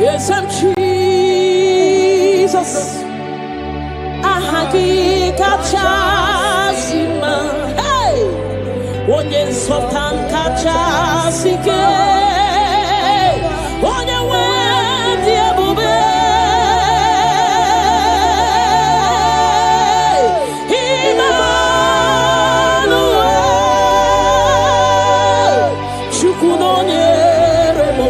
Yes, I'm Jesus. Ahagi kachasima. Hey, onye sultan kachasike. Onye wendi ebube. Emmanuel, chukunonye remo.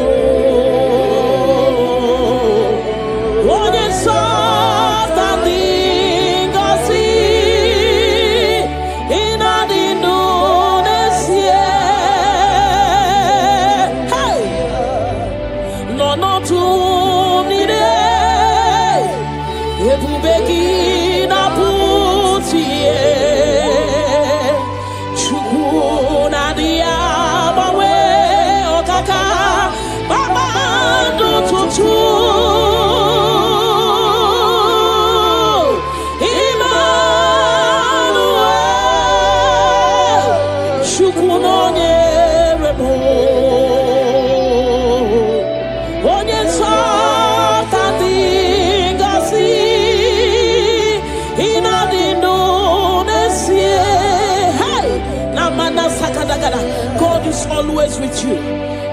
God is always with you.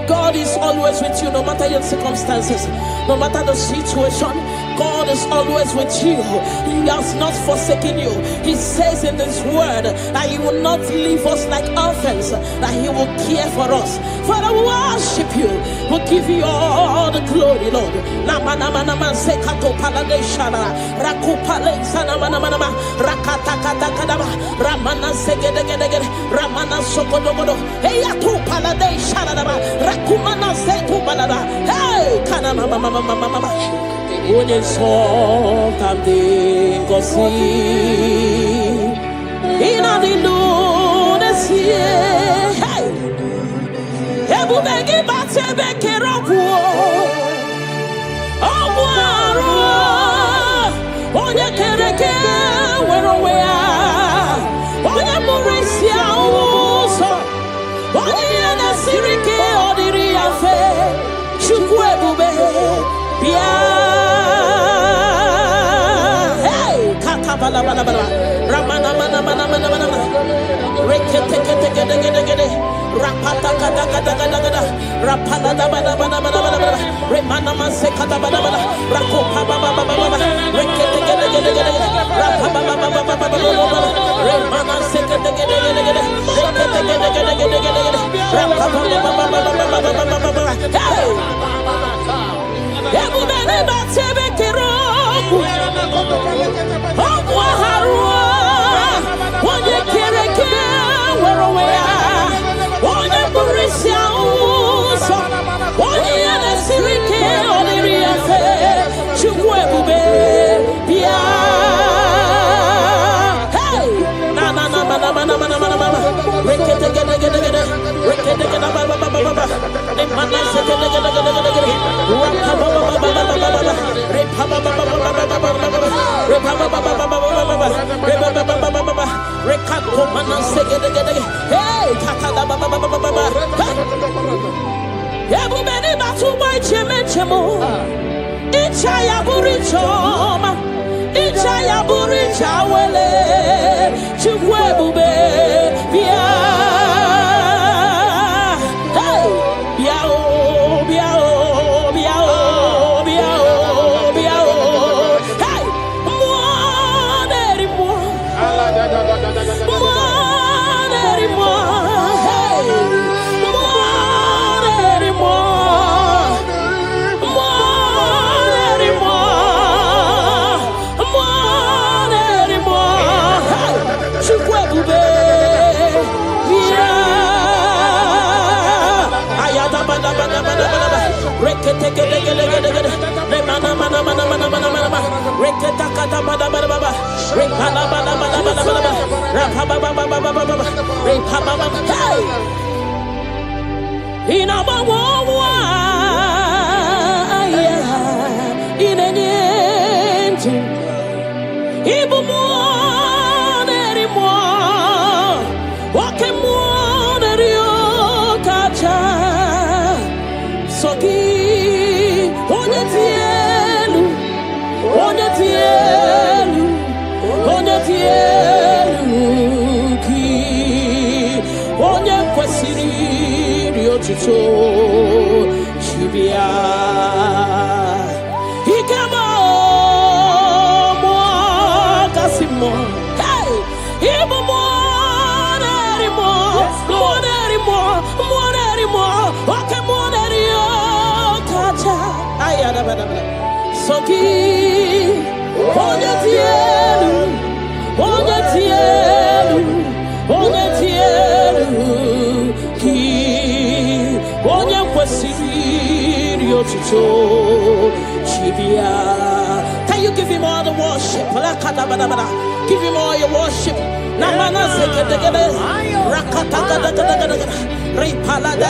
God is always with you, no matter your circumstances, no matter the situation. God is always with you. He has not forsaken you. He says in His word that He will not leave us like orphans, that He will care for us. Father, we worship you. We'll give you all the glory, Lord. Onye sultan dị ngozi ịnadị n'onesie ebube gị bata ebe kere ọgwụ arụ onye kere eke were onwe ya onye mụrụ isi ahụ ụzọ onye ihe na-esiri ike ọ dịrị ya mfe Chukwu ebube bịa Ramana mana mana mana mana rekete kete kete kete kete rapata kata kata kata kata rapala da bada bada bada bada remana manse kata bada bada rakopa baba baba baba rekete kete kete kete rapapa baba baba baba remana se kete kete kete kete rekete kete kete kete kete rapapa baba baba baba baba hey ebu bene batebe kero onye kere eke were onwe ya onye bụrụ isi ụzọ onye ya na-esiri ike ọ dịrị ya mfe Chukwu ebube bịa na na na mana mana mana mana mana rekete gede gede gede rekete gede baba baba baba ne mana se gede gede gede gede rapa baba baba baba baba repa baba baba baba baba repa baba baba baba baba repa baba baba baba rekako mana se gede gede hey kaka baba baba baba ebu beni batu boy cheme chemo icha ya burichoma icha ya buricha wele Chukwu ebube bịa hey bịa o bịa o bịa o bịa o bịa o hey mmụọ na-eri mmụọ hey mmụọ na-eri mmụọ Chukwu ebube bịa ayada bada bada bada bada rekete gede gede gede gede mana mana mana mana mana mana rekete kata bada bada bada rekala bada bada bada bada rapa baba baba baba baba repa baba hey ina mawa aya inenye ntu ibu mo Soki, onye tieluki onye kwesịrị iri otuto chibia ikemo mo kasimo hey ibu mo okay mo kacha ayada bada soki onye tielu ki onye kwesịrị otuto chibia. Can you give him all the worship? Give him all your worship. Namana sekedegede rakata gada repala da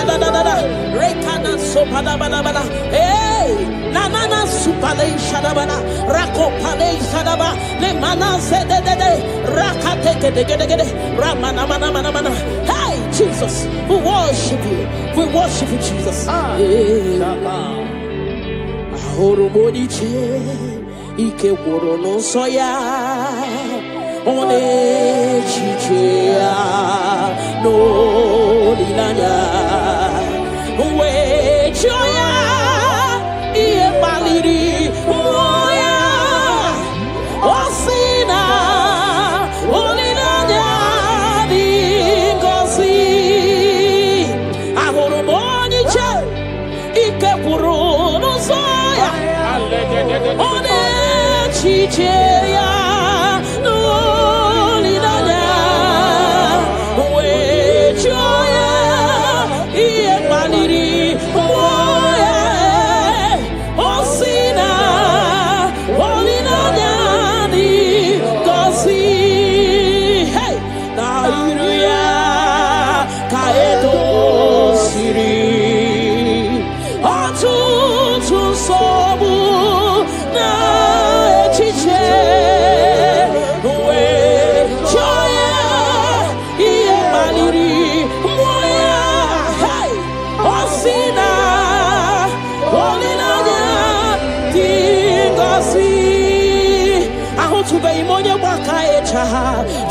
rekana sopada bada hey nanana supale shadabana rakopale shadaba le mana sedede rakate gedegede ramana mana hey Jesus, we worship you Jesus. Ahoromoniche ike gworo no soya one chichia no linanya we choya iye baliri moya osina olinanya dingosi ahoromoniche ike gworo no soya one chichia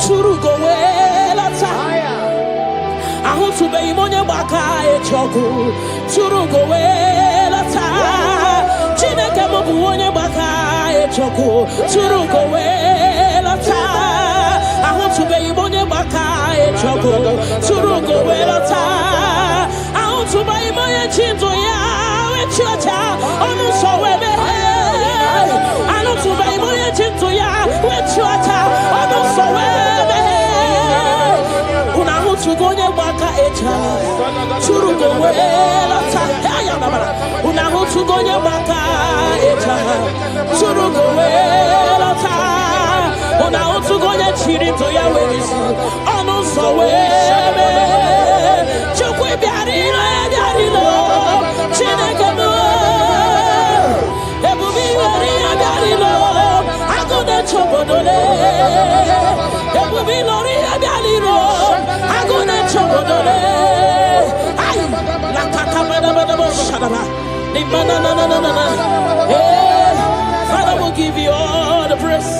Churugo welata ahutube imonye baka echoku churugo welata chineke mobu onye baka echoku churugo welata ahutube imonye baka echoku churugo welata ahutube imonye chinzo ya wechocha onu so webe ahutube imonye chinzo ya wechocha onu so webe unahutugonye baka echa churugo welata unahutugonye baka echa churugo welata unahutugonye chirito ya welisi onu so webe chukwe biarilo chineke mo ebubi wariya biarilo agode chobodole ebubi lori biarilo agode chobodole ay la kakabada shadaba ni manana Father will give you all the praise.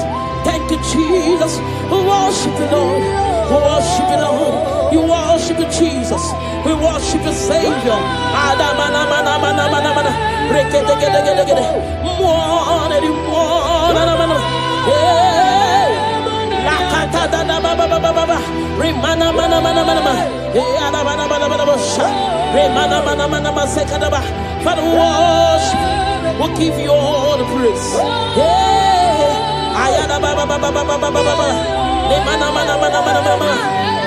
Thank you, Jesus. We worship you, Lord. We worship you, Lord. You worship you, Jesus. We worship you, Savior. Father, we worship you. We'll give you all the praise. Ayana baba baba baba baba baba. Le mana mana mana mana mana.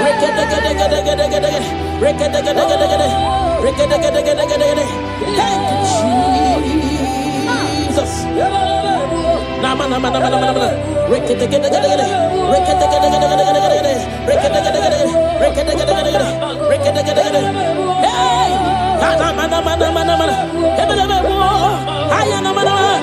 Rekede gede gede gede gede. Rekede gede gede gede. Rekede gede gede gede gede. Thank you, Jesus. Na mana mana mana mana mana. Rekede gede gede gede. Rekede gede gede gede gede gede. Rekede gede gede gede. Rekede gede gede gede. Rekede gede gede. Hey! Mana mana mana mana mana. Hebele mo. Ayana mana mana.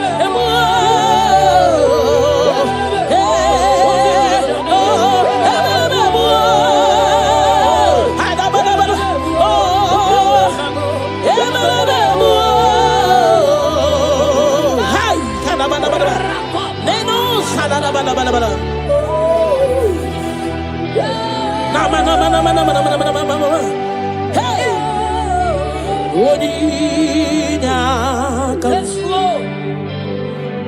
Boninyakam. Yes, Lord.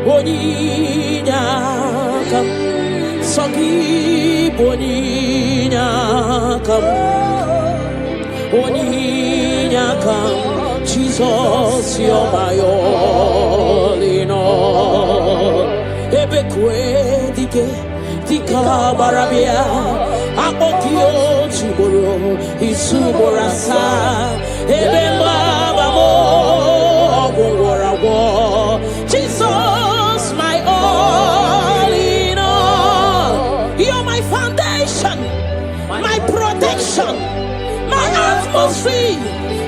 Boninyakam. Sogi Boninyakam. Boninyakam. Jesus, you're my all in all. Ebekwe dike dika barabia. Akokio chiboro isuborasa. Ebemba babo ogwarawo. Jesus, my all in all. You're my foundation, my protection, my atmosphere,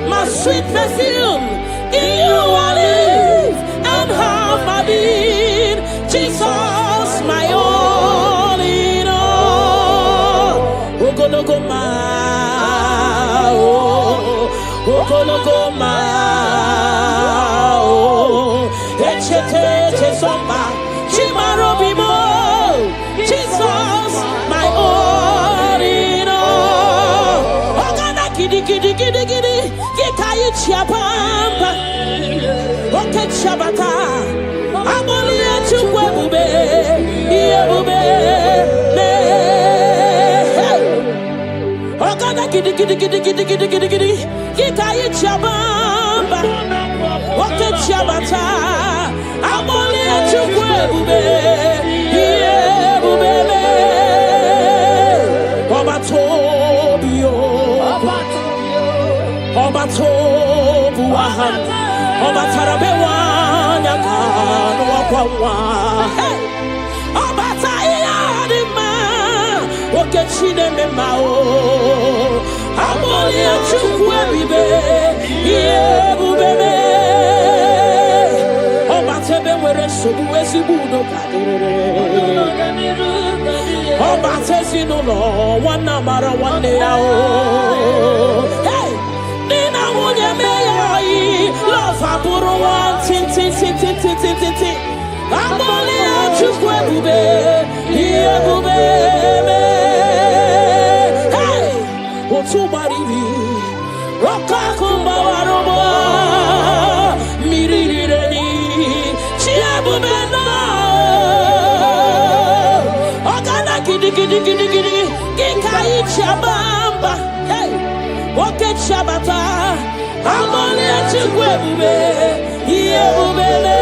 my sweet perfume. In you I live and have my being. Jesus, my all in all. Ogologoma, ogologoma, echete somba, chimarobimo. Jesus, my all in all. Ogana kidi kidi kidi kidi, kikayi chiapamba, oke chabata. Aboli echukwe bube, iye bube, ne. Ogana kidi kidi kidi kidi kidi kidi kidi, kikayi chiabamba, oke chabata. Aboli echukwe bube, iye bube, ne. Obatobio, obatobua, obatarabewa. Hey, Obatayadima, Okechine Memao, Amolia Chukwebibe, Yebube, Obatebe were Subuesibudo, Obatesino, one number one day. Hey, Nina Munyame, love Aburo one, tin. Amoli achukwe bube, iye bube me. Hey, otubaribi, roka kumba warobo, mirireni, chia bube no. Ogana kidi kidi kidi kidi, kikai chabamba. Hey, oke chabata, amoli achukwe bube, iye bube me.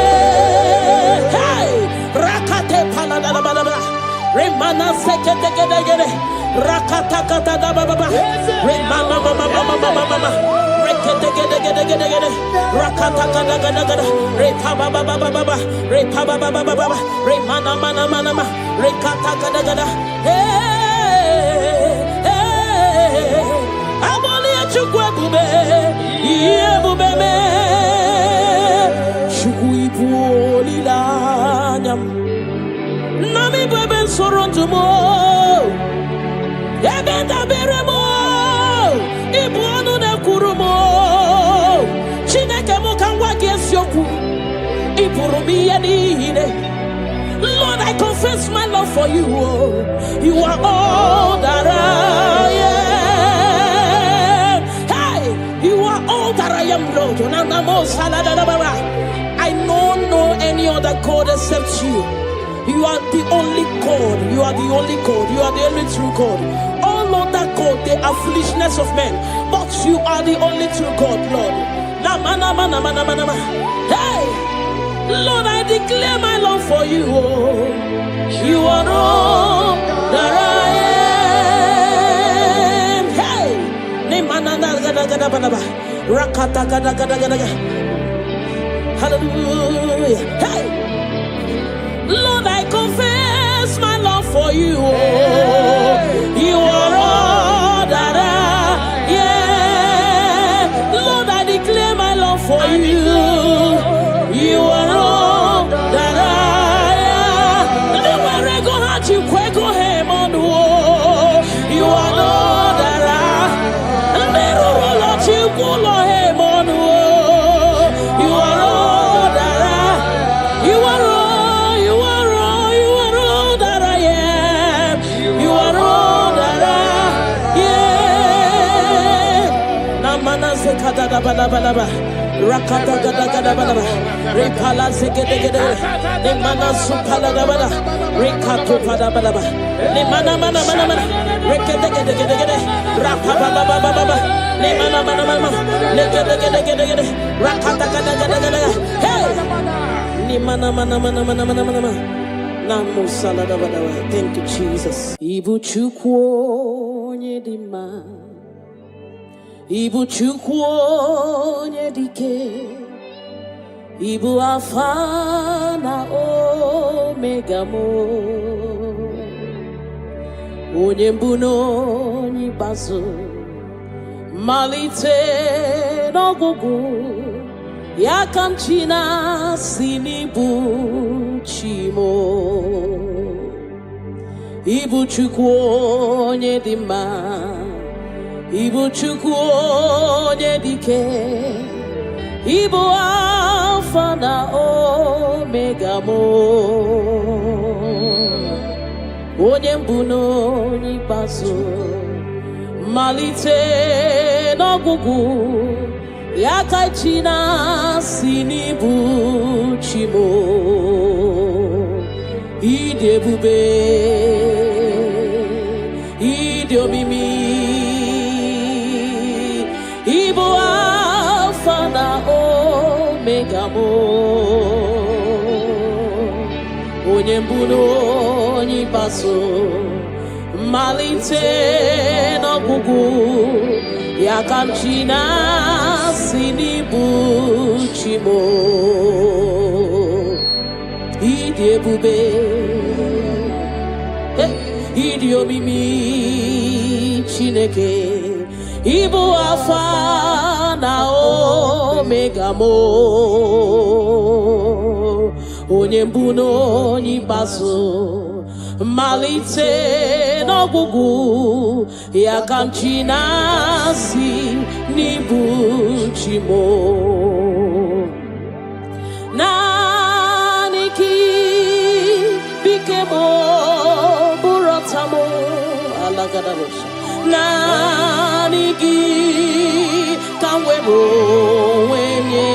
Remana sekete gede rakata kata da baba remana mama rekete gede rakata kata gada repa baba repa baba remana mana rekata gada hey aboli achukwe bube iye bube me chukui boli la nyam Nami bebe soronto mo, ebenda beremo, ibuonu na kurumo, chineke mo kanwa gesioku, ipurumi yenine. Lord, I confess my love for you. You are all that I am. Hey, you are all that I am, Lord. I don't know any other God except you. You are the only God. You are the only God. You are the only true God. All other God, they are foolishness of men. But you are the only true God, Lord. Hey, Lord, I declare my love for you. You are all that I am. Hey, hallelujah. Hey. Lord, I confess my love for you. You are all that I am. Lord, I declare my love for you. You are all that I am. You are all that I am. You are all that I am. You are all. Rakata gada gada bada. Repala zegede gede. Le mana supala da bada. Rekato pada bada bada. Le mana mana mana mana. Rekede gede gede gede. Rapapa baba baba baba. Le mana mana mana. Le gede gede gede gede. Rakata gada gada gada. Hey. Le mana mana mana mana mana mana. Namo salada bada. Thank you, Jesus. Ibu chukwu nyedima. Ibu chukwu nyedike. Ibu Alpha na Omega mo. Onye mbụ n'onye ikpeazụ, malite n'ọgwụgwụ, ya ka m chi na-asị n'ibu chi mo. Ibu Chukwu onye dị mma, Ibu Chukwu onye dị ike, Ibu Alpha na Omega mo. Onye mbụ n'onye ikpeazụ, malite n'ọgwụgwụ, ya ka chi na-asị n'ibu chi mo. Ịdị ebube, ịdị omimi, Ibu Alpha na Omega mo. Onye mbụ n'onye ikpeazụ, malite n'ọgwụgwụ, ya ka m chi na-asị n'ibu chi mo. Ịdị ebube, ịdị omimi Chineke, Ibu Alpha na Omega mo. Onye mbụ n'onye ikpeazụ, malite n'ọgwụgwụ, ya ka m chi na-asị n'ibu chi mo. Naanị gị bike mo bụrụ ọta mo alagadabosha. Naanị gị ka m were onwe nye.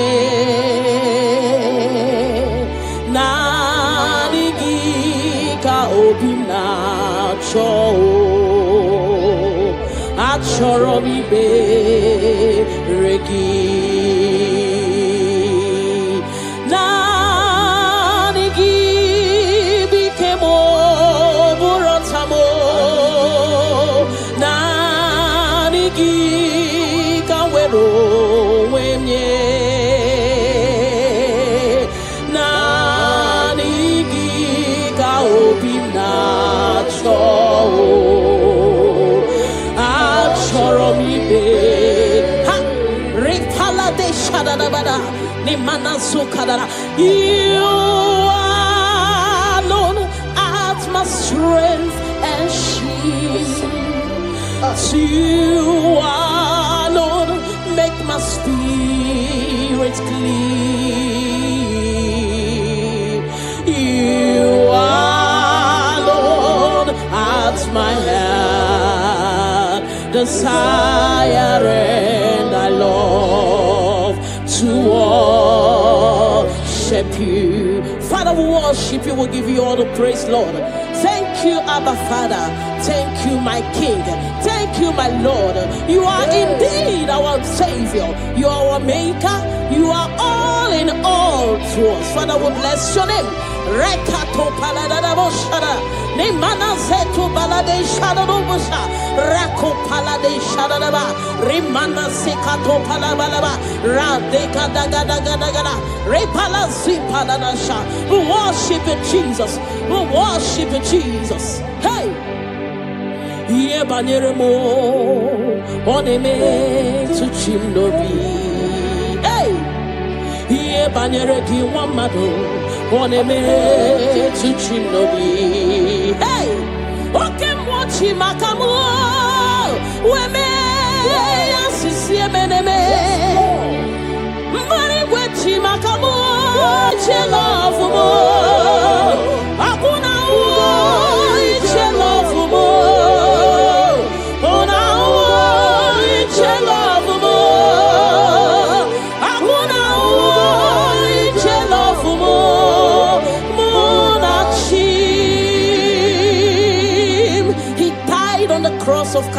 Naanị gị ka obi m na-achọ. Achọrọ m ikpere gị. Naanị gị bike mo bụrụ ọta mo. Naanị gị ka m were onwe m nye. Naanị gị ka obi m na-achọ. Achọrọ m ikpe ha ripala de shadadabada ni mana sukadara. You alone art my strength and shield. You alone make my spirit clean. You alone art my heart desire, and I love to worship you. Father, we worship you. We'll give you all the praise, Lord. Thank you, Abba Father. Thank you, my King. Thank you, my Lord. You are indeed our Savior. You are our Maker. You are all in all to us. Father, we bless your name. Rekato paladadaboshara. Nemana seto balade shadadobosha. Rako palade shadadaba. Rimana sekato palabalaba. Radeka dagadagada. Repala zipaladasha. We worship you, Jesus. We worship you, Jesus. Hey! Iye banyere mo oneme tu chimnobi. Hey! Iye banyere ki wamado oneme tu chimnobi. Hey! Oke mwochi makamu weme yasisi emeneme. Mbari wechi makamu chelofu mo. Akuna uo chelofu mo. Ona uo chelofu mo. Akuna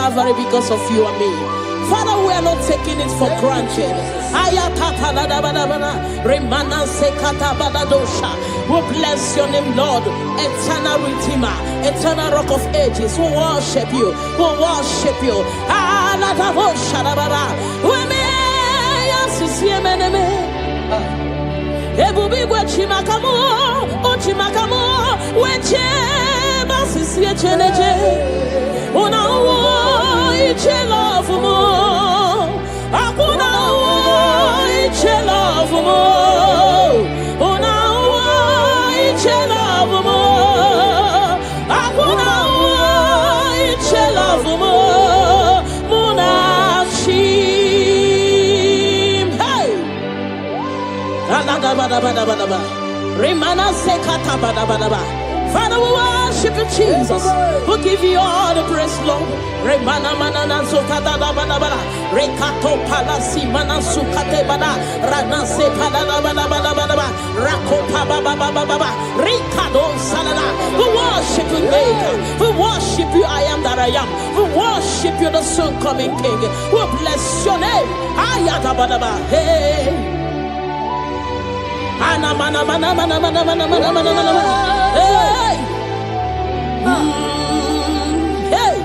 Calvary because of you and me. Father, we are not taking it for granted. We bless your name, Lord. Eternal Redeemer, eternal Rock of Ages. We worship you. We worship you. Father, we worship you, Jesus. We give you all the praise, Lord. Rekato palasi manasukate bada ranase palada bada bada bada rakopa baba baba baba rikado salada. We worship you, Maker. We worship you, I am that I am. We worship you, the soon coming King. We bless your name. Ayata bada bada. Hey. Ana mana mana mana mana mana mana mana mana. Hey. Hey.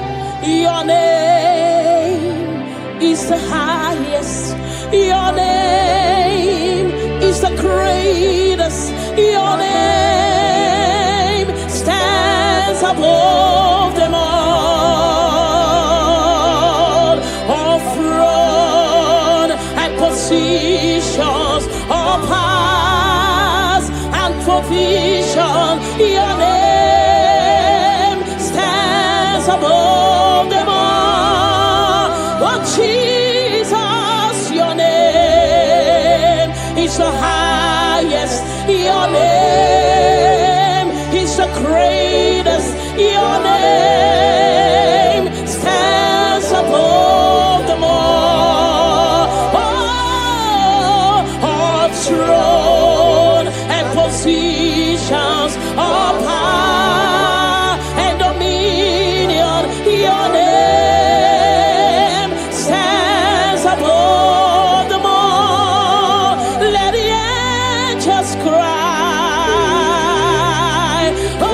Your name is the highest. Your name is the greatest. Your name stands above them all. All throne and positions, all powers and provision. Your name stands above them all. Jesus, your name is the highest. Your name is the greatest. Your name stands above them all. All throne and positions, all power and dominion. Your name stands above them all. Let the angels cry, holy,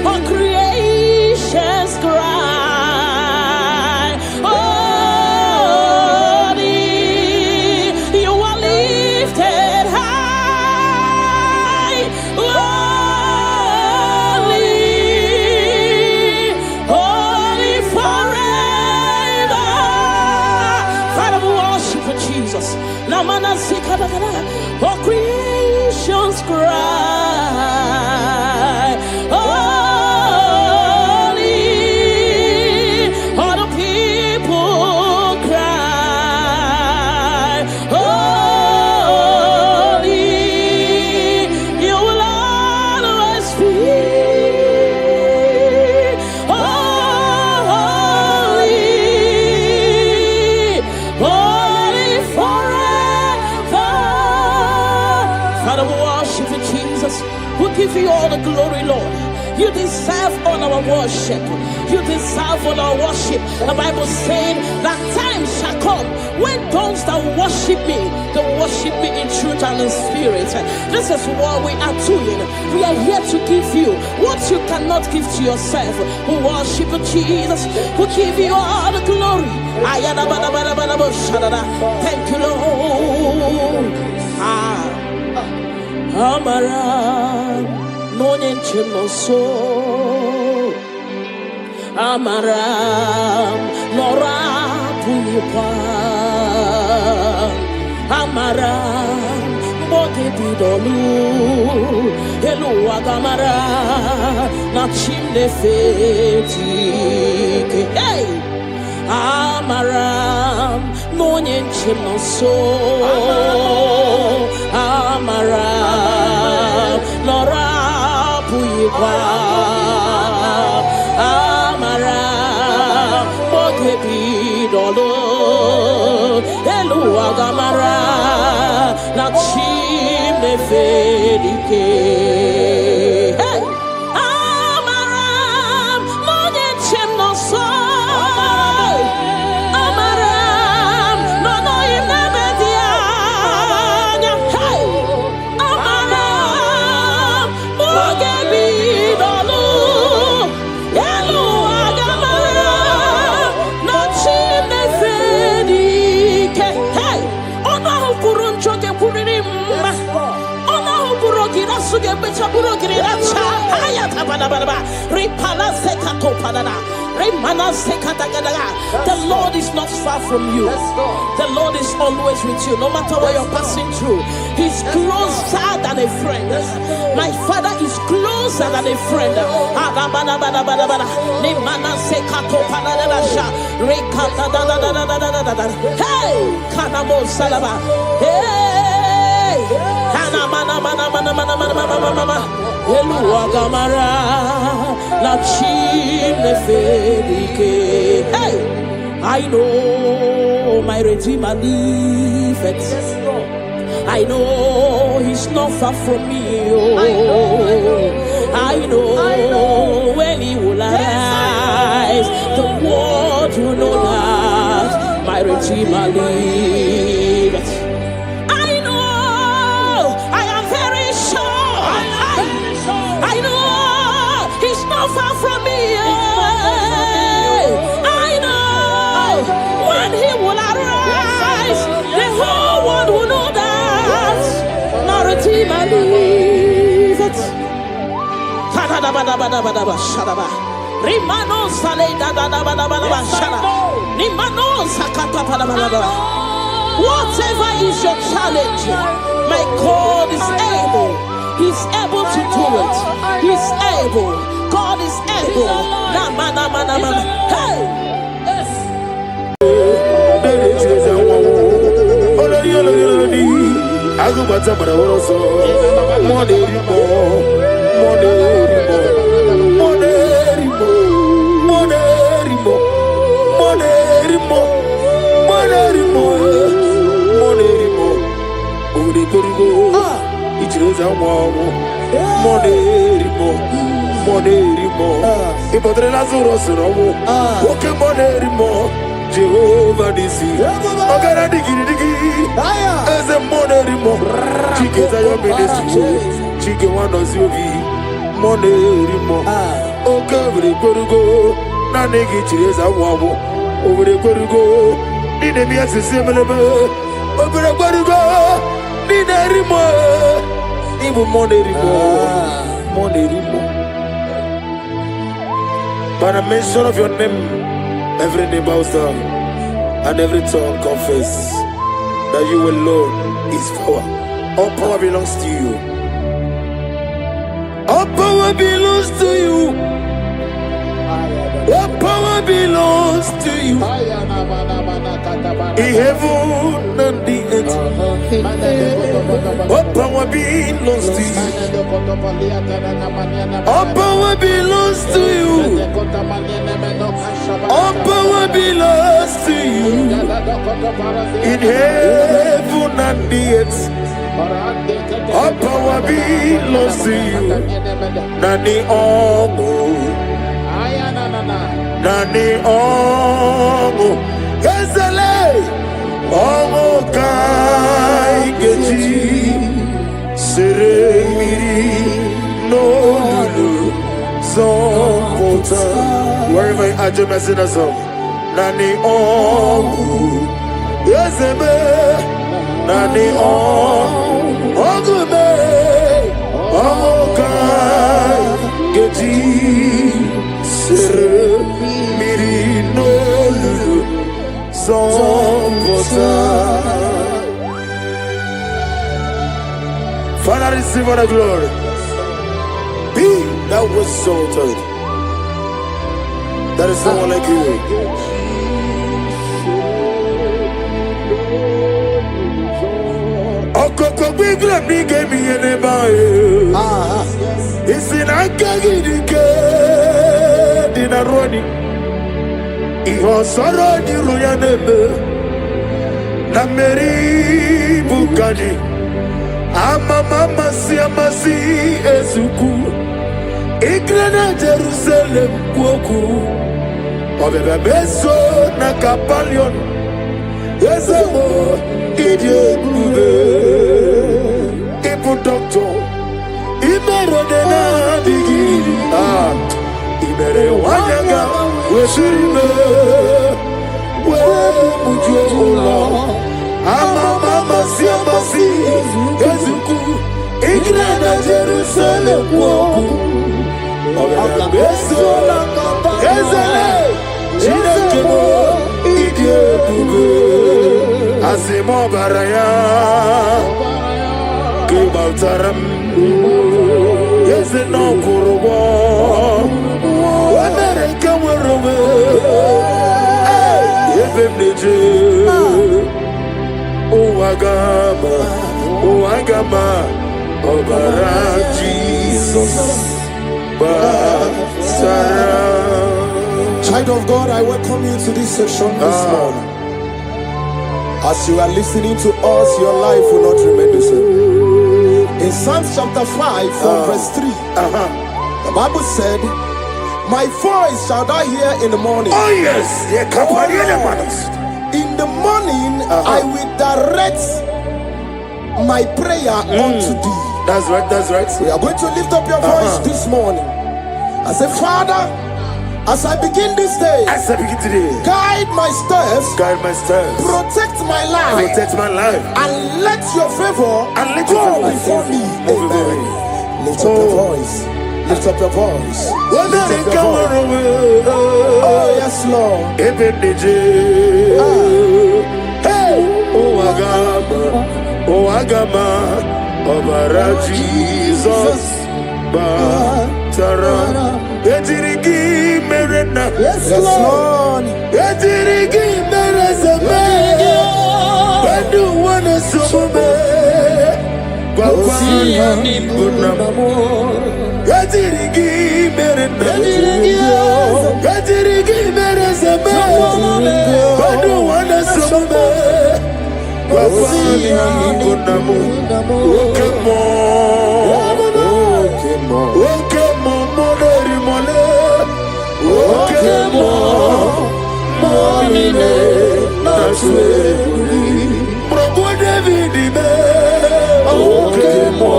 all creations cry, holy, you are lifted high, holy forever. Father, we worship you, Jesus. Namana sikadagada, all creations cry, holy, all the people cry, holy, you will always be holy, holy forever. Father, we worship you, Jesus. We give you all the glory, Lord. You deserve all our worship. You deserve all our worship. The Bible said that time shall come when those that worship me, they worship me in truth and in spirit. This is what we are doing. We are here to give you what you cannot give to yourself. We worship you, Jesus. We give you all the glory. Thank you, Lord. Amara no nyenchimoso, Amara nora puyipa, Amara boge bidolu, Elu agamara na chimne fetike. Hey, Amara no nyenchimoso, Amara nora puyipa, Amara boge bidolu, Elu agamara na chimne fetike. Hey, Amara The Lord is not far from you. The Lord is always with you, no matter what you're passing through. He's closer than a friend. My Father is closer than a friend. Hey, Kanamo Salaba. Hey, hey, I know my Redeemer liveth. I know he's not far from me. Oh, I know when he will arise, the world will know that my Redeemer liveth. I know, I am very sure. I know he's not far from me. I know when he will arise, the whole world will know that my Redeemer liveth. Rimano sale da da da ba da ba da shara. Nimano sakata pa da ba da ba. Whatever is your challenge, my God is able. He's able to do it. He's able. God is able. Na ma na ma na ma. Hey. Jehovah Nisi, Ogara digi digi, as a monerimo, Chike Zayo Ministry, Chike Wanos Yogi, Monerimo, Okavri Korugo, Nanegi Chires Awabo, over the Korugo, Ninemi as a similar, over the Korugo, Ninarimo, even Monerimo. By the mention of your name, every knee bows down and every tongue confess that you alone is power. All power belongs to you. All power belongs to you. All power belongs to you. In heaven and the earth, all power belongs to you. All power belongs to you. All power belongs to you. In heaven and the earth, all power belongs to you. Nani Omo, Nani Omo, Ezele, Omo Kai Geji, Seremiri, no Lulu, Zonkota. Wherever you are, just sing a song. Nani Omo, Ezeme, Nani Omo, Ogume, Omo Kai Geji, Seremiri, no Lulu, Zonkota. Father, receive all the glory. Be thou exalted. There is no one like you. Okoko bigla mi gave me an ebae. It's in a gagidike dinaroni. Iho soro ni ruyanebe. Nameri bukani. Mama si amasi ezuku. Igrena Jerusalem kuoku. Obebe beso na kapalion. Ezemo idie bube. Ibu doctor. Imere dena digiri. Imere wanyaga. Weshirime. We mujo ola. Mama si amasi ezuku. Grana Jerusalem woku Ogana beso Ezele Chinekemo Idie bube Asimo baraya Kibaltaram Yezeno kurubo Wamereka werube Yevemneje Uwagama Obara Jesus Basara. Child of God, I welcome you to this section this morning. As you are listening to us, your life will not remain the same. In Psalms chapter 5 from verse 3, the Bible said, my voice shall thou hear in the morning. Oh yes, in the morning I will direct my prayer unto thee. That's right, that's right. We are going to lift up your voice this morning. I say, Father, as I begin this day, as I begin today, guide my steps, protect my life, and let your favor go before me. Amen. Lift up your voice. Lift up your voice. Lift up your voice. Oh yes, Lord. Hey, oh Agama, Obara Jesus, Batara, Etirigi Merena, yes, Lord. Etirigi Merezame, Bandu Wana Sume, Wapani Bunamo, Etirigi Merena, Etirigi Merezame, Bandu Wana Sume. Wapani Bunamo, Okemo, Moneri Mole, Okemo, Monine, Naswe, Brobo David, Okemo,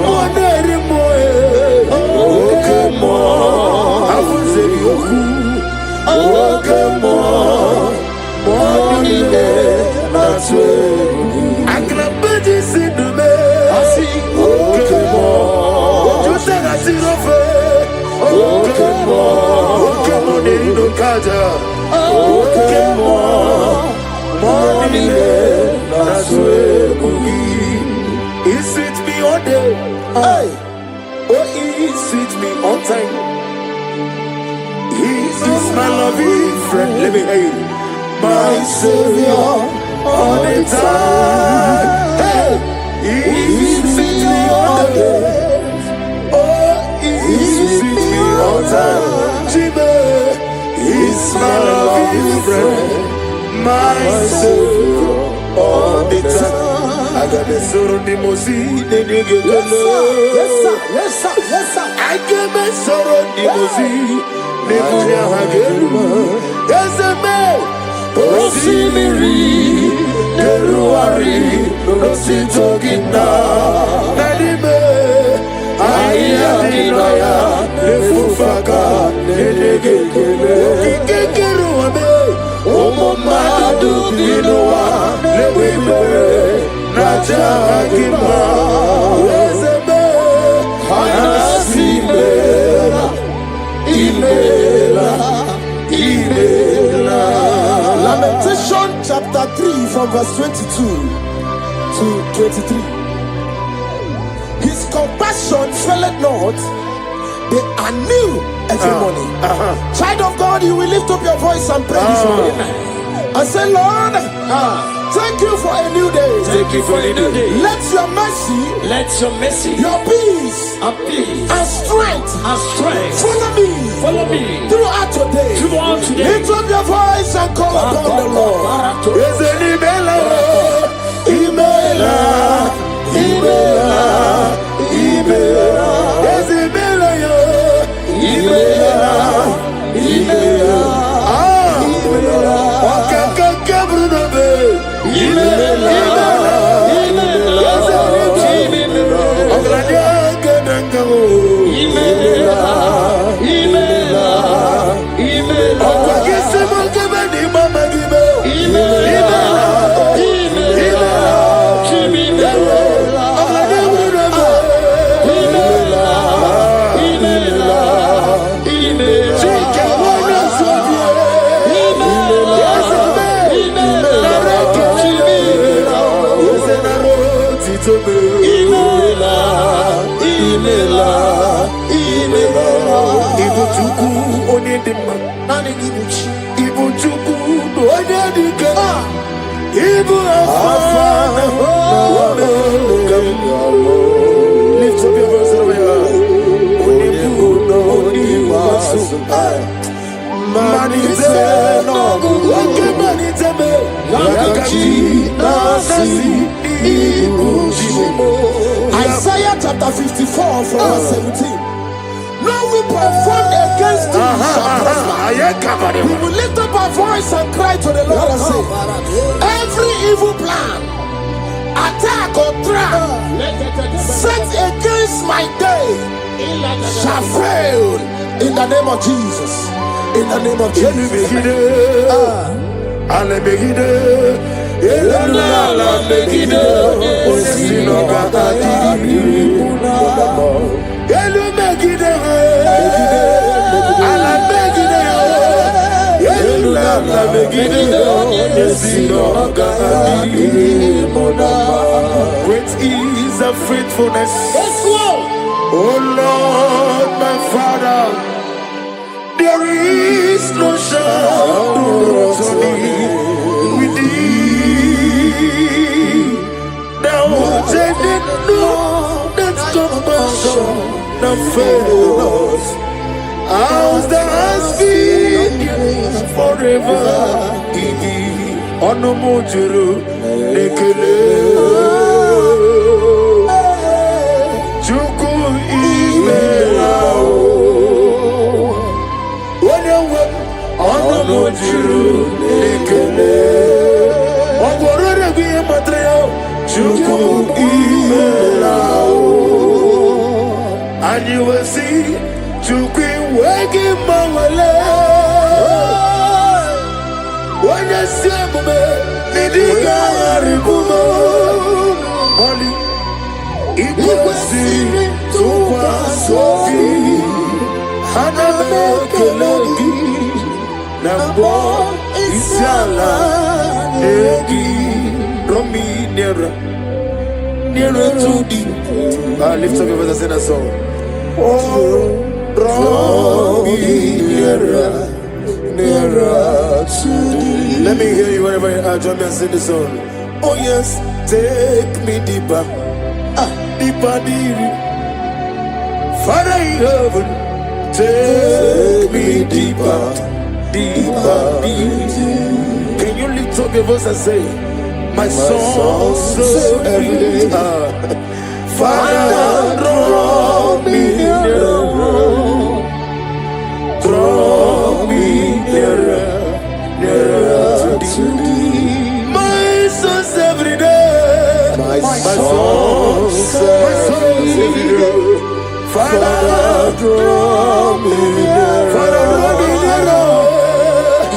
Moneri Moe, Okemo, Avuzeri Oku, Okemo, Monine. Aklabaji sidume, Okemo, Ojutara sirofe, Okemo, Okemo nerido kaja, Okemo, Monile naswe mugi. He sweet me all day, hey, oh he sweet me on time. He is my loving friend, let me hear you, my Savior. All the time, hey, he's me all day. Oh, he's me all time. Jibe, he's my loving friend, my Savior. All the time, I got the sorrow the mozi, the nigga. Yes, sir, yes, sir, yes, sir. I got my sorrow the mozi, the nigga. Yes, man. Rosimiri, Deruari, Rositogina, Nadime, Ayadinaya, Lefufaka, Nedegele, Kikeruame, Omomadu Dinoa, Lewibe, Najagima, Wezebe, Anasimela, Imela, Imela. Lamentation chapter 3 from verse 22 to 23. His compassion faileth not, they are new every morning. Child of God, you will lift up your voice and pray this morning. And say, Lord, thank you for a new day. Thank you for a new day. Let your mercy, your peace, and strength, follow me throughout today. Lift up your voice and call upon the Lord. Ibuchuku onedema. Ibuchuku onedike. Ibu afana. Lift up your voice over here. Onimasu. Manite no. Wake manite me. Yakachi nasi. Isaiah chapter 54 from verse 17. No weapon formed against you shall prosper. We will lift up our voice and cry to the Lord and say, every evil plan, attack or trap set against my day shall fail in the name of Jesus. In the name of Jesus. Great is the faithfulness. Oh Lord, my Father, there is no shadow with thee. Thou didn't know that compassion that fails. Ours that has been forever. Onomojuru nekele. Chuku imelao. Onewe onomojuru nekele. Ogorore biye matreo. Chuku imelao. And you will see Chuku wegi mawale. When you see me, nidiga aribumo. Money, ikusi tukwa sofi. Hana mekelegi, nambo isiala egi. Romi nera to the. Lift up your voice and sing a song. Oh, Romi nera to thee. Let me hear you wherever you are. Join me and sing the song. Oh yes, take me deeper, deeper, deeper. Father in heaven, take me deeper, deeper, deeper. Can you lift up your voice and say, my soul so every day. Father, draw me nearer, draw me nearer, nearer to thee. My souls every day, my souls every day. Father, draw me nearer, Father, draw me nearer,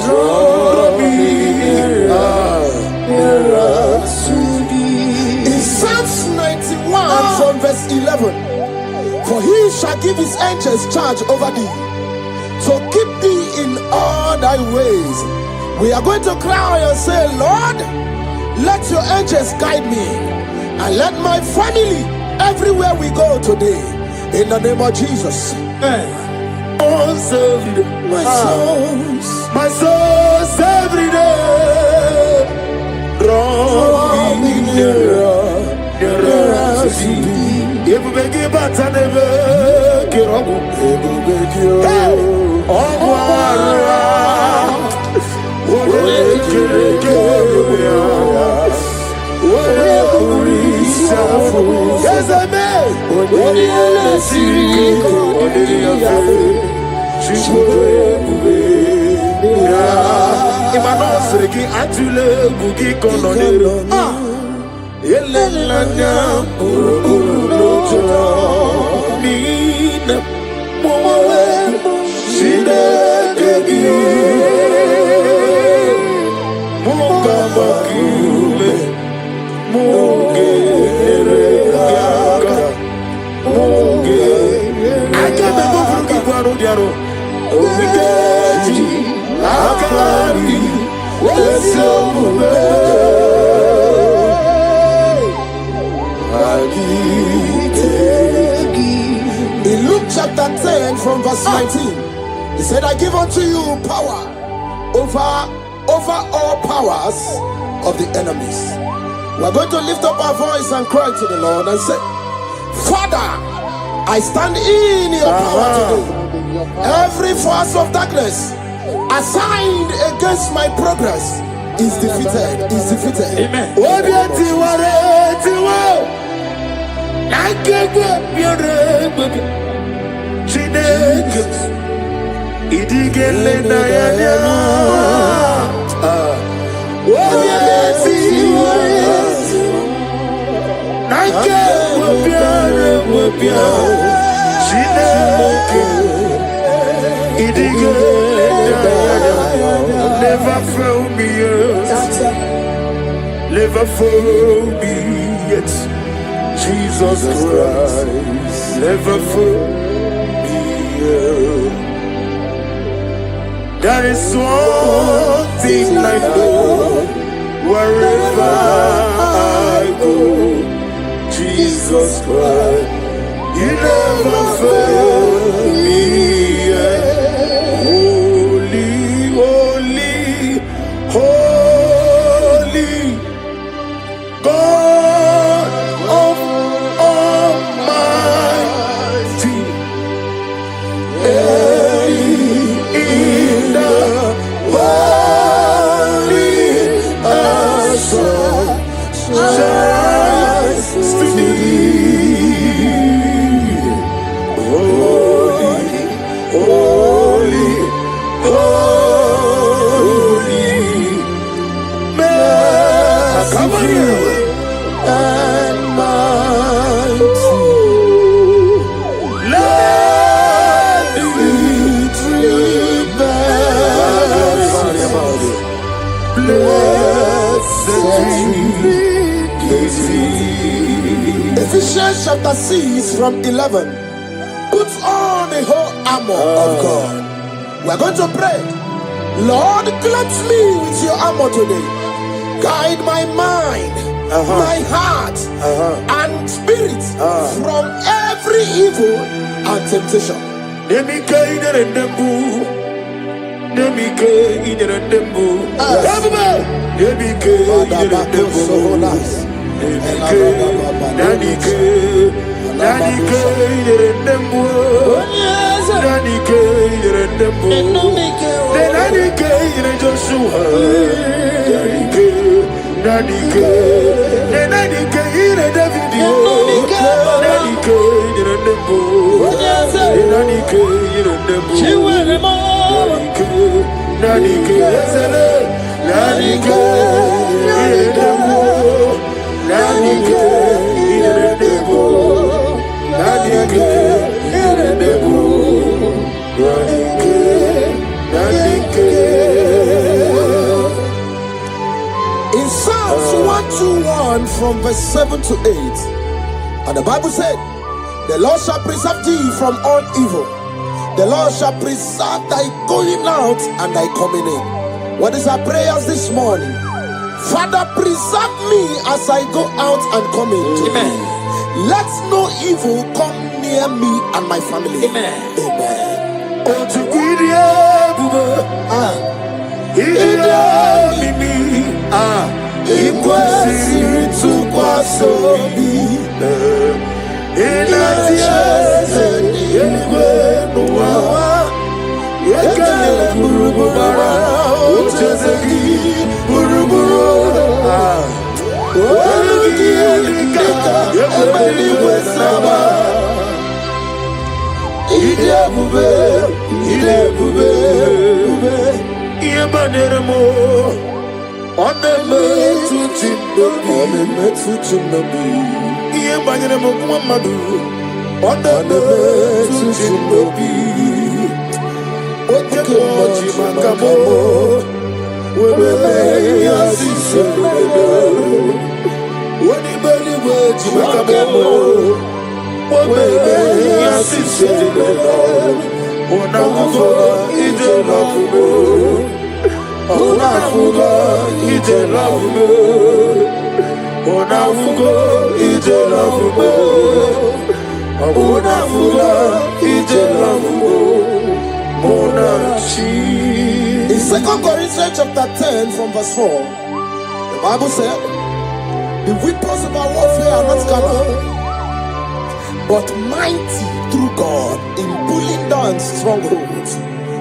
draw me nearer to thee. In Psalms 91 from verse 11, for he shall give his angels charge over thee, so keep thee in all thy ways. We are going to cry and say, Lord, let your angels guide me and let my family everywhere we go today, in the name of Jesus. My souls every day, draw me nearer, nearer to thee. If we give back and never get up, yes, I may. Imanosreki atule bugi kononero. Elelanya urukurulojo. Nina mowe shidekegi. Mukabakume mugeregaga. Akebe bugi kwaro diaro. Omigeji akari wesomume. In Luke chapter 10 from verse 19, he said, I give unto you power over all powers of the enemies. We're going to lift up our voice and cry to the Lord and say, Father, I stand in your power today. Every force of darkness assigned against my progress is defeated. Amen. Never fail me yet. Never fail me yet. Jesus Christ, never fail me yet. That is one thing I know. Wherever I go, Jesus Christ, you never fail me yet. Holy, holy, God of Almighty, in the holy shines to thee. Holy, holy, holy, merciful and mighty. Let the tree bear Ephesians chapter 6 from 11. Put on the whole armor of God. We're going to pray. Lord, clothe me with your armor today. Guide my mind, my heart, and spirit from every evil and temptation. In Psalms 121 from verse 7 to 8, and the Bible said, the Lord shall preserve thee from all evil. The Lord shall preserve thy going out and thy coming in. What is our prayers this morning? Father, preserve me as I go out and come in today. Let no evil come near me and my family. Amen. Onafugo ije lafugo. Onafuga ije lafugo. Monachi. In 2 Corinthians chapter 10 from verse 4, the Bible said, the weapons of our warfare are not carnal, but mighty through God in pulling down strongholds.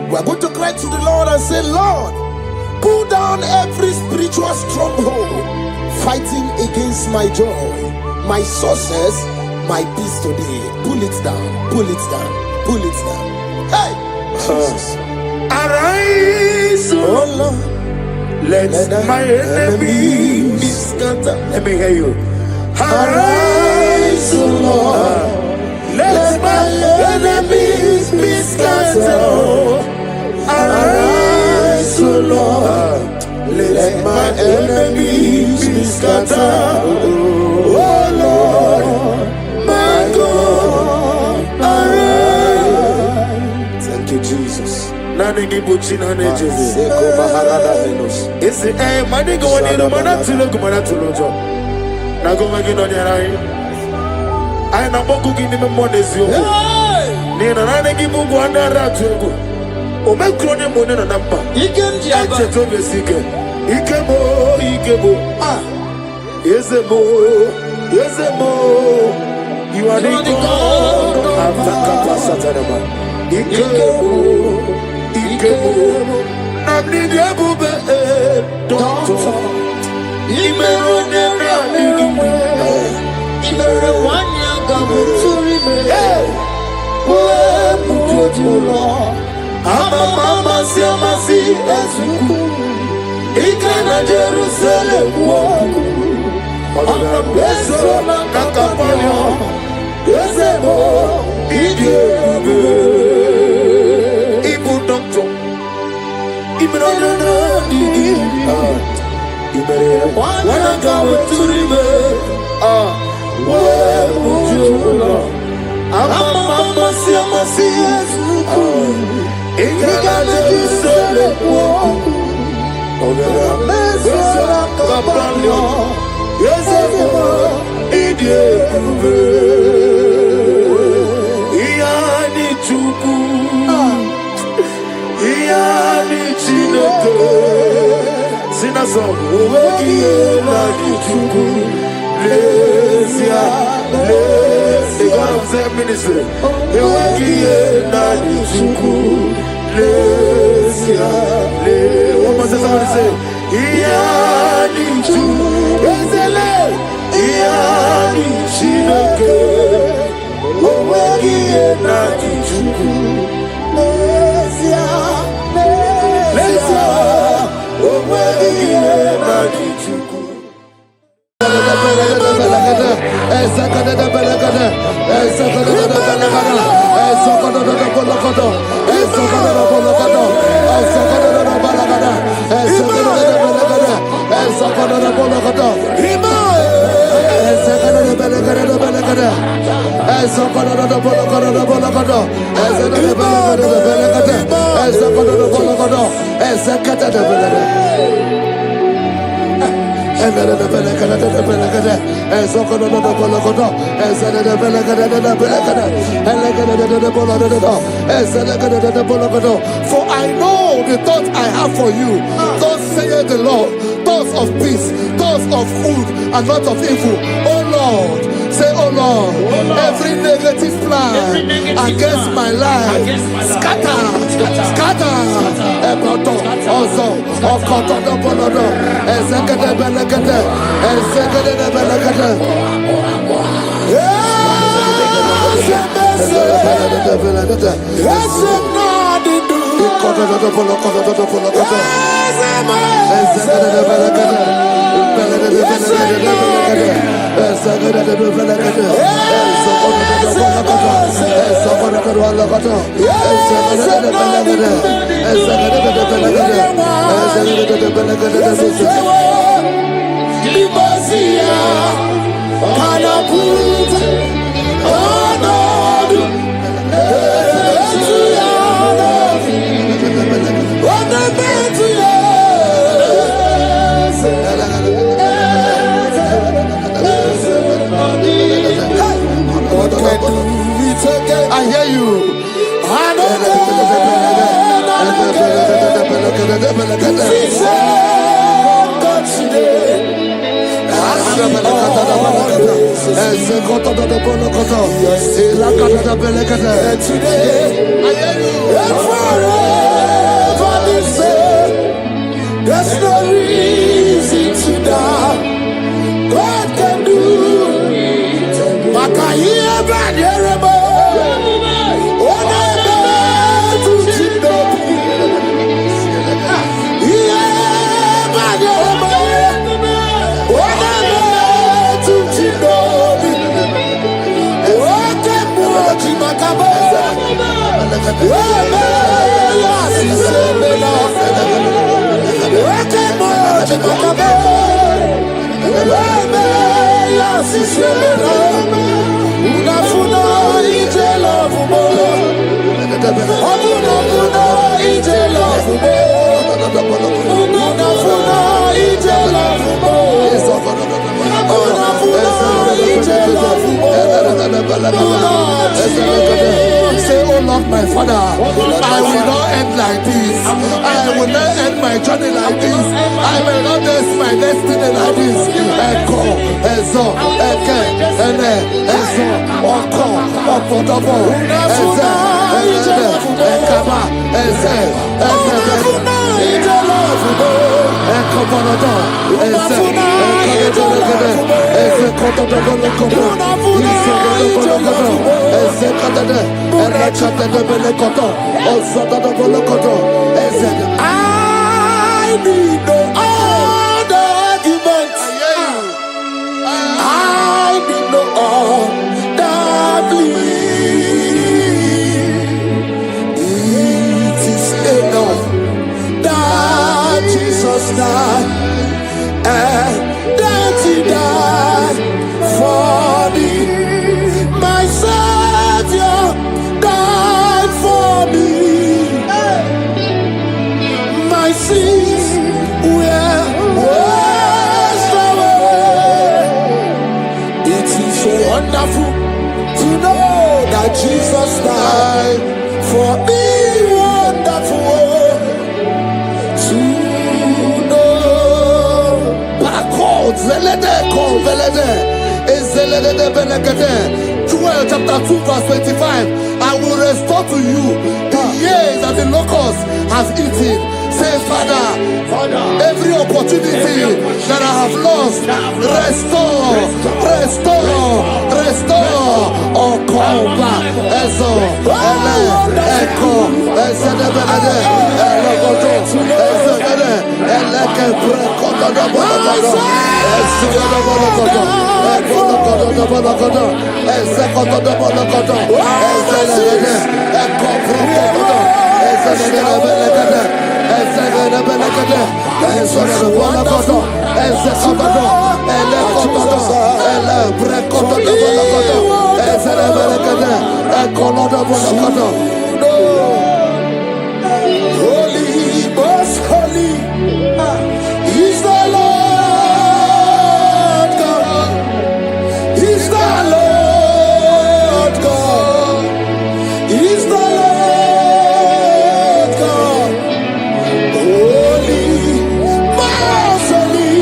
We are going to cry to the Lord and say, Lord, pull down every spiritual stronghold fighting against my joy, my success, my peace today. Pull it down, pull it down, pull it down. Hey! Jesus. Arise, Oh Lord, let my enemies be scattered. Let me hear you. Arise, oh Lord, let my enemies be scattered. Arise, oh Lord, let my enemies be scattered. Oh Lord, my God, arise. thank you, Jesus. Nani gibuchi nani jezi. Seko Maharada Venus. Isi mani go wani no mana tulo jo. Na go magi no ni arai. Ai na boku gini me mo nezio. Ni na nani gibu go ana ratu ego. O me kro ni mo ne na namba. Ikem Diaba. Eche to be sike. Ikebo. Ah. Yezemo. You are the God of the Kapasatanama. Ikebo. Namni diabube doctor. Imerone nani. Imere wanya gamuturi me. Mama si ezuku. Ikena Jerusalem woku. Ona beso na kakapanyo. Yezemo idiebe. Ibu doctor. Imerone nani. Wana gamuturi me. Mama si ezuku. Ikena Jerusalem woku. What must somebody say? For I know the thoughts I have for you, thus saith the Lord, thoughts of peace, thoughts of good and not of evil. Oh Lord, say, oh Lord, every negative plan against my life, scatter. There's no reason to doubt. God can do. Makaya Baderebo. Onebe Tuchinobi. Yeah, Baderebo. Onebe Tuchinobi. Oke Moji Makabo. Webe Yasisemela. Oke Moji Makabo. Webe Yasisemela. Unafuna ije lovumo. Unafuna ije lovumo. Unafuna ije lovumo. Unafuna ije lovumo. Say, oh Lord, my Father, I will not end like this. I will not end my journey like this. I will not end my destiny like this. Echo, Ezo, Eke, Ene, Ezo, Oko, Opotopo, Eze, Eze, Ekaba, Eze, Eze, Ekobonodo, Eze, Ekobonodo, Eze, Kotodobonokobo, Isodobonokobo, Eze, Katade, Erekatadebelekoto, Osodobolokoto, Eze. I need no other argument. I need no other plea. It is enough that Jesus died and that He died for me. My Savior died for me. My sins were washed away. It is so wonderful to know that Jesus died for me. Wonderful to know. Backwards, Joel chapter 2 verse 25. I will restore to you the years that the locust has eaten. Say, Father, every opportunity that I have lost, restore. Oh, come back. Echo, Ezedebelede, Elogoto, Ezedele, Eleke Brekotodobonogodo, Ezedebologodo, Ekologodobonogodo, Ezekotodobonogodo, Ezelede, Eko Brokotodo, Ezedebelekede, Ezedebelekede, Ezedebologodo, Ezekotodo, Elekotodo, Elebrekotodobonogodo, Ezedebelekede, Ekolodobonogodo. Holy, most holy is the Lord God. Is the Lord God. Is the Lord God. Holy, most holy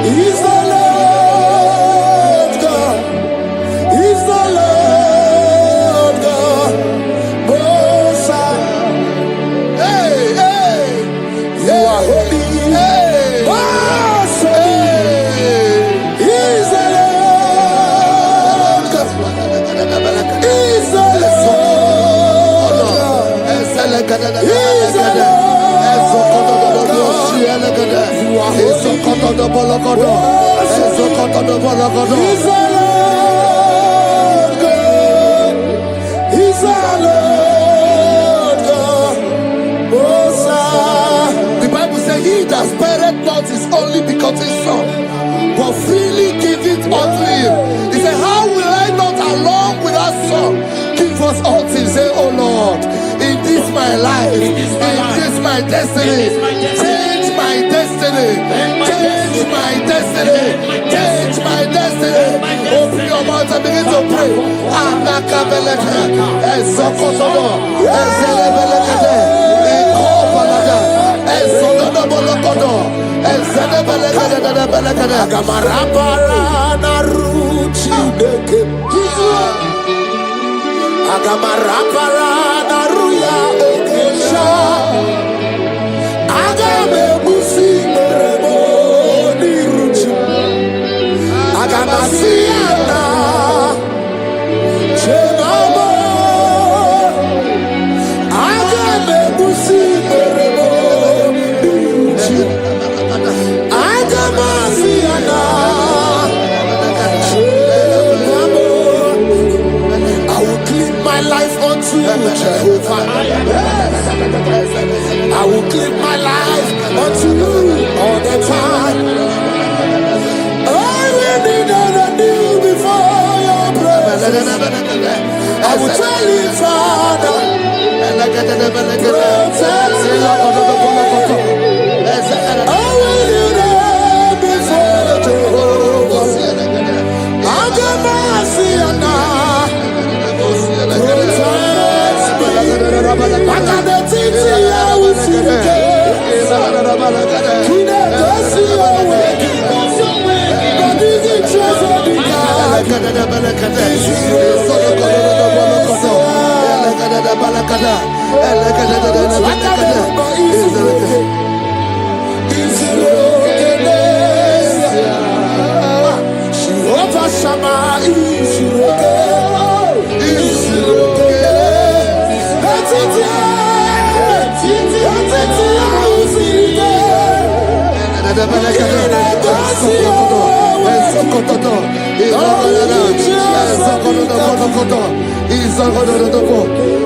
is the Lord God. Is the Lord God. Most high. Hey, hey, you are holy. Hey, most holy is the Lord God. Is the Lord God. Is the Lord God. You are holy. Is the Lord God. Is the Lord God. Is the Lord God. Most high. The Bible says, he that spareth not his only begotten son, but freely give it unto him. He said, how will I not along with that son give us all things? Say, oh Lord, in this my life, in this my destiny, change my destiny, change my destiny, change my destiny. Open your mouth and begin to pray. Anakabeleke, Ezokotodo, Ezelebelekede, Ekobalada, Agamarabara naruchi deke. Agamarabara naruya okesha. Agame musi merebo niruchi. Agamasiana chegamo. Agame musi merebo niruchi. Agamasiana chegamo. I will clean my life unto Jehovah. I will clean my life unto you all the time. I will be new before your presence. I will tell you, Father, protect me. I will be there before Jehovah. I got mercy on now.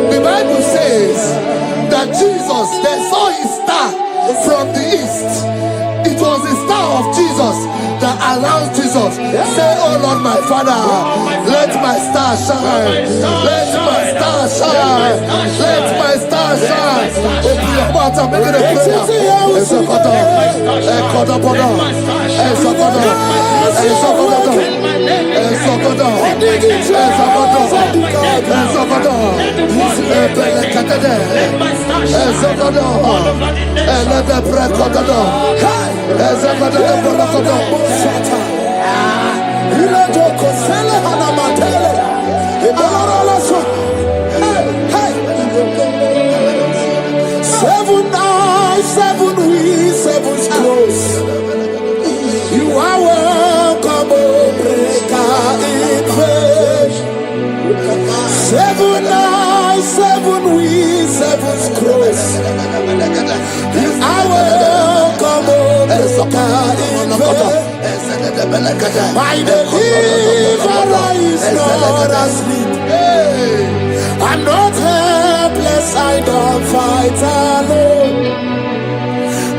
The Bible says that Jesus, they saw his star from the east. It was the star of Jesus that announced Jesus. Say, oh Lord, my Father, let my star shine. Let my star shine. Let my star shine. Open your mouth and make it a prayer. Seven eyes, seven wheels, seven scrolls. You are welcome, O breaker in faith. Seven eyes, seven wheels, seven scrolls. You are welcome, O breaker in faith. My deliverer is not asleep. I'm not helpless, I don't fight alone.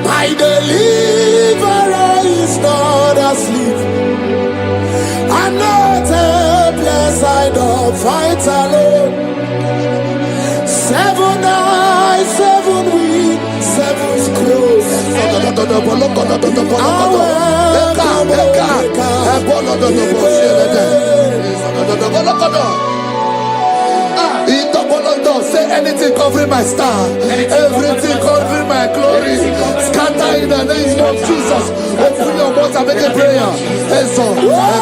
My deliverer is not asleep. I'm not helpless, I don't fight alone. Seven eyes, seven wings, seven scrolls. Say anything covering my star, everything covering my glory, scatter in the name of Jesus. Open your mouth and make a prayer. Jesus, you are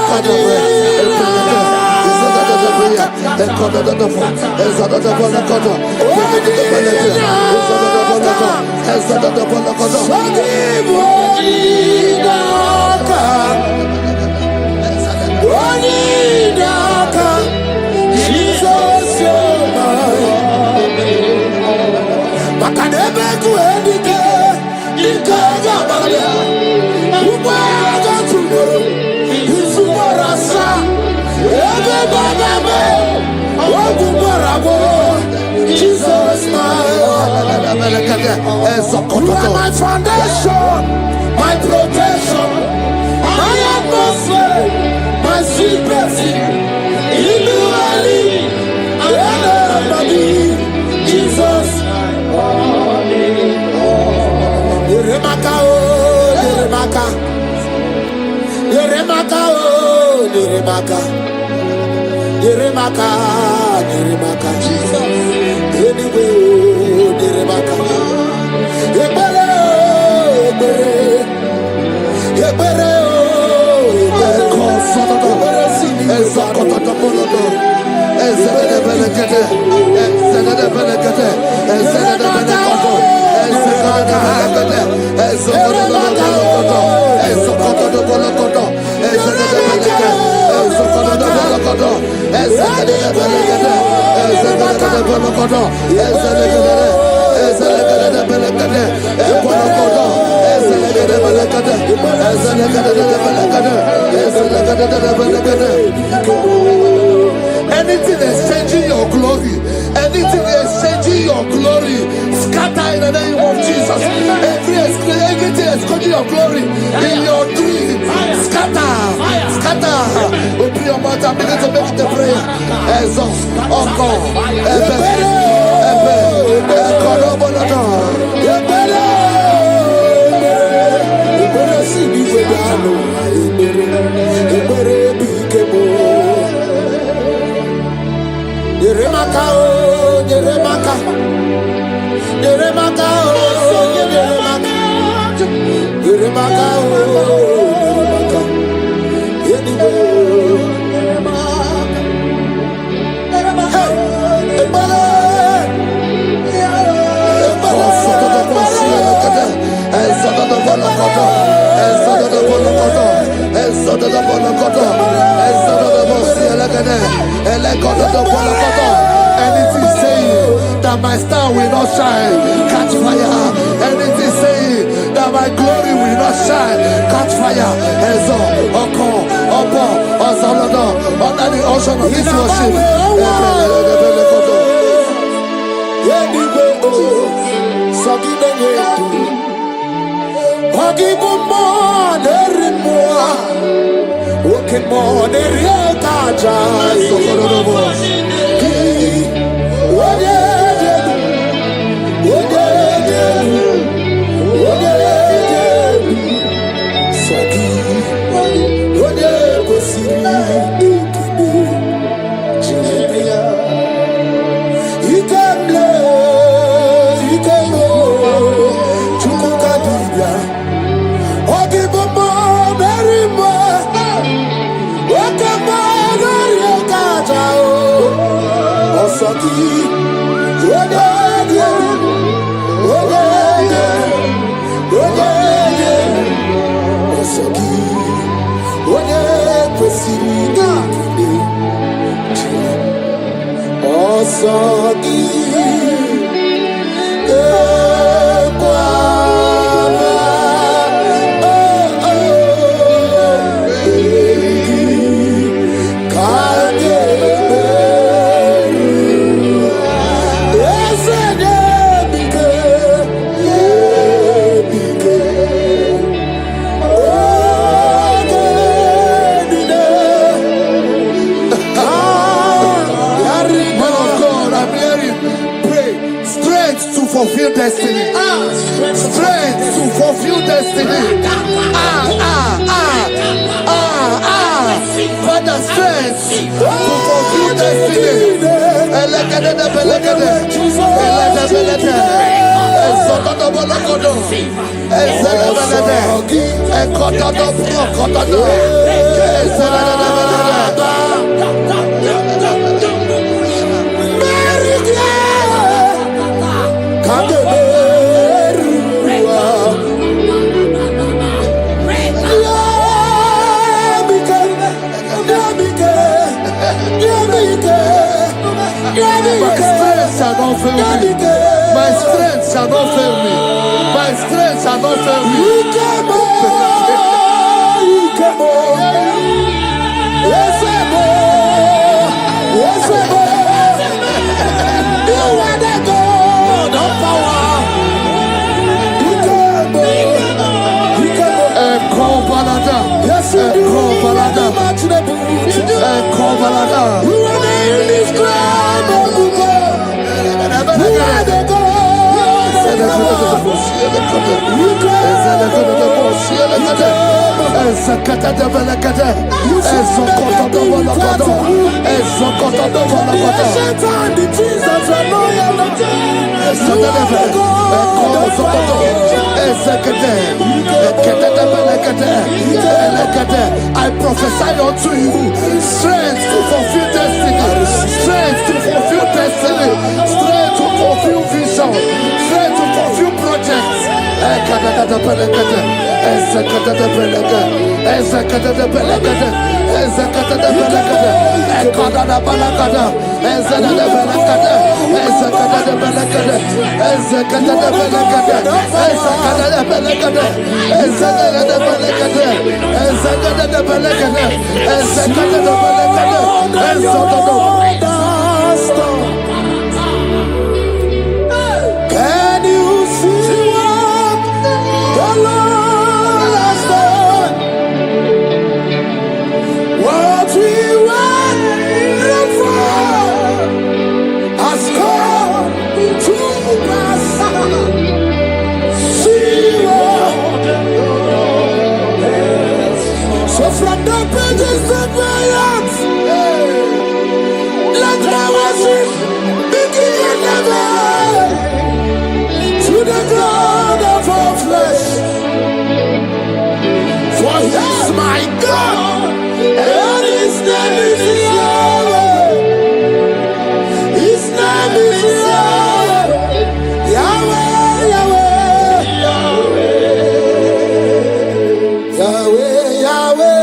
my foundation, my protection, my atmosphere, my secret. Jesus, Yeremaka, oh, Yeremaka, Yeremaka, oh, Yeremaka, Yeremaka, Yeremaka, Jesus, anyway, oh, Yeremaka, Ebele, Ebele, Anything exchanging your glory, anything exchanging your glory, scatter in the name of Jesus. Anything exchanging your glory in your dream, scatter. Open your mouth and begin to make the prayer. Exhaust, anything saying that my star will not shine, catch fire. Anything saying that my glory will not shine, catch fire. Under the ocean of this worship. Fulfill destiny. Strength to fulfill destiny. Father, strength to fulfill destiny. My strength shall not fail me. My strength shall not fail me. You are the God of power. Yes, you do. You are the indescribable God. You are the God. I prophesy unto you strength to fulfill destiny, strength to fulfill destiny, strength to fulfill vision, strength to fulfill projects. Can you see what the Lord has done? What we waited for has come to pass. See what. So from the pages of my hands, let my worship begin never to the God of all flesh. For he is my God, and his name is Yahweh. His name is Yahweh. Yahweh, Yahweh. Yahweh, Yahweh.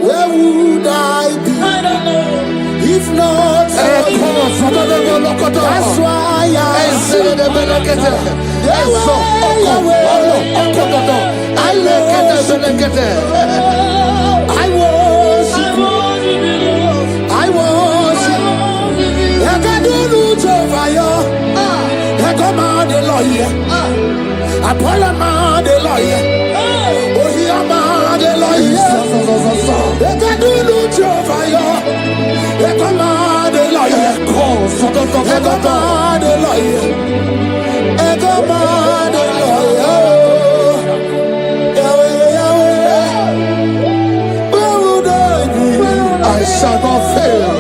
Where would I be? I don't know. If not for you. That's why I sing. I worship. I do loot over you. I come out the lawyer. I pull him out the lawyer. Oh, he am out the lawyer. I do loot over you. I come out the lawyer. I come out the lawyer. I come out the lawyer. I shall not fail.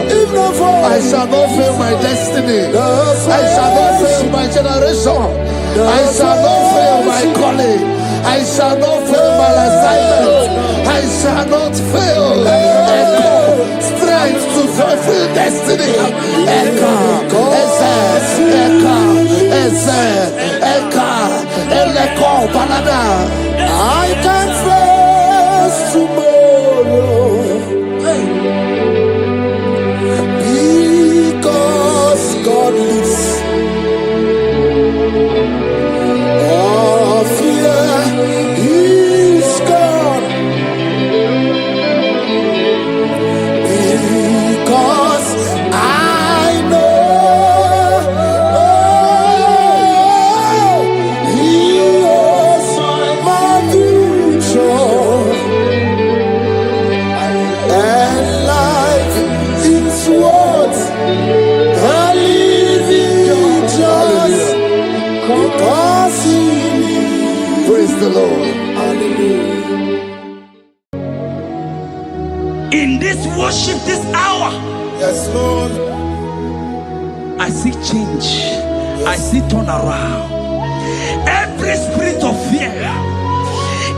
I shall not fail my destiny. I shall not fail my generation. I shall not fail my calling. I shall not fail my assignment. I shall not fail. Strength to fulfill destiny. I can face tomorrow. Because God lives. All fear is gone. Because I know He is my future. And life is what I live in just because He lives. Praise the Lord. Hallelujah. In this worship, this hour, Yes, Lord. I see change. I see turnaround. Every spirit of fear,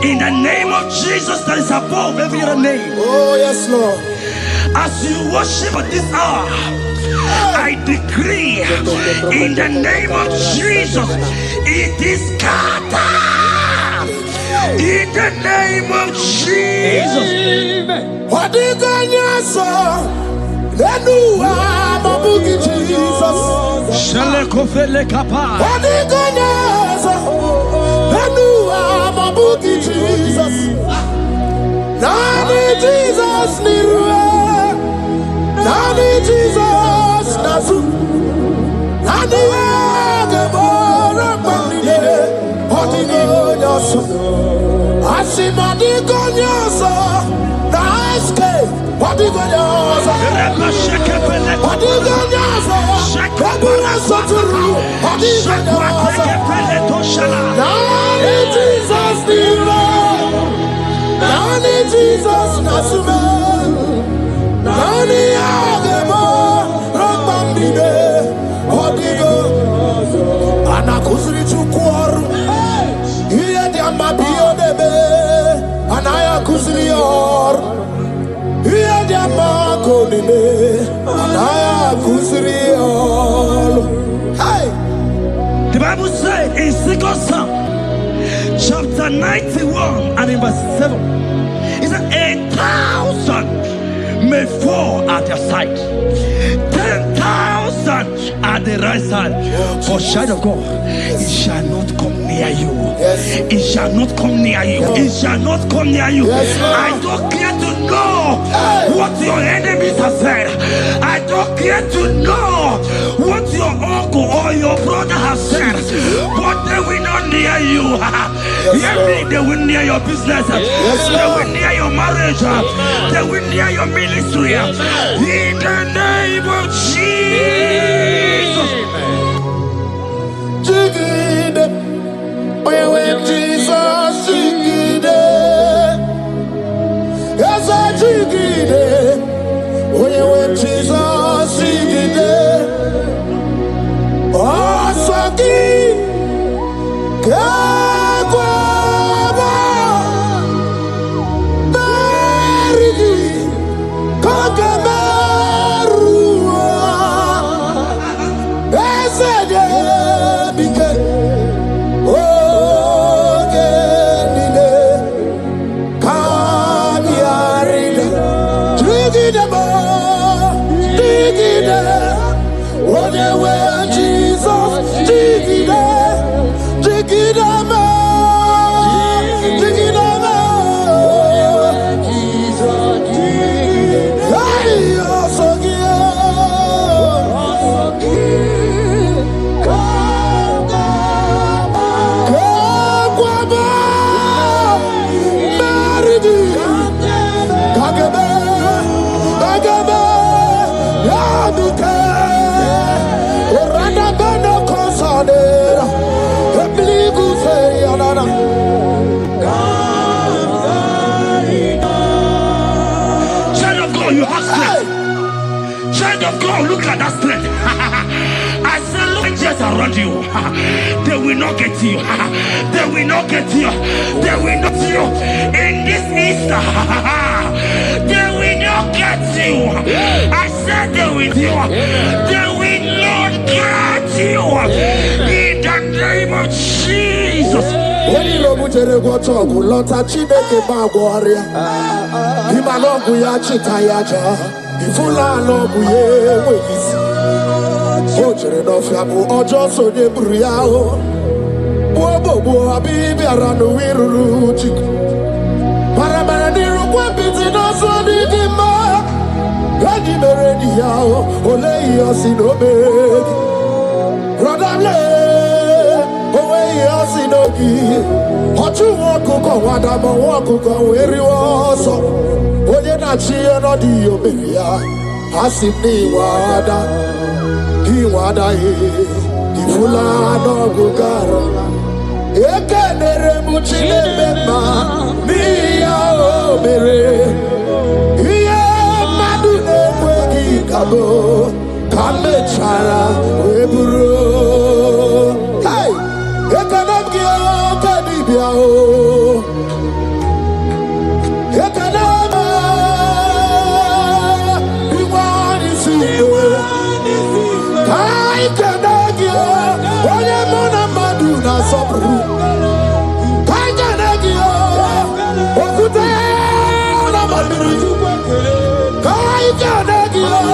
in the name of Jesus that is above every other name, Oh, yes, Lord. as you worship at this hour, I decree in the name of Jesus, it is scattered. In the name of Jesus. What is going on? Then you are my boogie, Jesus. Shalekofele kapa. What is going on? Then you are my boogie, Jesus. Nani Jesus Nirwe. Nani Jesus Nazu. Nani Agebora Bandide. What is going on? Asimadi Gonyosa. What is going on? What is going on? Hey! The Bible says in 2 Samuel chapter 91 and in verse 7, it said 1,000 may fall at your side, 10,000 at the right side, but child of God, it shall not come near you. It shall not come near you. It shall not come near you. I don't care to know what your enemies have said. I don't care to know what your uncle or your brother has said, but they will not near you. They will near your business. They will near your marriage. They will near your ministry. In the name of Jesus. Jesus, Jigide. Yes, I Jigide. When Jesus, Jigide. Oh, Saki. Kagwaba. Marigi. Kagabarua. Esede. Because look at that strength. I said, look just around you. They will not get you. They will not get you. They will not get you. In this Easter, they will not get you. I said they will you. They will not get you. In the name of Jesus. When you know what you're going to talk, Lota Chineke Magwaria. Himalogu ya chitayaja. Ifula logu ye wezi. Ojere no fiabu ojo so de buriao. Bobo abibi aranu wiruru chiku. Parabara niru kwa biti no so di dima. Gadi meredi yao. Ole yosi no begi. Rodable. Owe yosi no gi. Ochu wakuko wadama wakuko weri woso. Oye na chiye no di oberia. Asini wada. Iwada ifula no gugara. Eke nere muchile bema. Miya obere. Iye madune kwegi kabo. Kame chara weburo. Hey! Eke namgio kadibia o. Eke nama. Iwani siwe. I cannot give onye mona madu na sobru. I cannot give okute na madu. I cannot give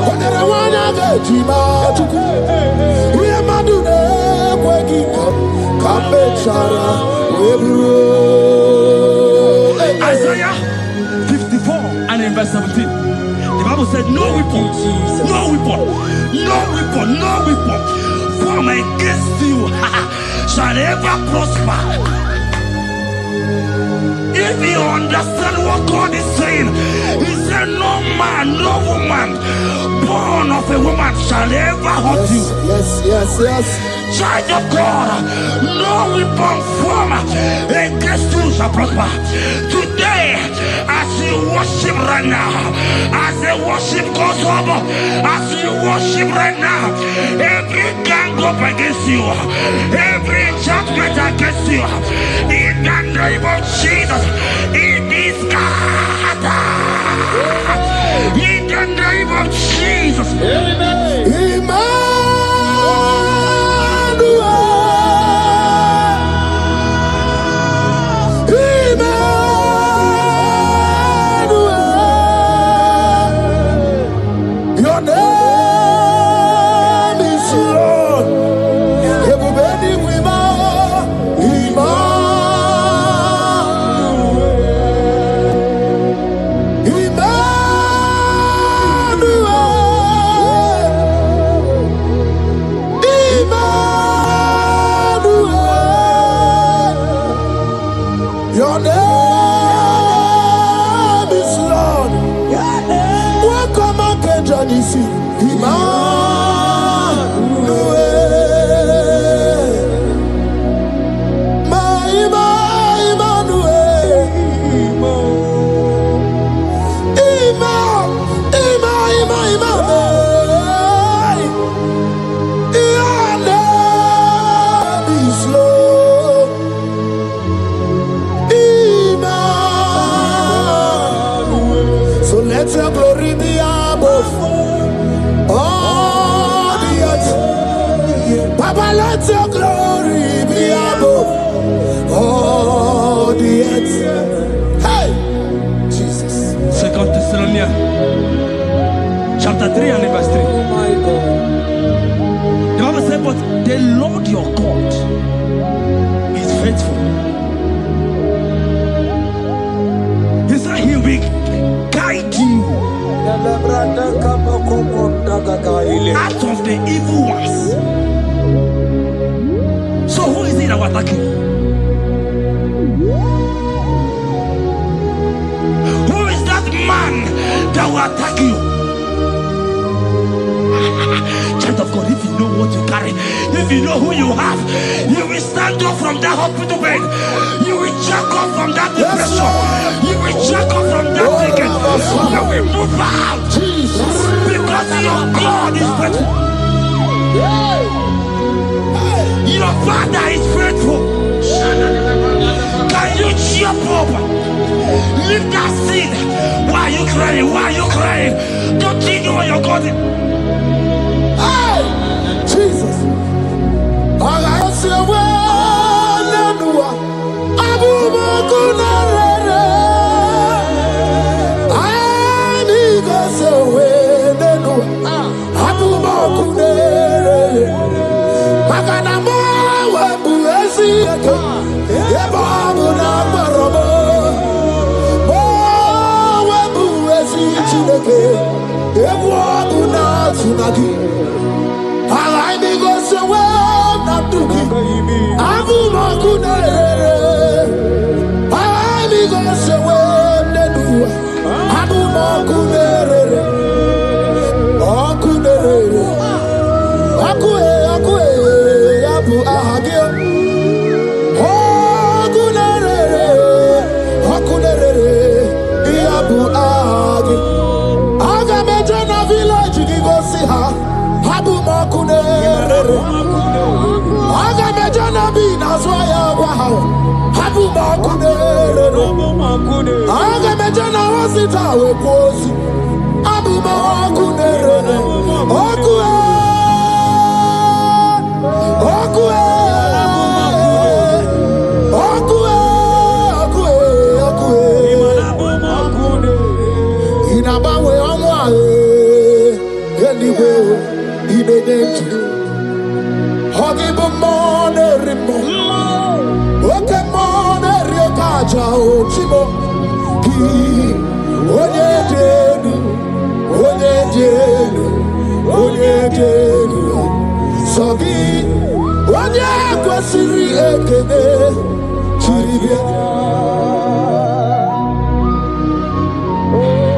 onye wana gejima tuku. Iye madu ne kwegi kambe chara webro. Isaiah 54 and in verse 17. The Bible said, no weapon, no weapon, no weapon, no weapon formed against you shall ever prosper. If you understand what God is saying, He said, no man, no woman born of a woman shall ever hurt you. Yes. Child of God, no weapon formed against you shall prosper. Today, as you worship right now, as the worship goes over, as you worship right now, every gang up against you, every judgment against you, in the name of Jesus, it is God. In the name of Jesus. is Lord. Ebubeni wima, your name is Lord. Welcome again, Janisi. Let your glory be above all the earth. Papa, let your glory be above all the earth. Hey, Jesus. 2 Thessalonians chapter 3 and verse 3. Oh my God. The Bible says, but the Lord your God is faithful. He said he will guide you out of the evil ones. So who is it that will attack you? Who is that man that will attack you? Child of God, if you know what you carry, if you know who you have, you will stand up from that hospital bed. You will jack up from that depression. You will jack up from that thinking. You will move out. Because your God is faithful. Your Father is faithful. Can you jump up? Leave that seed. Why are you crying? Why are you crying? Don't you know your God is? Hey, Jesus. I say,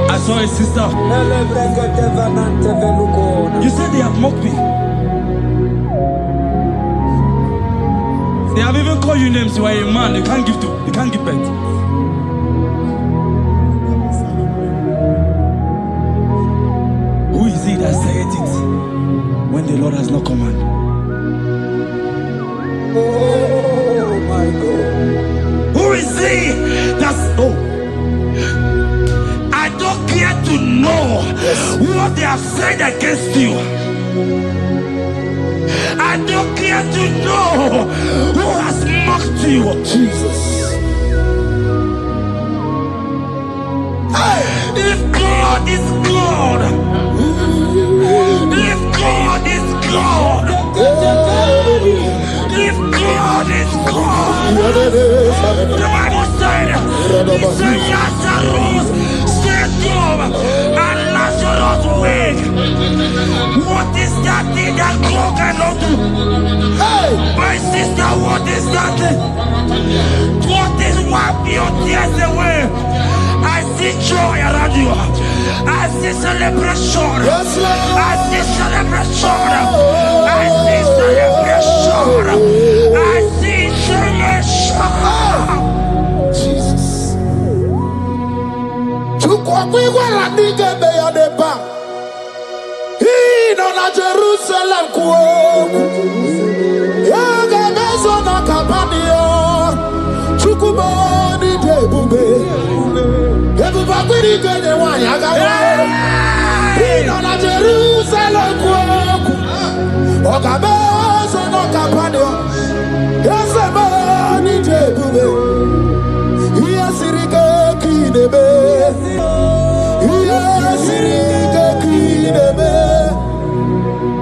I saw a sister. You said they have mocked me. They have even called you names. You are a man. You can't give birth. Who is it that said it when the Lord has not commanded? Oh my God. Who is he that's I don't care to know what they have said against you. I don't care to know who has mocked you. Jesus. If God is God, If God is God, if God is God, the Bible said, he said Lazarus stayed up and Lazarus wake. What is that thing that God cannot do? Hey, my sister, what is that thing? What is wipe your tears away? I see joy around you. I see celebration. Yes, Lord. I see celebration. I see celebration. I see celebration. Jesus. Chukwakwiwa la nige beya deba. Ino na Jerusalem kuoku. Yaga bezo na kapanio. Chukwumoni debube. Everybody get the one. Yaga Ino na Jerusalem kuoku. Oga bezo na kapanio. Yasemani debube. Iyasirike kinebe. Iyasirike kinebe.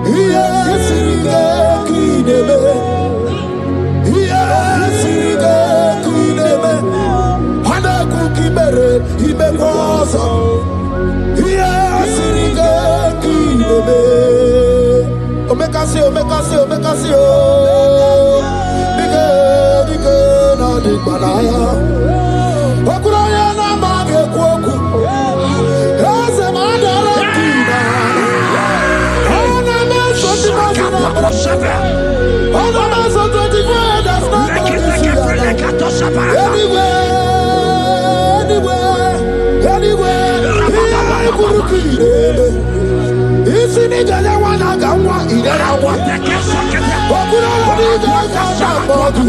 Iyasirike kinebe. Iyasirike kinebe. Hana kukibere imekosa. Iyasirike kinebe. Omekasi, omekasi, omekasi, oh. Nike na dikbalaya. Okuraya na mage kwoku. Ese madara kina. Ona meso timazina. Ona meso timazina. That's not anywhere. Kurukire. Isi ni jale wana gamwa idara wate kesake. Okuraya ni jale bodu.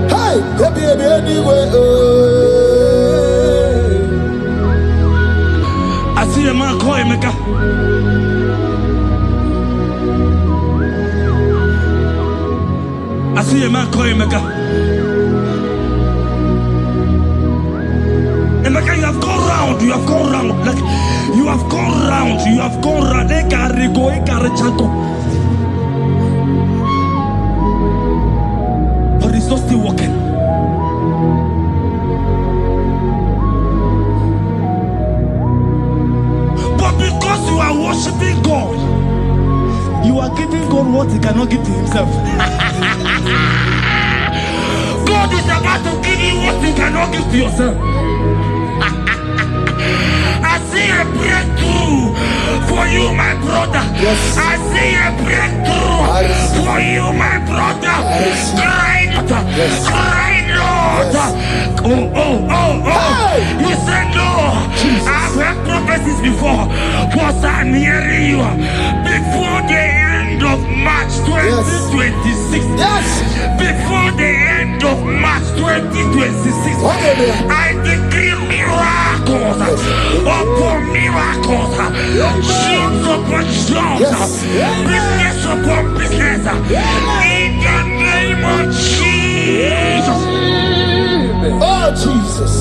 Hey, I see a man call Emeka. I see a man call Emeka. Emeka, you have gone round. You have gone round. Like you have gone round. You have gone round. But it's not still working. But because you are worshiping God, you are giving God what He cannot give to Himself. God is about to give you what you cannot give to yourself. I see a breakthrough for you, my brother. Yes. I see a breakthrough for you, my brother. Cry, Yes. cry, Lord. Yes. Oh. Hey. You said no. I've heard prophecies before, but I'm hearing you. Before the end of March 2026. Yes. Before the end of March 2026. I decree miracles upon miracles. Shields upon shields. Business upon business. In the name of Jesus. Oh, Jesus.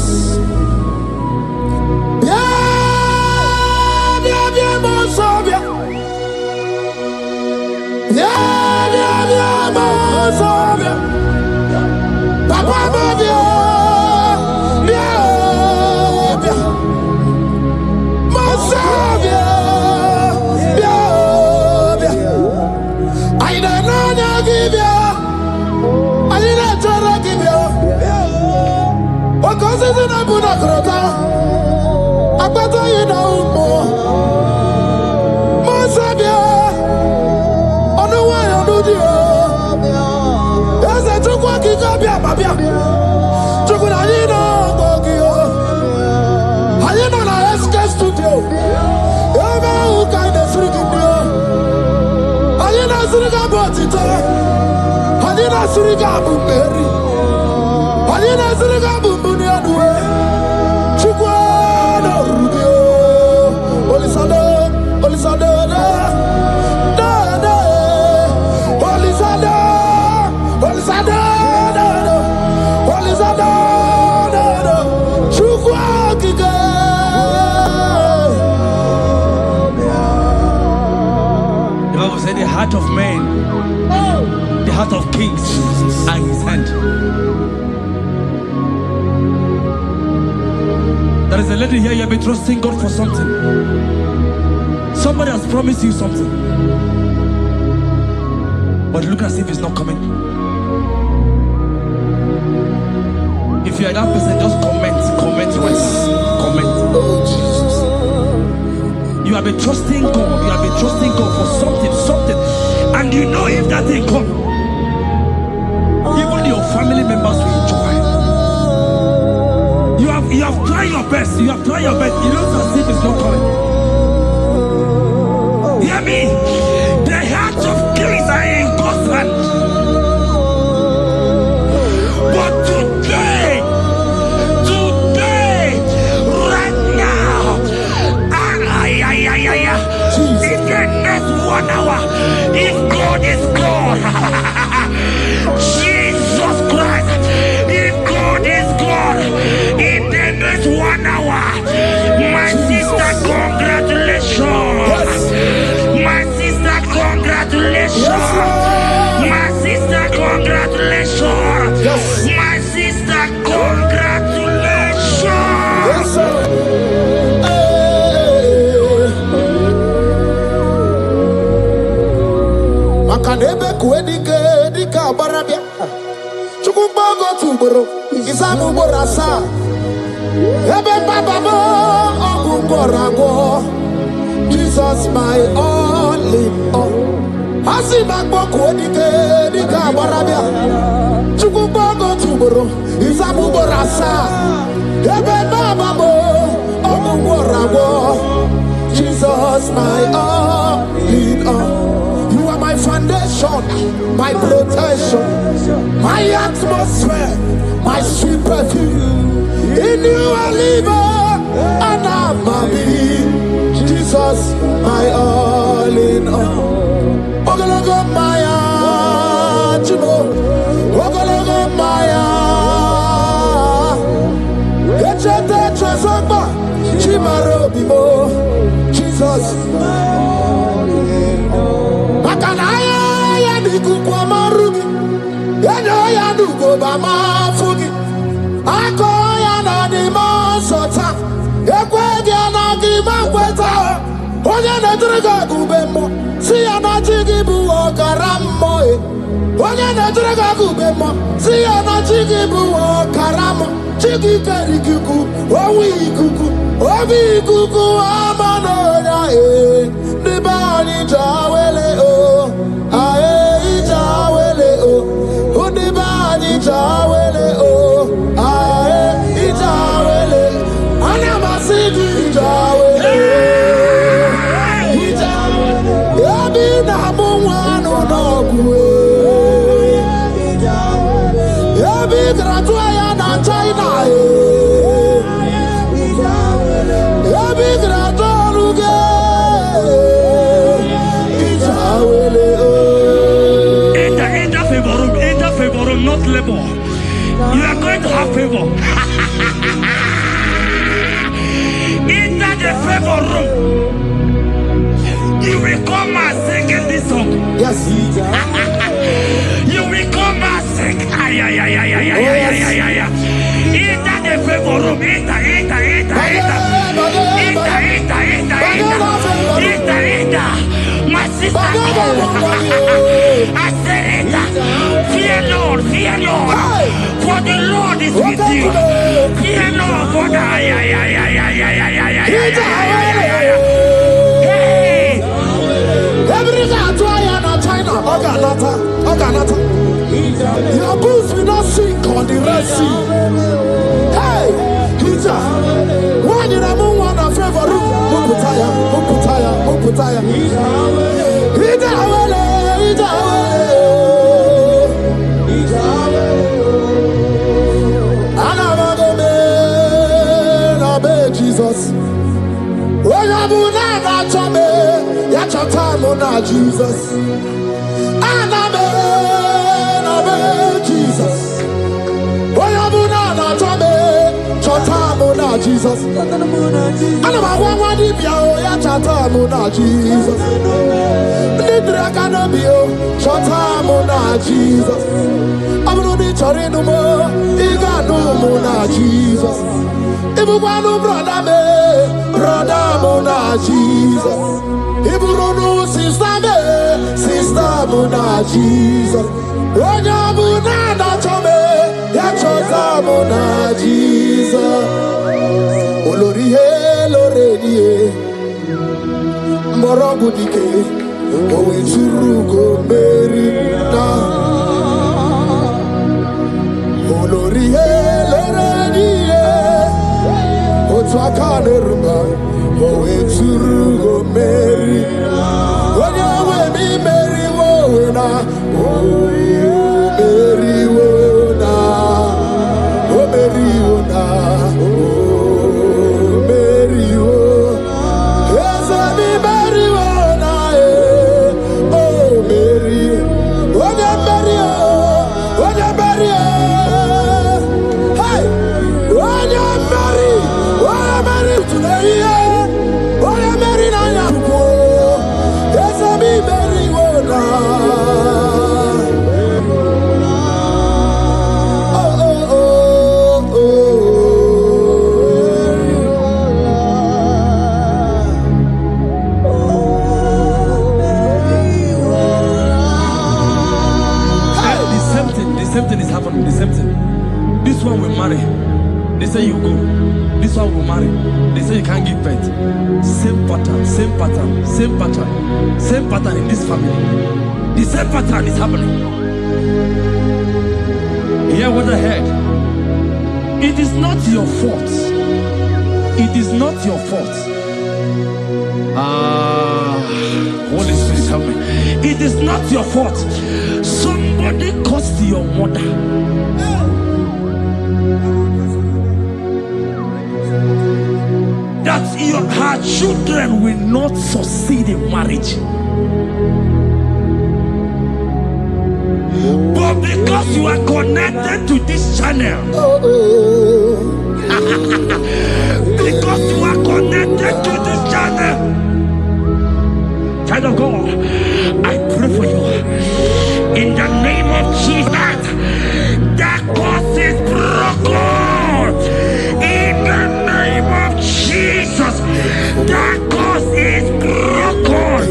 Chukwu otito. Adina suriga bumberi. Adina suriga bumbuni aduwe. Chukwa no rubio. Olisado, Olisado, da. Olisado, Olisado, Olisado, Chukwa kike. The Bible said the heart of man, the heart of kings are in his hand. There is a lady here, you have been trusting God for something. Somebody has promised you something, but look as if it's not coming. If you are that person, just comment right now. Comment. Oh, Jesus. You have been trusting God. You have been trusting God for something, and you know if that thing come, even your family members will enjoy. You have tried your best. You have tried your best. It looks as if it's not coming. Hear me? The hearts of kings are in God's hand. But today, right now, in the next 1 hour, if God is God, Jesus Christ, if God is God, in the next 1 hour, my sister, congratulations. My sister, congratulations. My sister, congratulations. My sister, congratulations. Yes, sir. Makanebe kuedike dika barabia. Chukumbago tuboro. Isamu borasa. Ebe bababo ogungorago. Jesus my all in all. Asibagbo kuedike dika barabia. Chukumbago tuboro. Isamu borasa. Ebe bababo ogungorago. Jesus my all in all. You are my foundation, my protection, my atmosphere, my sweet perfume. In you I live and I'm happy. Jesus, my all in all. Ogologo maya, chibo. Ogologo maya. Echete chesokba, chimaro bimo. Jesus, Makanaya ya diku kwa marugi. Yeno ya dugo ba mafugi. Ako ya na di masota. Ekwegi ya na di makweta. Onye netrega gubemo. Si ya na chigi bu okaramo. Onye netrega gubemo. Si ya na chigi bu okaramo. Chigi kerikuku. Owi ikuku. Obi ikuku amano ya Nibani jawele o. Ae jawele o. Nibani jawele o. Ae jawele. Anamasigi jawele. Yabi na mungwano nogwe. Yabi gratua ya na China. Yabi gratua ruge. Enter favor room, not labor. You are going to have favor. Enter the favor room. You will come and sing in this song. Yes. You will come and sing. Enter the favor room. Enter. My sister, I said it. Fear Lord. For the Lord is with you. Fear Lord, for the hey. Every China, Oganata. Your boots will not sink on the Red Sea. Hey, Hija, why did I move on a favor room? Muputaya. Hija, Jesus. Oyabuna na chame, ya chatamu na Jesus. Anabe, Jesus. Oyabuna na chame, chatamu na Jesus. Anama dibia, ya chatamu na Jesus. Nidra kanabio, chatamu na Jesus. Abunudi chorinu mo, iganu na Jesus. Ibukwanu brother mo na Jesus. Iburunu sister mo na Jesus. Onya mo na chome, ya choza mo na Jesus. Olori he loreni mborogu dike, owe churugo meri na. Olori he loreni Twakanerma, owe churugo meri, owe mi meri wona, meri wona, meri wona, meri wona, yes mi meri wona, oh meri, oye meri, hey, oye meri. Today, oh, Mary, I am poor. Yes, I be very well. The same thing is happening. The same thing. This one will marry. They say you go. This one will marry. They say you can't give birth. Same pattern, same pattern, same pattern, same pattern in this family. The same pattern is happening. Hear what I heard. It is not your fault. It is not your fault. Holy Spirit, help me. It is not your fault. Somebody caused your mother. That her children will not succeed in marriage. But because you are connected to this channel, because you are connected to this channel, child of God, I pray for you in the name of Jesus. That cause is broken in the name of Jesus. That cause is broken.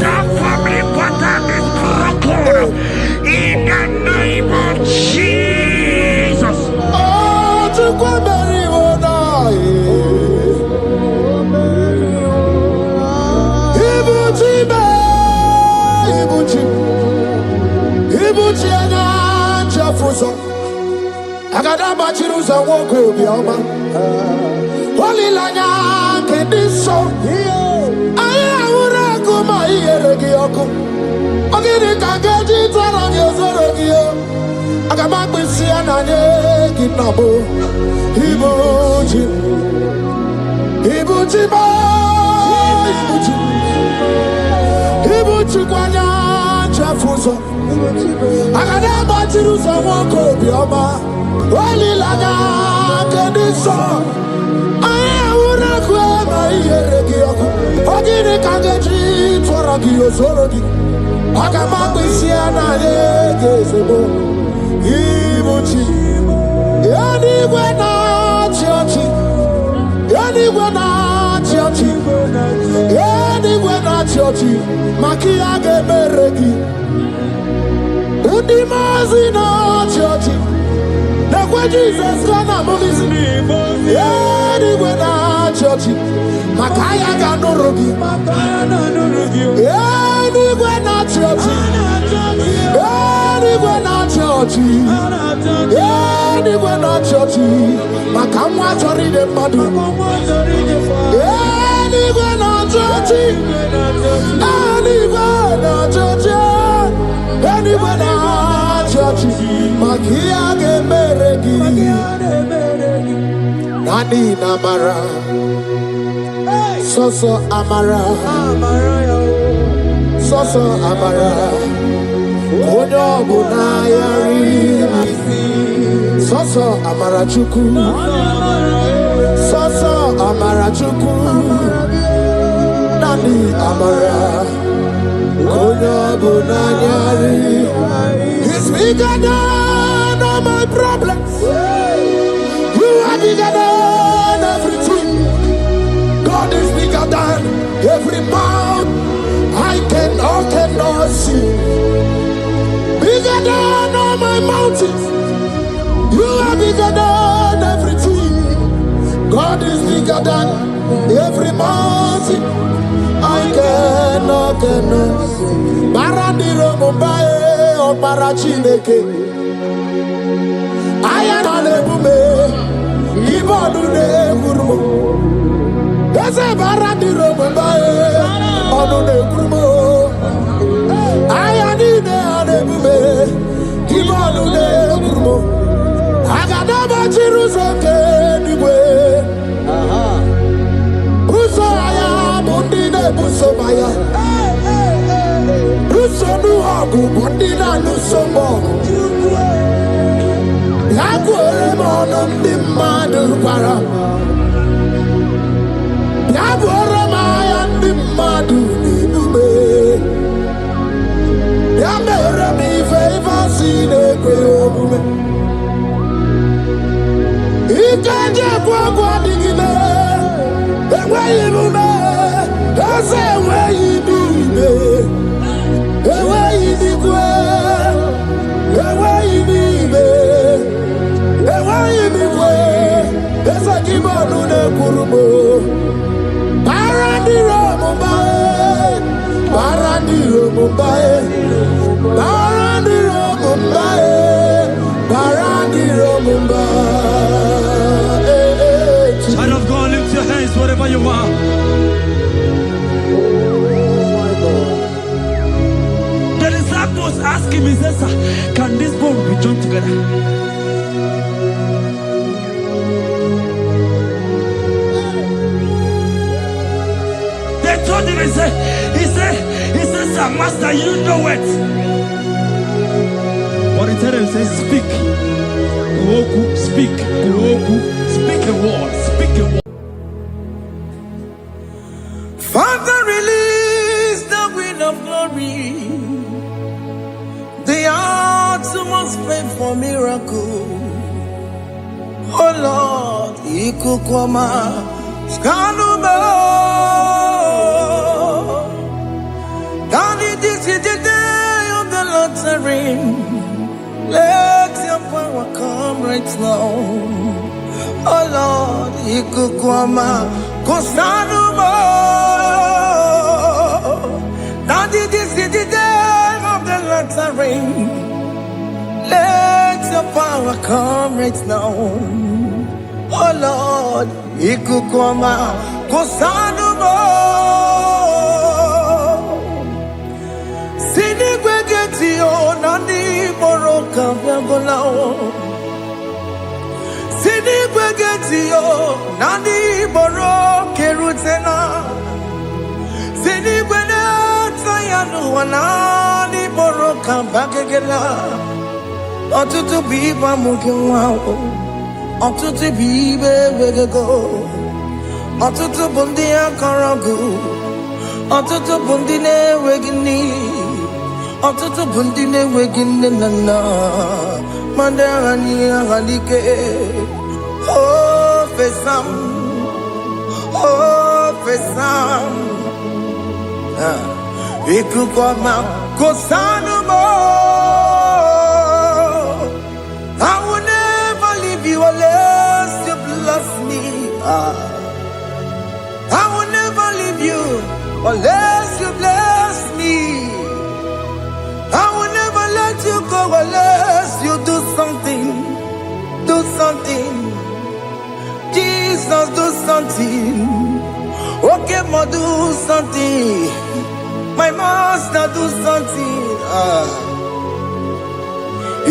That family pattern is broken in the name of Jesus. Oh, to go marry Ibuchi anya chafuso. Agada bachiruza woko bioma. Holy lanya kediso. Aya ura kuma iyeregi yoko. Ogiri kangeji twarangi ozorogi yo. Agama kwisi ananye kinabo. Ibuchi. Ibuchi ba. Ibuchi. Ibuchi kwanya chafuso. Agada bachiruza woko bioma. Holy lanya kediso. Aya ura kuma iyeregi yoko. Ogiri kangeji twarangi ozorogi. Agama kwisi ananye kinabo. Ibuchi. Yanigwe na chiochi. Yanigwe na chiochi. Yanigwe na chiochi. Makia gebereki. Udimazi na chiochi. Nakwe Jesus kana mulizi. Yanigwe na chiochi. Makaya ganorogi. Yanigwe na chiochi. Yanigwe na chiochi. Anywhere not churchy, Makamwa Tori the Madu. Anywhere not churchy, anywhere not churchy, anywhere not churchy, Makia Gemeregi. Nani Namara, Soso Amara, Soso Amara, Odo Bunayari, Soso Amara Chuku, Soso Amara Chuku, Nani Amara, Odo Bunayari. He's bigger than all my problems. You are bigger than everything. God is bigger than every mountain I cannot see. Bigger than all my mountains. You are bigger than everything. God is bigger than every mountain I cannot see. Barandiro Mumbai or Parachineke. I am on a bume, Ibonu Gurumo. There's a Barandiro Mumbai on the Gurumo. I am in a bume, Ibonu Gurumo. I got a Jerusalem anyway. Busaya, Bundina Busomaya. Busonu Abu Bundina Nusomo. Yabuere mono ndi mmadụ para. Yabuere maya ndi mmadụ n'emume. Ya mere m ife si n'ekwe omume. Ike njekwa adịghịme. Enweghị emume. Eze enweghị n'ime. Enweghị n'ikwe. Enweghị n'ime. There's a Gibonu de Kurubo. Barandiro Mumbai, Barandiro Mumbai, Barandiro Mumbai, Barandiro Mumbai. Child of God, lift your hands wherever you are. The disciples asked him, he says, can this bone be joined together? Told him, he said, sir, master, you know it. But he told him, he said, speak. Kuoku, speak. Kuoku, speak a word. Speak a word. Father, release the wind of glory. The utmost faith for miracle. Oh Lord, Ikukwama, Skanuma. This is the day of the Lord's ring. Let your power come right now. Oh Lord, Ikukwama, Kosanuma. Daddy, this is the day of the Lord's ring. Let your power come right now. Oh Lord, Ikukwama, Kosanuma. Nani Moroka Viagolao Sini Begetio Nani Moro Kerutena Sini Bena Tayanu Nani Moroka Bagela Otutu Biba Mukiwao Otutu Bibe Wegego Otutu Bundia Karagu Otutu Bundine Wegini Otutu bundine wegine nana Mandarani ahalike Oh fesam Ikukwama Kosanuma. I will never leave you unless you bless me. I will never leave you unless you bless me. I will never let you go unless you do something. Do something. Jesus, do something. Okay, ma, do something. My master, do something.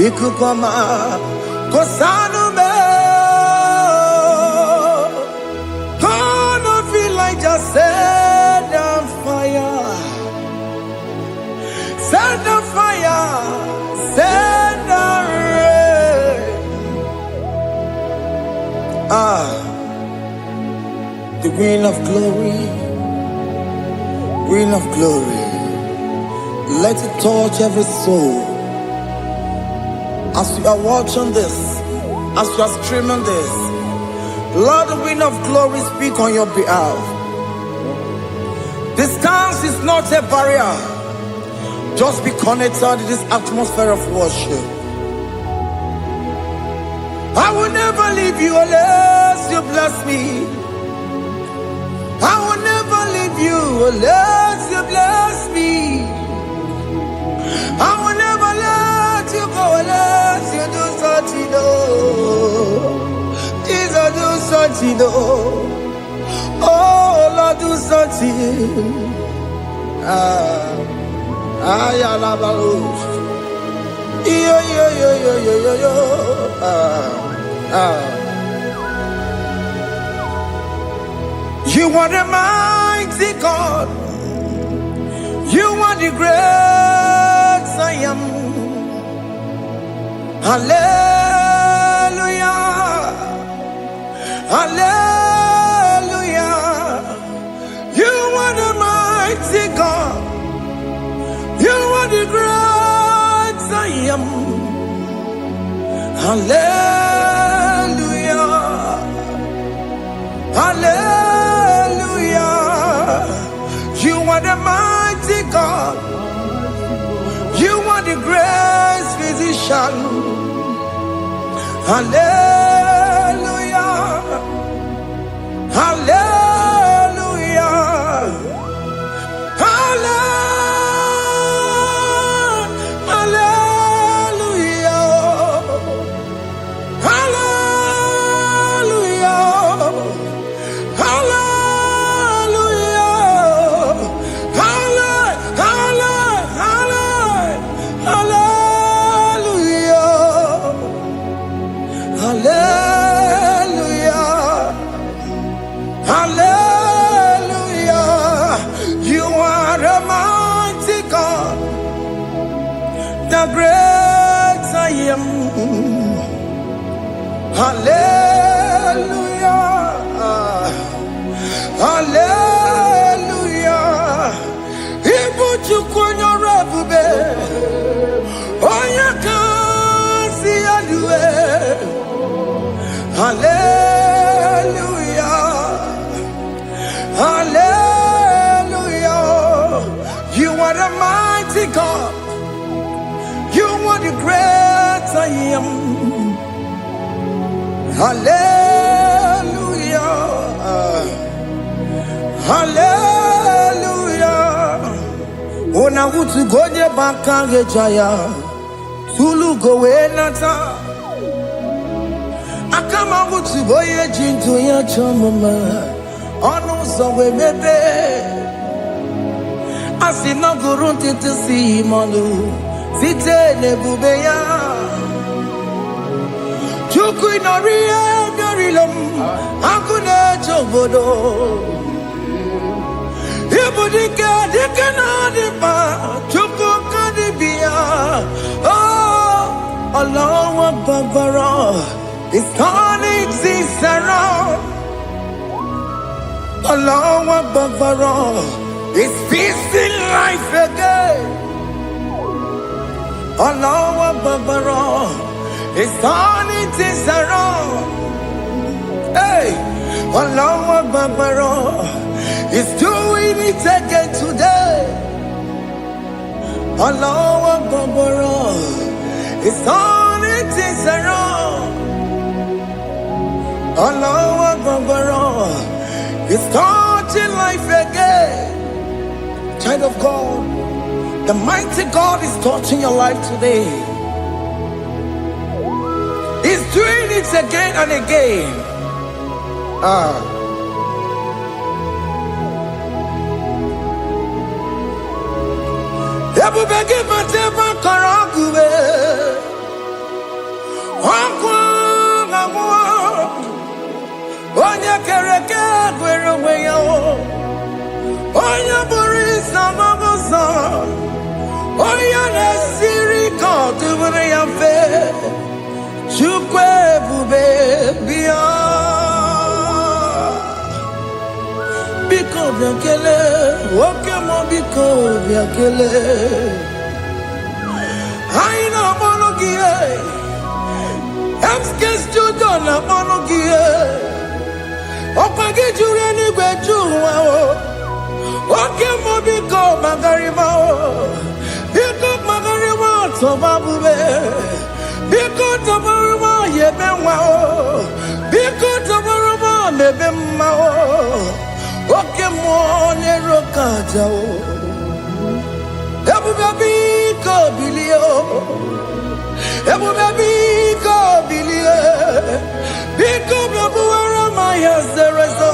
Ikukoma, Kosanume. the wind of glory, wind of glory, let it touch every soul. As you are watching this, as you are streaming this, Lord, the wind of glory speak on your behalf. Distance is not a barrier. Just be connected to this atmosphere of worship. I will never leave you unless you bless me. I will never leave you unless you bless me. I will never let you go unless you do something. Jesus, do something. Oh, Lord, do something. You are the mighty God. You are the great I am. Hallelujah. Hallelujah. You are the mighty God. You are the great I am. Hallelujah. Hallelujah. You are the mighty God. You are the great physician. Hallelujah. Hallelujah. The great I am. Hallelujah. Hallelujah. Ibuchukunyo rabube. Oya kasi alue. Hallelujah. Hallelujah. You are the mighty God. You are the great I am. Hallelujah. Hallelujah. Ona utu goje bakange jaya. Tulu gowe nata. Akama utu goye jinto ya chomama. Onu sowe mebe. Asina gurunti tisi manu. Site nebubeya Chuku inoria garilom Akune chobodo Ibudika dikana dipa Chuku kadibia Oh Allah Akbar is turning things around Allah Akbar is fixing life again Allah Akbar is turning things around. Hey, Allah Akbar is doing it again today. Allah Akbar is turning things around. Allah Akbar is touching life again. Child of God, the mighty God is touching your life today. He's doing it again and again. Oya na siri kotu bure ya fe chukwe bube bia biakele. Oke mo biko biakele. Aina monogie. Emskes judo na monogie. Okage jure ni gwejuwa o. Oke mo biko magarima o. Biko magarima tobabube. Biko tobaruma yebenwa o. Biko tobaruma mebemma o. Oke mo nero kaja o. Ebu baby ko bilio. Ebu baby ko bilie. Biko babu ara maya zerezo.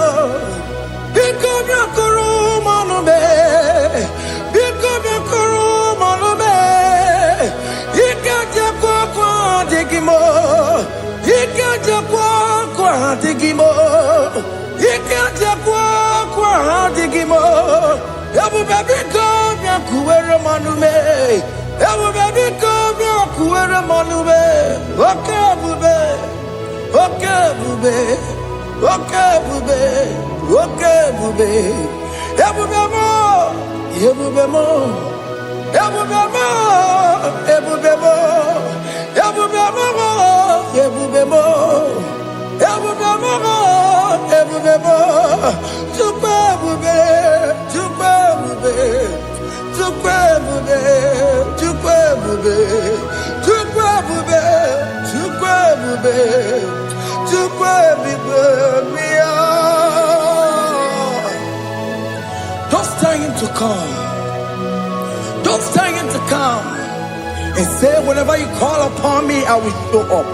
Biko bakuru manube. Biko bakuru manube. Ikaja kwa digimo. Ikaja kwa digimo. Ikaja kwa digimo. Ebu baby ko kuwere manume. Ebu baby ko kuwere manume. Oke bube. Oke bube. Oke bube. Oke bube. Ebu bemo. Ebu bemo. Ebu bemo. Ebu bemo. Ebu bemo. Ebu bemo. Ebu bemo. Ebu bemo. Tukwe bube. Tukwe bube. Tukwe bube. Tukwe bube. Tukwe bube. Tukwe bube. Tukwe bube. Just tell him to come. Just tell him to come. And say, whenever you call upon me, I will show up.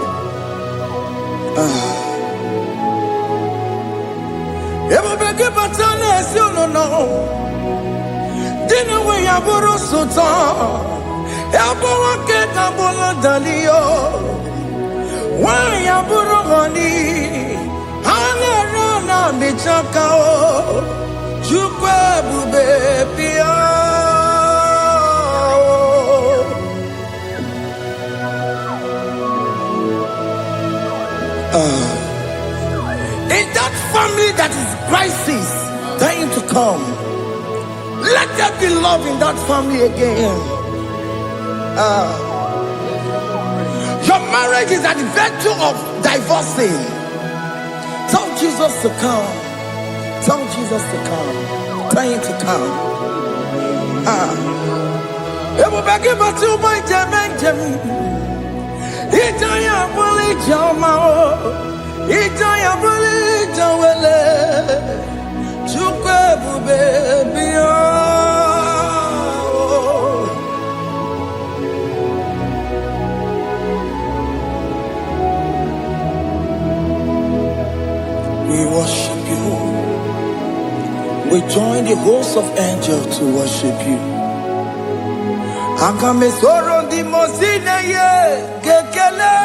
Everybody but unless you don't know. Dinner we have borrowed so tall. Elbow get a bola dalio. Why you borrow honey? Hana rana michakao. Chukwe bube pia. In that family that is crisis, dying to come, let there be love in that family again. Your marriage is at the virtue of divorcing. Tell Jesus to come. Tell Jesus to come. Tell him to come. Everybody but you my Jemen. Itaya bully Jamao. Itaya bully Jawele. Chukwe baby. We worship you. We join the host of angels to worship you. Akame soro di mosine ye gekele.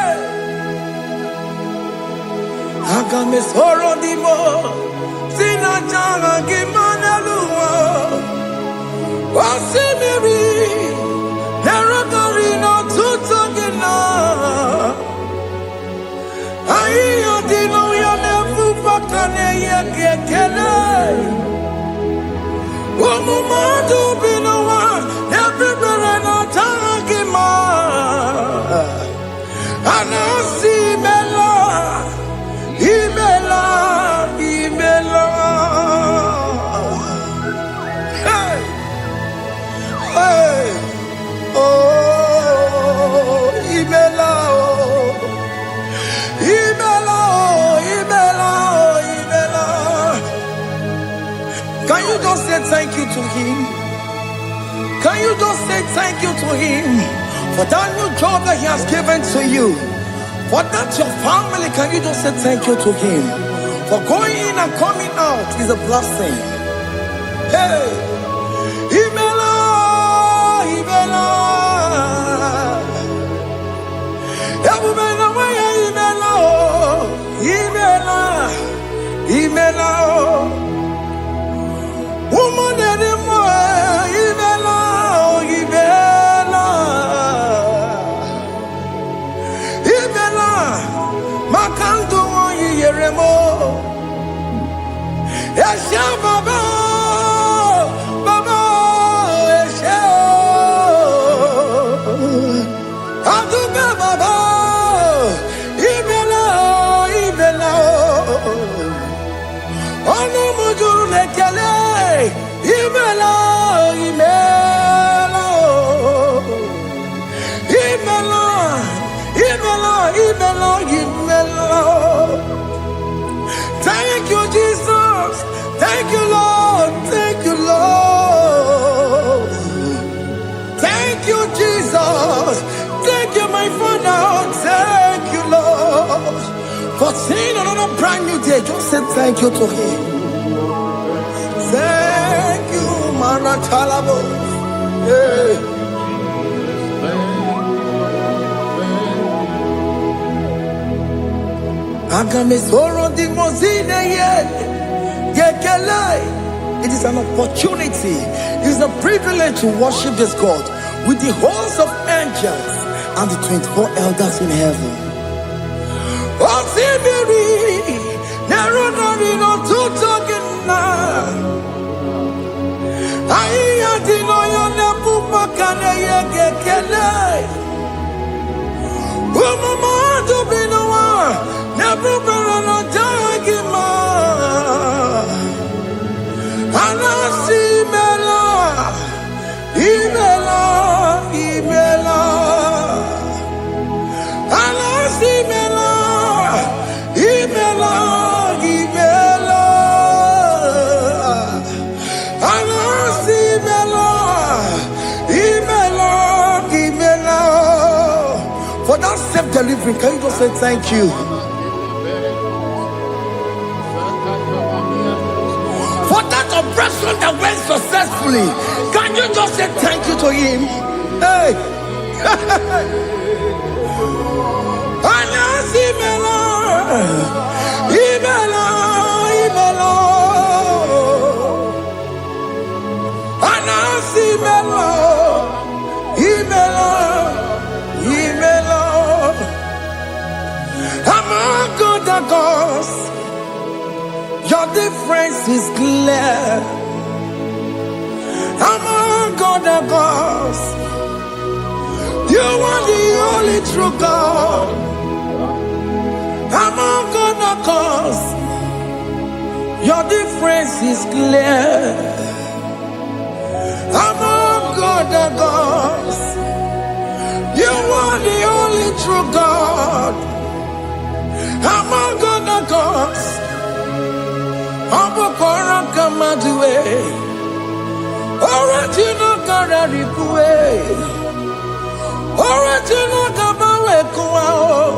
Akame soro di mo sina janga gimana luwa. Wasimiri nerogari no tutogina. Ayo dino ya nefu fakane ye gekele. Omumadu binowa everybody no tangima. Anasi mela, imela, imela. Hey, hey, oh, imela, oh, imela, oh, imela, oh, imela. Can you just say thank you to him? Can you just say thank you to him for that new job that he has given to you? For that your family, can you just say thank you to him? For going in and coming out is a blessing. Hey, Imela, Imela, Imela, Imela, Imela, woman anymore, Imela, Imela, Imela, Makandu, Yeremo, Yashababa. Ono mujuru lekele. Imelo, imelo. Imelo, imelo, imelo, imelo. Thank you, Jesus. Thank you, Lord. Thank you, Lord. Thank you, Jesus. Thank you, my Father. Thank you, Lord. For seeing another brand new day, just say thank you to Him. Thank you, Manatalabo. Yeah. It is an opportunity, it is a privilege to worship this God with the host of angels and the 24 elders in heaven. For that self-delivery, can you just say thank you? For that operation that went successfully, can you just say thank you to Him? Hey! Your difference is clear. Among other gods, you are the only true God. Among other gods, your difference is clear. Among other gods, you are the only true God. Among other gods, Abokora Kamadue, original Kararikue, original Kabawe Kuao,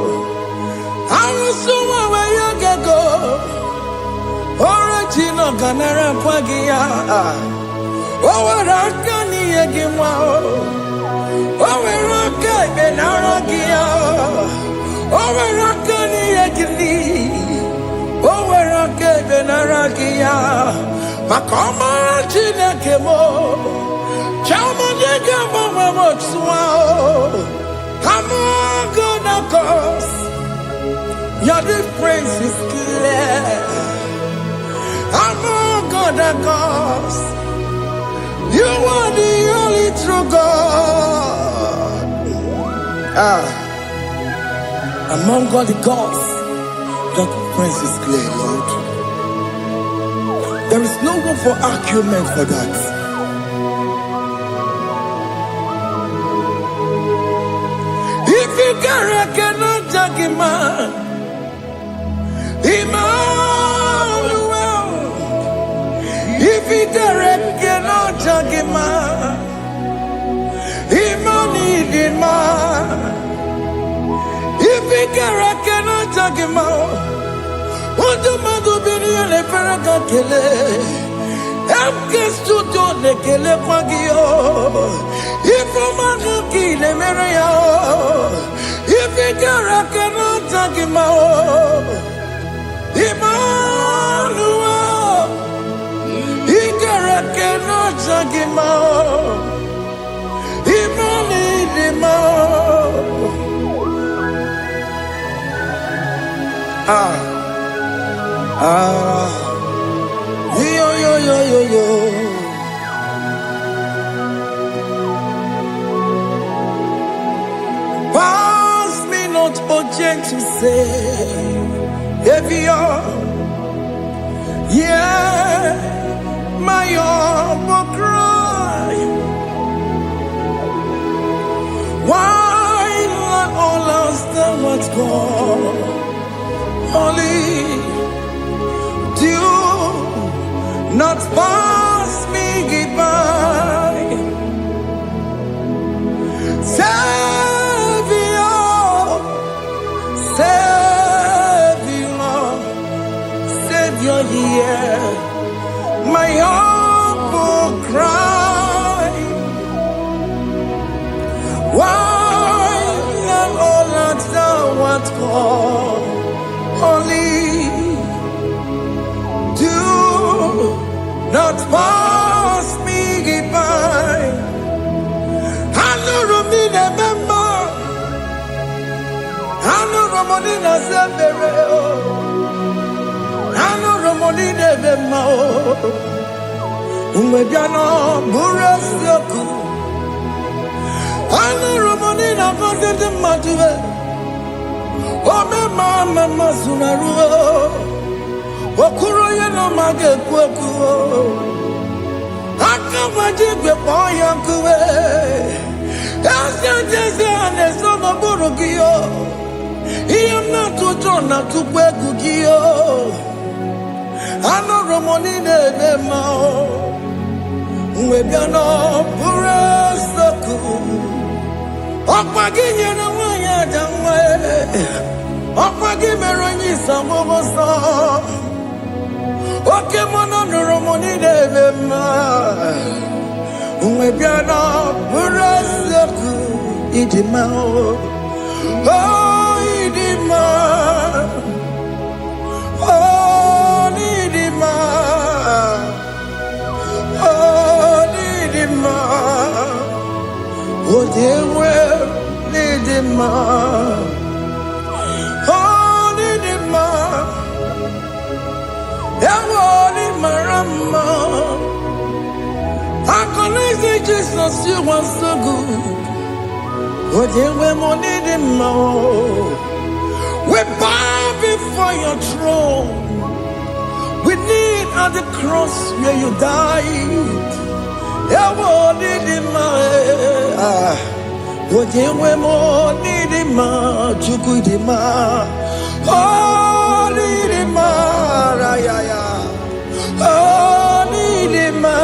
Arusuma Wayagego, original Ganara Pagia, Owarakani Yagimao, Owaraka Benaragia, Owarakani Yagili. Benaragia, Makoma Chinakemo, Chamanegamo Motswao, Hamagona cause your difference is clear. Hamagona cause you are the only true God. Among all the gods, your difference is clear, Lord. There is no room for argument for that. If you cannot judge him, Emmanuel. If you cannot judge him, Emmanuel. If you cannot judge him, Ondo madu bini le peraka kele, emke studio le kele kwagio. Ifo manu ki le mereya, ifikara kena tagima. Emmanuel, ikara kena tagima. Yo. Pass me not urgent to say, if you're, yeah. my humble cry. Why let all else that what's gone? Only do not pass me by. Savior, hear my humble cry. Why not all that thou art called? Only do not pass me by. Hanurumine member, Hanurumonina Zebere, Hanurumonine Bemao, Umediano Burasoku, Hanurumonina Gonde Matue, Ome Mama Masunaru, Okuroye no Mage Kweku, Akamajigwe Poyankuwe. I am not to turn out to Pegugio. I know Romonine Mao. We are not Purasaku. Opagin and Waya Damwe. Opagimeroni Samosa. Okemon on Romonine Mao. We are not Purasaku. Idimao. Oh, Idima, oh, Idima, oh, Idima, oh, they will Idima, oh, Idima, Yawali Marama. I can say Jesus, you are so good. Oh, they will money the more. We bow before your throne. We need at the cross where you died. Yeah, what did the man? What they were more needed, ma, Chukudima. Oh, Nidima, Raya. Oh, Nidima.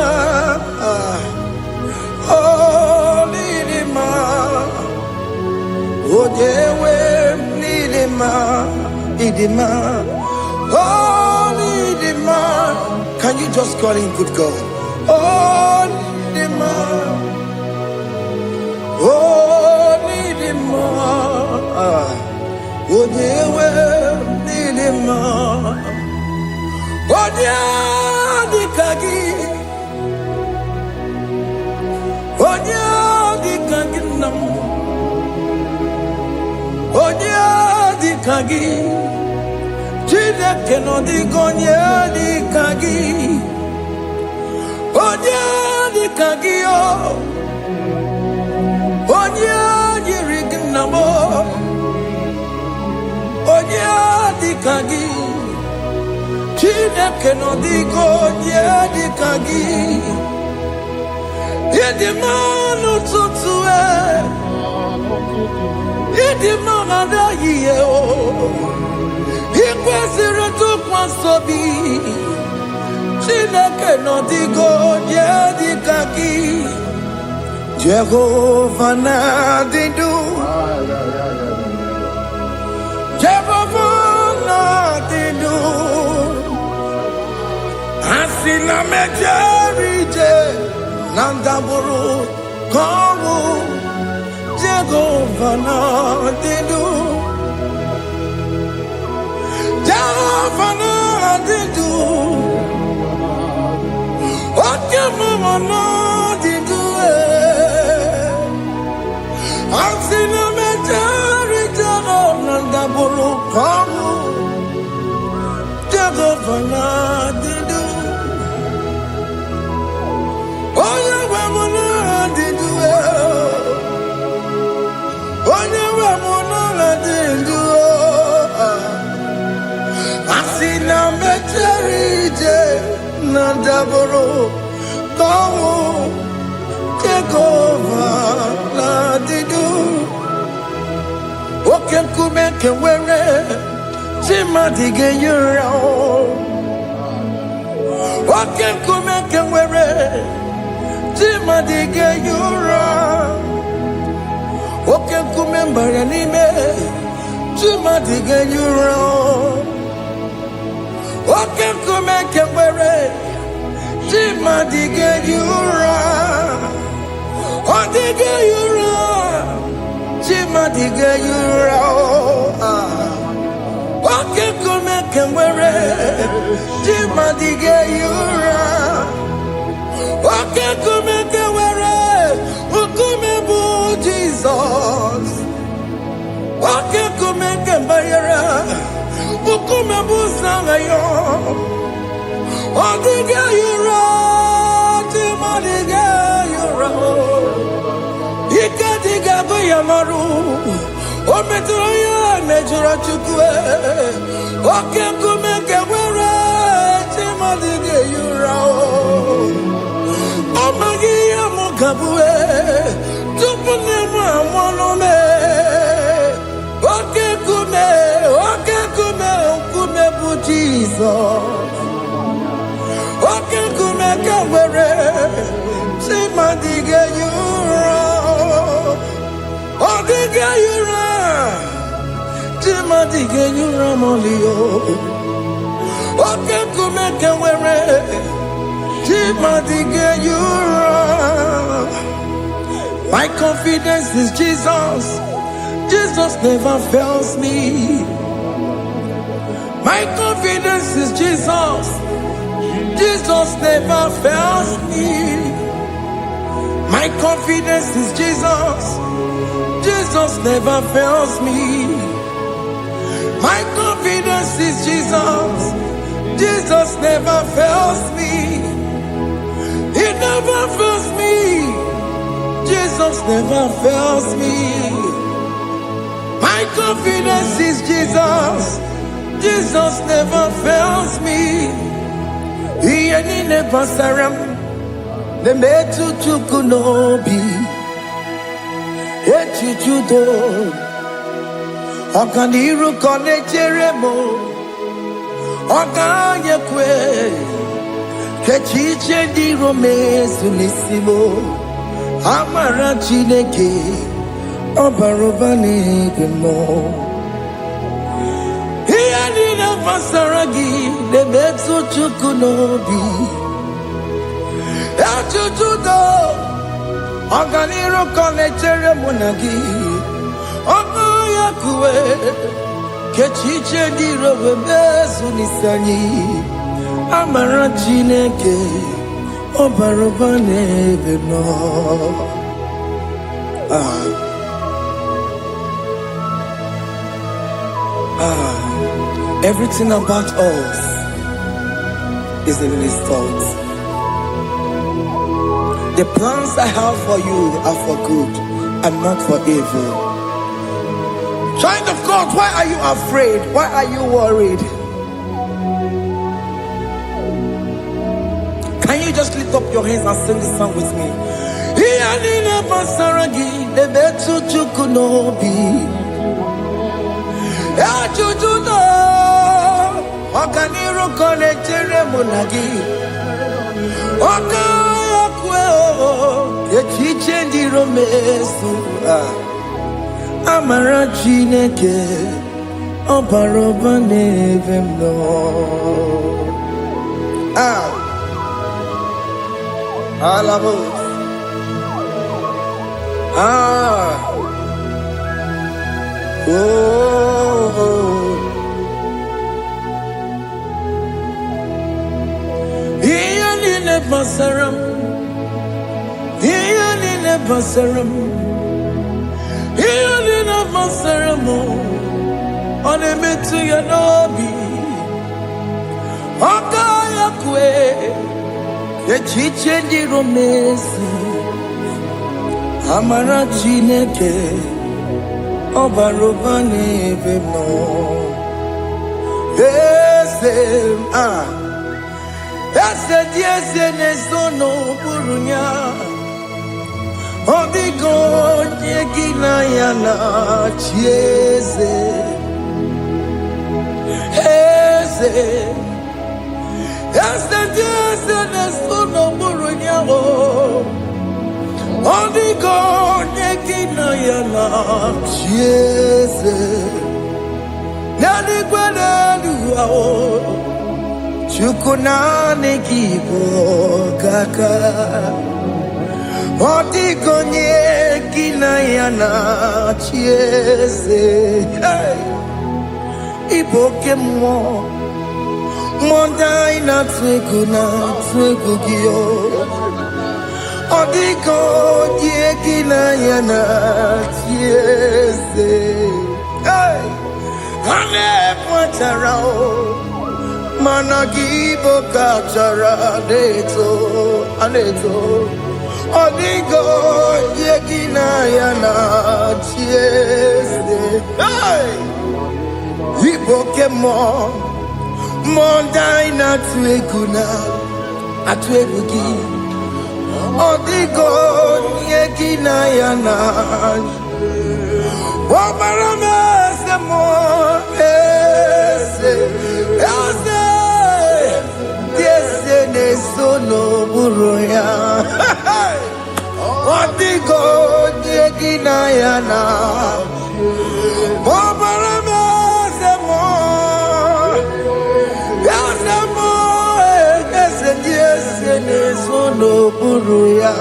Oh, Nidima. Oh, they were Nidima, Nidima. Oh, Nidima. Can you just call him good God? Oh, Nidima. Oh, Nidima. Oh, they were Nidima. Oh, the Kagi. Oh, the Kagi. Onya di kagi, chile que no digo onya di kagi, onya di kagi oh, onya di rignamo, onya di kagi, chile que no digo onya di kagi, yedi manu tutue. Idi mama da ye o, ikwesiri tukwasobi. Chineke no digo ye di kaki. Jehovah na didu, Jehovah na didu. Asina mejerije nandaburu kowu. Jehovah na didu, Jehovah na didu, Okemama na didu. Asina mejari Jehovah na daburu kamu, Jehovah na didu, Oyewemo na didu. Asina mecherije na daboro Tomo, take over, la di do. Oken kume can wear it, Tima digga your own. Oken kume can wear it, Tima digga your own. Oken kume baranime, Tima digga your own. Oken kume can wear it, Tima digga your own. Oh digga your own. Tima digga yura, oke kume kemwere. Tima digga yura, oke kume kemwere. Ukume bu Jesus, oke kume kembayera. Ukume bu sangayo, o digga yura. Tima digga yura. Ikadiga buyamaru, o metroya mejura chukwe, o kenkume kewere, timadiga yurao, o magiya mukabue, tupune mwamonome, o kenkume ukume bu Jesus, o kenkume kewere, timadiga yurao. Oh, digga yura, Tima digga yura molio. Oh, kenkume kewere, Tima digga yura. My confidence is Jesus. Jesus never fails me. My confidence is Jesus. Jesus never fails me. My confidence is Jesus. Jesus never fails me. My confidence is Jesus. Jesus never fails me. He never fails me. Jesus never fails me. My confidence is Jesus. Jesus never fails me. He ain't never surrender. The metu chukunobi, echichudo, okaniru kone jeremo, okanyekwe, kechiche di romezu nisimo, amara chineke, obarobane gemo. Iyani na masaragi, the metu chukunobi. Achuchudo, Oganiro Conectere Monagi, Ogoyakue, Kechiche di Robezunisani, Amarachineke, Obarobane Beno. Everything about us is in His thoughts. The plans I have for you are for good and not for evil. Child of God, why are you afraid? Why are you worried? Can you just lift up your hands and sing this song with me? Echichendi romesu amara chineke obaroba nevemno alabo Iyani basaram Basaram, Healing of Basaram, on a metu yanobi, Okayakwe, the Chichendi Romesi, Amara Chineke, Obarobane Vemno, ese nesono burunya odigo nyegina yana chieze ese nesono burunya odigo nyegina yana chieze nani kwenu chukunane kibo kaka odigo nyegina yana chieze iboke mo mondai na twego gio odigo nyegina yana chieze ane pwatara managibo kachara aneto odigo yegina yana chiese iboke mo mondai na atwegugi odigo yegina yana wamarame semo ese nesono buruya odigo nyegina yana wamarame semo ese nesono buruya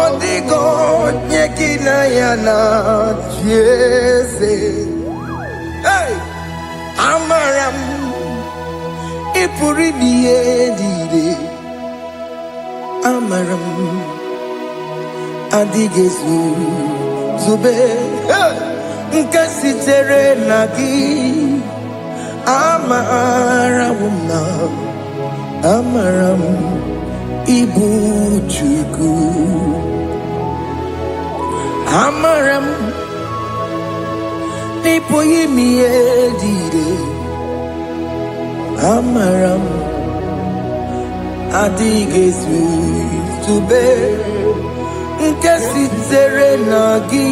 odigo nyegina yana chiese amaram ipuri diye amaram adigezu zube nkasitere nagi amaram ibu chuku amaram nipoyi miedire amaram adigezu tube nkesitere nagi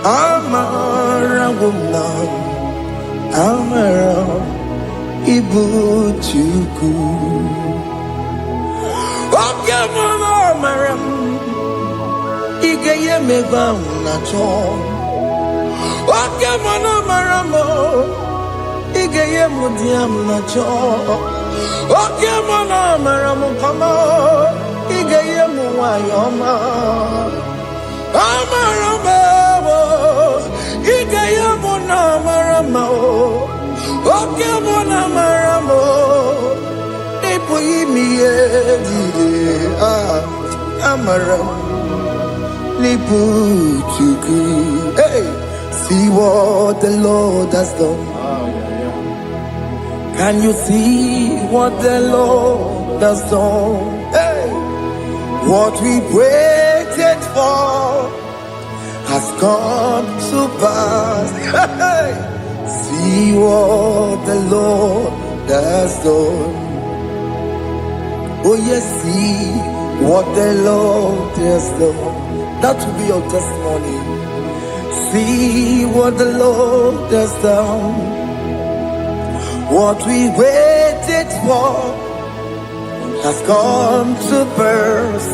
amaram ibu chuku amaram igeye meba unacho mana maramo igeye mudiam nacho mana maramo kama igeye muwayoma amaramo igeye muna maramo mana maramo ipo yimiye dire amaram lipu chuku hey. See what the Lord has done. Can you see what the Lord has done? Hey, what we waited for has come to pass. Hey, see what the Lord has done. Oh yes, see what the Lord has done. That will be your testimony. See what the Lord has done. What we waited for has come to pass.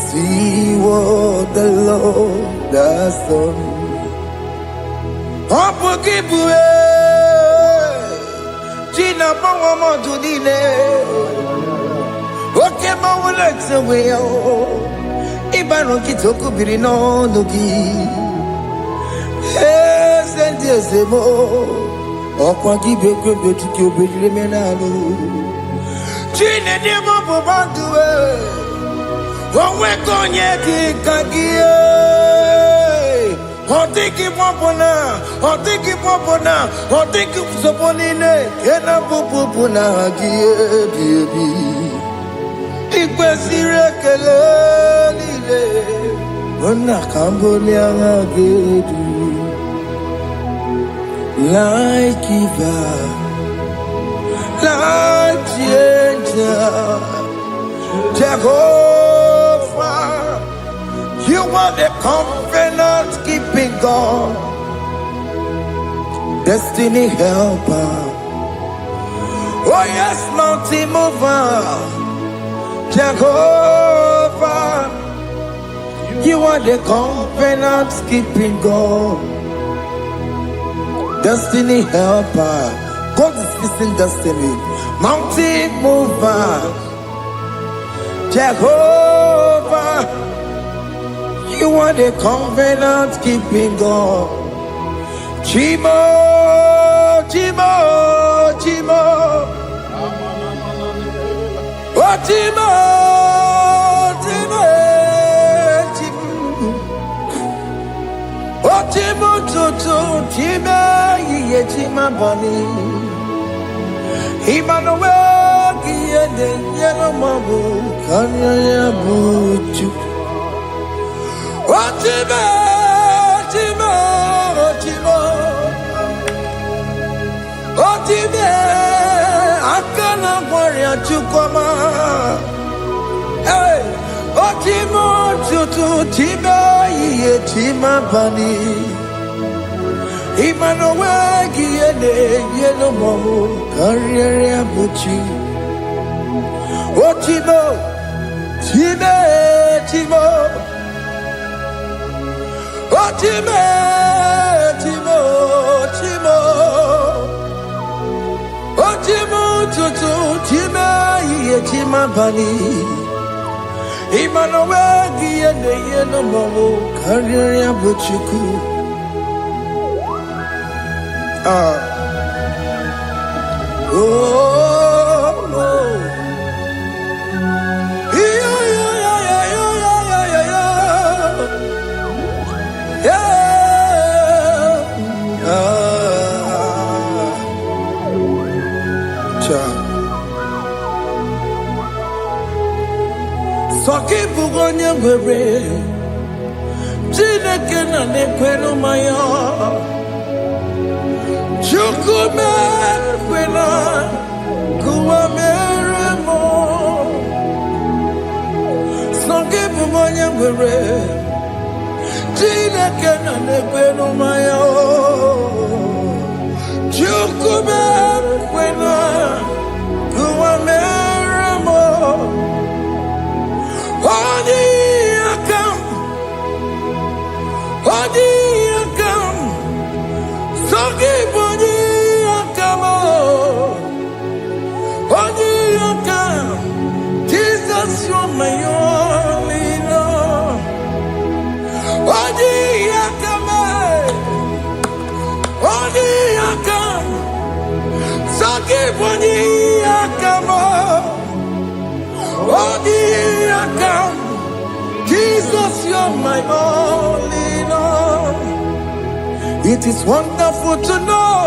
See what the Lord has done. Opokibue, Gina Pawamo Judine, Okema Wulexaway, Ibano Kitoku Birino Nugi. Sentezemo okwa gibekwe betiki obedire menalo chine demo bobanduwe onwe konye kikagie otiki popona otiki soponine kena popona gie biebi ikwesire kele lile ona kambolia gedu like Eva, life changer, Jehovah. You are the covenant keeping God, destiny helper. Oh yes, mountain mover, Jehovah. You are the covenant keeping God, destiny helper. God is fixing destiny. Mountain mover, Jehovah. You are the covenant keeping God. Chimo, Chimo, Chimo. Oh, Chimo, Chimo, Chimo. Oh, Chimo, Chimo, Chimo, Ye, Chimo, Bani. Emmanuel, Ye, Yellow Mabu, Kanya, Buchu. Oh, Chimo, Chimo, Chimo. Oh, Chimo, Akana Warrior Chukoma. Hey, oh, Chimo, Chutu, Chimo, Ye, Chimo, Bani. Emmanuel, Ye, Yellow Mabu, Kanya, Buchu. Oh, Chimo, Chimo, Chimo. Oh, Chimo, Chimo, Chimo. Oh, Chimo, Chutu, Chimo, Ye, Chimo, Bani. Emmanuel, Ye, Yellow Mabu, Kanya, Buchu. Oh, oh. Yeah, yeah, yeah, yeah, yeah, yeah, yeah. Soki bugonye were, Chineke na nekwenu maya. Chukume kwena, kuwa meremo. Soki bugonye were, Chineke na nekwenu maya. Chukume kwena, kuwa meremo. Odi akam, sogi bodi akam, odi akam. Jesus, you're my only love. Odi akam, sogi bodi akam, odi akam. Jesus, you're my only love. It is wonderful to know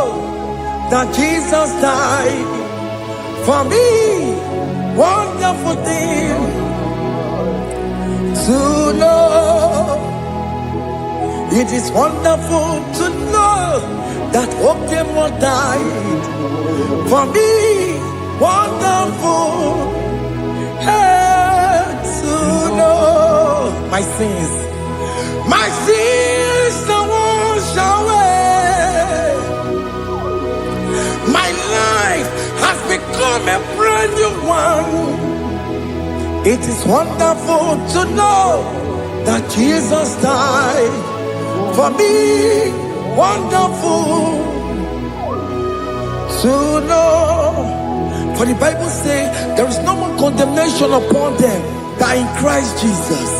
that Jesus died for me. Wonderful thing to know. It is wonderful to know that Okemo died for me. Wonderful. Hey, to know my sins are washed away. My life has become a brand new one. It is wonderful to know that Jesus died for me. Wonderful to know. For the Bible says there is no more condemnation upon them that in Christ Jesus.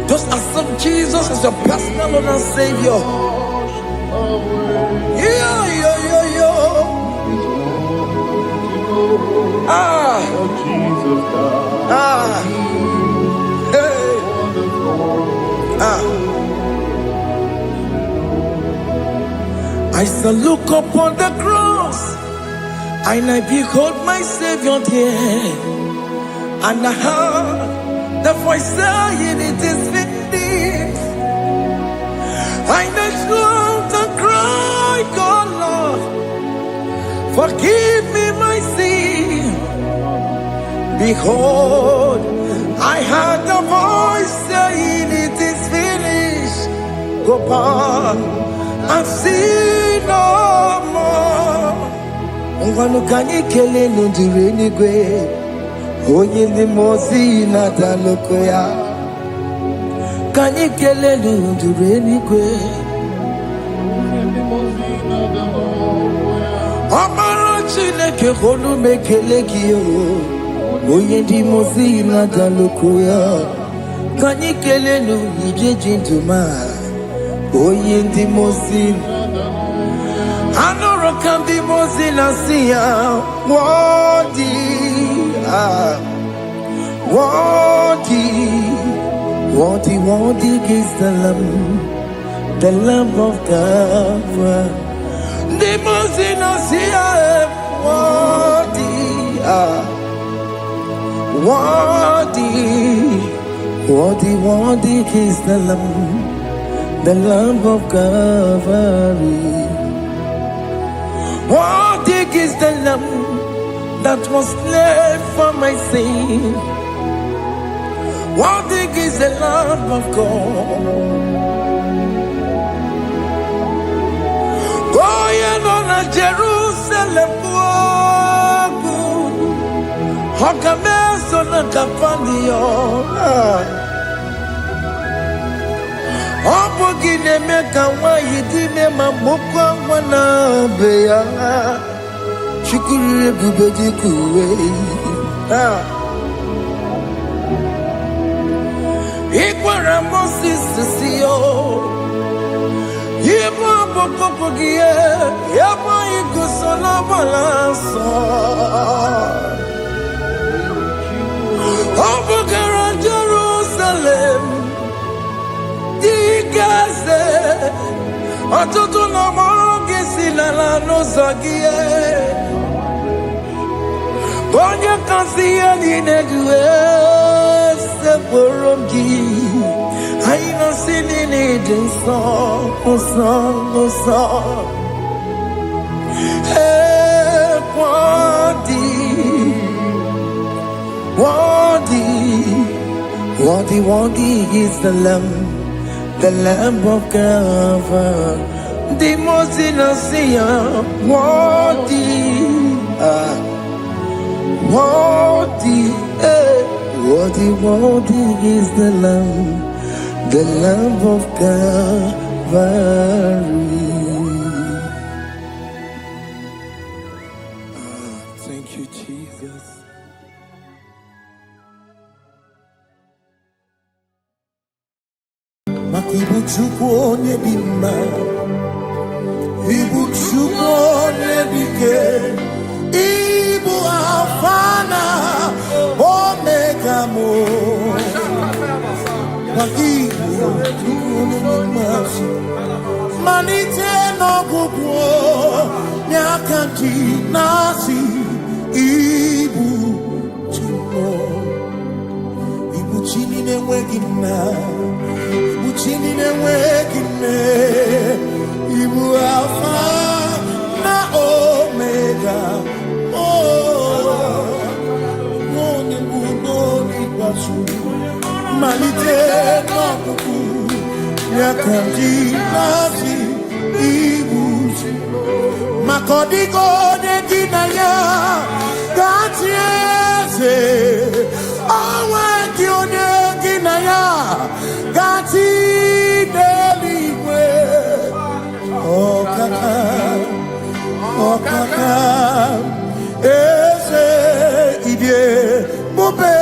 Just accept Jesus as your personal Lord and Savior. Yeah. I shall look upon the cross, and I behold my Savior there, and I heard the voice saying, "It is finished." I knelt and cried, "God, Lord, Forgive me my sin. Behold, I heard a voice saying, it is finished. Go on and sin no more. Ngwanu kanyi kele nundure nigwe. Oye ni mozi na daloko ya. Kanyi kele nundure nigwe. Amara chineke konu mekele kiyo. Oye di mozi na daloko ya. Kanyi kele nu ije jintuma. Oye di mozi. Anoro kan di mozi na siya. Wadi. Worthy is the Lamb of God. The Moses here, worthy is the Lamb of God. Worthy is the Lamb that was slain for my sin. Worthy is the Lamb of God. Going on a Jerusalem walk. Hakames on a Capandio. Opogine meka wa yidime mamukwa wana beya. Shukuru bubeji kuwe. Ikwara Moses siyo. Yema boko gie. Yema igusola balanso. Opogara Jerusalem. Digaze. Atutu na mogesi la no zagie. Bonja kansiya dinegwe seporomji. Aina sinini dinson, song. Hey, worthy is the Lamb of God. The most innocent, worthy is the Lamb of God. Thank you, Jesus. Makibu chukone bima, ibu chukone bike. Ibu afana omega mo Wakibu tukunumasu Manite no gupo Nyakati nasi Ibu chino Ibu chini ne wegina Ibu chini ne wegine Ibu afana omega Malite no kuku Nyakandi nasi ibuji Makodigo de dinaya Gati eze Awe kione ginaya Gati deliwe Okaka Eze idie Mube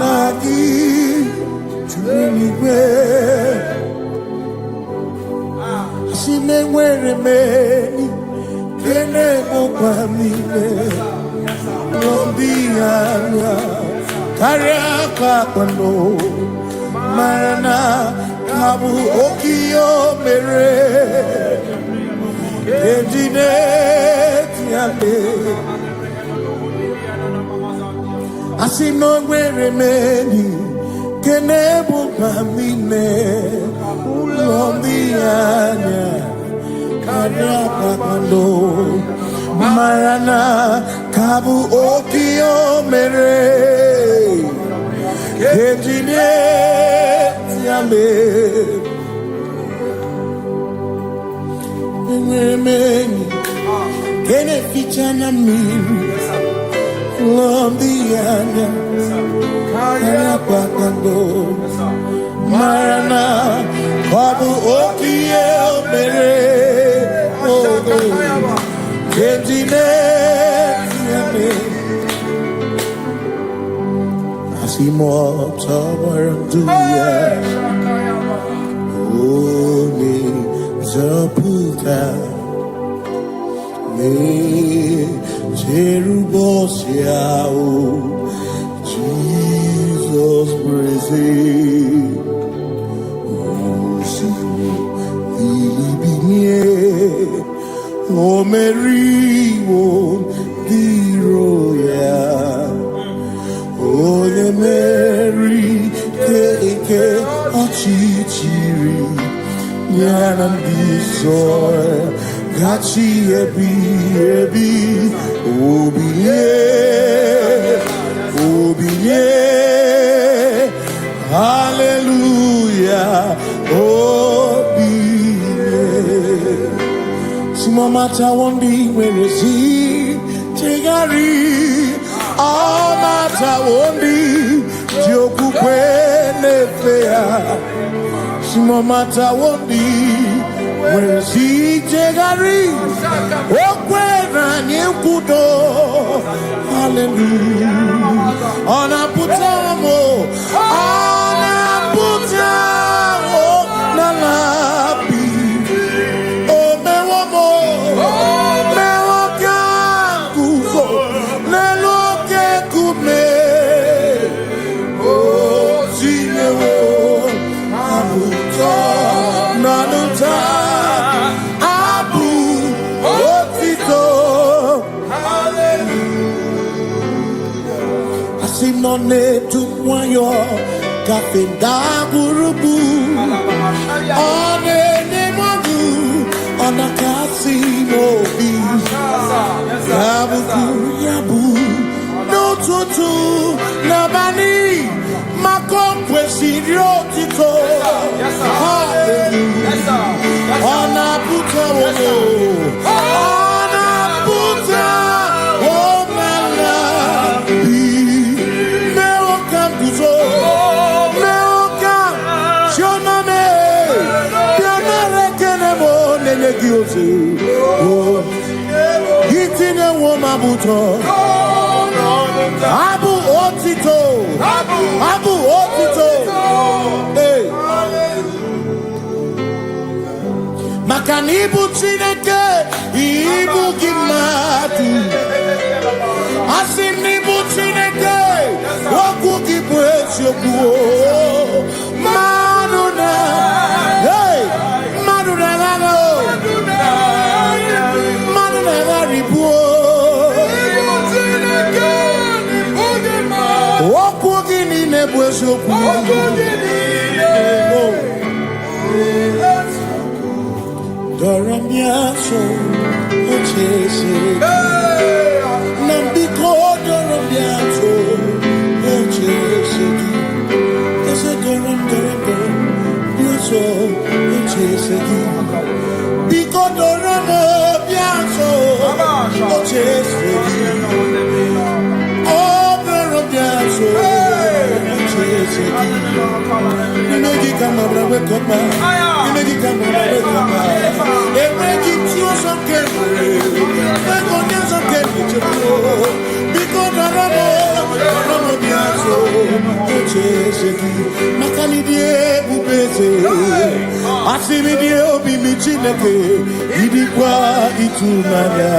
Nagi Chumigwe Sine were meni Kene mopamile Lombianya Kariaka kwano Marana Kabu Okio mere Ejine Tiale Asino were meni Kenebu pamine Ulombianya Marana Kabu Okio Mere Kejine Yame Kene Fichana Min Lombiana Karapakando Marana Kabu Okio Mere Kejine Yame Asimo Tawaranduya Oni Zaputa Me Jerubosiao Jesus praise O Mary, O Diroya, O Mary, Keke, Achichiri, Yanam Disoy, Gachi Ebi, Obiye, Hallelujah, Mata wondi wenesi tegari all mata wondi joku kwene fea simo mata wondi wenesi tegari okwena nyekudo hallelujah ona putamo na labi None to wayo kafenda gurubu one nemogu ona kasimo bi yabu no tutu nabani makompwe sirio tito hallelujah ona puta wono ona puta Hitine woma buto Abu otito Hey Makanibu chineke Ibu gimatu Asinibu chineke Waku gibwetioku Manuna Hey Manuna gano Doramiaso, Ochese, Nambiko Doramiaso, Ochese, Ese Doram, Biaso, Ochese, Biko Doramiaso, Ochese, Oh, Doramiaso, Ochese, Negi Kamara, wake up, Negi Kamara, wake up. Asimidie obi michineke idikwa itunanya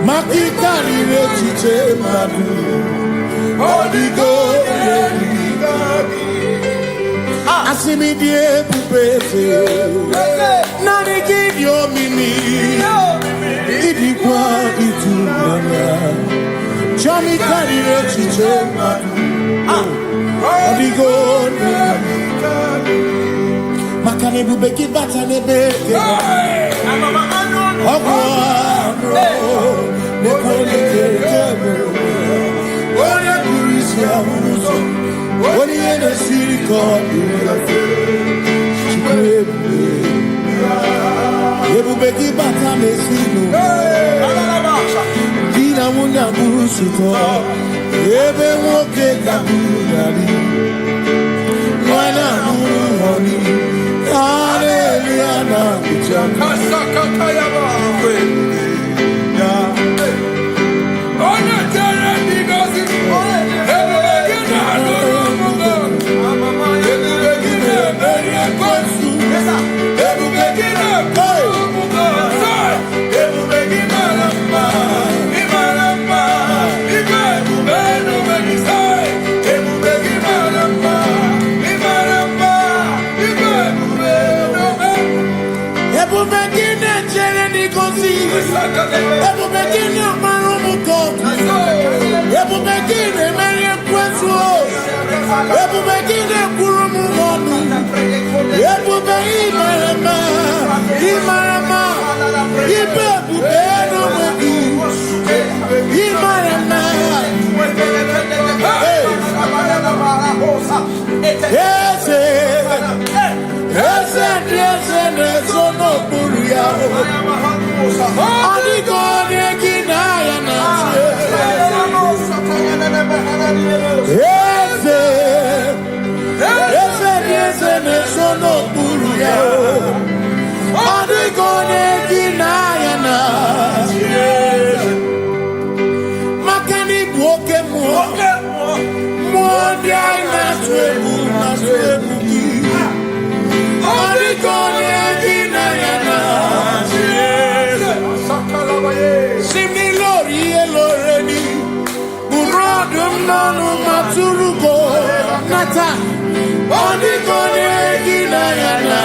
makikari rechiche madu odigo asimidie bubete nani gidio mimi idikwa itunanya chami kari rechiche madu odigo batane bubeki batane beke. Ogo ne kone keke. Oya kurisia unuso. Oni ene siri kodi. Ebubeki batane sinu. Dina muna busuto. Ebe woke kabudari. Wana muhoni. Hallelujah na kuchaka. Kasakatayaba. Ona tere digozi. Ebubekina adorumungo. Ebubekina merie kwansu. Ebubekina adorumungo. Ebubekina lamba. Imalamba. Ibe ebubeno megisai. Ebubekina lamba. Imalamba. Ibe ebubeno megisai. Ebubekina chere nikosi. Ebubekina marumuko. Ebubekina merie kwansu. Ebubekina kurumumonu. Ebubekina imarama. Imarama. Ibe ebubeno megisai. Imarama. Ese nesono buruya. Adigone kinaya na. Ese nesono buruya. Adigone kinaya na. Makani buoke muoke. Mwandi aina twebu na twebu ki. Adigone kinaya na. Simi lori eloreni. Burodum nanu maturugo. Nata. Adigone kinaya na.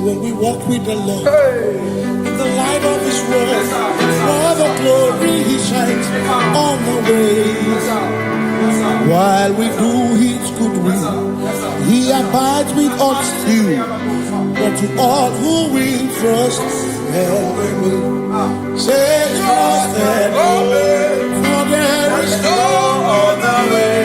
When we walk with the Lord in the light of His word, for the glory He shines on the way. While we do His good will, He abides with us still. But to all who will trust and will say trust and obey, for there is no other way.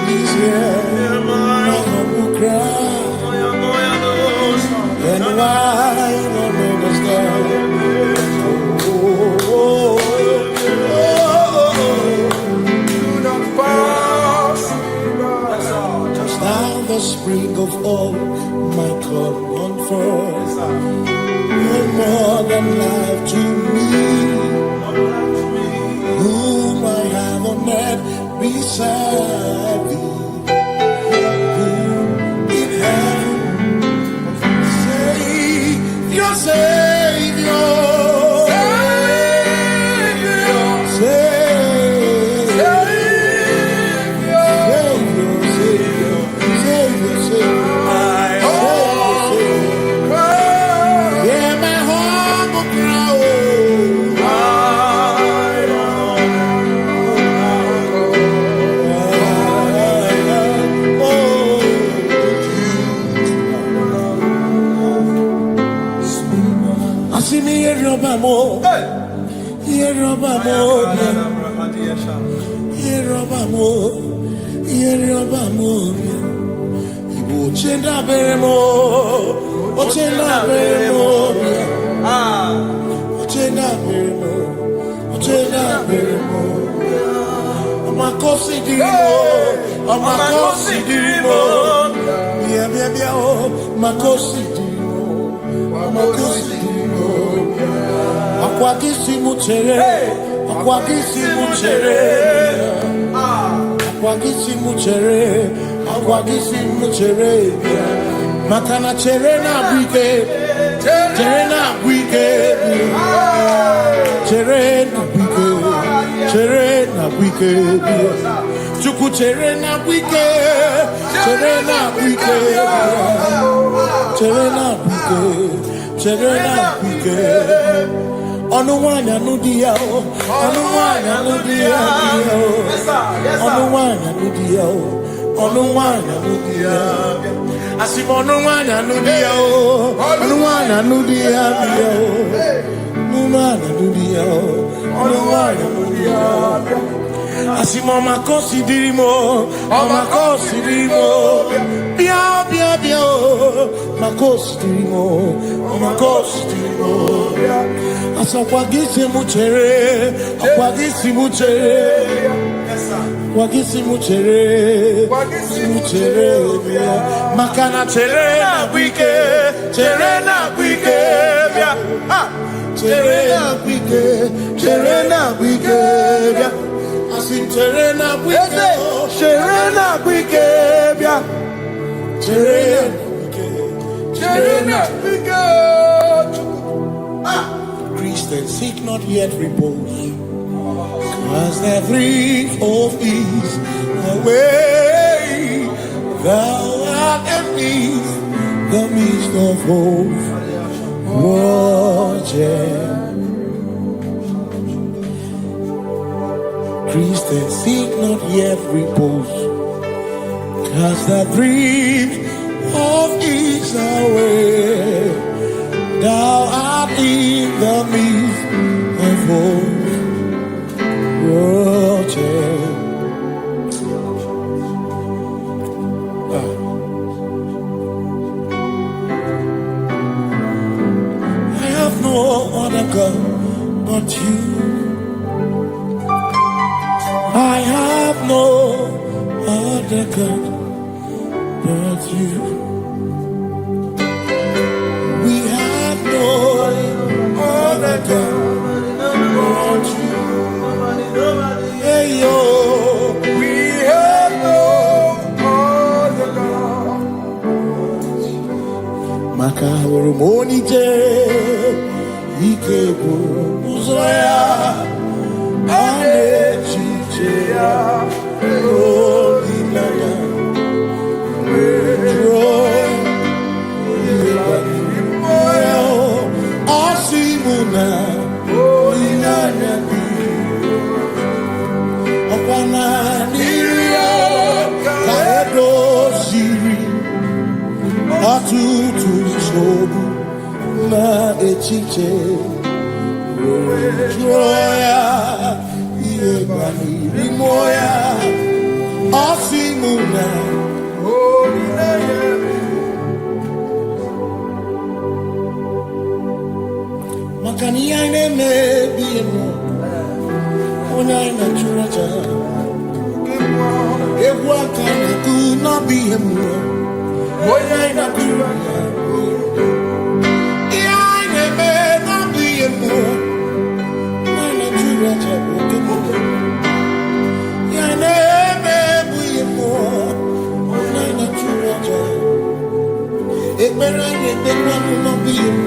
He's here, my humble cry, and why not understand? Just now the spring of all my God comforts, you're more than life to me. Whom I have on earth beside thee, in heaven, Savior, Savior, yeah, my humble cry. Ochenda beremo, ochenda beremo, ochenda beremo, ochenda beremo. Amakosi dirimo, amakosi dirimo. Bia bia bia oh, amakosi dirimo, amakosi dirimo. Akwagisi muchere, akwagisi muchere, akwagisi muchere, akwagisi muchere. Makana chere na bwike, chere na bwike, chere na bwike, chere na bwike. Chuku chere na bwike, chere na bwike, chere na bwike, chere na bwike. Onuwanya nudia, onuwanya nudia, onuwanya nudia, onuwanya nudia. Asim onuwanya nudia, onuwanya nudia, onuwanya nudia, onuwanya nudia. Asim omakosi dirimo, omakosi dirimo, bia bia bia, makosi dirimo, omakosi dirimo. Asakwagisi muchere, akwagisi muchere, akwagisi muchere, muchere. Makana chere na bwike, chere na bwike, chere na bwike, chere na bwike. Asim chere na bwike, chere na bwike, chere na bwike. Christians seek not yet repose, cause every hope is away. Thou art amidst the midst of hope, watching. Christians seek not yet repose, cause the dream of is away. Thou art in the midst of hope, watching. I have no other God but you. I have no other God but you. We have no other God but you. Hey yo, we have no other God. Makahuru monite, ikebu uzoya, anechichea, olilaya, rejoy. Asimuna, inanya di, okwana niria, kaedo siri, atutu sobu na echiche, joya, iebani rimoya, asimuna, inanya di. Makani aine me biemo, ona ina churacha. Ewa kana tu na biemo, ona ina churacha. Aine me na biemo, ona ina churacha. Aine me biemo, ona ina churacha. Ekbera ekbera na biemo.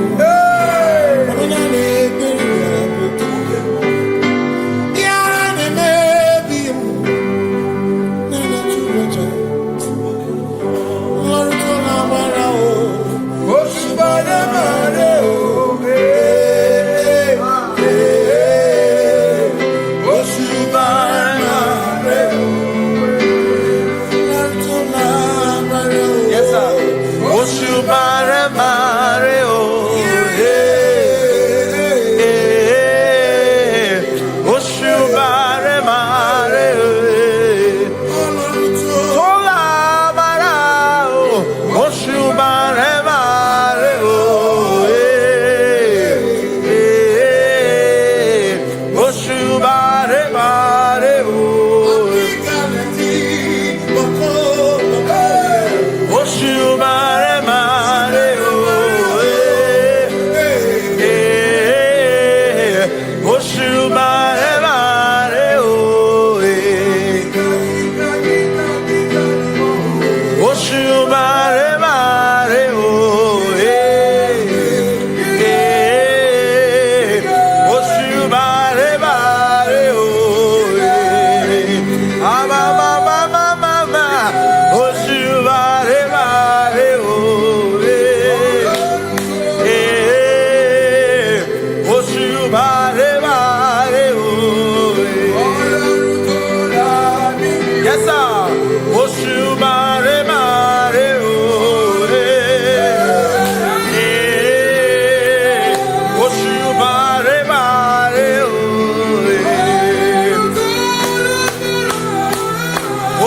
Yes, sir. Oshubare mare ore. Oshubare mare ore.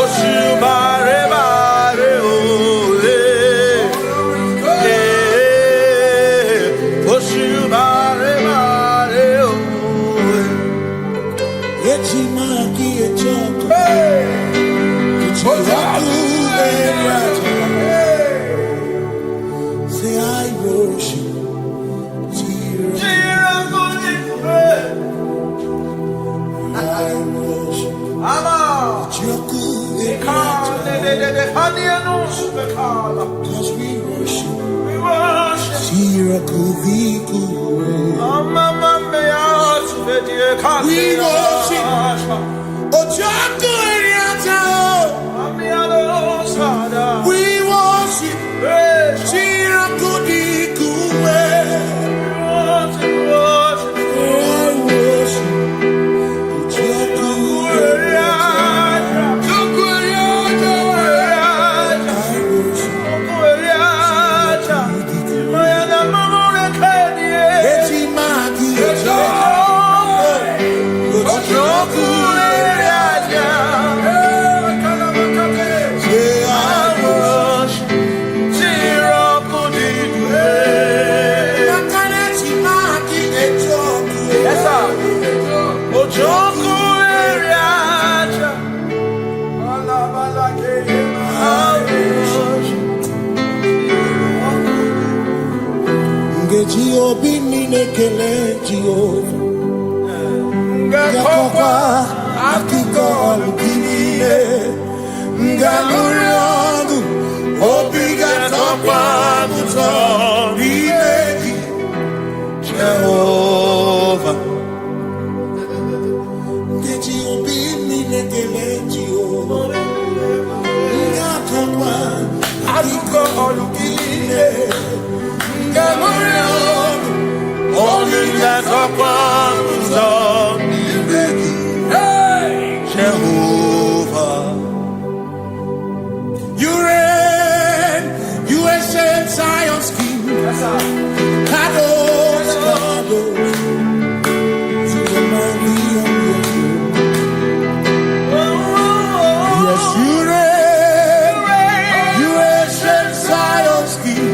Oshubare mare ore. Oshubare mare ore. Echimaki echoko. Say I worship Jesus. I worship Joku. Cause we worship Sirakuviku. We worship Ojoku Eriata. We worship Chirakudiku. I worship Ojoku Eriata. Echimaki Ojoku Eriata. Obi ninekele Jehova Ngakokwa akiko alukile Ngaluriogu Obi gatokwa muto Nimeki Jehova Ngeji obi ninekele Jehova Ngakokwa akiko alukile Ngaluriogu Only that upon Jehovah. You reign, you ancient Zion's king. Kadosh, Kadosh, to the mighty of your throne. Yes, you reign, you ancient Zion's king.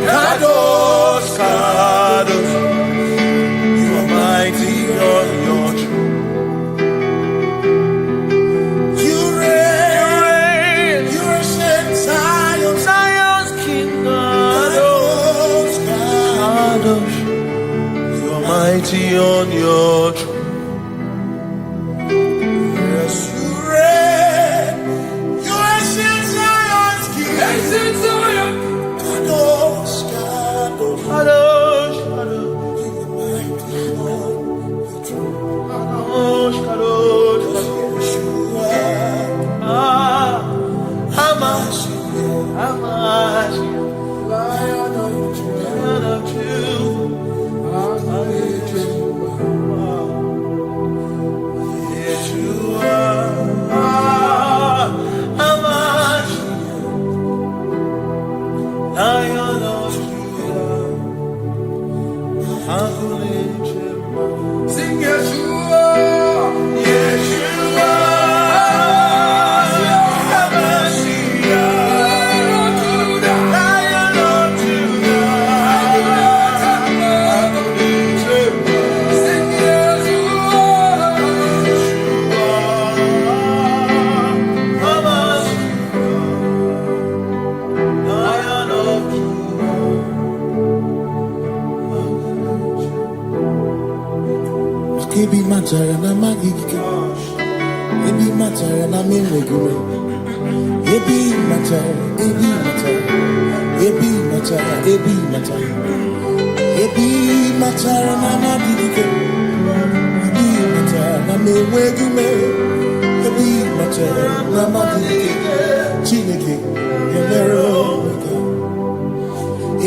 Kadosh, Kadosh, you are mighty on your throne. You reign, you ancient Zion's king. Kadosh, Kadosh, you are mighty on your throne. Yes, you reign, you ancient Zion's king. Ancient Zion. Kadosh, Kadosh, Kadosh, Kadosh, Kadosh, Hamash, Lion of Sing Yeshua, Yeshua, Lion of Judah, sing Yeshua, Lion of Ebi matara na magigike, ebi matara na menwegure, ebi matara, ebi matara, ebi matara, ebi matara, ebi matara na magigike, ebi matara na menwegure, ebi matara na magigike, Chineke emere omega,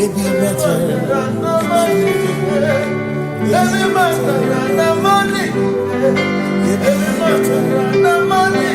ebi matara na magigike. Every matter and the money, every matter and the money.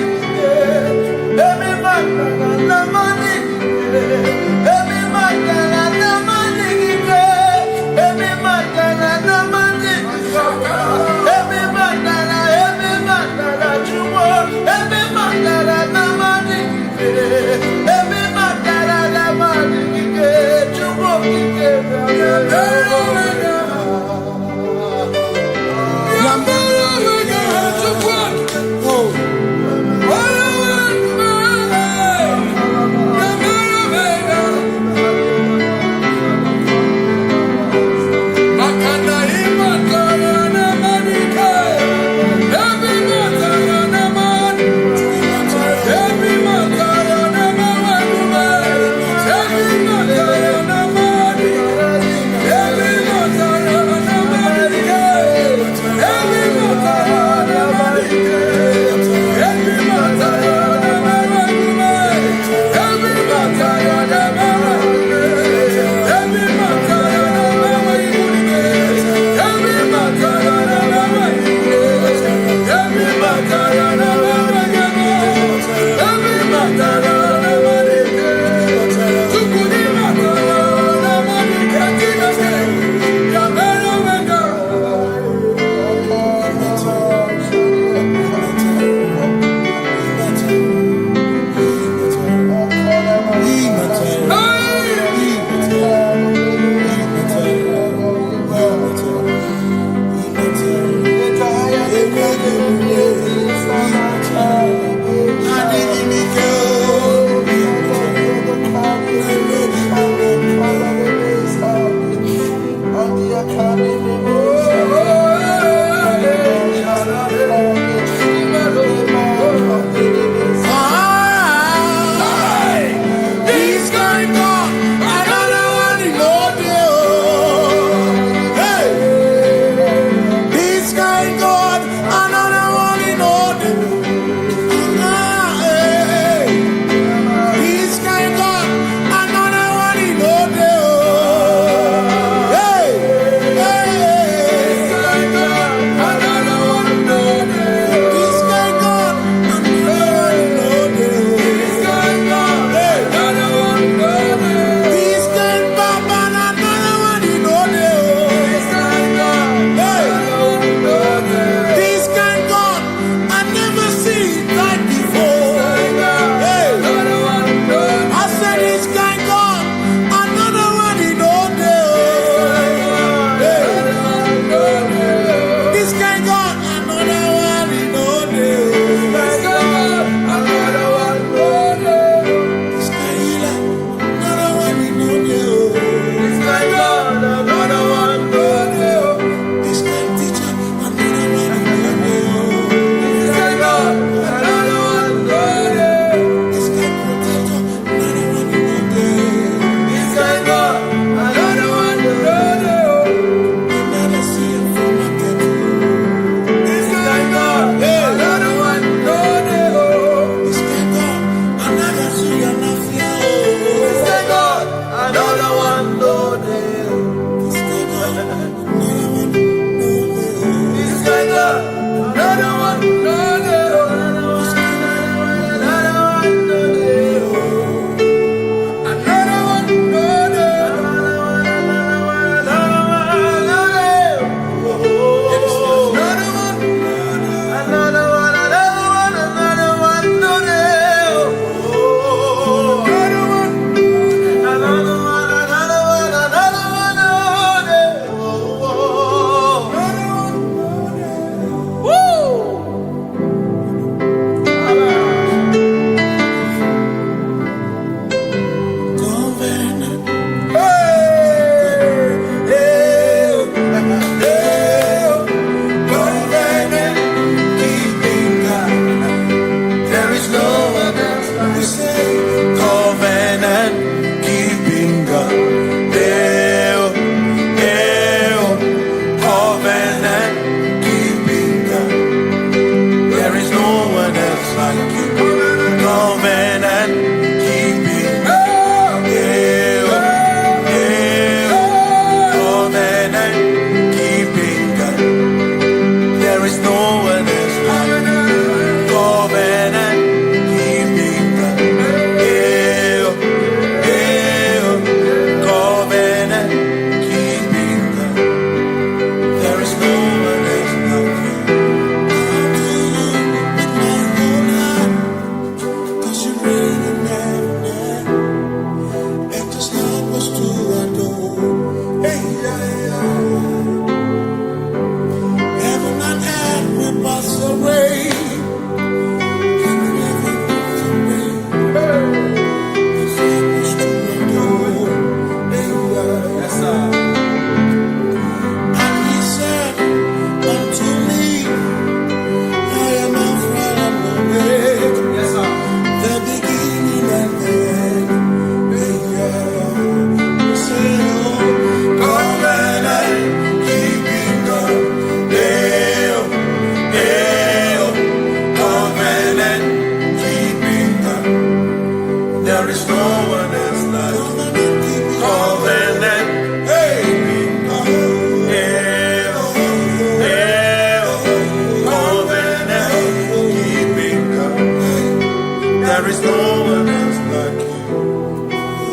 There is no one else like you.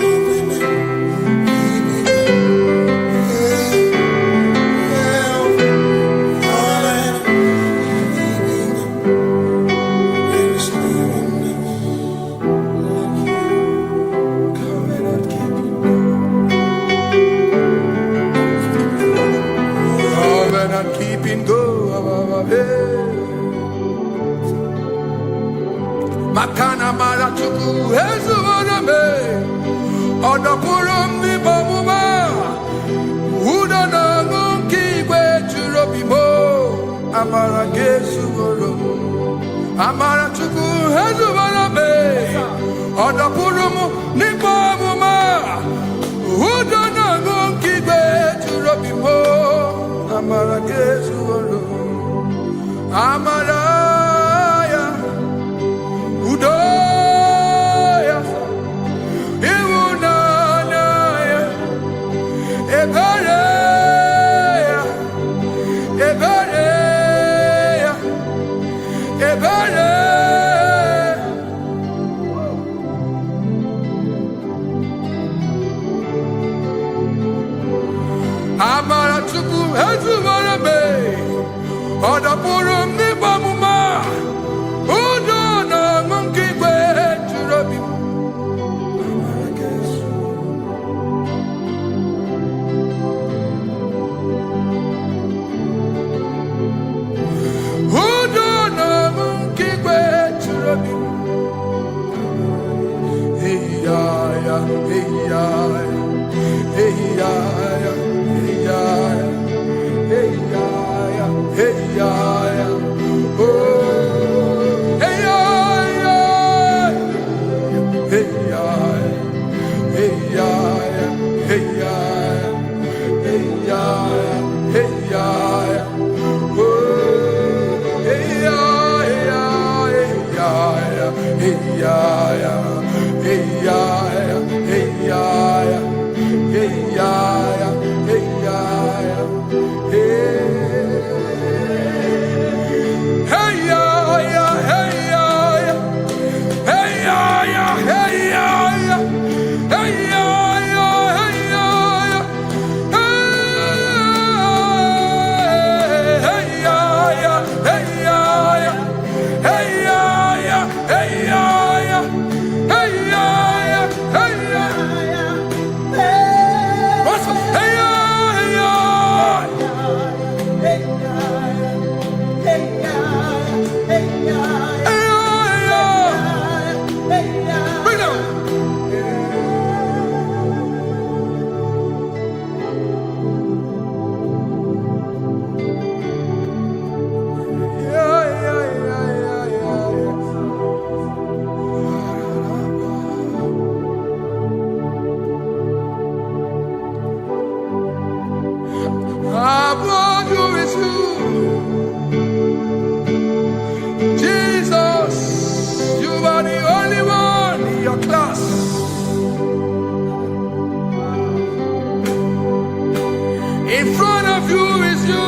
Makana mara chuku hezu waname odapurum ni bamuma uda na ngunki we churobimo amara gesu woro amara chuku hezu waname odapurum ni bamuma uda na ngunki we churobimo amara gesu woro amara Udoya, Iwunanaya, Ebereya, Ebereya, Ebereya. Amara chuku hezu warame, odapurum ni bamuma. In front of you is you.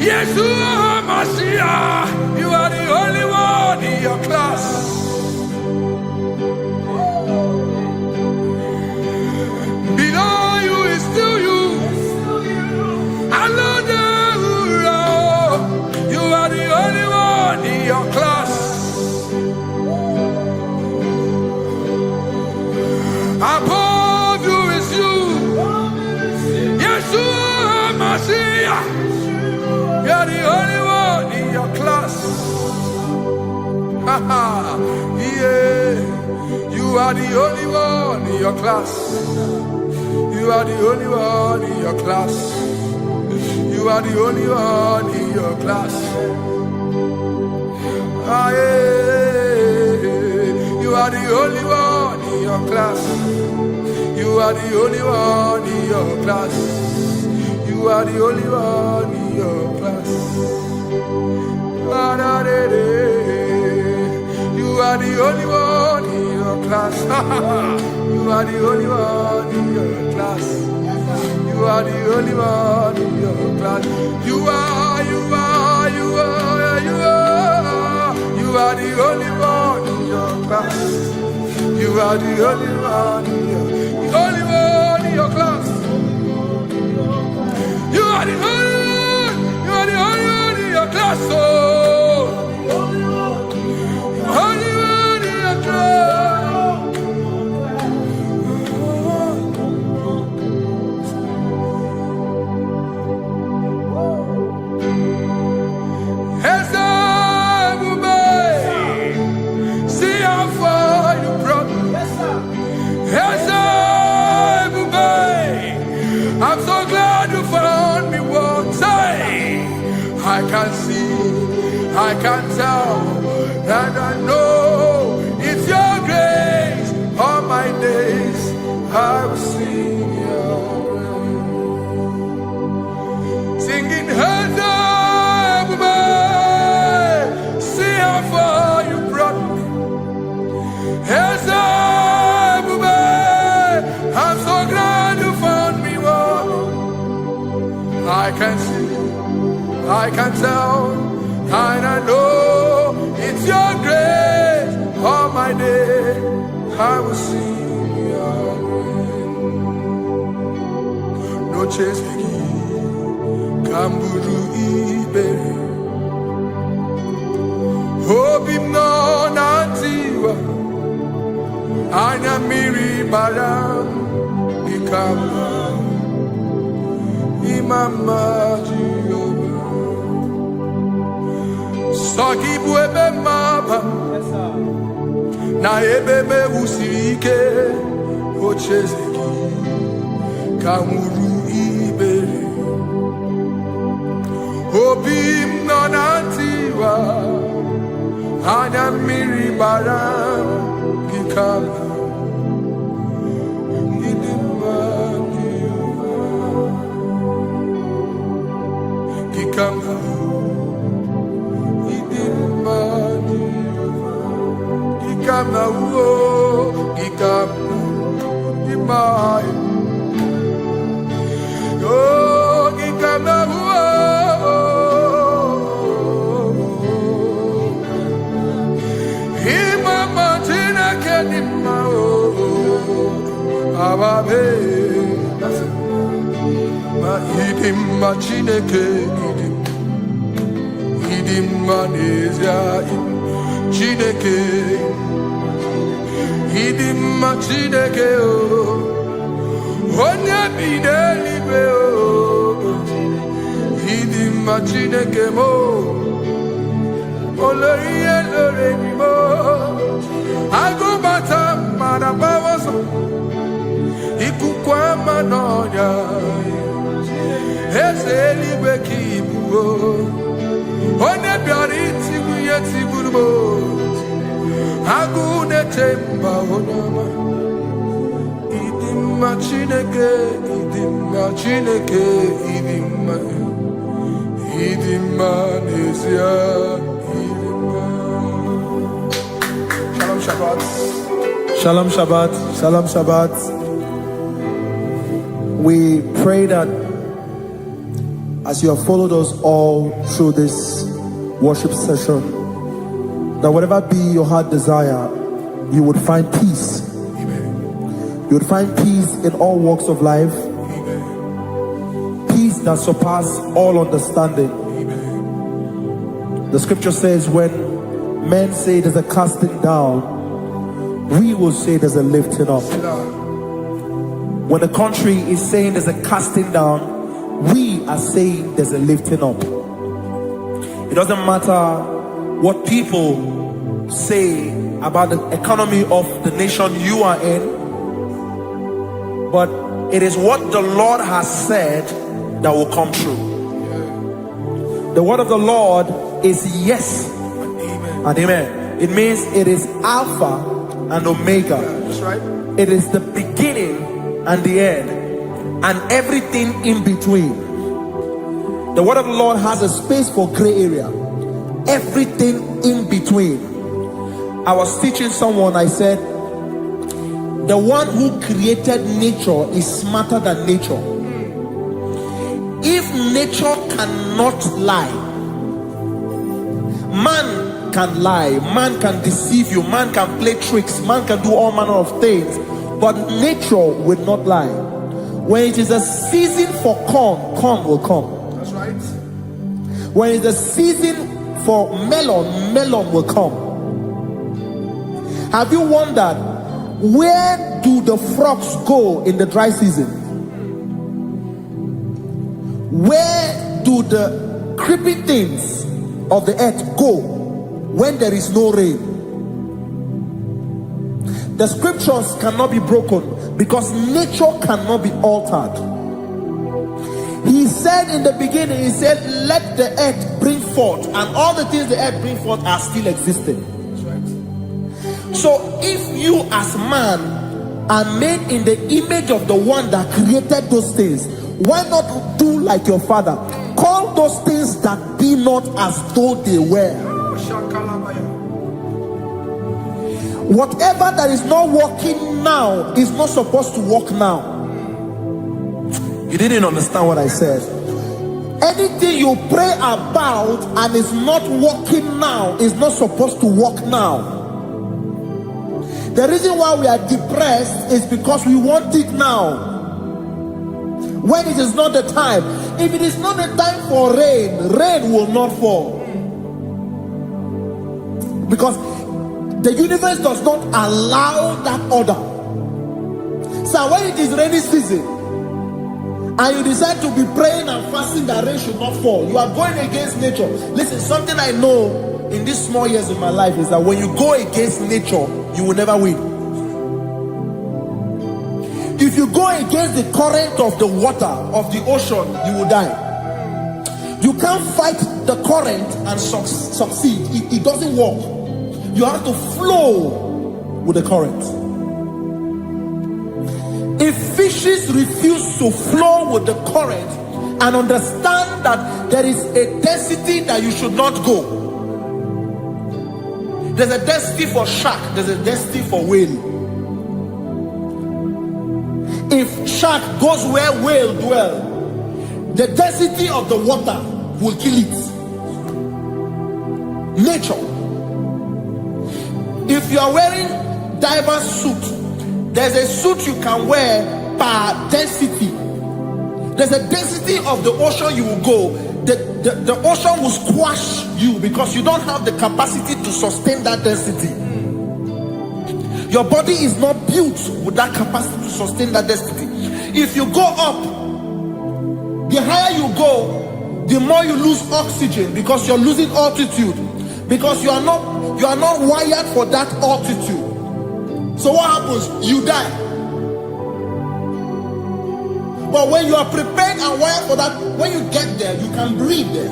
Yeshua Mashiach, you are the only one in your class. Below you is still you. You are the only one in your class. Above you is you. Yeshua Mashiach, you are the only one in your class. Yeah, you are the only one in your class. You are the only one in your class. You are the only one in your class. Ah, yeah. You are the only one in your class. You are the only one in your class. You are the only one in your class. You are the only one in your class. You are the only one in your class. You are the only one in your class. You are You are the only one in your class. You are the only one in your class. You are the only one. You are the only one in your class. Oh, only one in your class. See how far you brought me. I'm so glad you found me one time. I can see, I can tell, and I know it's your grace. All my days I will sing your praise. Singing hands up, see how far you brought me. Hands up, I'm so glad you found me one. I can see, I can tell, and I know it's your grace. All my day I will sing your praise. No chase again, Kamburu Ibe. Hope him no nantiwa, Anya Miri Baram, Ikamba. Mama Jehovah, Saki buebe mapa, na ebe me usirike, ochezeki, kamuru ibere, obim nonantiwa, anya miri baram, gikama. Chineke idim manezia Chineke idim Chineke o onye bidelibe o idim Chineke mo oloriye loreni mo agubata marabawoso ikukwa manonya Ezeligwe kibuo One biari tiguye tigurubo Agune temba onama Idimma Chineke Idimma nezia Idimma. Shalom Shabbat. Shalom Shabbat. Shalom Shabbat. We pray that as you have followed us all through this worship session, that whatever be your heart desire, you would find peace. Amen. You would find peace in all walks of life. Amen. Peace that surpasses all understanding. Amen. The scripture says when men say there's a casting down, we will say there's a lifting up. When the country is saying there's a casting down, we are saying there's a lifting up. It doesn't matter what people say about the economy of the nation you are in, but it is what the Lord has said that will come true. The word of the Lord is yes and amen. It means it is Alpha and Omega. That's right. It is the beginning and the end, and everything in between. The word of the Lord has a space for gray area. Everything in between. I was teaching someone, I said, the one who created nature is smarter than nature. If nature cannot lie, man man can lie, man can deceive you, man can play tricks, man can do all manner of things, but nature will not lie. When it is a season for corn, corn will come. That's right. When it's a season for melon, melon will come. Have you wondered, where do the frogs go in the dry season? Where do the creeping things of the earth go when there is no rain? The scriptures cannot be broken because nature cannot be altered. He said in the beginning, he said, let the earth bring forth, and all the things the earth bring forth are still existing. So if you as man are made in the image of the one that created those things, why not do like your father? Call those things that be not as though they were. Whatever that is not working now is not supposed to work now. You didn't understand what I said. Anything you pray about and is not working now is not supposed to work now. The reason why we are depressed is because we want it now, when it is not the time. If it is not the time for rain, rain will not fall, because the universe does not allow that order. So when it is rainy season and you decide to be praying and fasting that rain should not fall, you are going against nature. Listen, something I know in these small years of my life is that when you go against nature, you will never win. If you go against the current of the water of the ocean, you will die. You can't fight the current and succeed. It doesn't work. You have to flow with the current. If fishes refuse to flow with the current and understand that there is a density that you should not go, there's a density for shark, there's a density for whale. If shark goes where whale dwell, the density of the water will kill it. Nature. If you are wearing diver's suit, there's a suit you can wear per density. There's a density of the ocean you will go. The ocean will squash you because you don't have the capacity to sustain that density. Your body is not built with that capacity to sustain that density. If you go up, the higher you go, the more you lose oxygen because you're losing altitude, because you are not wired for that altitude. So what happens? You die. But when you are prepared and wired for that, when you get there, you can breathe there,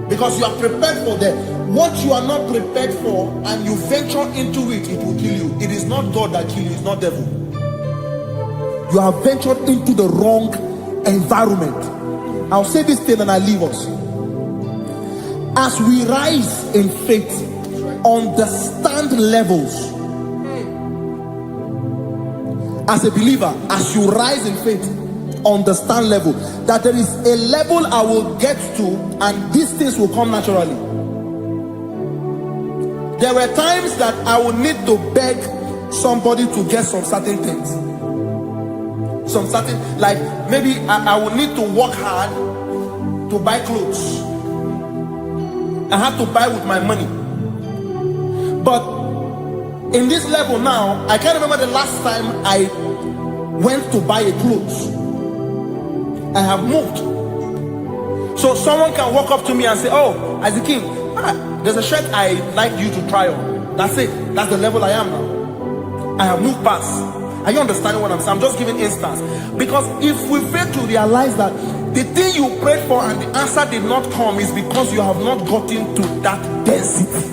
because you are prepared for that. What you are not prepared for and you venture into it, it will kill you. It is not God that kills you, it's not devil. You have ventured into the wrong environment. I'll say this thing and I leave us. As we rise in faith, understand levels. As a believer, as you rise in faith, understand level. That there is a level I will get to and these things will come naturally. There were times that I would need to beg somebody to get some certain things. Some certain, like maybe I would need to work hard to buy clothes. I have to buy with my money. But in this level now, I can't remember the last time I went to buy a clothes. I have moved. So someone can walk up to me and say, oh, Isaac, there's a shirt I like you to try on. That's it. That's the level I am now. I have moved past. Are you understanding what I'm saying? I'm just giving instance. Because if we fail to realize that the thing you prayed for and the answer did not come is because you have not gotten to that density.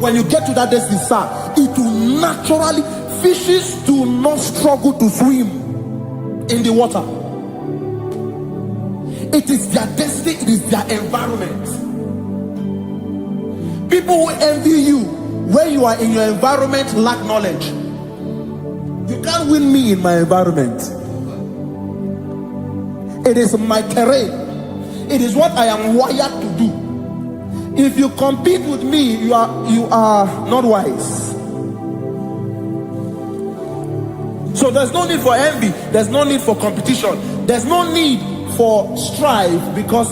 When you get to that density, sir, it will naturally, fishes do not struggle to swim in the water. It is their density, it is their environment. People who envy you when you are in your environment lack knowledge. You can't win me in my environment. It is my terrain. It is what I am wired to do. If you compete with me, you are not wise. So there's no need for envy. There's no need for competition. There's no need for strife, because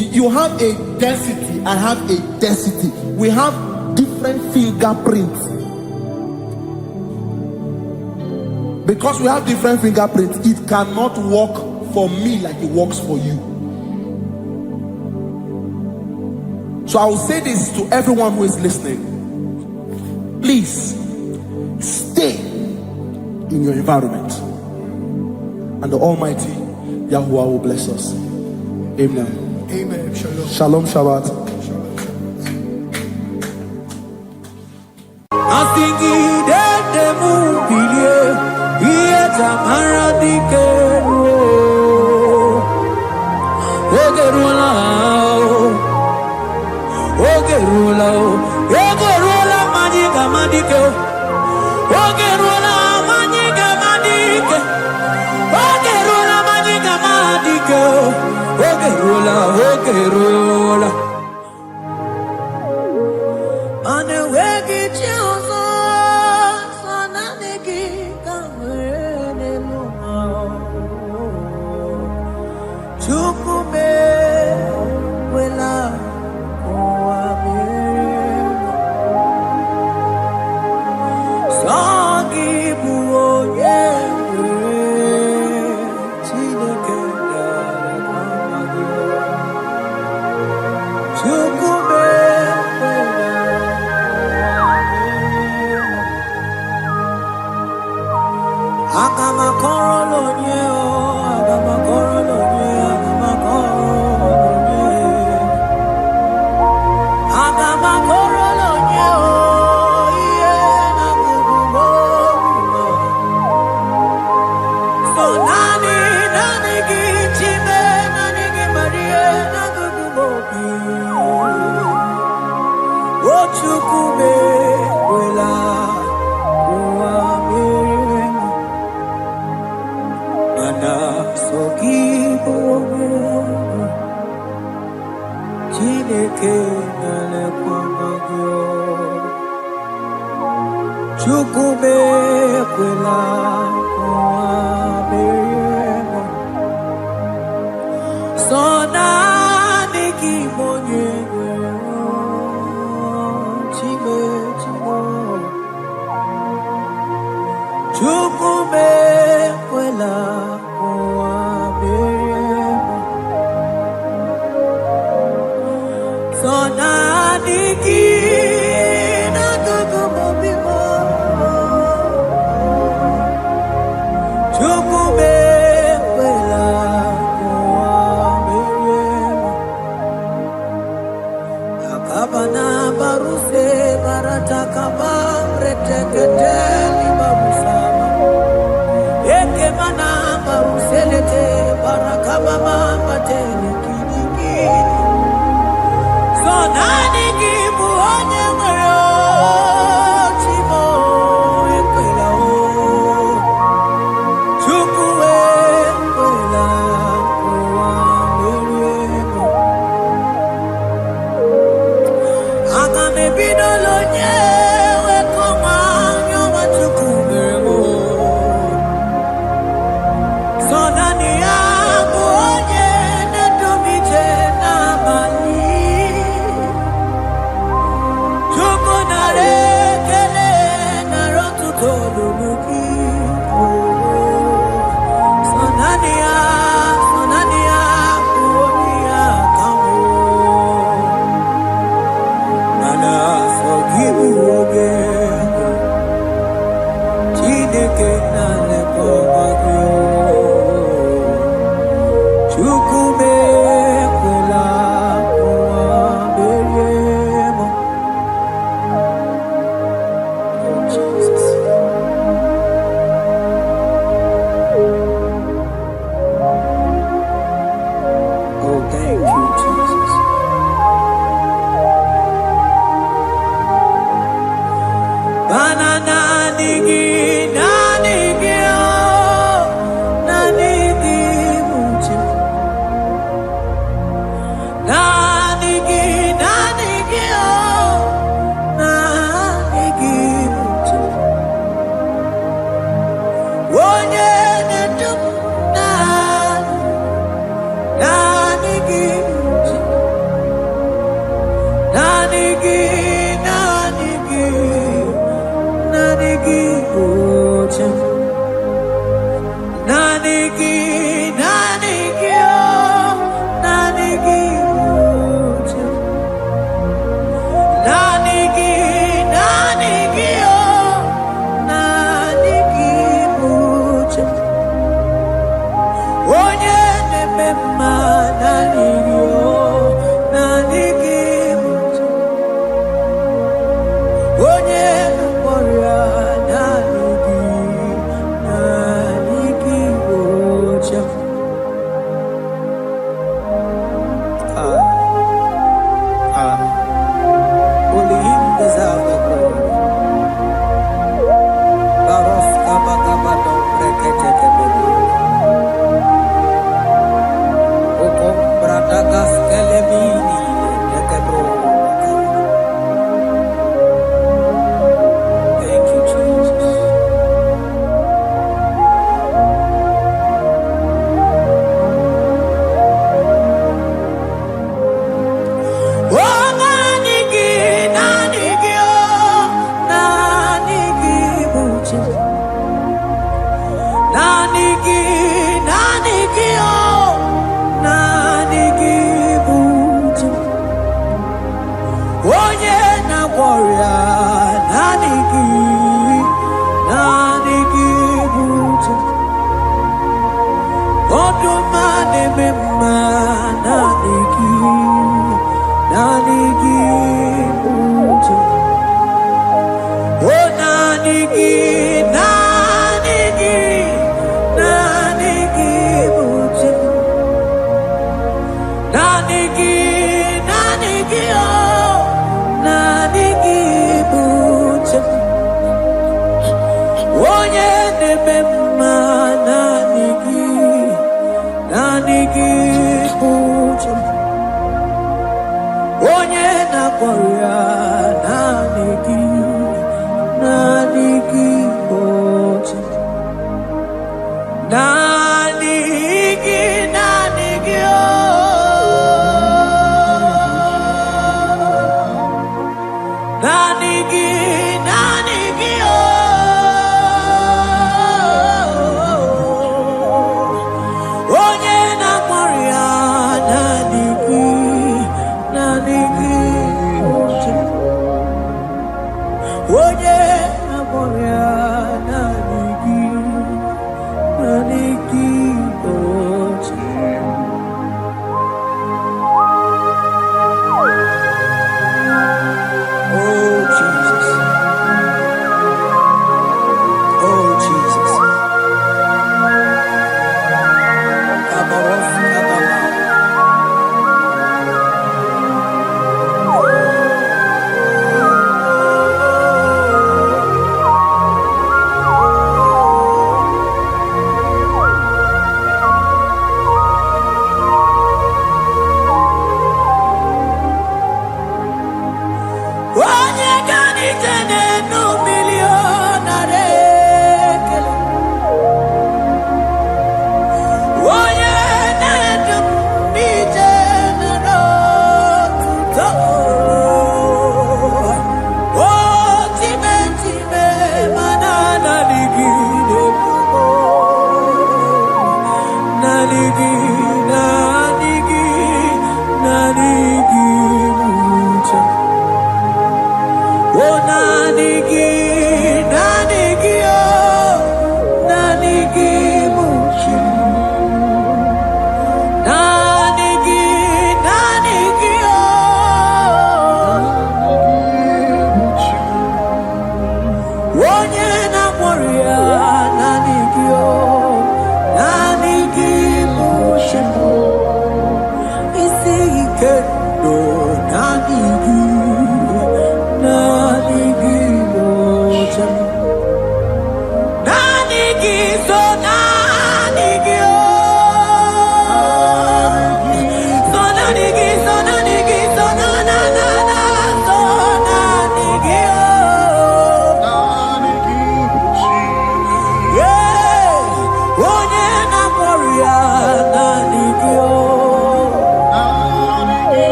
you have a density. I have a density. We have different fingerprints. Because we have different fingerprints, it cannot work for me like it works for you. So I will say this to everyone who is listening. Please stay in your environment, and the Almighty Yahuwah will bless us. Amen. Amen. Shalom. Shalom Shabbat.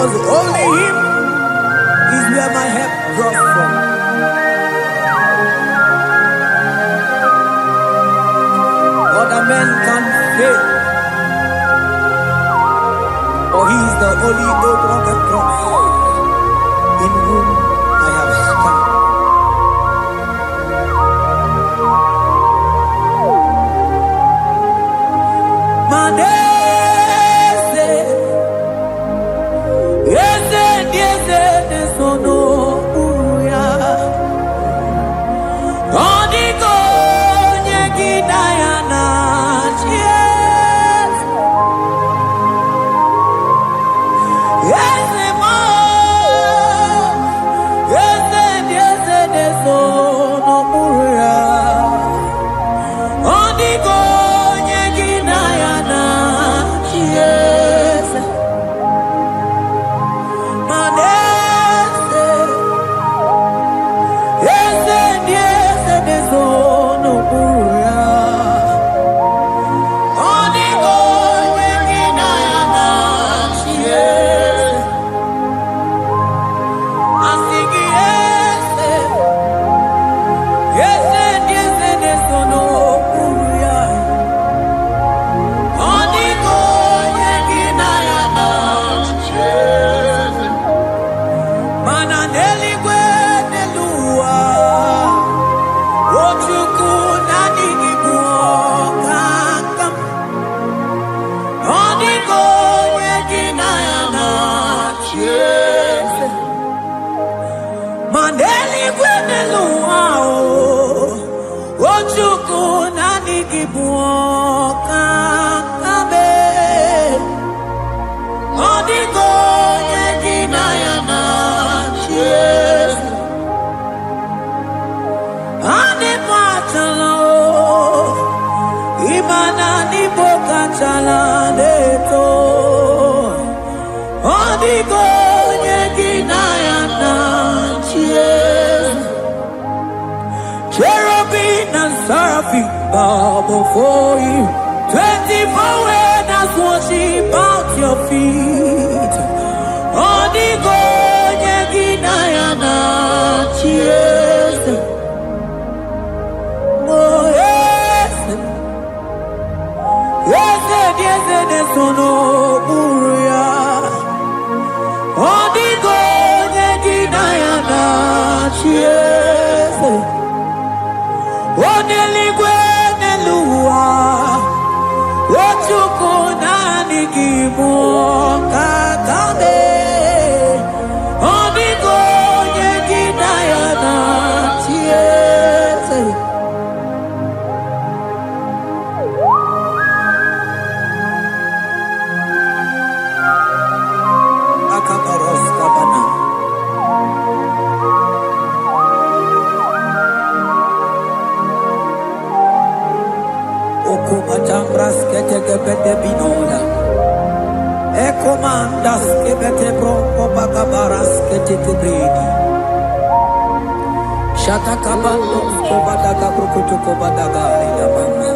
because only Him is where my help draws from. Other men can fail, for He is the only hope of the cross, in whom I have stand. Cherubim and seraphim bow before You. 24 elders worship at Your feet. Odigo yeginayana cheers. Oh yes, yes, yes, yes, no buria. Odigo yeginayana cheers. Oneligwe nelua, ochuku nani gimu kakabe. Odigo yeginayana cheers. Akabaros kabana. Okubachambras ketekebete binoda. Ekomandas kebete bronco bagabaras ketekebredi. Shatakabandos kobadaga brokutu kobadaga idabanga.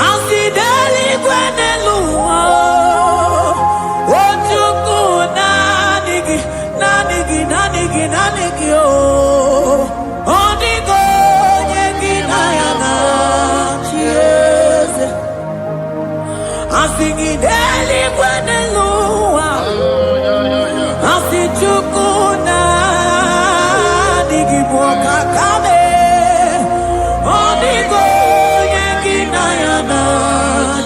Asideli gwenelua. Ochuku nanigi, nanigi, nanigi, nanigi oh. Odigo yeginayana cheers. Asigideli gwenelua. Asichuku nanigi boka kame. Odigo yeginayana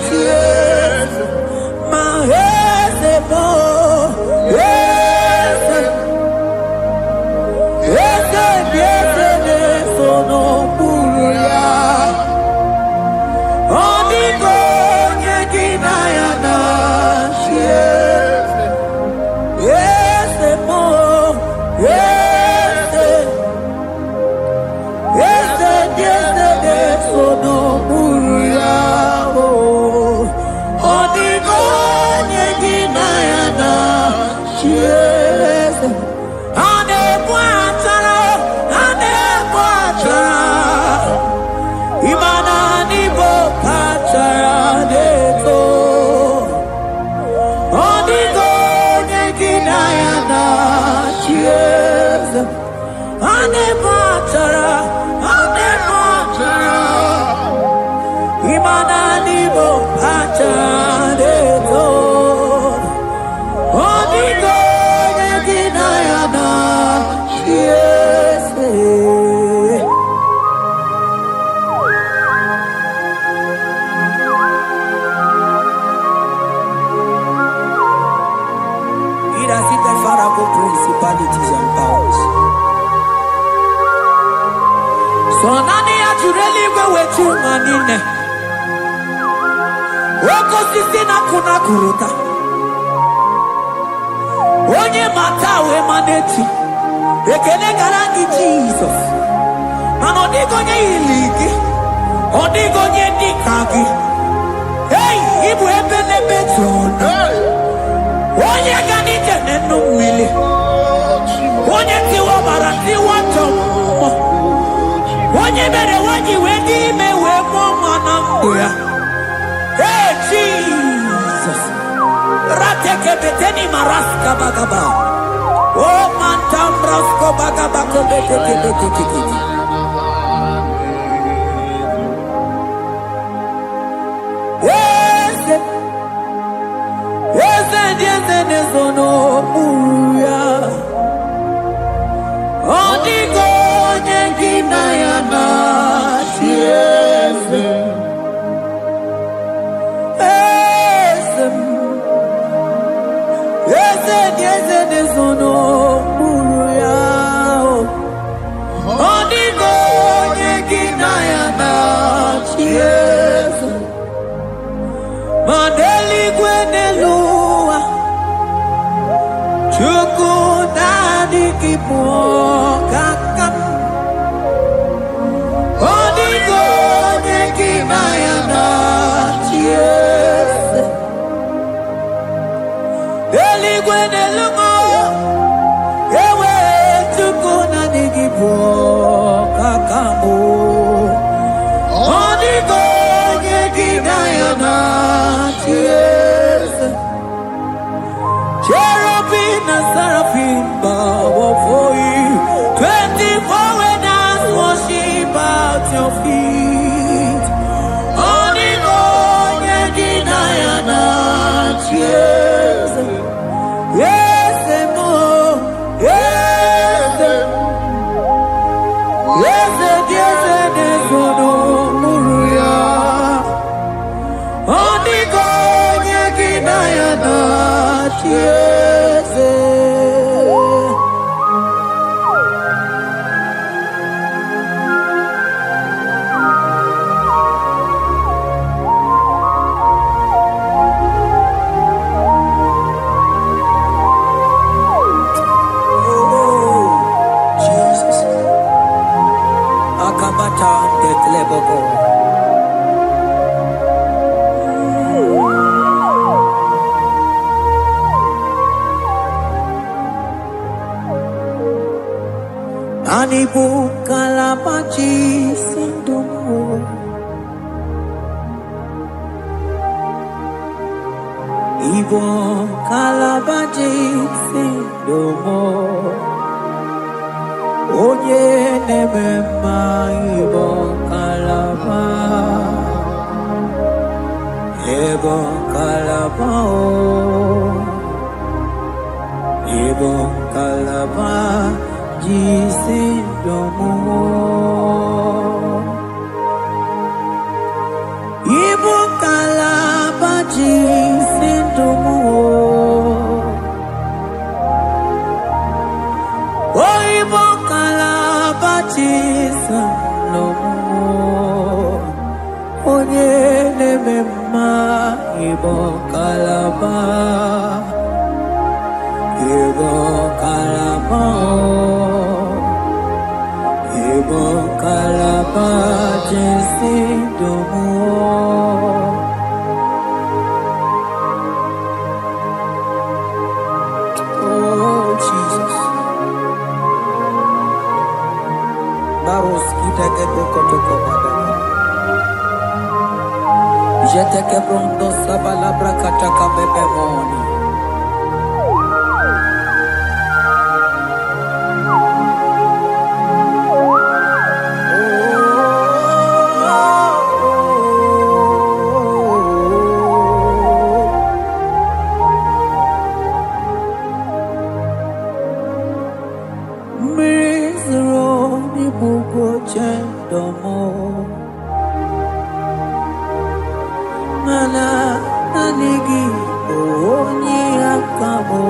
cheers. Mahese bo, yes, yes, yes, yes, no buria. Odigo yeginayana Principalities and powers. So nani actually go with you manine. Woko sisi na kuna kuruta. Onye matawe maneti. Ekele garangi Jesus. Mano digo nye iligi. Odigo nye nikagi. Hey, ibu ebele betona. Onye gani jene numili. Onye tiwa barati watomo. Onye bere waji wedi mewe mwana mbuya. Hey Jesus. Rateke beteni maraska bagaba. Oh mantam rasko bagaba beteke beteke. Nezono muya Odigo nyengina yana tiese Ese nezono muya Odigo nyengina yana tiese Mandeli gwenelu Chukudani kipokakam Odigo nekimayana chiese Eligwe nelungo Ewe chukudani kipokakamu Odigo nekimayana chiese Cherubim and seraphim bow before you. 24 elders worship at your feet. Odigo nyegidayana cheers. Yes, mo. Yes, yes, yes, yes, no muruya. Odigo nyegidayana cheers. Anibu kalabaji sindumu Ibo kalabaji sindumu Onye nemema ibo kalaba Ibo kalaba Ibo kalaba Jisindomo Ibu kalaba jisindomo Oh ibu kalaba jisindomo Onye nemema ibu kalaba Ibu kalaba Ibu kalaba jisindomo Oh Jesus Baros kitake prokotoko badana Jeteke pronto sabalabra kataka bebemoni mana nanigi oni akamo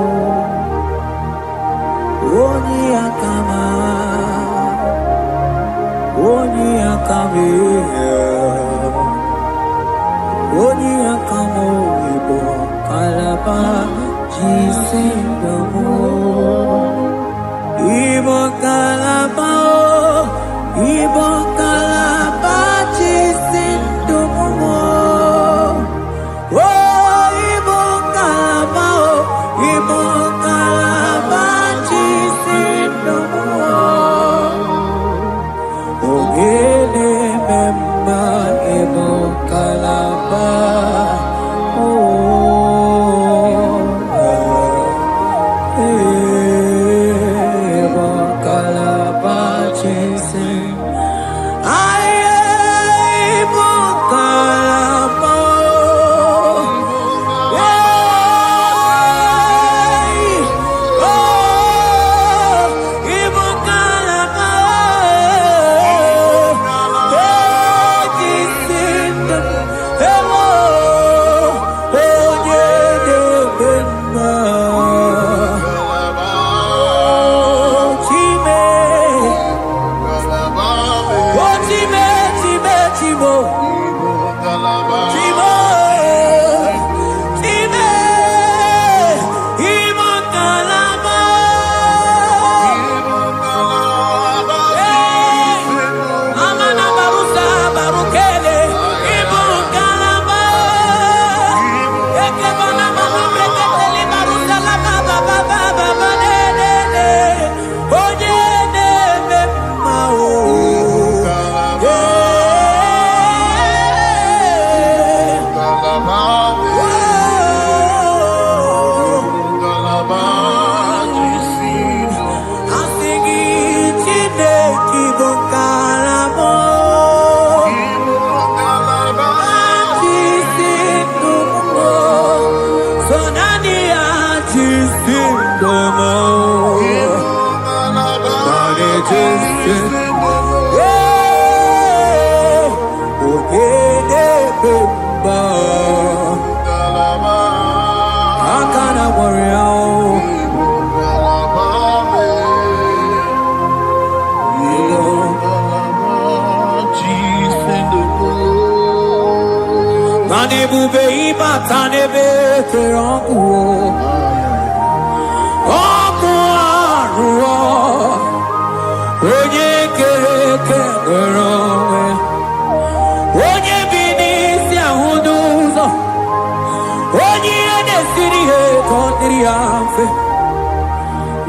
oni akama oni akame oni akamo ibo kalaba jisendomo ibo kalaba jisendomo oh ibo kalaba jisendomo ogele memba ibo kalaba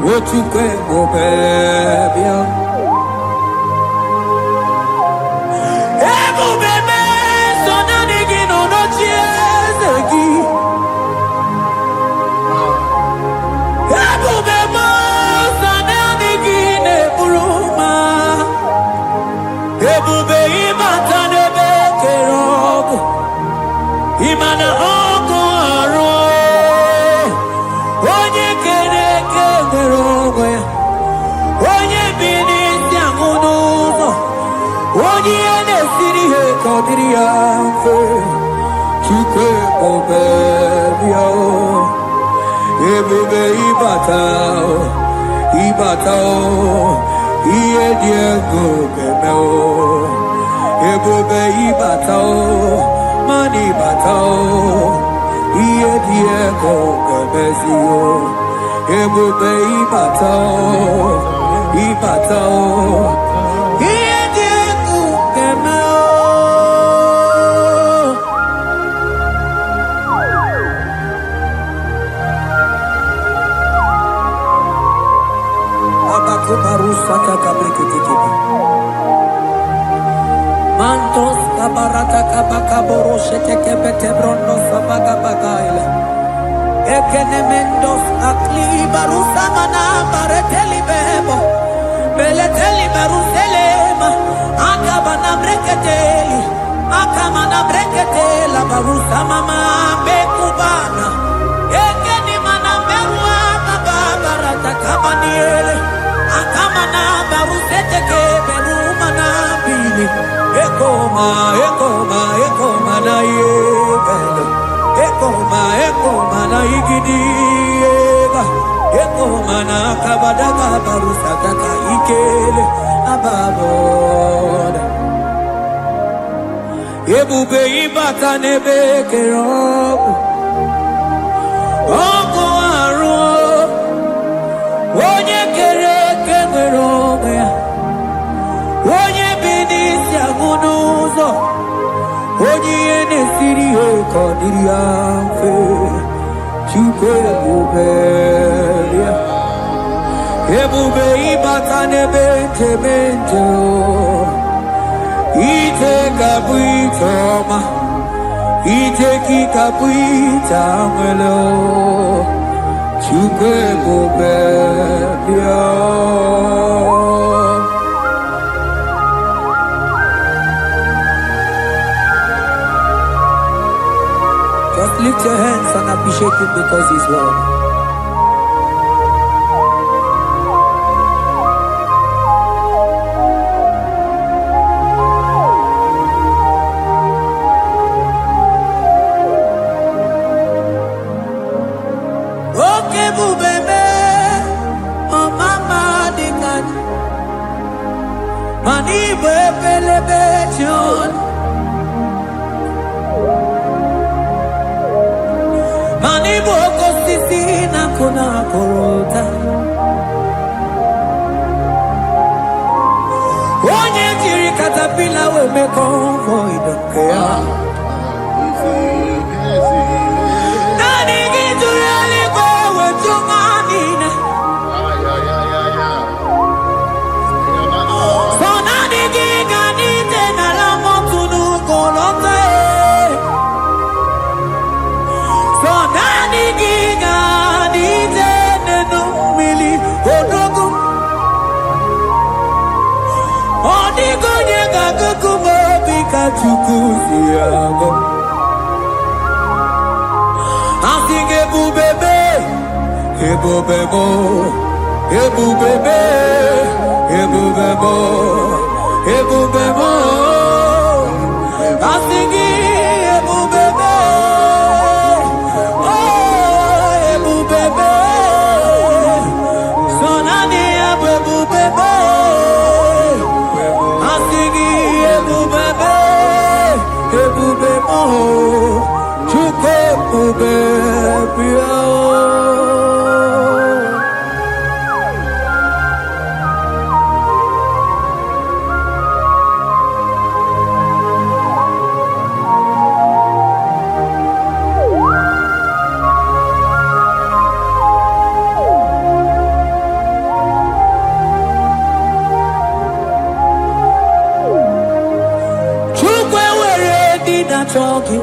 what you can go baby ebo bebe so na digi no no chiezegi ebo bebe so na digi ne buruma ebo be imata ne be kerogo imana ogo aro onye bini si amunuzo onye ne siri he kodiri amfe chike obebio ebube ibatao iye diego gemeo ebube ibatao mani batao iye diego gemezio ebube ibatao iye diego gemeo abakubarusa takabrikitikiba mantos kabarata kabakaboroshe tekebete brondo sabagabagaile Ekenemendos akli barusa mana bareteli bebo beleteli baruselema akabana breketeli akamana breketela barusa mama bekubana ekeni mana berua babarata kabaniele akamana barusete ke beruma na bili ekoma na yega kabadaga barusa kaka ikele ababona. Ebube ibata nebe kerobu. Oko aro. Onye kere kemere onwe ya. Onye binisi agunuzo. Onye yene siri eko diri amfe. Chukwe ebube ya. Ebube ibata nebe temente o. Ite kabuitoma. Ite kikabuita mwele o. Chukwe ebube ya. Just lift your hands and appreciate him because he's worthy. Okay, bubebe, oh mama dikan, mani bebelebe John. Mani boko sisi na kuna korota. Onye jiri katapila we me convoy don't care. Nani gitu really go with your manina. So nani giga nite na la motunu kolota. So nani giga nite nenu mili odogu. Odigo nyega kukumo bika chukuzi yago. Asing ebubebe, ebubebo, ebubebe, ebubebo, ebubebo. Asing ebubebe, oh ebubebe. Sonani ebubebe, asing ebubebe, ebubebo. Chukwe ebubebe. Chukwe were dina choki.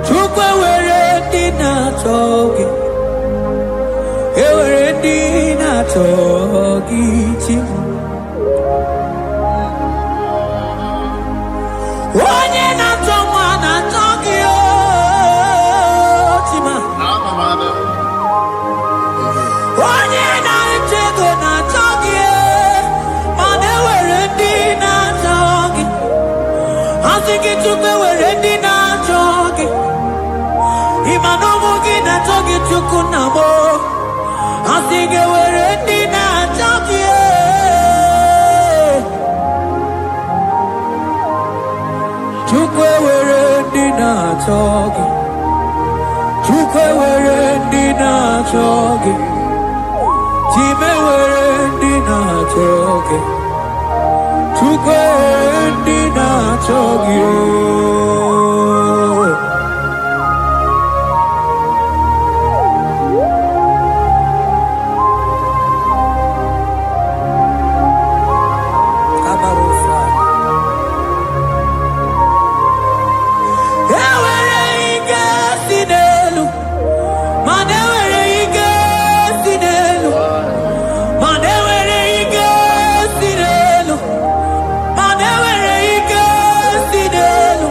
Chukwe were dina choki. Were dina choki chi. Onye na choma na choki o chima. Onye na chego na choki mane were dina choki. Asiki chukwe were dina choki. Imano mugi na choki chuku namo. Asiki were dina choki. Chukwe were dina choki. Chukwe were dina choki. Chime were dina choki. Chukwe dina choki. Kabarusa. Ewere ike sinelu. Mane were ike sinelu. Mane were ike sinelu. Mane were ike sinelu.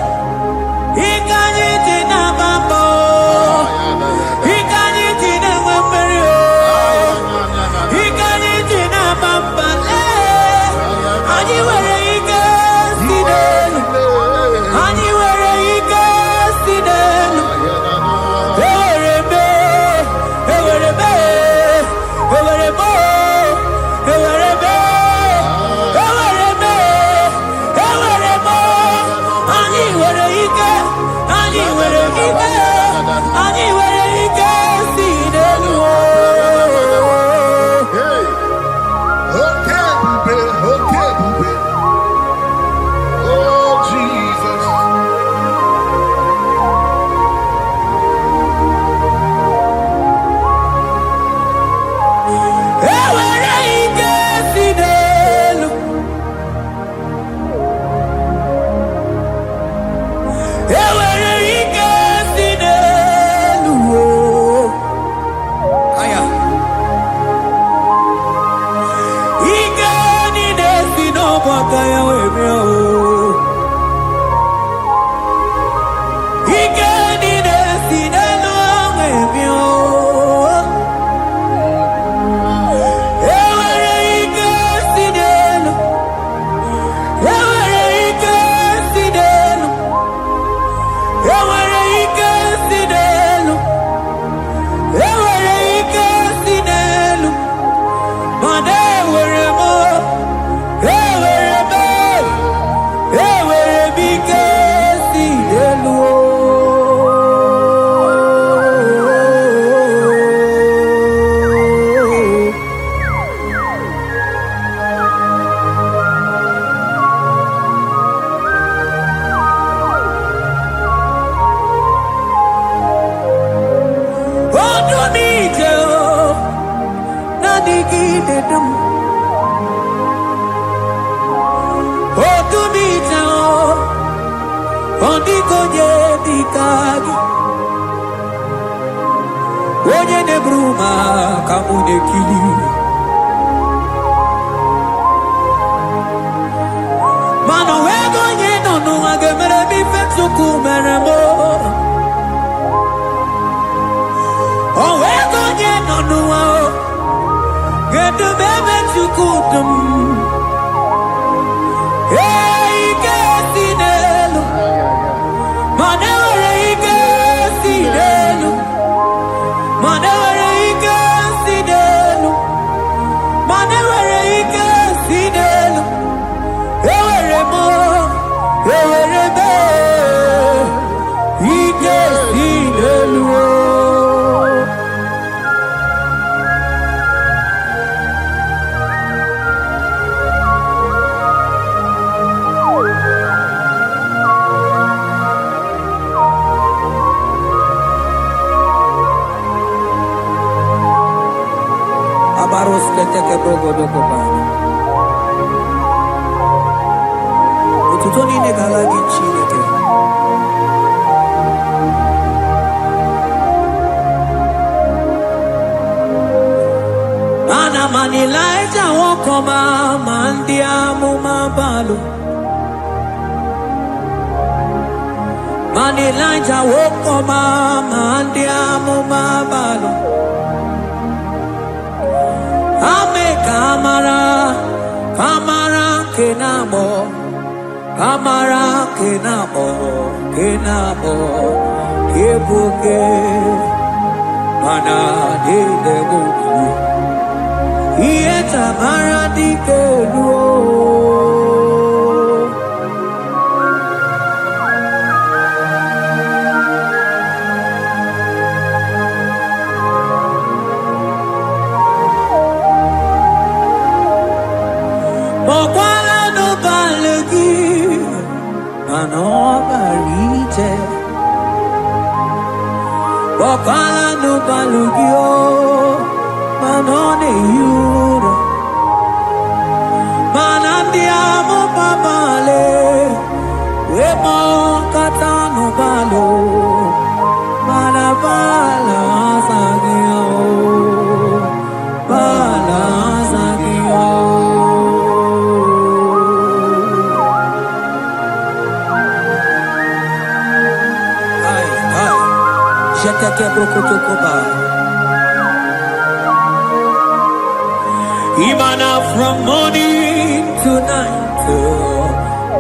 Imana from morning to night,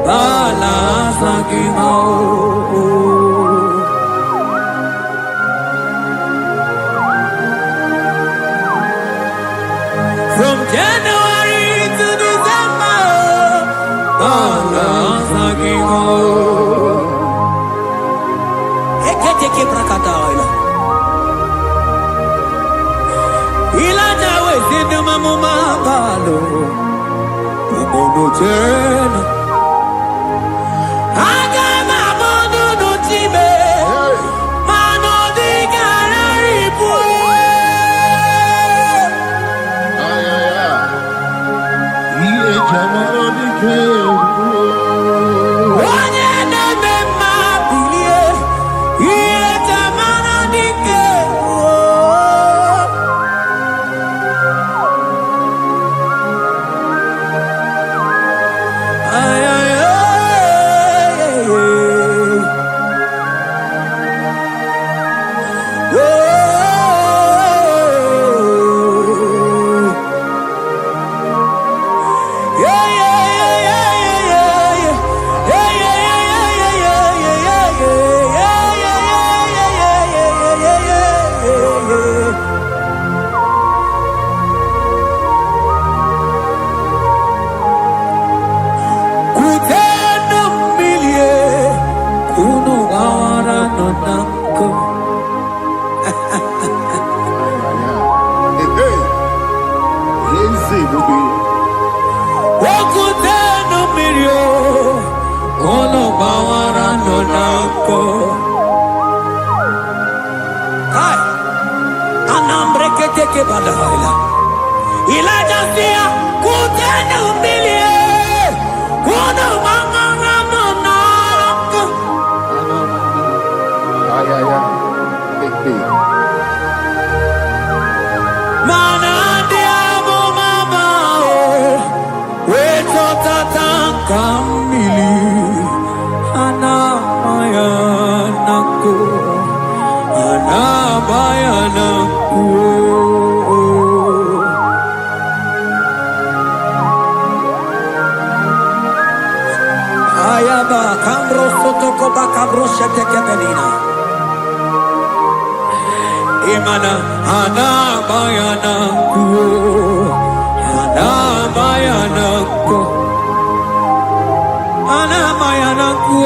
balance like from January to December, balance like ke prakadaila. Ilaja we zinu mamuma balo. Umono tena. Aga mamono no time. Mano di gararipu. Iye jamaro di kebu. Onye na-eme mma bilie. Iye jamaro di kebu. Ay, ay, ay, ay, ay. Elijah sia kutena umbilie kuno mama no nako mana dia mo mama we tata kamili ana maya nako Ayaba kambro sotoko bakabro sheteke belina. Imana ana bayana ku, ana bayana ku, ana bayana ku,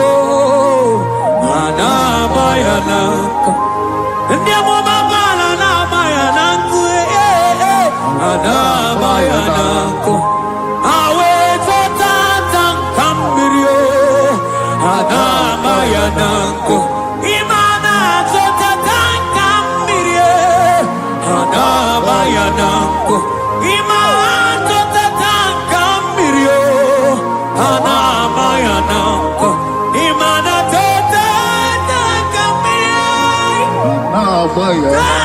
ana bayana ku. Ndiamo mabala na bayana ku, ana bayana ku. Awe tata kambirio. Adabayanako Imana Zotatankambirie Adabayanako Imana Zotatankambirie Adabayanako Imana Zotatankambirie Adabayanako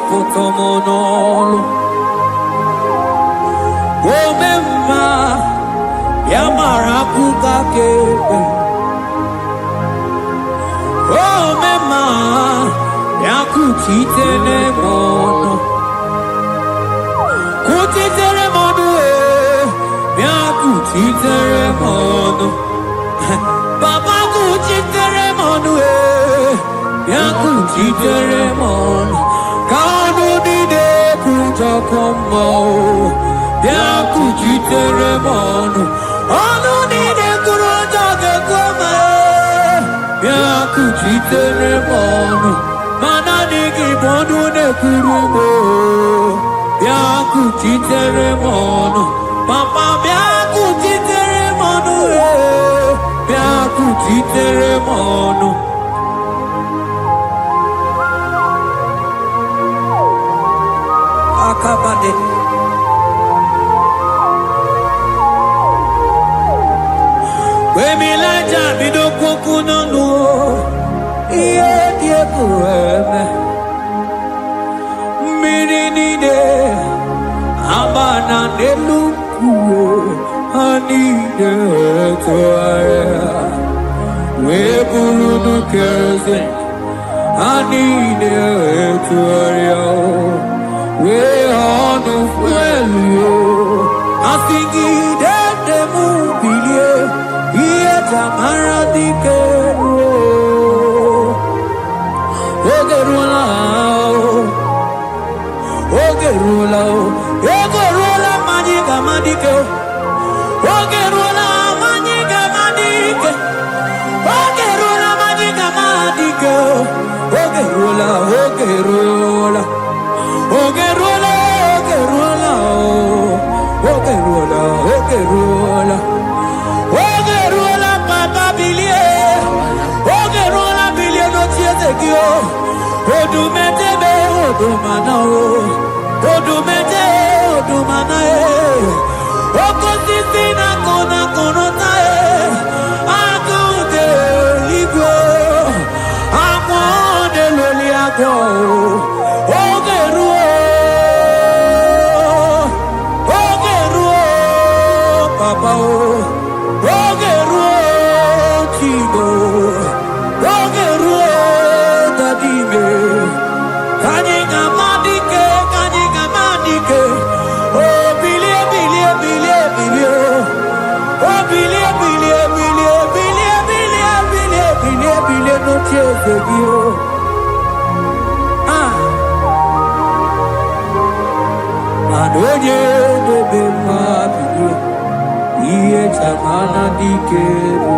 Potomonolo Omemma Yamarakuka kebe Omemma Yakutitele mono Kutitele mono Yakutitele mono Baba kutitele mono Yakutitele mono Kanu dide kuja kombo, dia kujitere mono. Anu dide kuja koma, dia kujitere mono. Mana digi bodu ne kurumo, dia kujitere mono. Papa dia kujitere mono, dia kujitere mono. Akabade Wemilaja bidoko kunono Iye die kueme Mirinide Amana Neluku Anide Toaya We Burudu Kerze Anide Toaya We Honu Fuelu Asingi Dede Mubilie Iye Tamara Dikero Ogerula Ogerula Ogerula Maniga Madike Ogerula Maniga Madike Ogerula Maniga Madike Ogerula Ogerula Ogerula Ogerula Ogerula Ogerula Papa Bilie Ogerula Bilie no Tiezekio Odumetebe Odumanao Odumete Odumanae Okosisina Kona Konotae Agude Ligo Amode Loliago Ogeruo Ogeruo Papa Ogeruo Chigo Ogeruo Dadime Kanyinga Madike Oh bilie bilie bilie bilie Oh bilie bilie bilie bilie bilie bilie bilie bilie no tiezegio Adoye de bema bilie Iye chamana dikero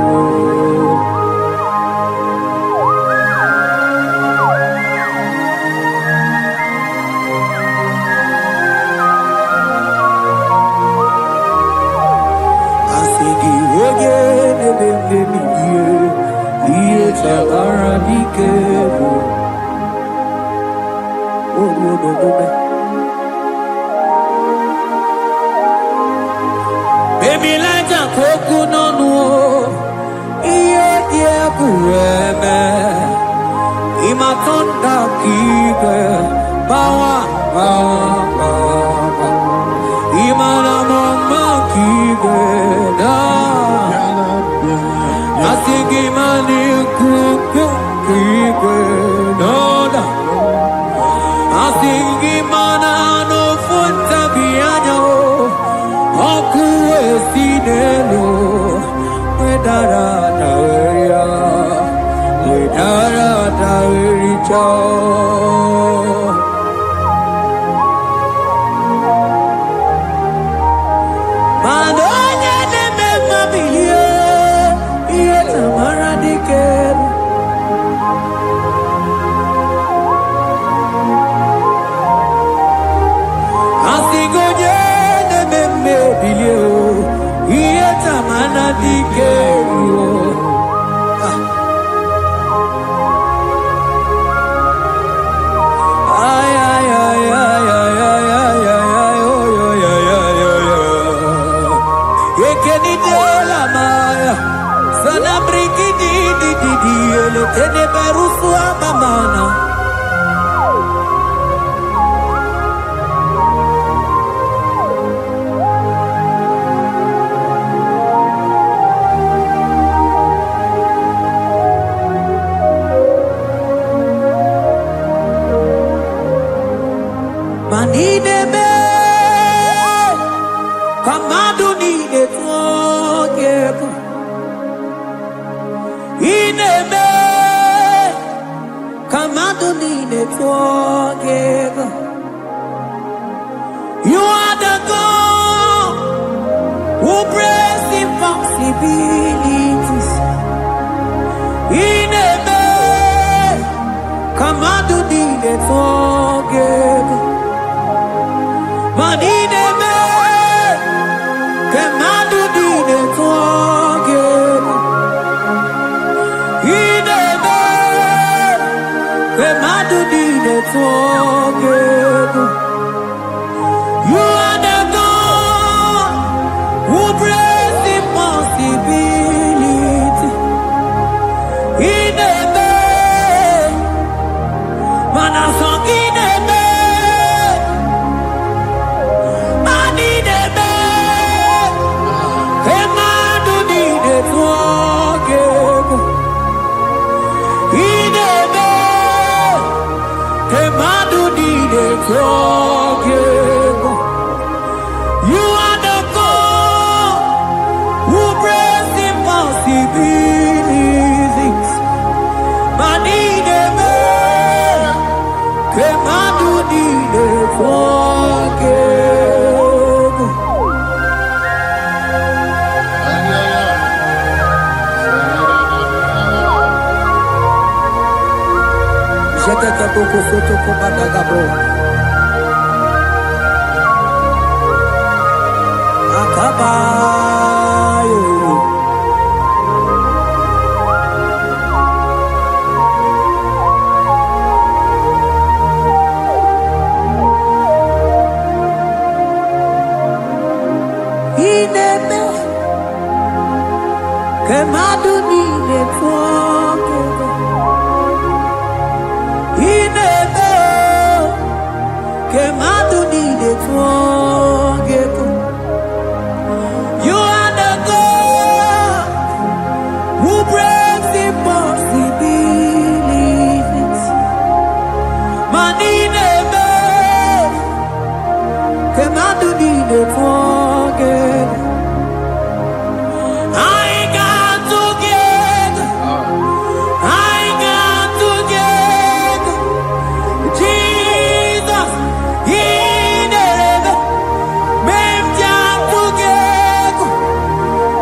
Baby like a coconut no iye die kueme imatonda kike bawa imana mama kike da asigi mani kuku kike da asigi mana no funta bianyo oku esinelo wedara taweria Madonya de mema bilie iye tamara dikero Asigonye de meme bilie iye tamara dikero Tene berusu amamana Manide be Kamadu ni de togeku Inebe Kamadonine together. You are the God who breaks impossibilities. Inebe Kamadonine together. Manidebe Kamadonine together. You are the God who breaks impossibility. needed forgive. You are the God who brings impossibilities. Manine me, kemadu needed forgive. Jekeke boko soto komadagabo. Akabayo. Ineme kemadu nine forgive. Ineme kemadu nine forgive. You are the God who breaks impossibilities. Manine kemadu nine forgive. I got together. I got together. Jesus, He never made us together.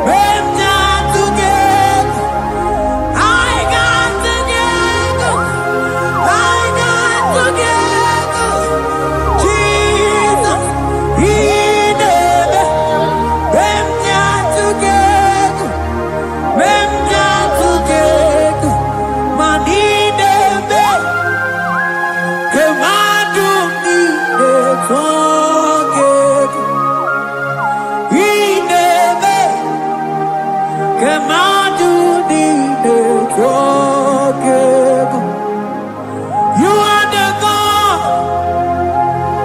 Made us together. I got together. I got together. Jesus, He never made us together. Made us together. Manine me, kemadu nine forgive. Ineme, kemadu nine forgive. You are the God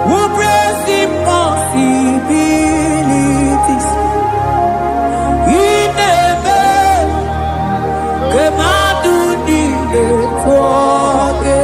who brings impossibilities. Ineme, kemadu nine forgive.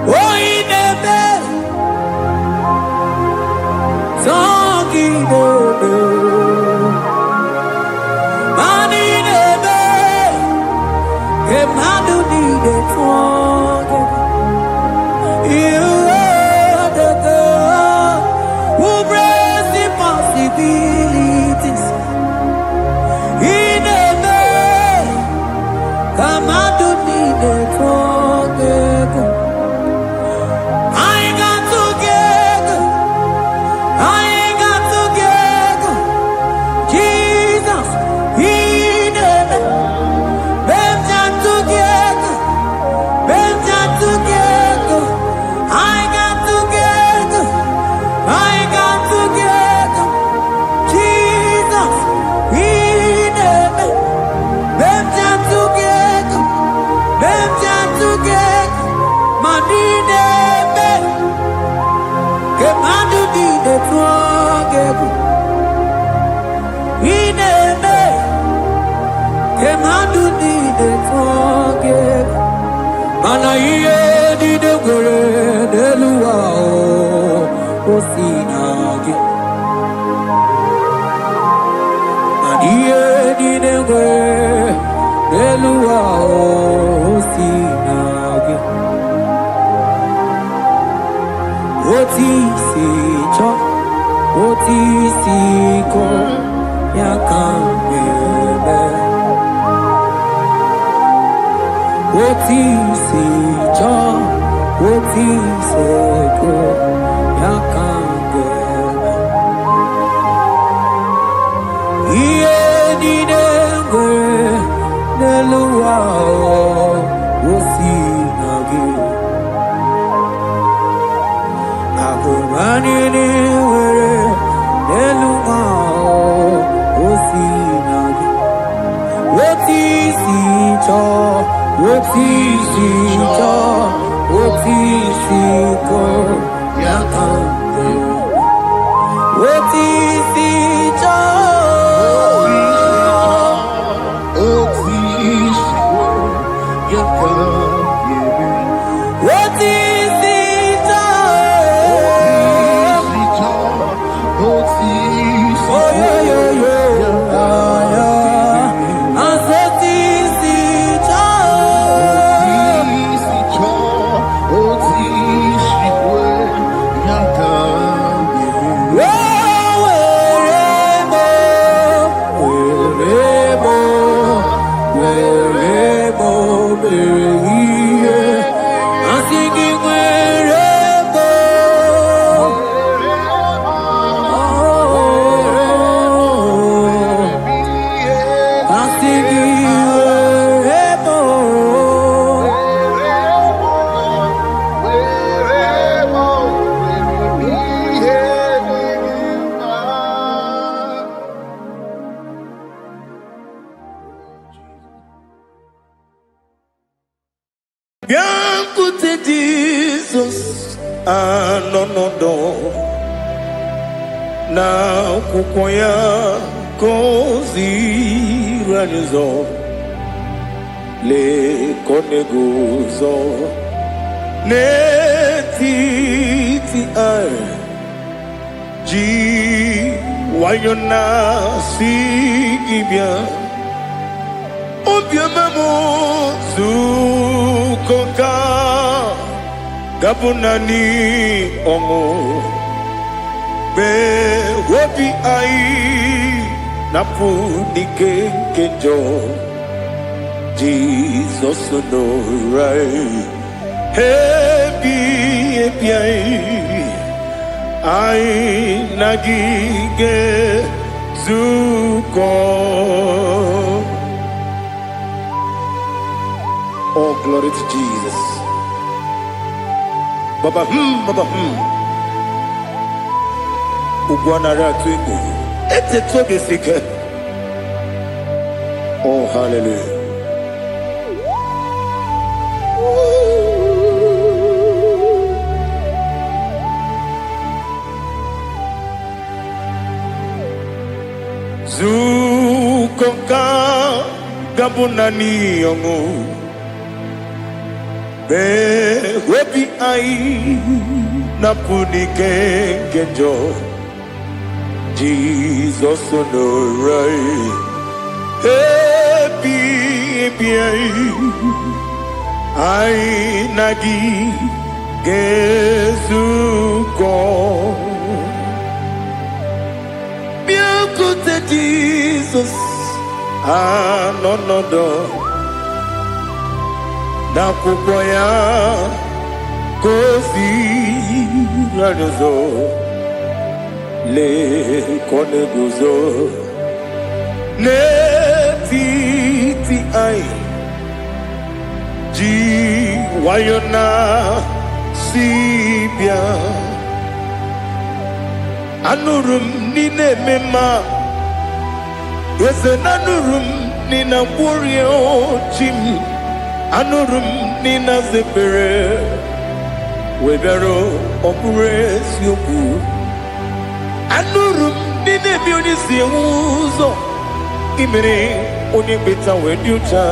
Oh, ineme, zongineme, manineme, kemadu nine forgive. You are the God who brings impossibilities. Ineme, kemadu nine forgive. I got together. I got together. Jesus, He never made us together. Made us together. I got together. I got together. Jesus, He never made us together. Made us together. Manine me, kemadu nine forgive. Ineme, kemadu nine forgive. Mana iye nine gore neluwa o sinage. Mana iye nine gore neluwa o sinage. Oti si cho, oti si ko, yakambebe. Oti si cho, oti si ko, yakambebe. Iye di dengwe, neluwa o, osi nage. Biancote Jesus anonodo na kukoya kozi ranizo le koneguzo ne titi ai ji wayona sigibia obiamamu zukoka gabunani ongo be wobi ai napu nikenjo Jesus no right happy ai nagige zuko. Oh, glory to Jesus. Baba, Baba, Ugwana Ratuiku. It's a toby seeker. Oh, hallelujah. Zukonka Gabunani Yongu. Be wepi ai napuni kenjo Jesus no right happy ai nagi gezuko biancote Jesus no na kukoya kozi ranizo le koneguzo ne titi ai ji wayona sibia anurum nine mema yese nanurum nina burio chim anurum nina zepere webero opure sioku anurum nine bionisi uzo imere oni beta weducha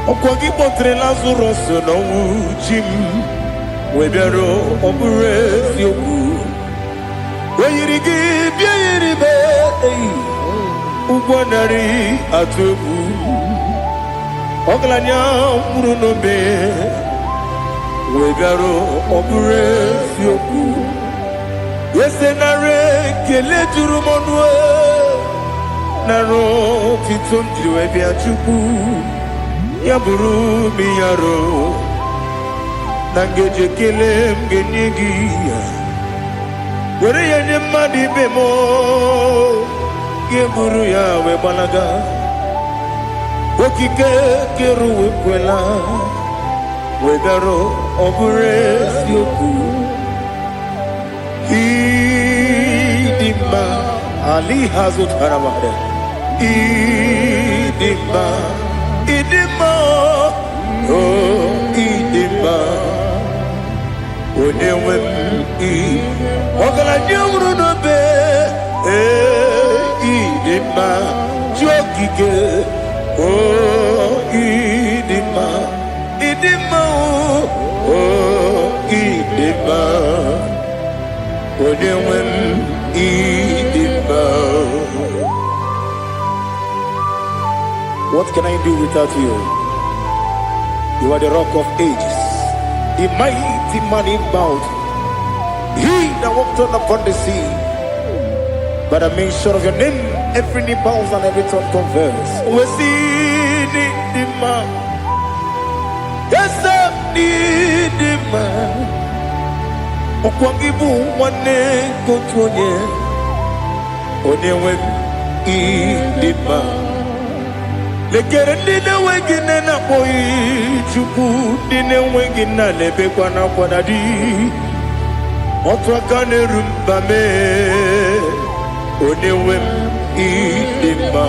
okwagi potre Lazarus no jim webero opure sioku weyirigi biayiribe ugwanari atubu Oglanya murunobe wegaro obure fioku yesenare kele turumonwe naro titondriwe biachuku yaburu miyaro nangeje kele mgenyigi were yenye madi bemo geburu ya webalaga Okike keru wekwela Wedaro obure sioku Idima Ali hazut haramade Idima idima, oh idima, onewem I, ogala nyamru no be, idima, jogige, oh idima, idima, oh idima, onewem idima. What can I do without you? You are the rock of ages, the mighty man in battle. He that walked on upon the sea. By the mention of your name, every knee bows and every tongue confess. We see the man. Yes, I need the man. Okwangibu wane kotonye. Onewe the man. Lekere ndine wengine na boyi chuku ndine wengine lebe kwa na kwadadi otwakane rumba me onewem idima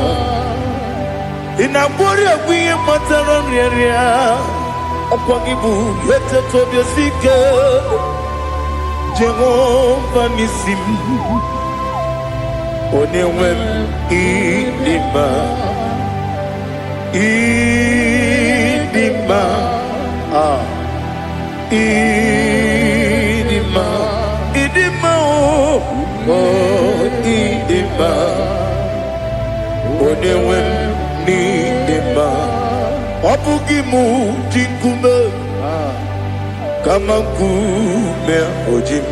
inabori agwiye matara nriaria okwangibu yete tobyo sike Jehova nisim onewem idima idima idima idima oh idima onewem idima obugimu jinkume kama kume ojim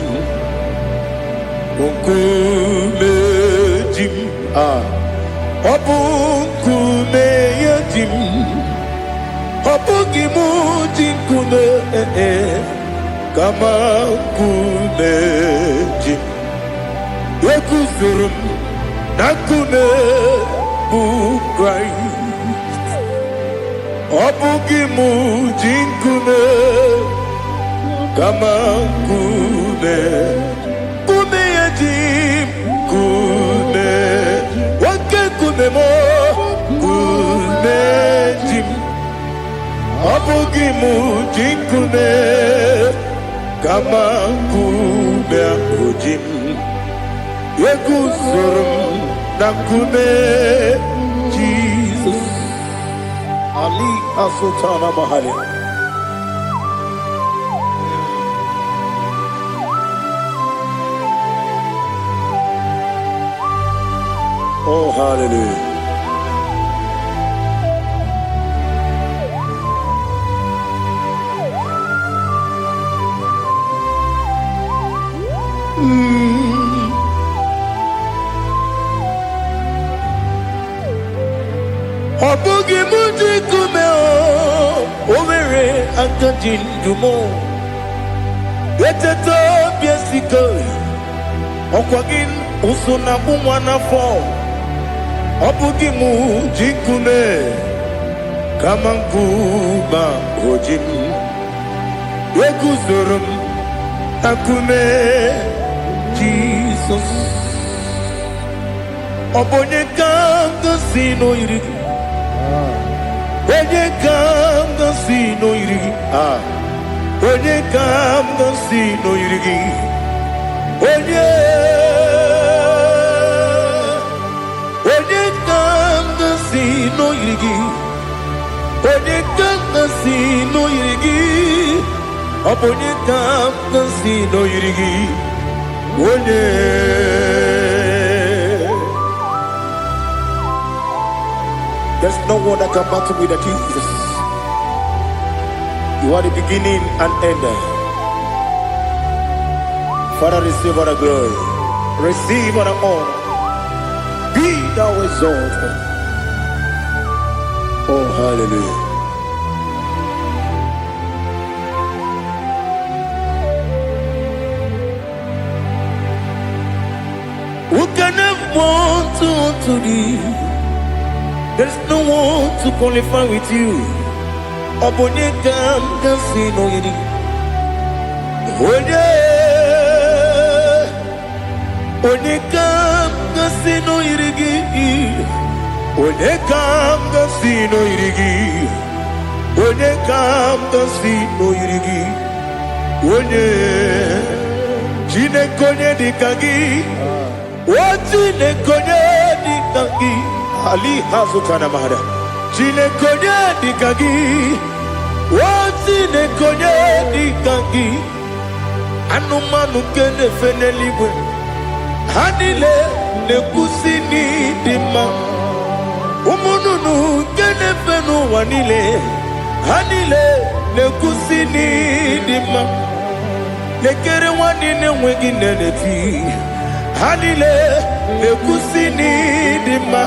kume jim Obukume yadim, obugimu jinkume kama kume jim. Yekuzurum nakume bukrai. Obugimu jinkume kama kume yadim kume. Kumemo kumejim abugimu jinkume kama kume ujim yekuzurum na kume Jesus Ali Asultana Mahali. Oh, hallelujah. Obugi muji kumeo, omere akajin dumo. Yeteto biesiko, okwagin usuna bumwana fo. Obugi muji kume, kamanguba ojim. Yekuzurum akume Jesus. Obonye kanga sino irigi. Onye kanga sino irigi. Onye kanga sino irigi. Onye kanga sino irigi. Onye kanga sino irigi. Obonye kanga sino irigi. Onye. There's no one that can battle with Jesus. You are the beginning and end. Father, receive all the glory. Receive all the honor. Be thou exalted. Oh, hallelujah. Who can have one to thee? There's no one to qualify with you. Obonye kam kasino yidi. Onye kam kasino yidi. Onye kam gasi no irigi. Onye kam gasi no irigi. Onye Chineke onye dikagi. O Chineke onye dikagi. Ali hazukana mahada. Chineke onye dikagi. O Chineke onye dikagi. Anụmanụ nke na-efe n'eluigwe ha niile na-ekwusi n'ịdị mma. Ụmụ nnụnụ nke na-efe n'ụwa niile ha niile na-ekwusi n'ịdị mma. Lekere nwanne na-enweghị nne n'eti ha niile na-ekwusi n'ịdị mma.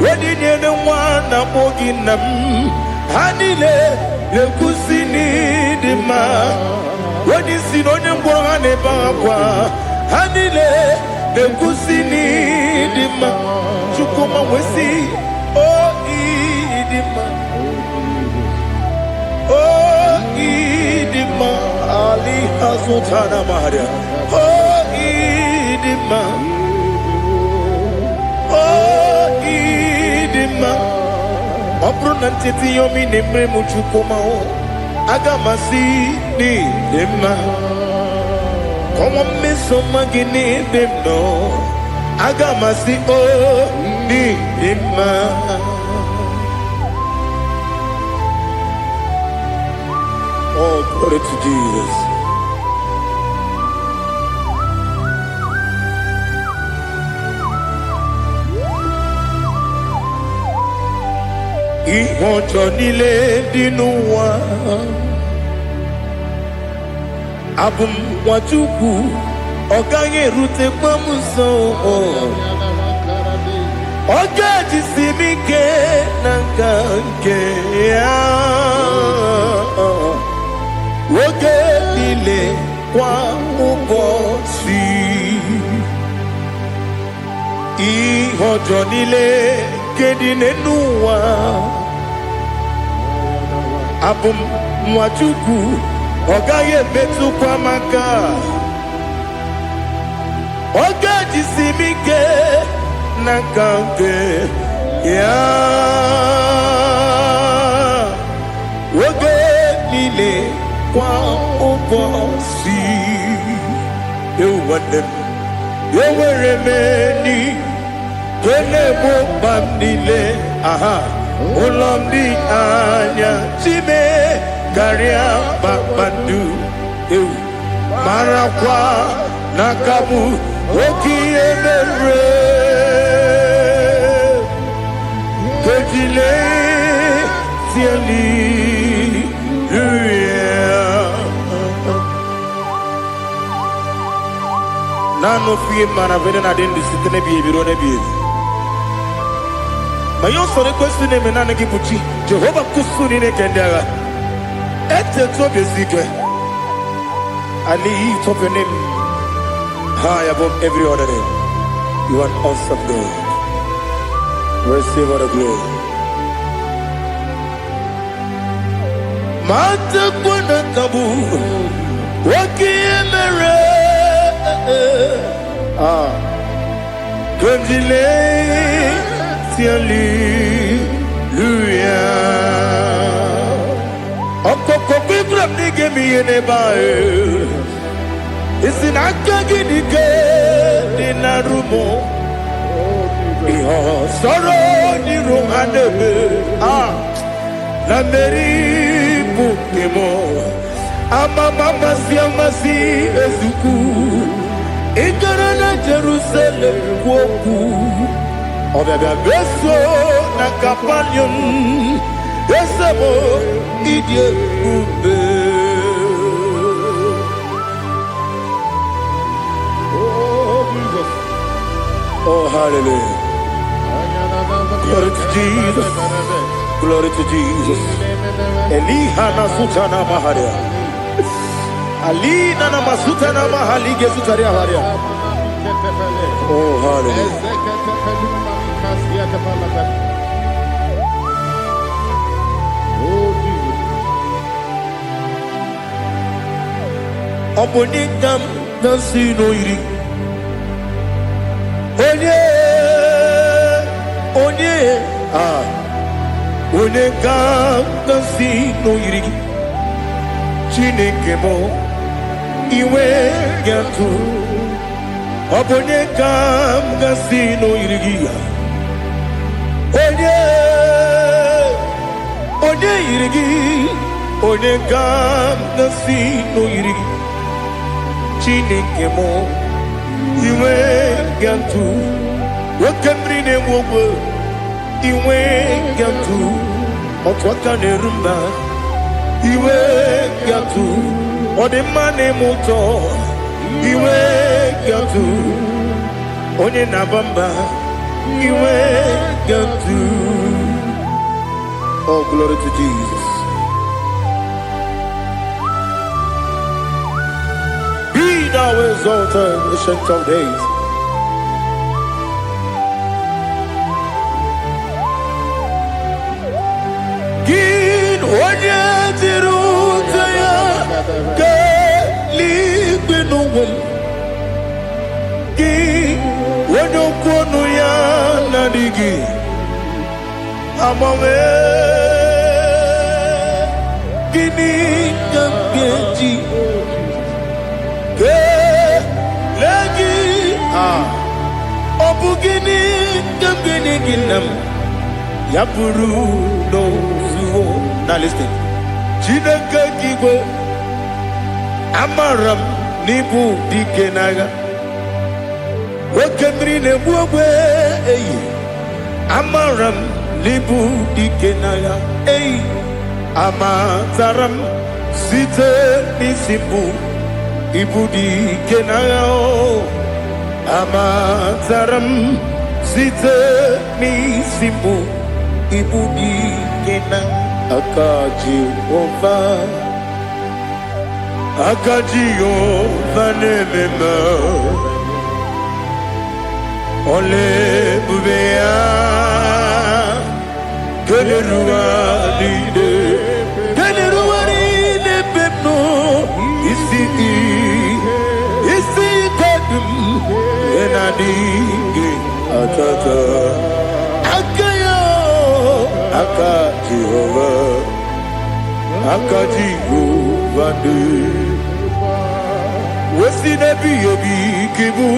Wedinyere nwa na-akpọ gị nna m ha niile na-ekwusi n'ịdị mma. When you see no name go on a bangwa, Hanile, the Gusini, Dima, Chukuma, we see, oh, Idima, oh, Idima, Ali Hazutana Maria, oh, Idima, oh, Idima, Opronantiti Yomi Nimre Muchukuma. Agamasi ni dema, como me soma gini demno. Agamasi oh ni dema. Oh, glory to Jesus. Ihojo nile dinuwa. Abum watuku oganye rute kwamuso. Oga jisimike nanganke ya. Woge nile kwa ubosi. Ihojo nile kedine nuwa. Abum watuku Ogaye betu kwa maka. Oga jisimike nakange ya. Oge nile kwa ubosi. Ewadem Eweremeni Kene bambile. Aha Ulomdi anya Chime Garia Babandu Marakwa Nakabu Oki Emere Kejile Tiali Nano fiye manavene na dendi sitene biye birone biye Mayon sore kwestune menane kipuchi Jehova kusuni ne kendera Ete to besike. I lift up your name high above every other name. You are awesome God. Receive all the glory. Mata kuna tabu. Waki emere. Kundile tiali. Okokokikram nige miyene bae. Isinaka gidike dinarumo. Iho soro ni rohanebe. La meri bukemo. Amama siamasi ezuku. Ikarana Jerusalem woku. Obebe beso na kapanium. Esamo idie ube. Oh Jesus. Oh hallelujah. Glory to Jesus. Glory to Jesus. Elihana sutana maharia. Alina na masutana mahali gesutaria haria. Oh hallelujah. Obonikam dansino iri. Onye onye ga-asị n'oyiri gị Chineke m iwe ga-atụ ọ bụ onye ga-asị n'oyiri gị ya onye yiri gị onye ga-asị n'oyiri gị Chineke m iwe ga-atụ nwoke mmiri na-enwe ogwe iwe ga-atụ otu aka na-eru mba iwe ga-atụ ọ dị mma na-eme ụtọ iwe ga-atụ onye na-aba mba iwe ga-atụ. Oh, glory to Jesus. Be thou exalted, ancient of days. Onye tiri ụzọ ya ka eluigwe n'ụwa gị onye okwu ọnụ ya na-adịghị agbanwe gịnị ka m ga-eji kelee gị ọ bụ gịnị ka m ga-enye gị nna m ya bụrụ n'ozuo. Now listen. Chineke kigwe amaram n'ibu dike n'agha nwoke mmiri na-egbu ogbe eyi amaram n'ibu dike n'agha eyi amataram site n'isi mbụ ibu dike n'agha amataram site n'isi mbụ ibu dike n'agha aka Jehova na-ememe ole ebube ya keleruwa niile bepno isi kodum enadịghị atata aka Jehova dị wesi n'ebi ebi kibu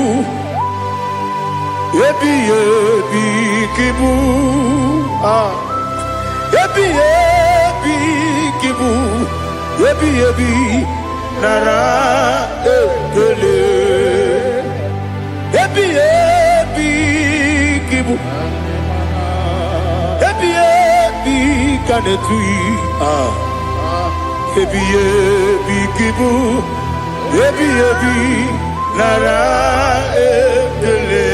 ebi kibu ebi nara ekele ebi kibu kanetui ebi kibu ebi nara ekele.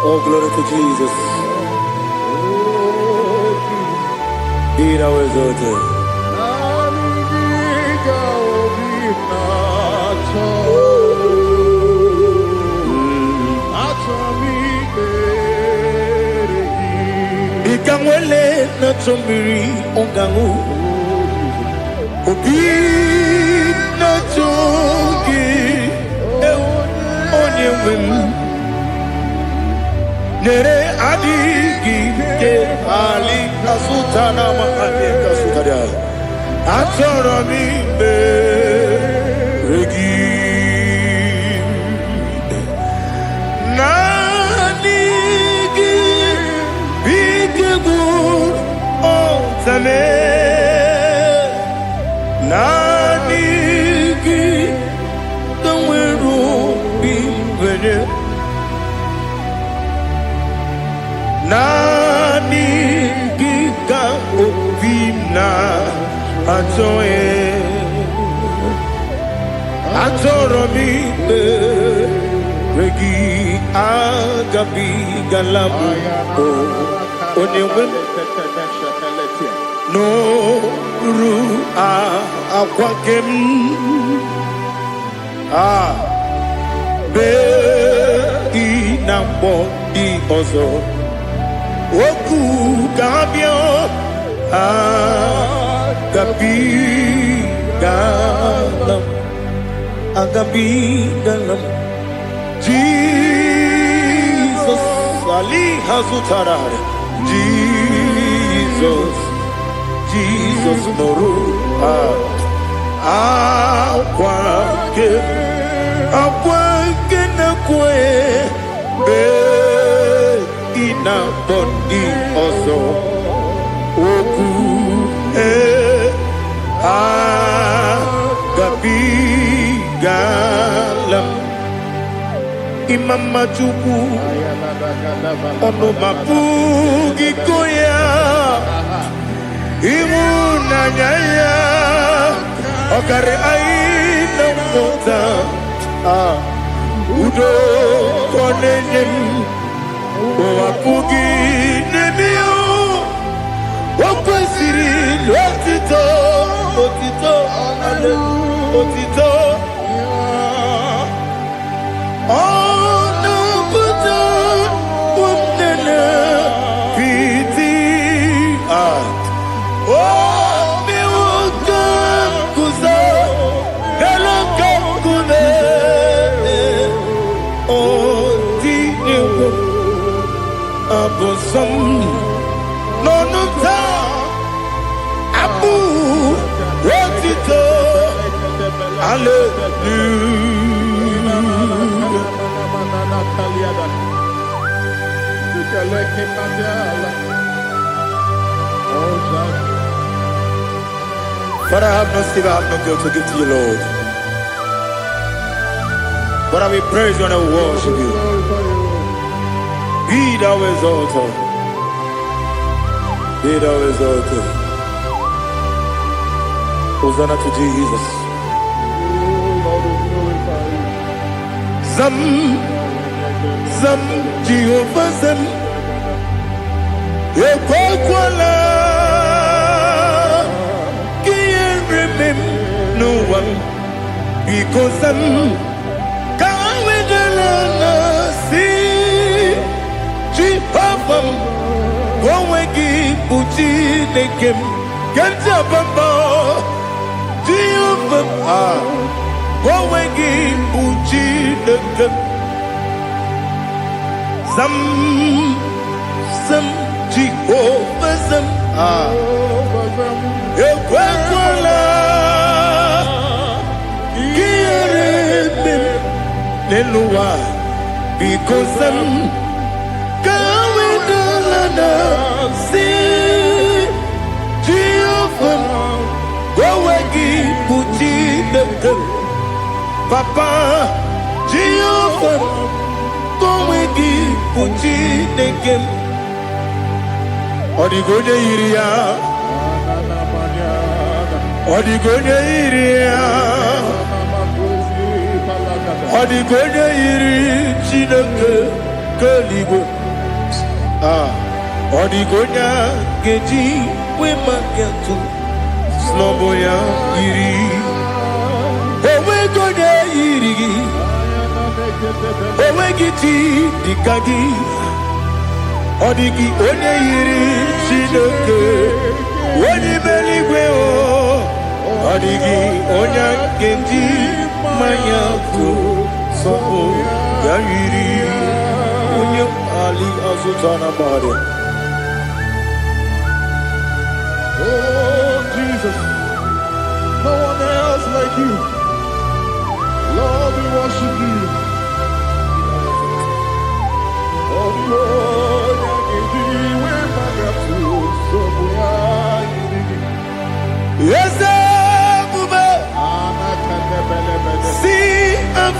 Oh, glory to Jesus. Be thou exalted. Ikamwele na chombiri ongangu obi na chogi onye wem nere adigi ke ali asutana mahane kasutaria atoro mi be regi na good, oh, tame. Nanigi, the wiru be ready. Nanigi ka opina atoe. Atoromi regi agabi galabu onewem no ru akwakem be inambo di ozo oku gabio agabi galam agabi galam Jesus Ali Hazutarare Jesus Noru Akwake na kwe be ina bondi ozo oku agabi galam Imam Majubu ono mapugi koya imuna nyaya okare aina mota udo konenyem mapugi nemio wakwesiri lotito otito But I have no silver, I have no gold to give to you, Lord. But I will praise you and I will worship you. Be thou exalted. Be thou exalted. Hosanna to Jesus. Zam Jehovah Zam Ekwakwala Can't remember no one because I'm can't wait to see Jehovah Gowegi Puchi Nekem Kanjabamba Jehovah Gowegi Puchi Nekem Zam Jehovah Zam Ekwakwala Kieremem Nelua because I'm going to see Jehovah Gowegi Puchi Nekem Papa Jehovah Gowegi Puchi Nekem Odigonya iria Odigonya iri Chineke Kaligo Odigonya Geji Wemaketu Sloboya iri Owegonya iri Owegiti Dikagi Odigi onye yiri Chineke onye meligwe Odigi onye kenji manya ko sopo ya yiri onye Ali Azutana Bade. Oh Jesus, no one else like you. Lord, we worship you. Oh Lord, I give you my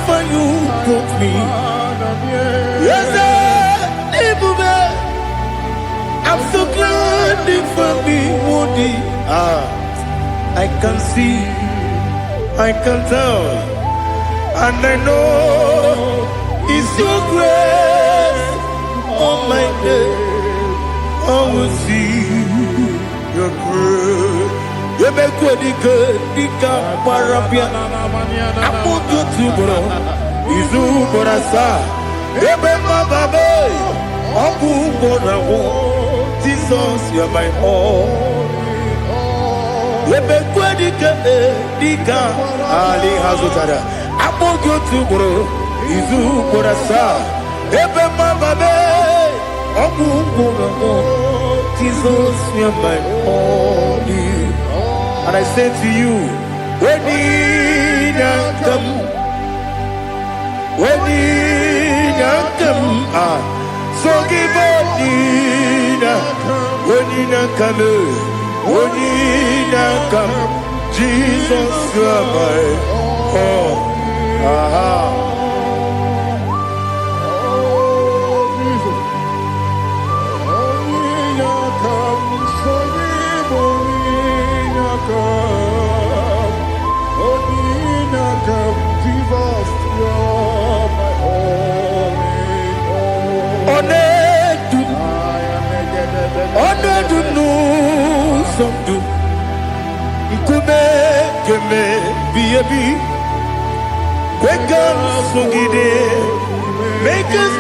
wherever you put me. Yes, I'm so glad for me, Woody. I can see, I can tell, and I know it's your grace on my day. I will see your grace. You make good, Dika Parapia. I put you to bro. Izu Borasa. You make my baby. Abu Borawo. Jesus, you're my all. You make good, Dika Ali Hazutara. I put you to bro. Izu Borasa. You make my baby. Abu Borawo. Jesus, you're my all. And I say to you, when you come, so give up, when you come, Jesus, you are my all. Make us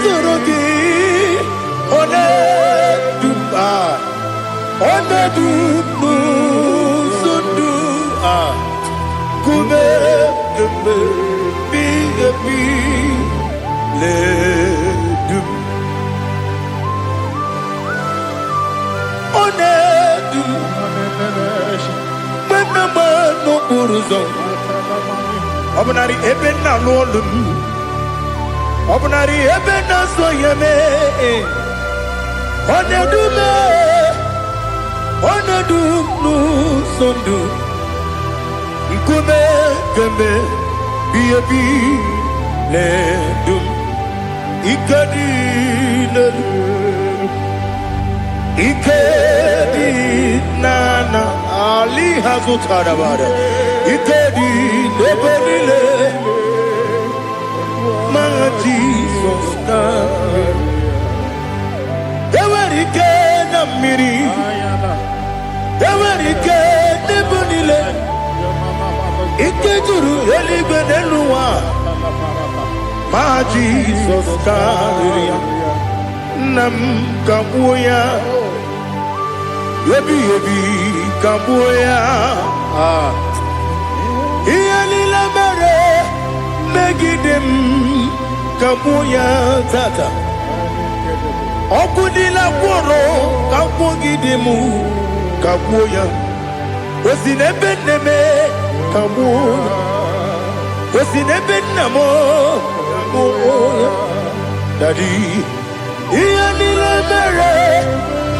Obunari ebena lolum, obunari ebena soyeme, onedu nu sondu, nkume keme biebi ledum, ikedi nana ali hazutarabara. Ikedi nebelile my Jesus come. Ewerike na miri, ewerike nebelile. Ikejuru eligwe neluwa. My Jesus come. Nam kabuya, yebi kabuya. Iyalila mere megidem kabuya tata. Okudila kworo kabugidemu kabuya. Osinebenneme kabuya. Osinebennamo kabuya. Daddy, iyalila mere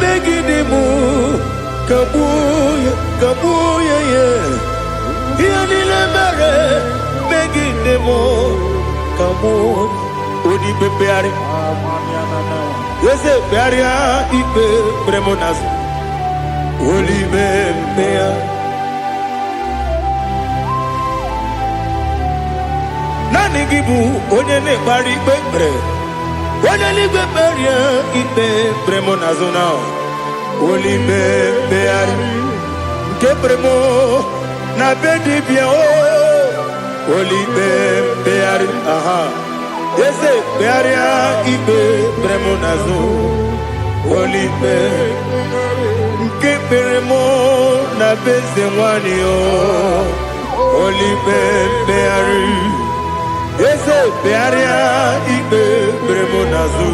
megidemu kabuya yeah. Iyalila mere megidemu kabuya. Odi bebeari. Yese bearia ipe premonas. Oli bebea. Nani gibu onye ne bari bebre. Onye li beberia ipe premonazona. Oli bebeari. Ke premo na bedi bia o. Oli bebeari. Aha. Yese bearia ibe premonazo. Oli bebeari. Ke premo na beze wani o. Oli bebeari. Yese bearia ibe premonazo.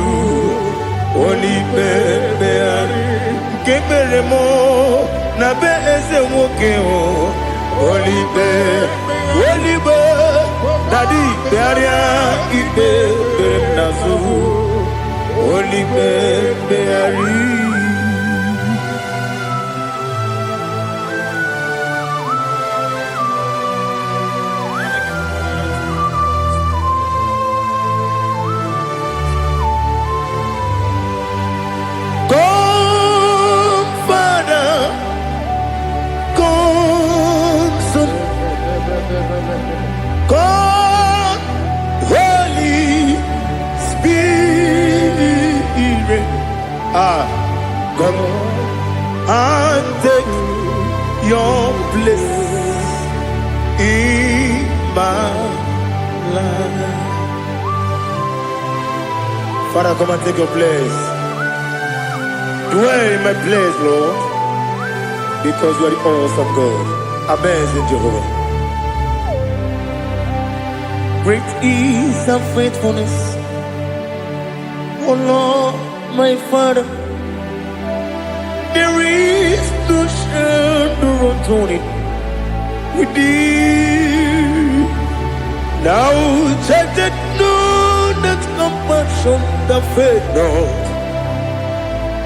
Oli bebeari. Ke premo na beze woke o. Oli be Daddy bearia ibe premonazo. Oli beari. come and take your place in my life. Father, come and take your place. Dwell in my place, Lord, because you are the awesome God. Amazing Jehovah. Great is thy faithfulness, oh Lord, my Father. There is no shadow of turning with thee. Now check that no, that compassion that faith not.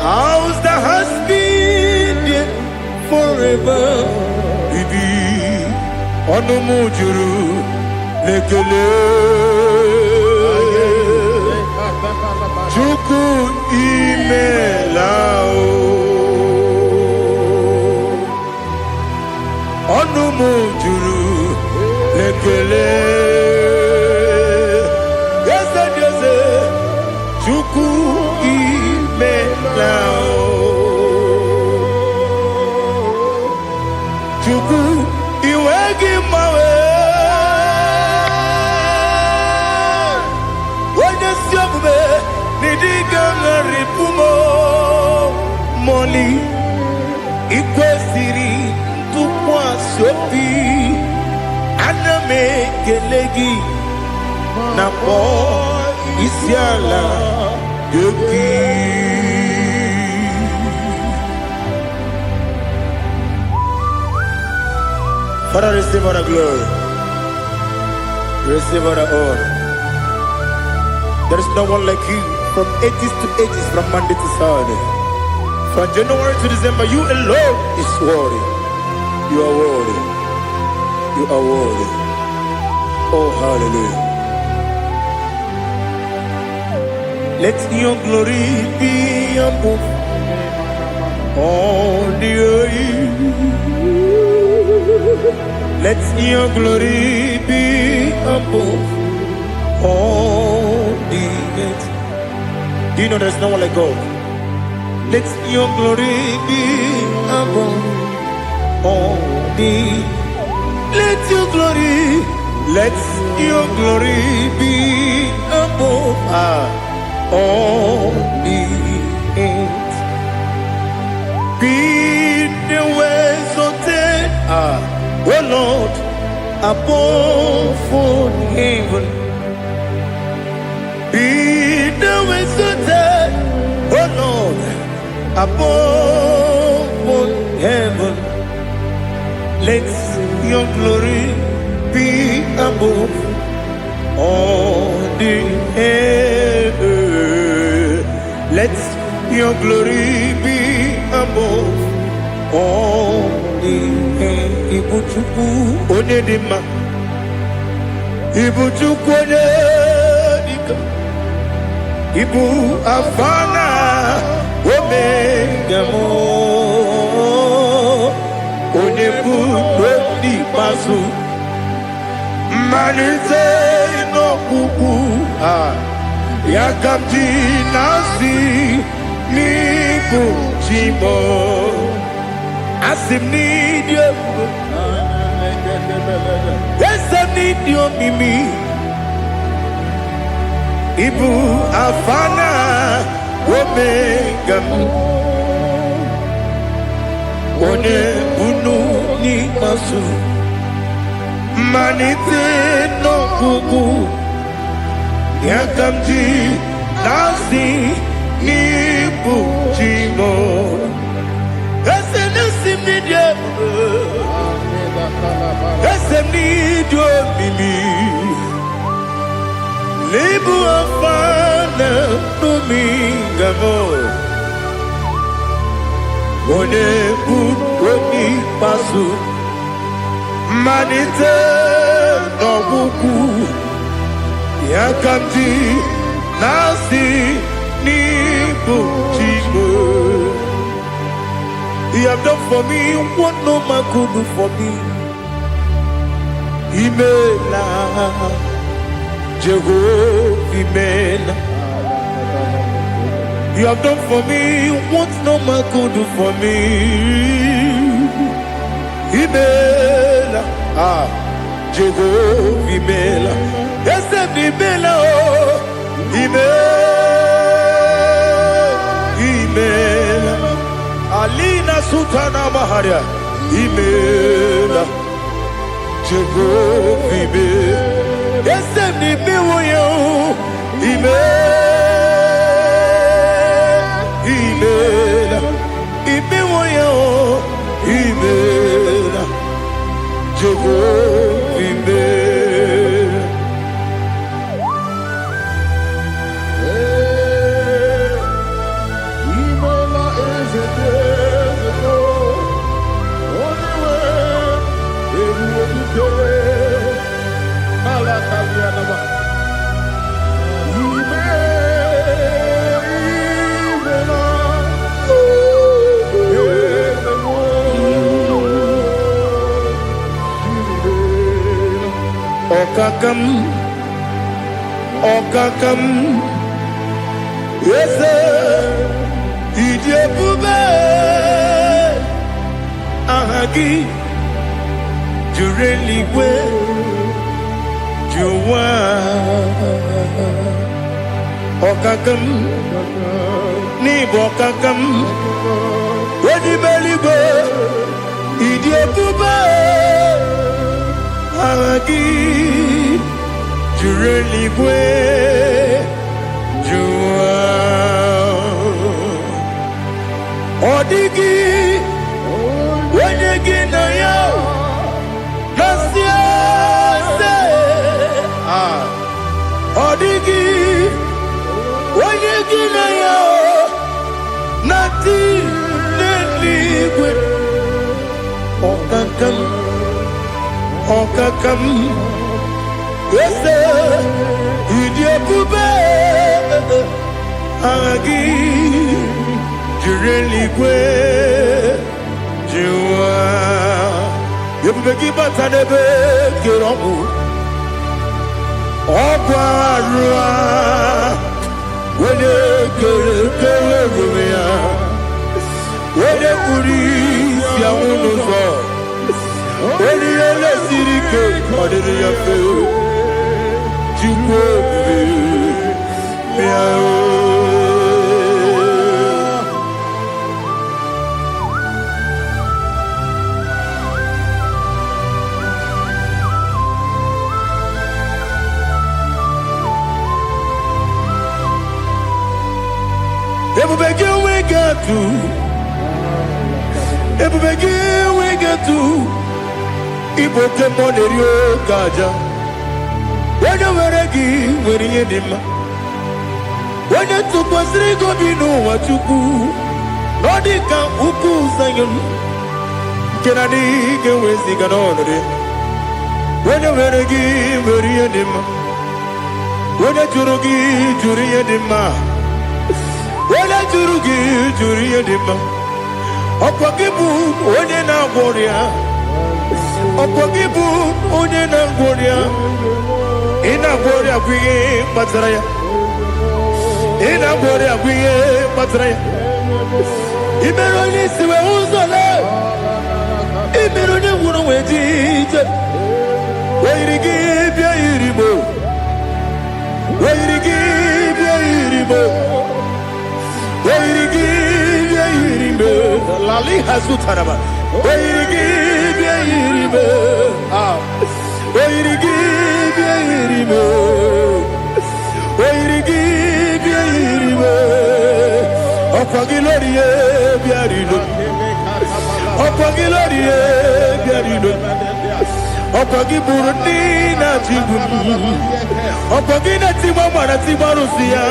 Ours that has been there forever with thee. Onomujuru lekele Chuku imelao Onomujuru lekele Yes, Chuku imelao Chuku iwegi mawe Moli ikwesiri tukwasopi aname kelegi na po isiala yoki. Father, receive our glory, receive our honor. There is no one like you. From ages to ages, from Monday to Saturday, from January to December, you alone is worthy. You are worthy. You are worthy. Oh, hallelujah. Let your glory be above all the earth. Let your glory be above all the earth. Do you know there's no one like God? Let your glory be above all the. Let your glory be above all the earth. Be the ways of oh Lord, above all heaven. Be the ways of oh Lord, above all heaven. Let your glory be above all the earth. Let your glory be above all the earth. Ibuchuku onedima, Ibuchuku onedika, Ibu afana omega mo, onebu dodi pasu, manite no kuku yakamti nasi niku chimo. Asim need you. Yes, I need you, Mimi. Ibu afana omega. One bunu ni masu. Manite no kuku. Yakamji nasi niku chimo. Lebu afana dominga mo, one buni pasu, manite no buku, yakamti nasi ni buchimo. You have done for me what no man could do for me. Imela, Jehovah, Imela. You have done for me what no man could do for me. Imela, Jehovah Imela, yes, Imela, Imela, Alina Sultana Maharia, Imela, Jehovah Imela, yes, Imela, Imela, Imela, Jehovah Imela. Imela is a desert, only way it will be. Malakavianaba. Okakam, yes, Idiyabube, Ahagi, Jureligwe, Juwa, Okakam, Nibokakam, Wedibelibe, Idiyabube, Ahagi, Jureligwe, Jua, Odigi, Wenegi na yo, Nasia se, Odigi, Wenegi na yo, Nati neligwe, Okakam, Okakam. Yes, Idiyabube, Agi, Jureligwe, Jua, Yabubeki Batanebe, Kiromu, Ogwarua, Wene Kerumia, Wene Kuris, Yamunuzo, Wene Yele Sirike, Madiri Yafe. Everybody we get to Ibote Monerio Gaja. When you were a gay, when you did when you took was Rigo, you know what you do. Nodika Uku Sayon Can I dig away Siganori? When you were a gay, when you did when you Jurugi, Juria Dima, when you Jurugi, Juria Dima, Opagibu, Odena Warrior, Opagibu, Odena Warrior. Ina Boria Guye Matraya. Ina Boria Guye Matraya. Imeroni siwe uzole. Imeroni wunu wejije. Wairigi bia iribo. Wairigi bia iribo. Wairigi bia iribo. Lali hazutaraba. Wairigi bia iribo. Wairigi bia iribo. Wairigi bia iribo. Opagilorie bia iribo. Opagilorie bia iribo. Opagi Burundi na Tibun. Opagi na Timama na Timarusia.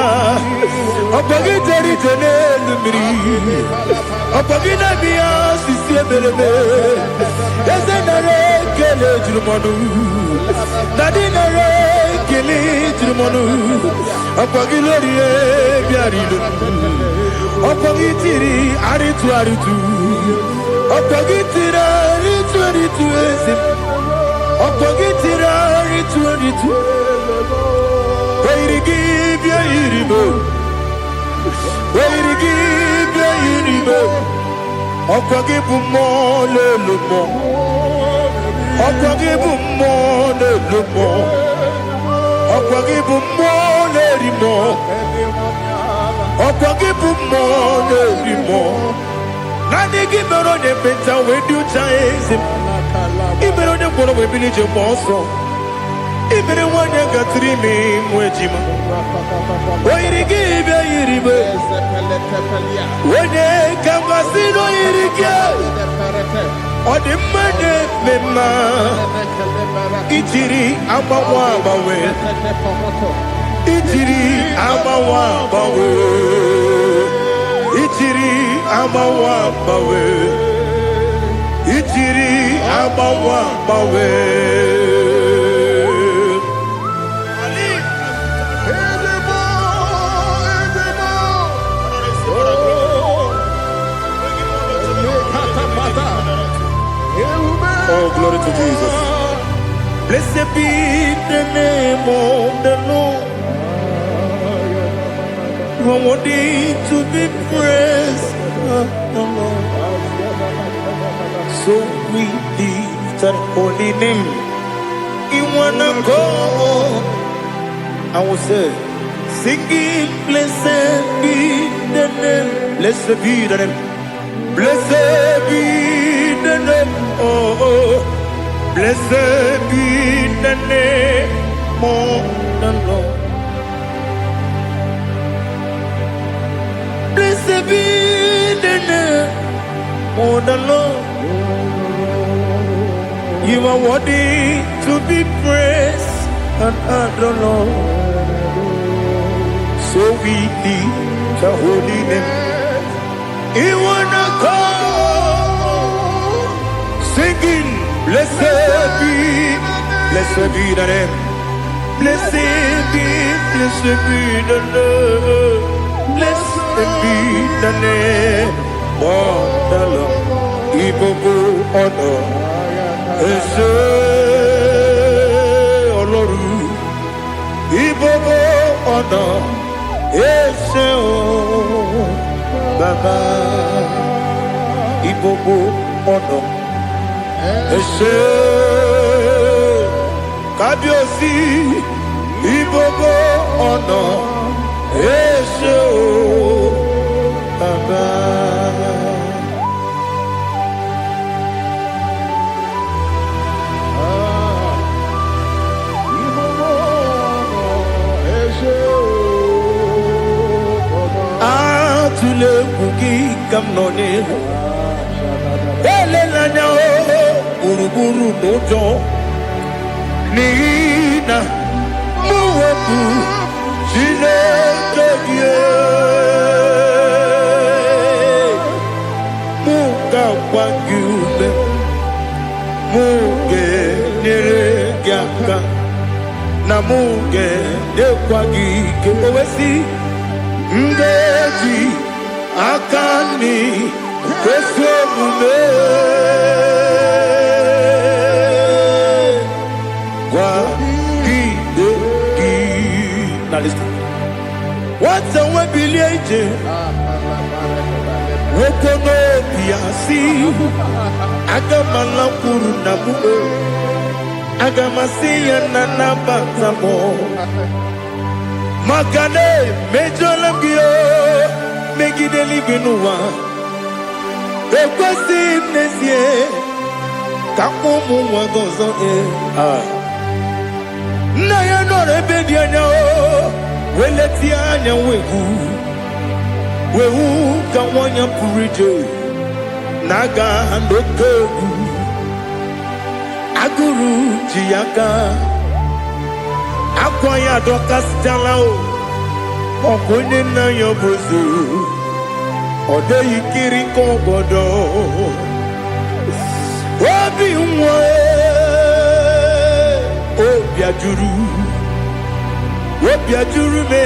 Opagi Teri Tenelumri. Opagi na Mia Sisi Belebe. Yasenare Kele Jumanu. Nadinare Kele Jumanu. Opagi Lorie Biarido. Opagi Tiri Aritu Aritu. Opagi Tira Aritu Aritu Esim. Opagitira ritu Wairigi bia iribo. Where you give you give more, little more. Give more, little more. Give more, little more. Give more, little more. Now they give me on the better when you chase him. Even on the one of a village of Boston. Even the one you got 3 men, Wejima. Why you give you when they come and see no irrigate? Or the money, Mema. Itiri, Abawabawe. Itiri, Abawabawe. Itiri, Abawabawe. Itiri, Abawabawe. Oh, glory to Jesus. Blessed be the name of the Lord. You are worthy to be praised, the Lord. So we lift that holy name. You wanna go? I will say, singing, blessed be the name. Blessed be the name. Blessed be the name. Oh, blessed be the name of the Lord. Blessed be the name of the Lord. You are worthy to be praised and adored, Lord. So we lift the holy name. You wanna call, singing, blessed be the name. Blessed be the Lord. Blessed be the name of the Lord. Ibobo honor, Ese Oloru. Ibobo honor, Ese O Baba. Ibobo honor, Ese Kabiosi. Ibobo honor, Ese O Baba. Atule kuki kamnone elelanya uruburu nojo nina muwebu Chineke muka wangule muge neregiaka na muge dekwagike owesi Ndeji akani kwesomume kwa gideki. Now listen. What's a webileje? Wokono piasi agamala kuru nabu agamasiya nanabatamo. Makane mejolambio megideli benua ekwesi nesie kakomu wagozo na ya nore bedianya weleti anya wehu kawanya purije naga ndokeru aguru jiyaka akwanya dokas jalao okunye na yobuzu ode yikiri kogodo obi nwa obi ajuru me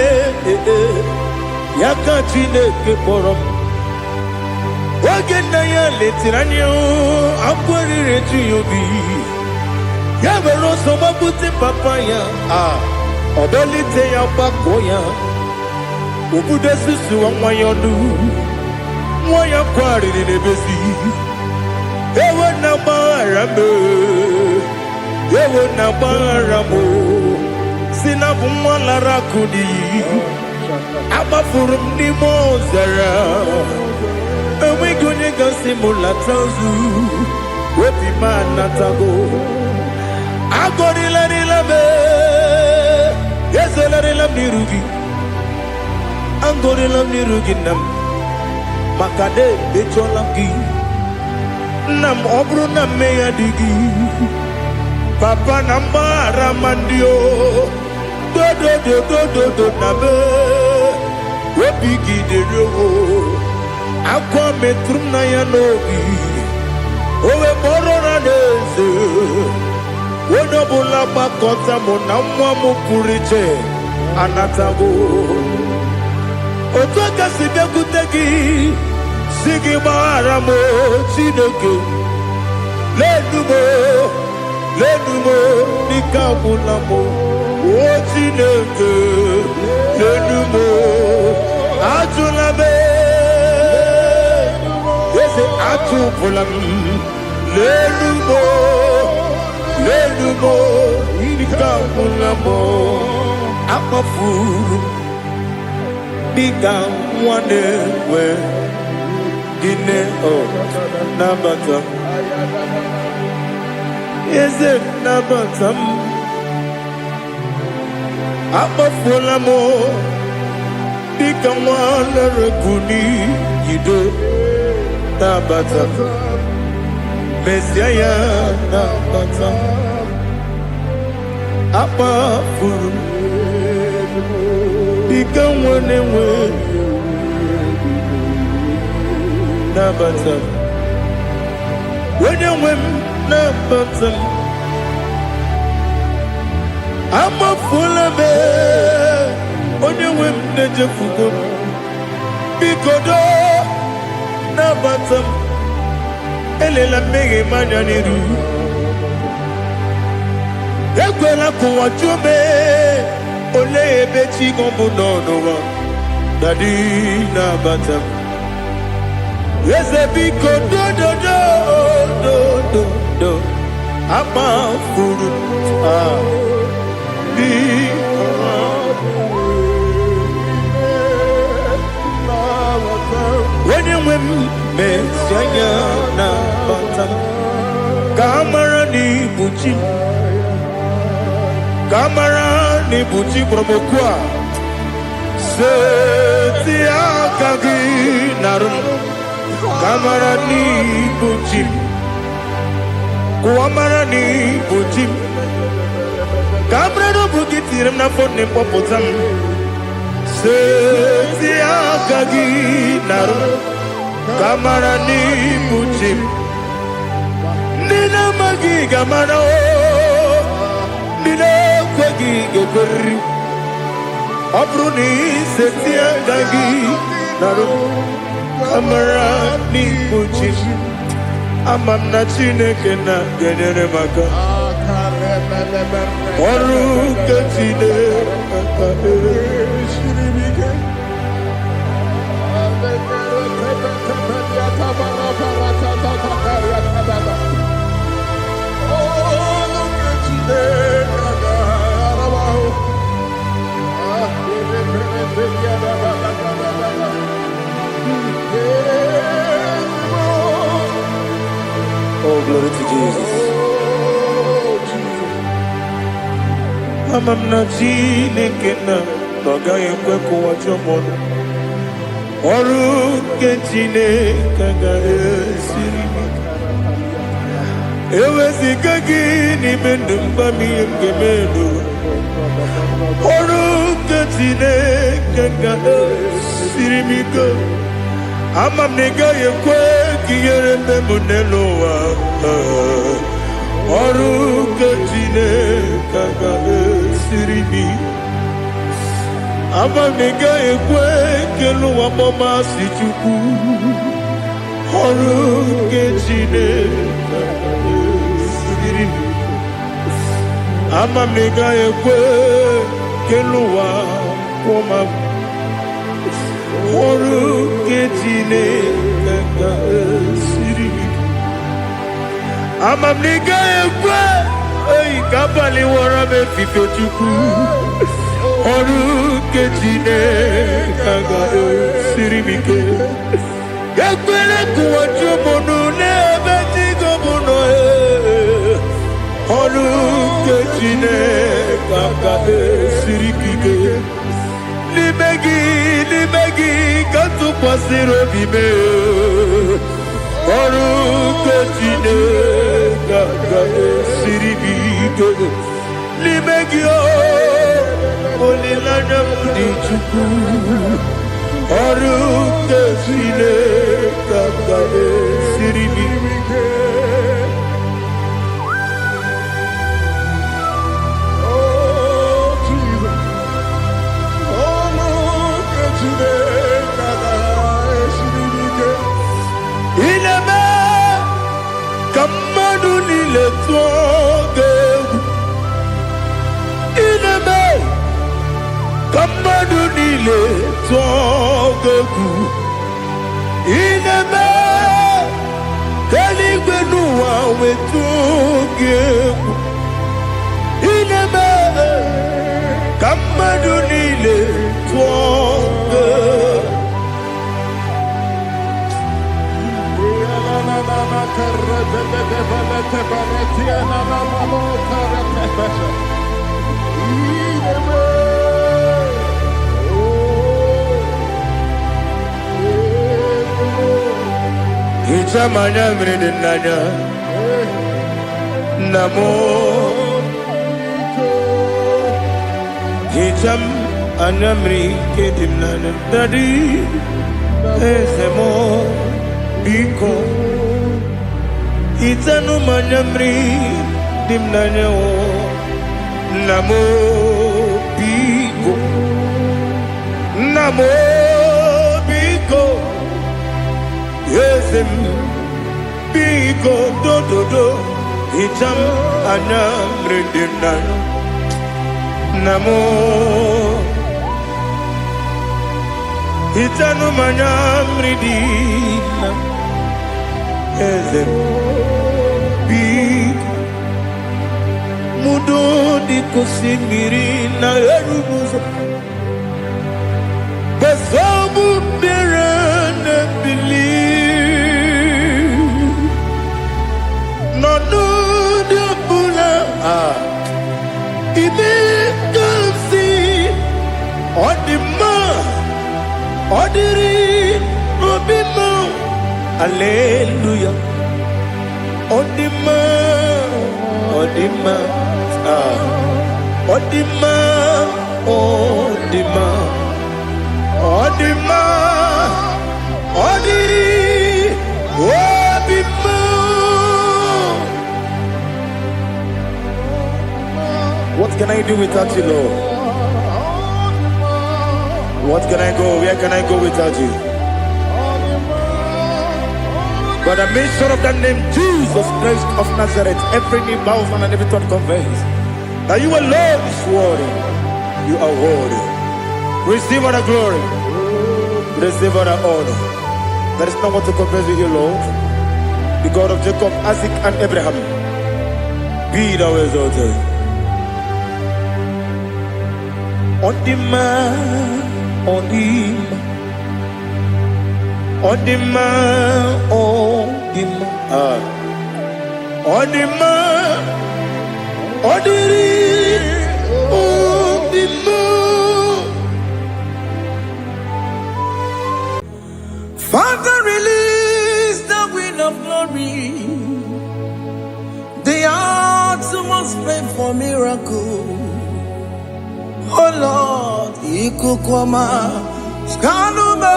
yaka Chineke kpọrọ oge na ya letirani akwarire tuyobi ya were ọsọ gbapute papa ya ọdọlite ya gbakọ ya Ubude susu wa mwayonu Mwaya kwari ni nebesi Ewe na marambe Ewe na maramo Sinabu mwalara kudi Aba furum ni mozara Ewe gunye gasi mula tanzu Wepi mana tago Agori la nilabe Yese la nilam nirugi Angori lam nirugi nam Makade becho lamgi Nam obru nam meya digi Papa namara mandio Do do do do do do nabe Webigi de rogo Aqua metrum na yanogi Owe moro na neze Wonobula bakota monamwa mupuriche Anatago Otoka sibekutegi Sigi maramo Chineke Lenumo Nikabulamo O Chineke Lenumo Ajulabe Ese Ajubulam Lenumo Nikabulamo Akafuru Biga one we Gine o Nabata Is it Nabatam Abafulamo Biga one Rekuni Yido Nabata Messiah Nabata Abafuru Biga one we Nabatam When you win Nabatam I'm a full of it When you win Najafugo Bikodo Nabatam Elela mege mananiru Ekwela kuwa chume Ole ebechi gombu nonowa Dadi Nabatam Yes, a big do. I'm a fool. When you win, Messiah, Kamara ni buchi promokwa. Setia kagi narum. Kamarani Bujim Kuamarani Bujim Kamarano Bukitiram na phone Popotam Setia Kagi Naru Kamarani Bujim Nina Magi Gamano Nina Kwagi Gokuri Abruni Setia Kagi Naru Kamarani Bujim Amam na Chineke na genere maka Oru kachine Oh, glory to Jesus. Amam na Chineke na Noga yekwe kuwa chomon Oru ke Chineke ga esiri Ewe zikagi ni mendumba miyemge menu Oru ke Chineke ga esiri miko Amam nega yekwe kiyere memunelo wa Oru ke Chineke ga esiri miko Amam nega yekwe kelu wa mama si chuku Oru ke Chineke ga esiri miko Amam nega yekwe kelu wa mama ọrụ nke Chineke ga-esiri gị. Amamniga ekwe oyi ka abalị wara m efife Chukwu. Ọrụ nke Chineke ga-esiri m ike. Ekwere kụwachi ụmụnụ n'ebe digo mụ nọ. Ọrụ nke Chineke ga-esiri gị ike. N'ime gị ka tụkwasịrị obi m. Ọrụ nke Chineke ga-esiri gị ike. N'ime gị olileanya m dị Chukwu. Ọrụ nke Chineke ga-esiri gị ike. Ineme ka mmadụ niile tụọ gị egwu. Ineme ka mmadụ niile tụọ gị egwu. Ineme ka eluigwe n'ụwa wee tụọ gị egwu. Ineme ka mmadụ niile tụọ gị egwu. Hicham anya mmiri dị n'anya nna m. Hicham anya mmiri nke dị n'anya dadi eze m biko. Hichanu anya mmiri dị n'anya nna m biko. Nna m biko. Eze m biko dododo. Hicham anya mmiri dị n'anya nna m. Hichanu anya mmiri dị n'anya eze m biko. Mudo di kusimiri na erubuzo. Basabu birane bili. Nonu di bula. Ibe kamsi. Odima. Odiri. Obima. Hallelujah. Odima. Odima. Odima. Odima. Odima. Odiri. Obima. What can I do without you, Lord? What can I go? Where can I go without you? By the mention of that name, Jesus Christ of Nazareth, every knee bows and every tongue confesses that you alone is worthy. You are worthy. Receive all the glory. Receive all the honor. There is no one to compare with you, Lord. The God of Jacob, Isaac, and Abraham. Be thou exalted. On the man, on him. On the man, on the man, on the man, on the man. Father, release the wind of glory. The hearts must pray for miracle. Oh Lord, Ikukwama, Skanuma.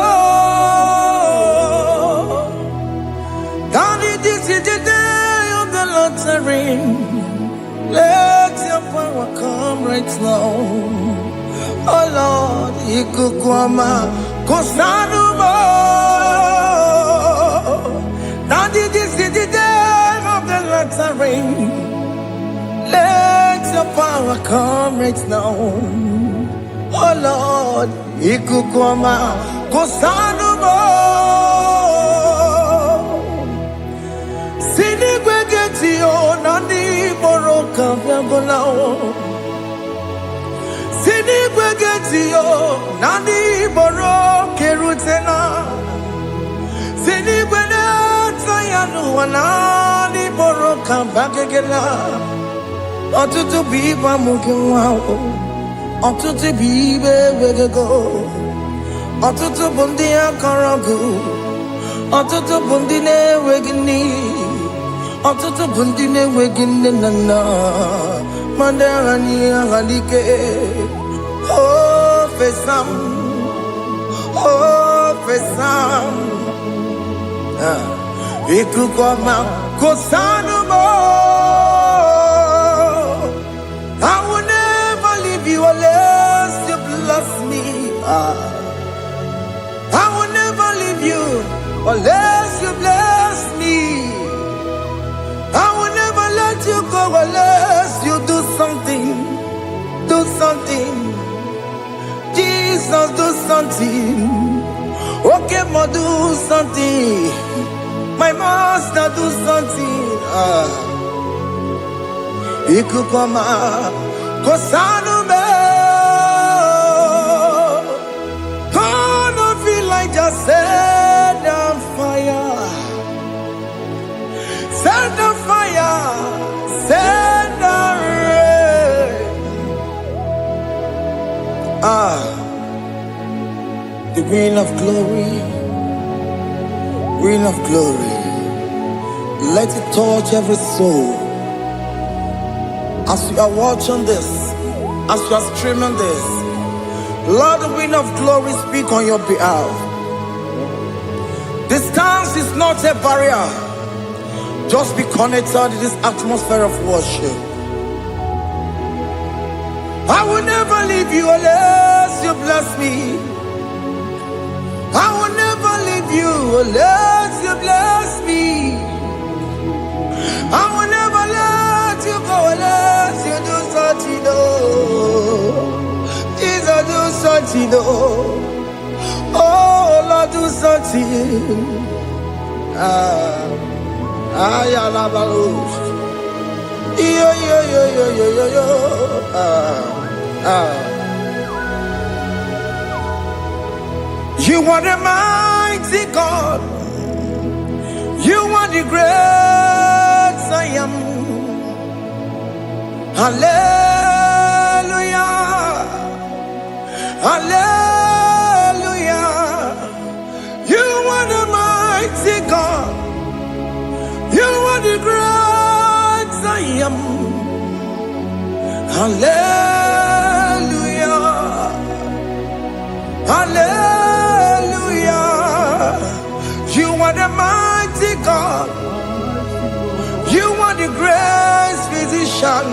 This is the day of the Lord's ring. Let your power come right now. Oh Lord, Ikukwama, Kosanuma. This is the day of the Lord's ring. Let your power come right now. Oh Lord, Ikukwama, Kosanumo Sini Gwegeti Nani Moroka Vyangolao Sini Gwegeti Nani Moroke Rutena Sini Gwegeti Yanu Nani Moroka Bagegela Otutu Biba Mukiwao Otutu Bibe Wegego Otutu Bundia Karagu Otutu Bundine Wegini Otutu Bundine Wegini Nana Mandarani Halike Oh Fesam Ikukoma Kosanumo I will never leave you unless you bless me. I will never leave you unless you bless me. I will never let you go unless you do something. Do something. Jesus, do something. Okay, ma, do something. My master, do something. Ikukoma Kosanume Gonna feel like just set on fire. Set on fire. Set on rain. The wind of glory. Wind of glory. Let it touch every soul. As you are watching this, as you are streaming this, Lord, the wind of glory speak on your behalf. Distance is not a barrier. Just be connected to this atmosphere of worship. I will never leave you unless you bless me. I will never leave you unless you bless me. I will never let you go unless you do something. Jesus, do something. Oh, Lord, do something. You are the mighty God. You are the great I am. Hallelujah. Hallelujah. You are the mighty God. You are the great I am. Hallelujah. Hallelujah. You are the mighty God. You are the great physician.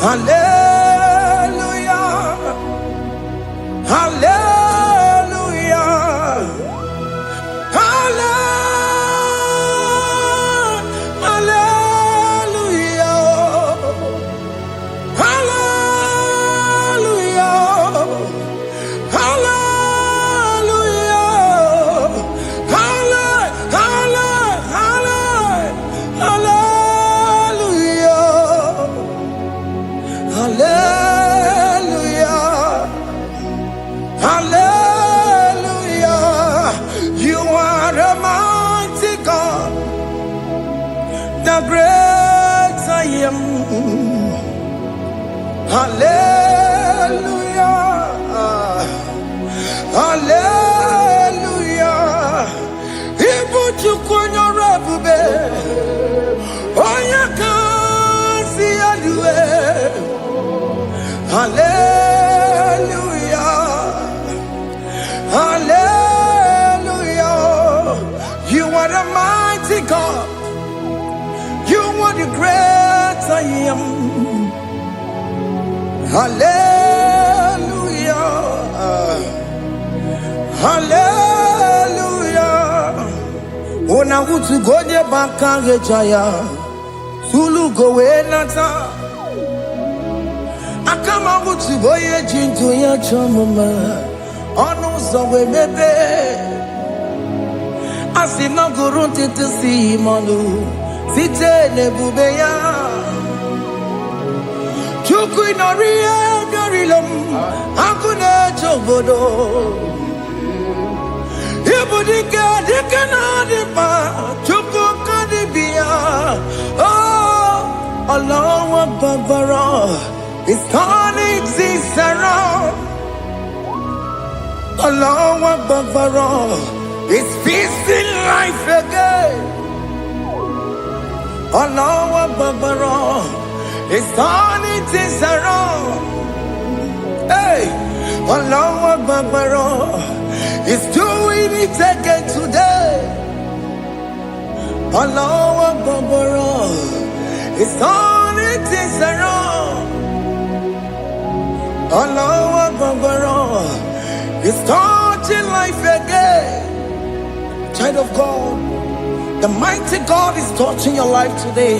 Hallelujah. Hallelujah. Hallelujah. Hallelujah. Great I am. Hallelujah. Hallelujah. Ibu chukunyo rebube. Oya kasi aluwe. Hallelujah. Hallelujah. You are the mighty God. You are the great I am. Hallelujah. Hallelujah. Ona utu goje bakage jaya. Sulu gowe nata. Akama utu boye jinto ya chamama. Onu zowe mebe. Asina guru titi si manu. Site nebube ya. Chuku inoriye garilom. Akune chogodo. Ibudika dikana dipa. Chuku kadibia. Oh, Allah Akbar. It's turning things around. Allah Akbar. It's peace in life again. Allah Akbar. It's turning things around. Hey, Allah Akbar. It's doing it again today. Allah Akbar. It's turning things around. Allah Akbar. It's touching life again. Child of God, the mighty God is touching your life today.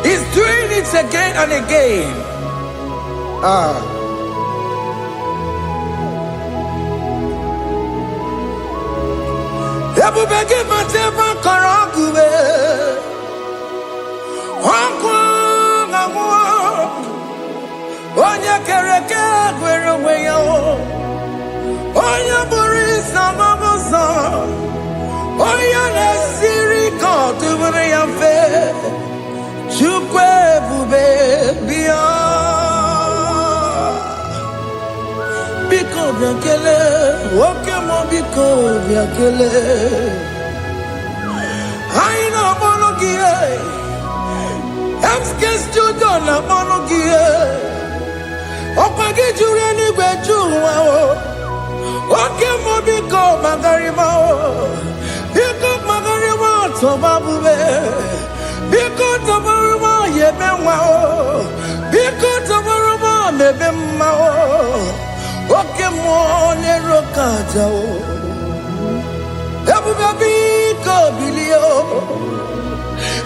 He's doing it again and again. Ebubege matema karagube. Onya kereke gwere weyo. Onya buri samabosa. Onya nesiri kotubure yamfe. Chukwe bube biya. Biko biakele. Woke mo biko biakele. Aina monogie. Emskes judo na monogie. Opagi jure ni gbejuwa o. Oke mo biko magarima o. Biko magarima to babube. Biko to baruma yebenwa o. Biko to baruma mebemma o. Oke mo ne rokaja o. Ebu biko bilio.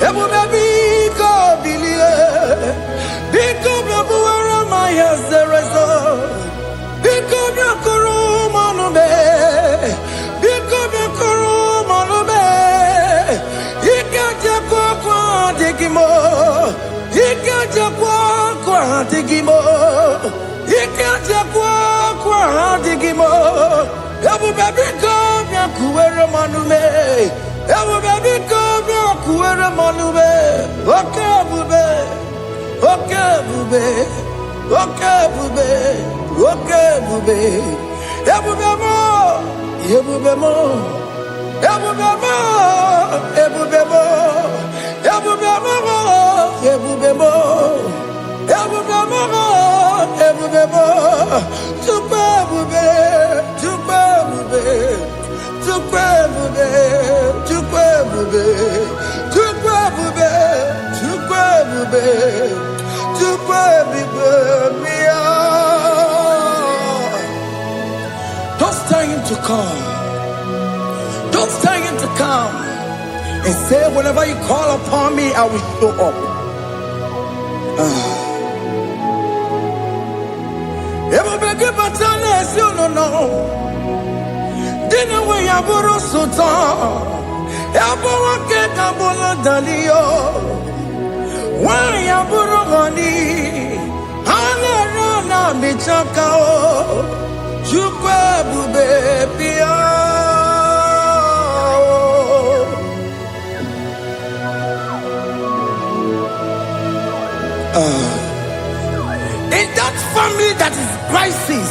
Ebu biko bilio. Biko babuara maya zerezo. Biko bakuru manube. Biko bakuru manube. Ikaja kwa digimo. Ikaja kwa digimo. Ikaja kwa digimo. Ebu biko bakuere manube. Ebu biko bakuere manube. Okay bube. Okay bube. Okay bube. Okay bube. Ebube mo. Ebube mo. Ebube mo. Ebube mo. Ebube mo. Ebube mo. Ebube mo. Ebube mo. Tukwe bube. Tukwe bube. Tukwe bube. Tukwe bube. Tukwe bube. Tukwe bube. Tukwe bube. Don't tell him to come. Don't tell him to come. And say, whenever you call upon me, I will show up. Everybody but you no no. Didn't we have a sultan? Everyone get a bullet dalio. Why have a honey? Hana bichakao. Chukwe bube pia. In that family that is crisis,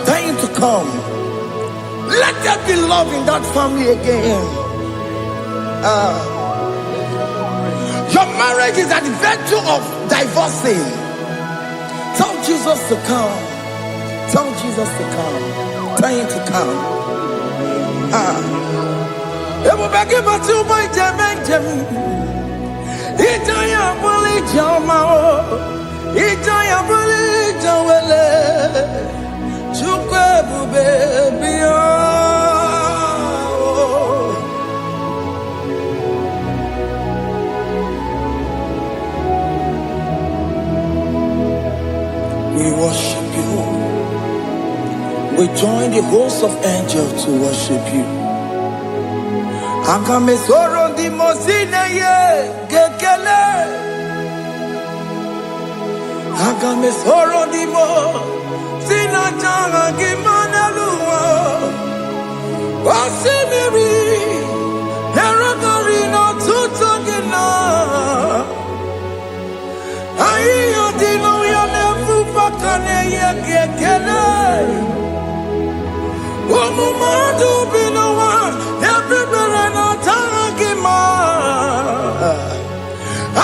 trying to come, let there be love in that family again. Your marriage is at the verge of divorcing. Tell Jesus to come. Tell Jesus to come. Tell him to come. Ebubeke batu boy jemenjem. Itaya buli jamao. Itaya buli jawele. Chukwe bube biya. We worship you. we join the host of angels to worship you. Agame soro di mosine ye gekele. Agame soro di mo sina janga gimana luwa. Wasimiri neragari no tutogina. Ayo dino ya nefu pakane ye gekele. Omumadu binowa everybody no tangima.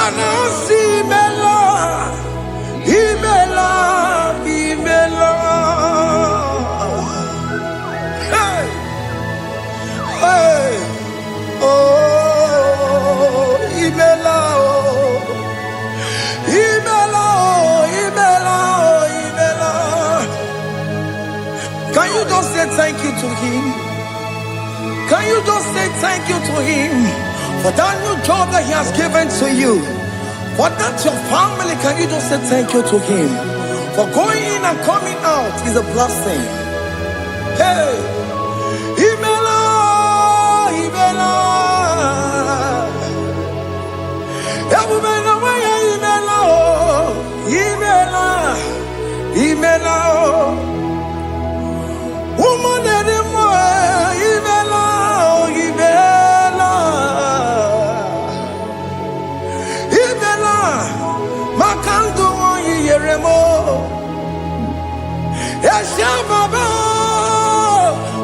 Anasi mela imela imela. Hey hey oh imela oh imela oh imela oh imela. Can you just say thank you to him? Can you just say thank you to him for that new job that he has given to you? For that your family, can you just say thank you to him? For going in and coming out is a blessing. Hey, Imela, Imela, Imela, Imela, woman anymore, Imela, Imela, Imela, Makandu Yeremo, Esha Baba,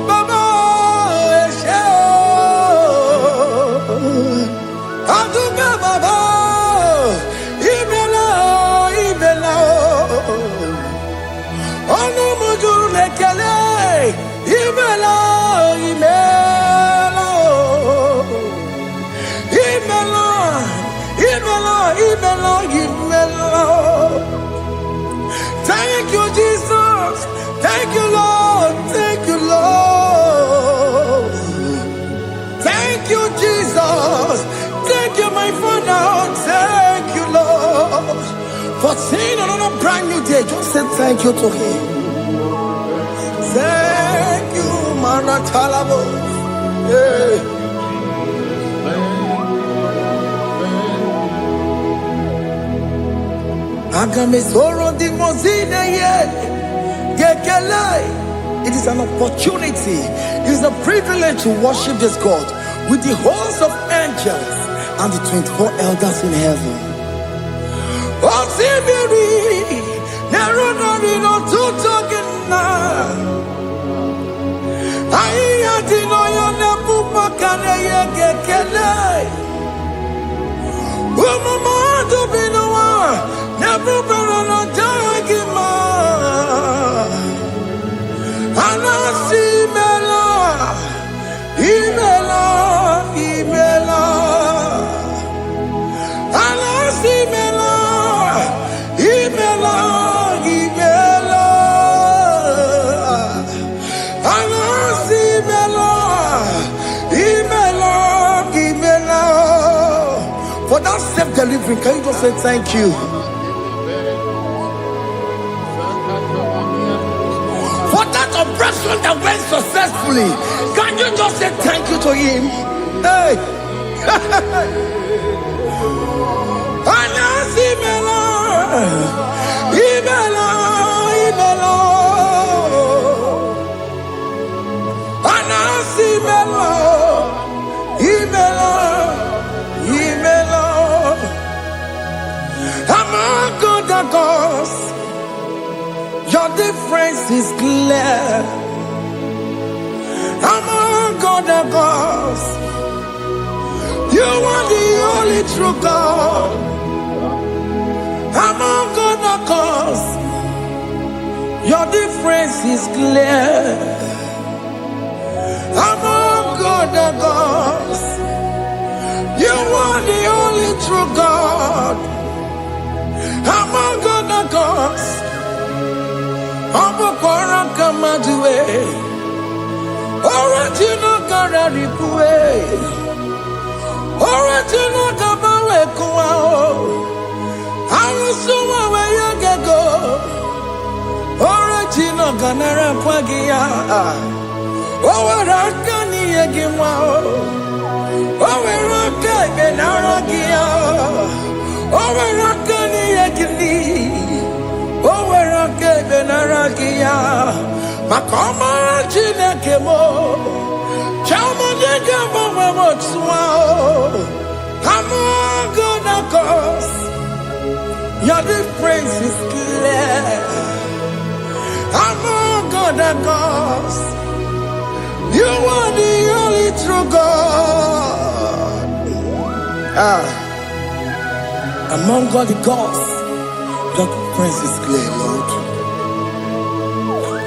Baba, Esha, Aduga Baba, Imela, Imela, Ono Mujur Lekele, Imela, Imela, Imela, Imela, Imela, Imela. Thank you, Jesus. Thank you, Lord. Thank you, Lord. Thank you, Jesus. Thank you, my Father. Thank you, Lord. For seeing another brand new day, just say thank you to him. Thank you, Manatalabo. Yeah. Agame soro di mozine ye gekele. It is an opportunity, it is a privilege to worship this God with the host of angels and the 24 elders in heaven. Osimiri nerunari no tutogina. Ayati no yonepu makane ye gekele. Umamadu binowa never no jagima. Anasi mela, imela, imela. Anasi mela, imela, imela. Anasi mela, imela, imela. For that self-delivery, can you just say thank you? For that operation that went successfully, can you just say thank you to him? Hey! Anasi mela, imela, imela. Anasi mela, imela, imela. Among other gods, your difference is clear. Among other gods, you are the only true God. Among other gods, your difference is clear. Among other gods, you are the only true God. Among other gods, Obokora Kamadue, original Kararikue, original Kabawe Kuao, Arusuma Wayagago, original kanara kwagia. Oweraka ni egimwa. Oweraka benaragia. Oweraka ni egili. Oweraka benaragia. Makoma chineke mo. Chama nega mo motswa. I'm gonna cause. Your difference is clear. I'm gonna cause. You are the only true God. Among all the gods, your difference is clear, Lord.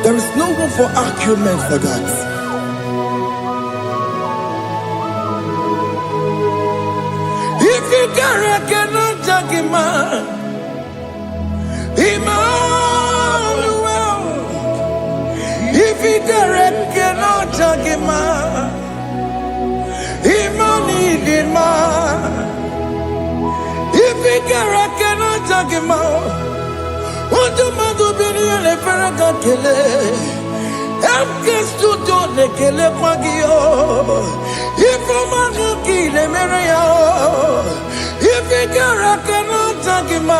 There is no room for argument for that. If you cannot judge him, Emmanuel. If you cannot judge him, Emmanuel. If you cannot judge him, what do you do? Be the Faraka Kele. I'm just to do the Kele Pagio. If I'm not kill him, if you cannot judge him,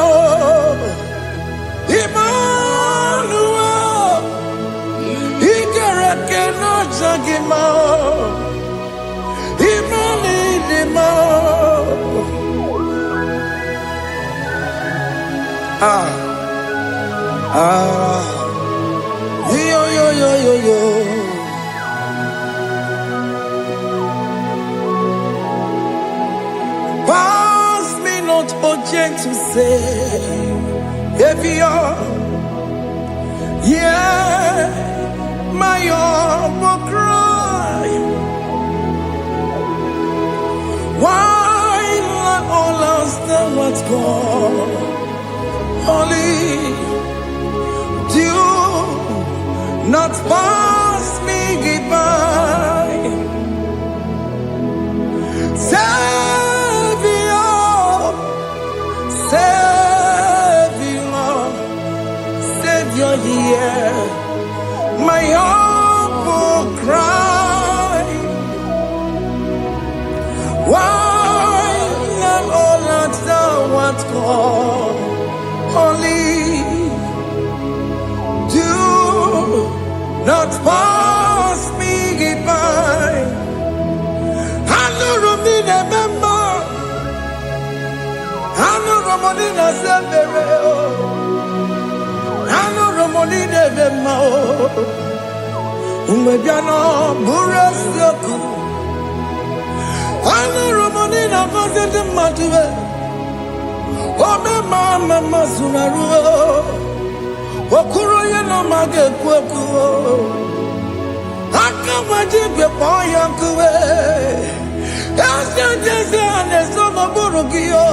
Emmanuel, he cannot judge him, yo. Pass me not, O gentle Savior, yeah, my humble cry. Why let all us know what's gone? Only do not pass me by. Savior, here, my humble cry. Why not all that thou art called? Only do not pass me by. I know me remember. I know Ramonina Severo. I know Ramonina Vemo. Umebiano Burasyoku. I know Ramonina Vasete Matue. Ome Mama Masunaru. Okuro Yeno Mage Kweku. Akamajibe Poyankuwe. Yes, I'm a Burugio.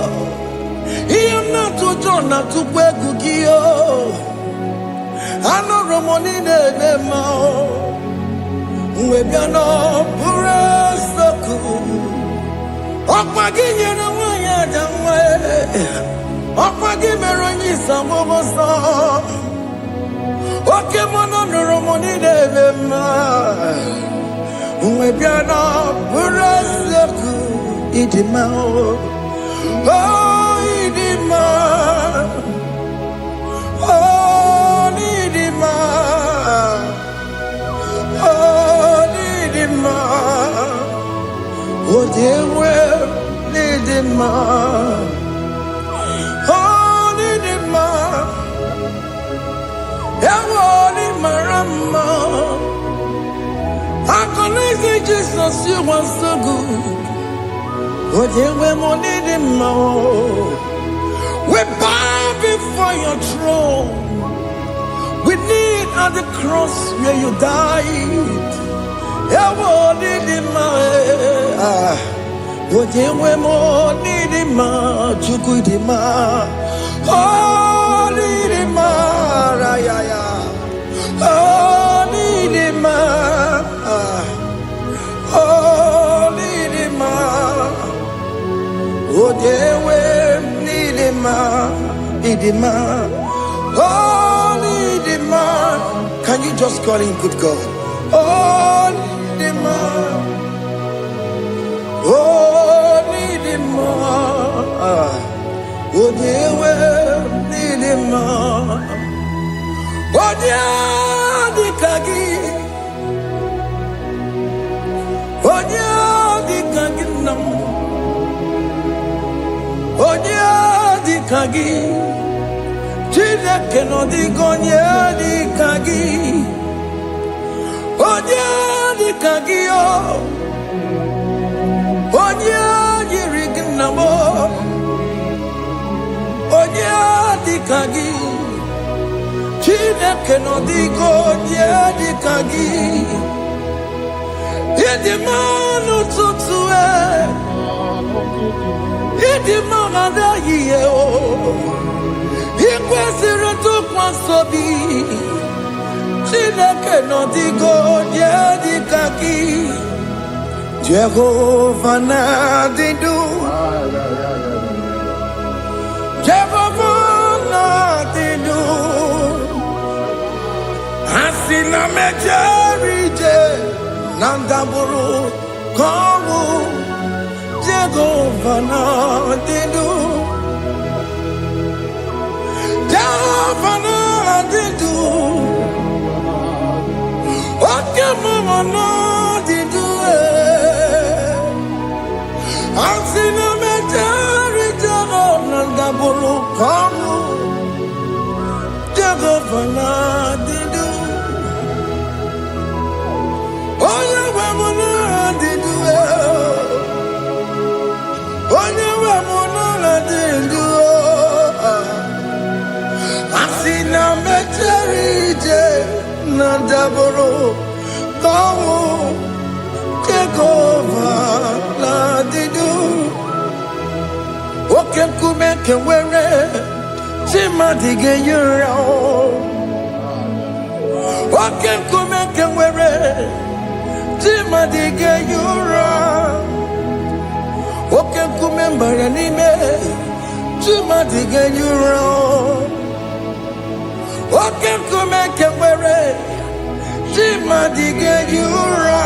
I am not to John, not to Pegugio. I know Ramonina Vemo. Webiano Burasoku. Okpagi na wanya jamwe. Okpagi meroni samoboso. Oke mono Ramonina Vemo. Webiano Burasoku. Idimao. Oh, Idima. Oh, Idima. Oh, Idima. Oh, dear, well, Idima. Oh, Idima. Idima, Rama. I can say Jesus, you are so good. Oh, dear, we bow before your throne. We kneel at the cross where you died. Can you just call him good God. Oh, Nidima. Oh, Nidima. Oh, Nidima. Oh, Dikagi. Oh, Dikagi. Oh, Dikagi. Chineke no digonye Dikagi. Onye Dikagi o. Onye yirignamo. Onye Dikagi. Chineke no digonye Dikagi. Yedimanu tutue. Yedimana yiye o. Ikwesịrị ntụkwasị obi. Chineke nọ dịgo onye dịka gị. Jehova na-adị ndụ. Jehova na-adị ndụ. Asị na mejere ije na ndagwurugwu ka ọnwụ. Jehova na-adị ndụ. Jehova na-adị ndụ. Oke mama na-adị ndụ. Asị na mejere ije na ndagwurugwu ka ọnwụ. Jehova na-adị ndụ. Onye nwe m na-adị ndụ. Onye nwe m na-adị ndụ. Asị na mejere ije na ndagwurugwu ka ọnwụ. Jehova na-adị ndụ. Oke nkume nke nwere chi mmadụ ga-eyi ụra. Oke nkume nke nwere chi mmadụ ga-eyi ụra. Oke nkume mbara n'ime chi mmadụ ga-eyi ụra. Oke nkume nke nwere chi mmadụ ga-eyi ụra.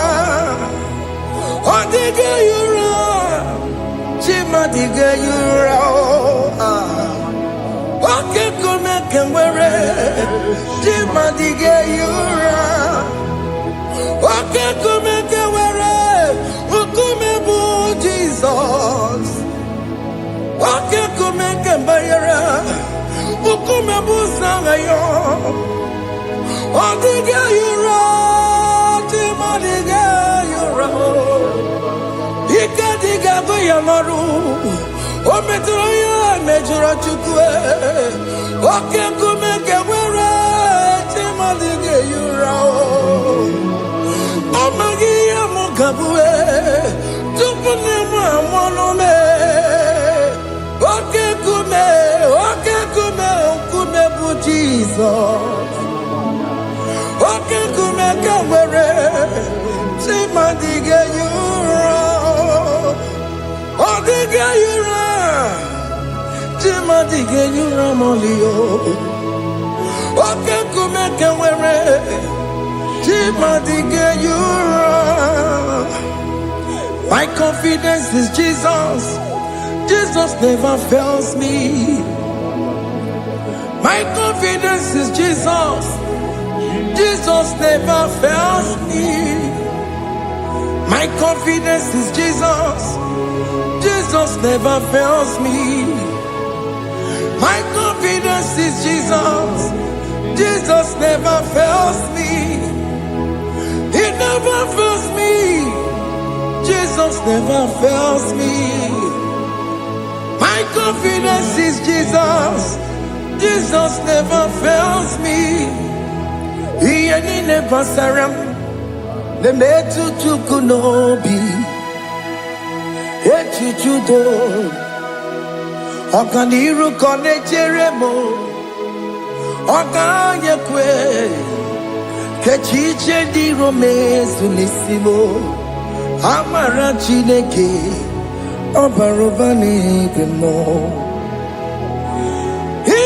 Ọ dịghị eyi ụra. Chi mmadụ ga-eyi ụra. Oke nkume nke nwere chi mmadụ ga-eyi ụra. Oke nkume nke nwere nkume bụ Jizọs. Oke nkume nke mbanyere nkume bụ Sanga ya. Ọ dịghị eyi ụra. Chi mmadụ ga-eyi ụra. Ike dịghị agụ ya n'ọrụ. O metụrụ ya mejọrọ Chukwu. Oke nkume nke nwere chi mmadụ ga-eyi ụra. Ọ maghị ihe m ga-abụ tupu nne m amụọ m. Oke nkume nkume bụ Jizọs. Oke nkume nke nwere chi mmadụ ga-eyi ụra. Ọ dịghị eyi ụra. Chi mmadụ ga-eyi ụra ma ọlị o. Oke nkume nke nwere chi mmadụ ga-eyi ụra. My confidence is Jesus. Jesus never fails me. My confidence is Jesus. Jesus never fails me. My confidence is Jesus. Jesus never fails me. My confidence is Jesus. Jesus never fails me. He never fails me. Jesus never fails me. My confidence is Jesus. Jesus never fails me. He never saram. The metu chukunobi. Echichudo. Okaniru kone jeremo. Okanyekwe. Kechiche di romezu nisimo. Amara Chineke. Obarobani kemo. He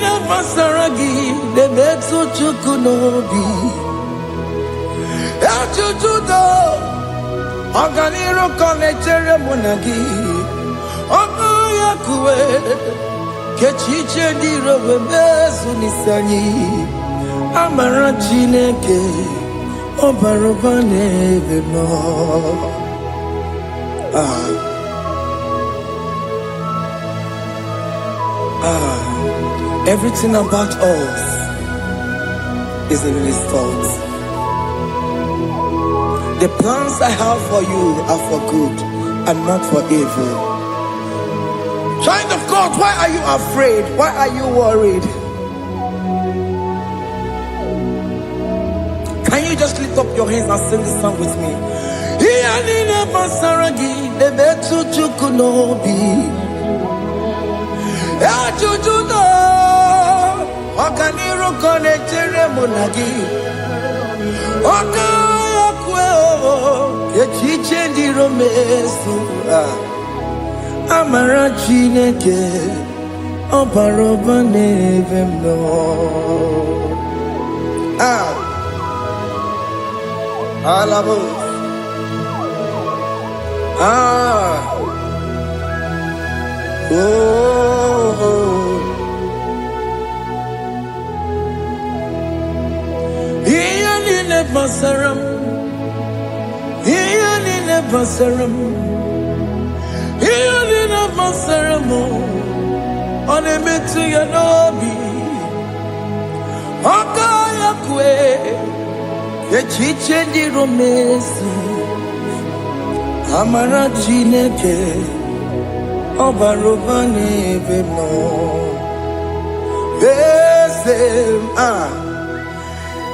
never saragi. The metu chukunobi. Ejujudo Oganiro konechere monagi Oya kuwe Kechiche dirowe mezu nisani Amara Chineke Obaroba nebe no. Everything about us is in His thoughts. The plans I have for you are for good and not for evil. Child of God, why are you afraid? Why are you worried? Can you just lift up your hands and sing this song with me? Amara Chineke Obaroba nebe no. Alabo. Iyanine basaram. Iyanine basaram. Iyanine basaram. Onemetu yanobi. Okaya kwe. Echiche di romesi Amara Chineke Obaroba nebe no.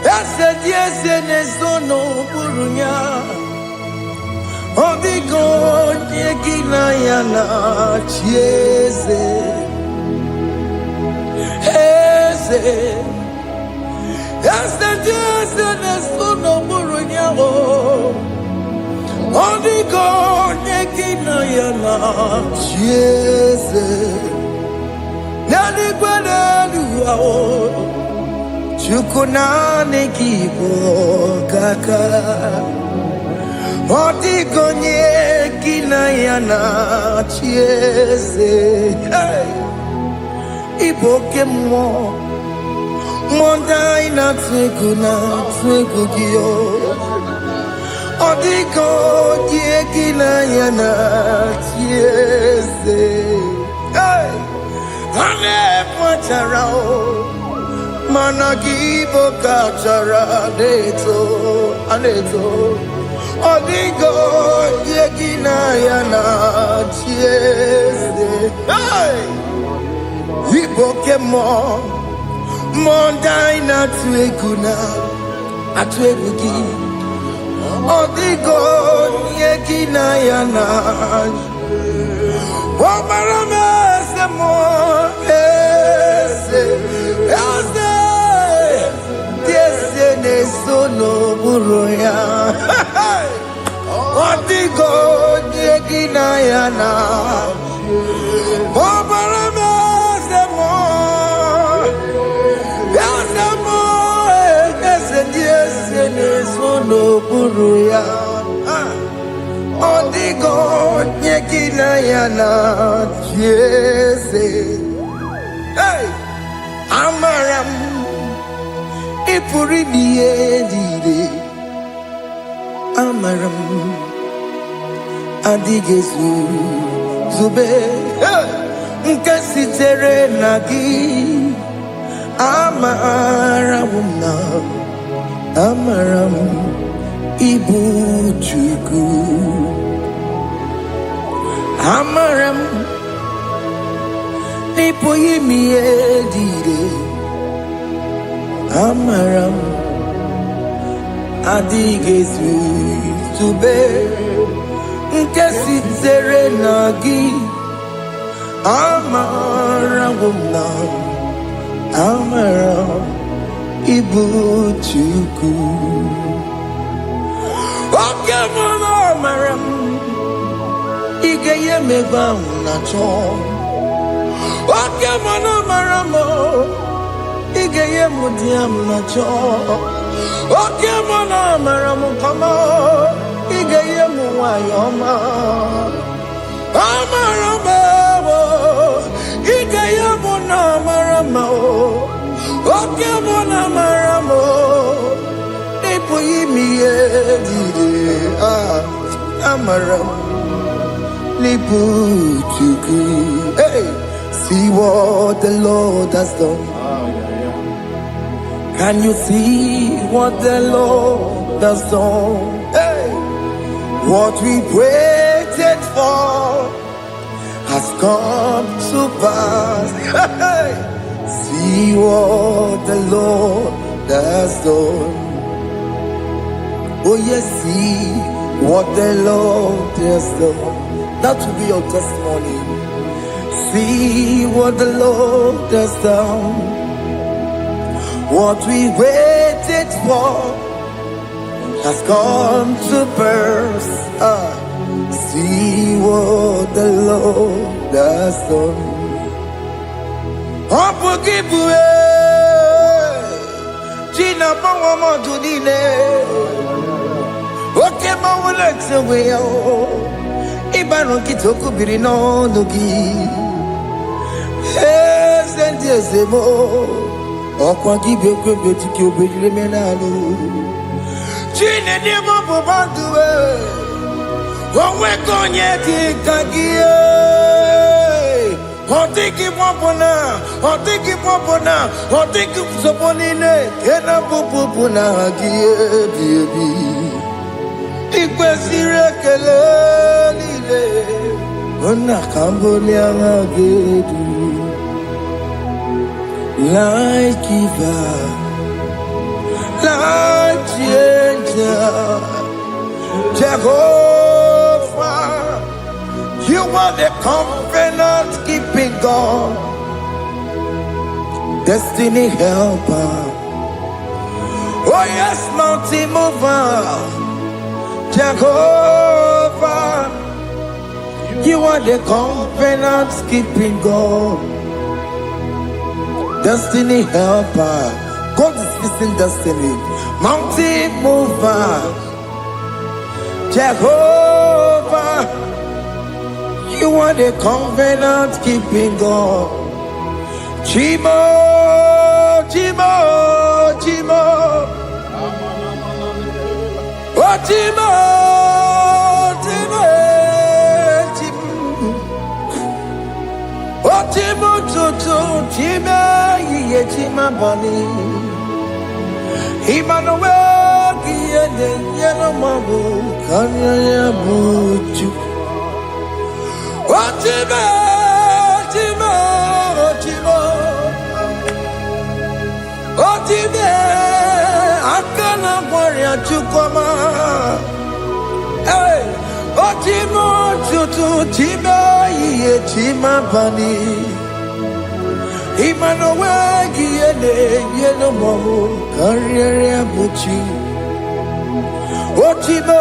Ese diese nezono burunya Obigo nyekina yana chieze Ese diese nezono burunya Obigo nyekina yana chieze Nani kwenelu Chukunane kibo kaka Obigo nyekina yana chieze Iboke mo Mondai na twegu giyo Odigo diegina yana tiese Ane pacharao Managibo kachara aneto Odigo diegina yana tiese Iboke mo Mondai na atwegugi Odigo yekina yana Wamarame se mo Tiese ne sono buruya Odigo yekina yana Wamarame se mo Sono buruya Odigo nyekina yana tiese Amaram Ipuri niye Amaram Adigezu Zube Nkasitere nagi Amaram Amaram Ibu Chuku Amaram Nipo yimi edire Amaram Adigezu Zube Nkesi tere nagi Amaram Amaram Ibu Chuku Oke mama maram Ige ye meba unacho Oke mama maramo Ige ye mudiam nacho Okay, mona maramu kama igeye muwayoma. Amarama, igeye mona marama. Okay, mona maramo. Ipo yimiye dide. Amaram. Hey, see what the Lord has done. Can you see what the Lord has done? Hey, what we waited for has come to pass. Hey, see what the Lord has done. Oh yes, see what the Lord has done. That will be your testimony. See what the Lord has done. What we waited for has come to pass. See what the Lord has done. Opugibue, Gina Bawa Judine, okay, Mawalex away. Ibano Kitoku Birino Nogi, yes, and yes, Okwa gibe kwebe tiki obejire menalo. Chine ni mobo banduwe. Onwe konye kikagie. Otiki mwapona. Otiki mwapona. Otiki msoponine. Kena pupupuna hagie biebi. Ikwe sirekele lile. Ona kamboni angagedu. Life giver, life changer, Jehovah, you are the covenant keeping God, destiny helper. Oh yes, mountain mover, Jehovah, you are the covenant keeping God. Destiny helper, God is fixing destiny. Mountain mover, Jehovah, you are the covenant keeping God. Chimo, Chimo, Chimo, oh Chimo, Chimo, Chimo, oh Chimo, Chimo. Chima bani Emmanuel Kiede Yeno Mabu Kanya Yabuchu Chima Chima Chima Chima Akana Warrior Chukoma Hey Chima Chutu Chima Ye Chima bani Emmanuel Kiede Yeno Mabu Kanya Yabuchu Chima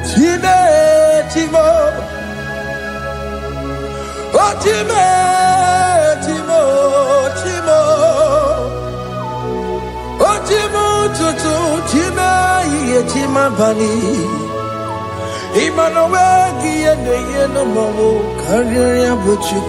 Chima Chima Chima Chima Chima Chima Tutu Chima Ye Chima bani Emmanuel Kiede Yeno Mabu Kanya Yabuchu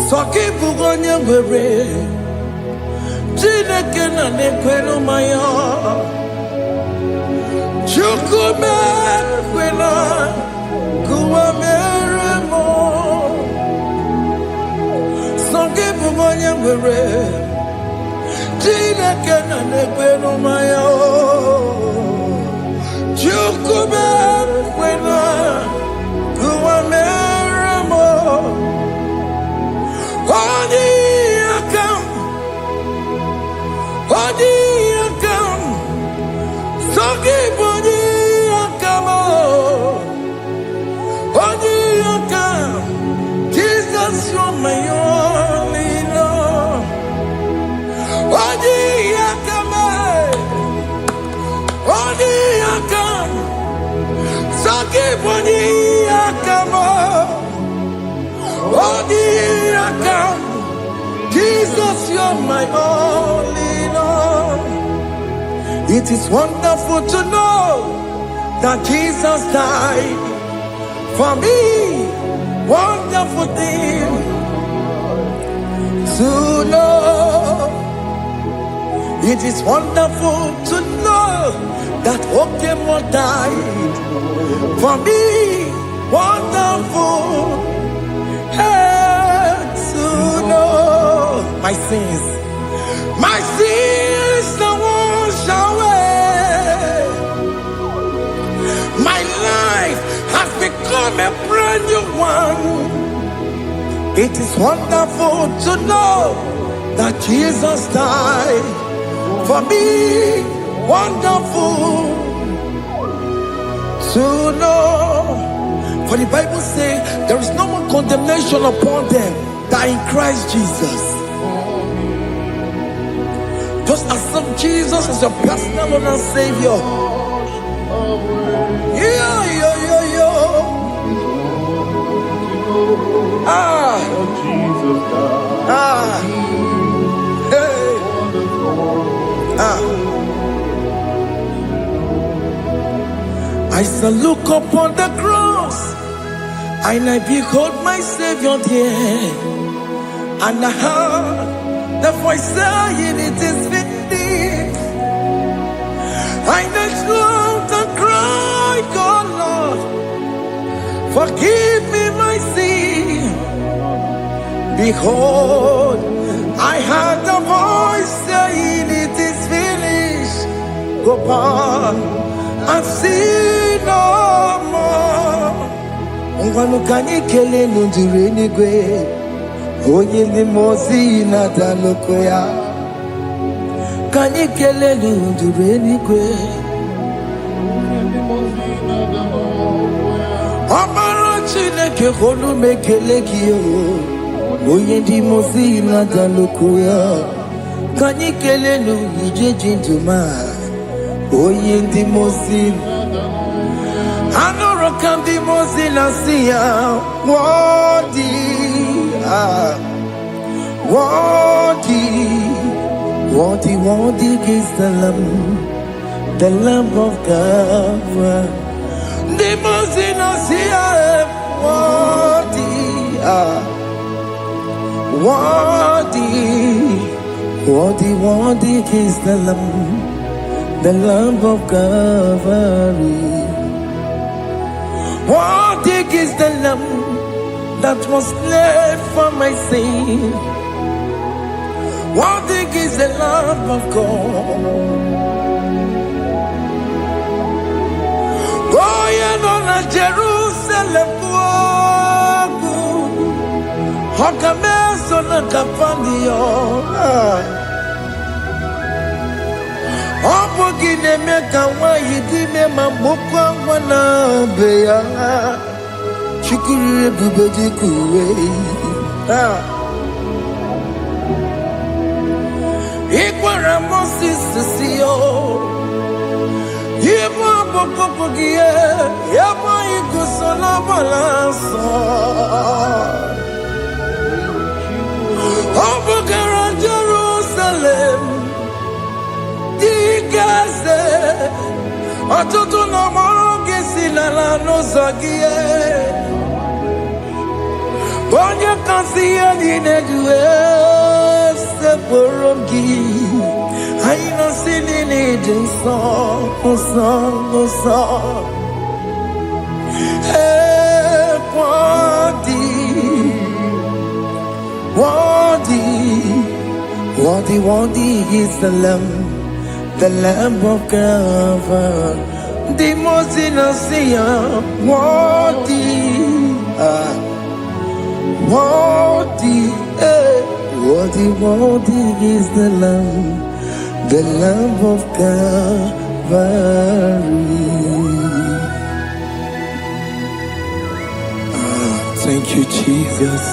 Soki bugonye were Chineke na nekwenu maya Chukume kwena kuwa meremo Soki bugonye were Chineke na nekwenu maya Chukume kwena kuwa meremo Odi akam Soki body akamo Only I can. Jesus, you're my all in all. It is wonderful to know that Jesus died for me. Wonderful thing to know. It is wonderful to know that Okemo died for me. Wonderful to know my sins are washed away. My life has become a brand new one. It is wonderful to know that Jesus died for me. Wonderful to know. For the Bible says there is no more condemnation upon them that are in Christ Jesus. Just accept Jesus as your personal Lord and Savior. I shall look upon the cross and I behold my Savior there, and I heard the voice saying, "It is finished." I knelt down and cried, "God, Lord, forgive me my sin." Behold, I heard the voice saying, "It is finished. Go on and sin no more." Ngwanu kanyi kele nundure nigwe, onye limozi na daloko ya. Kanyi kele nundure nigwe, Amara Chineke holu mekele kiyo, onye limozi na daloko ya. Kanyi kele nundure jinduma, onye limozi. Anoro kandi mozina siya, worthy is the Lamb of God. The mozina siya, worthy is the Lamb of Calvary. Worthy is the Lamb that was slain for my sin. Worthy is the Lamb of God. Going on a Jerusalem walk, Hakames on a Capandio. Opogine meka wa yidime mamukwa wana beya. Chukuru bubedi kuwe. Ikwara Moses siyo. Yebo bokopogie. Yebo ikusola balanso. Opogara Jerusalem. Digase. Atutu na moronge silala no zagie. Bonye kansiya dinedue se porongi. Aina sinini dinson, son. Worthy is the Lamb of God. The most innocent, worthy is the Lamb of Calvary. Thank you, Jesus.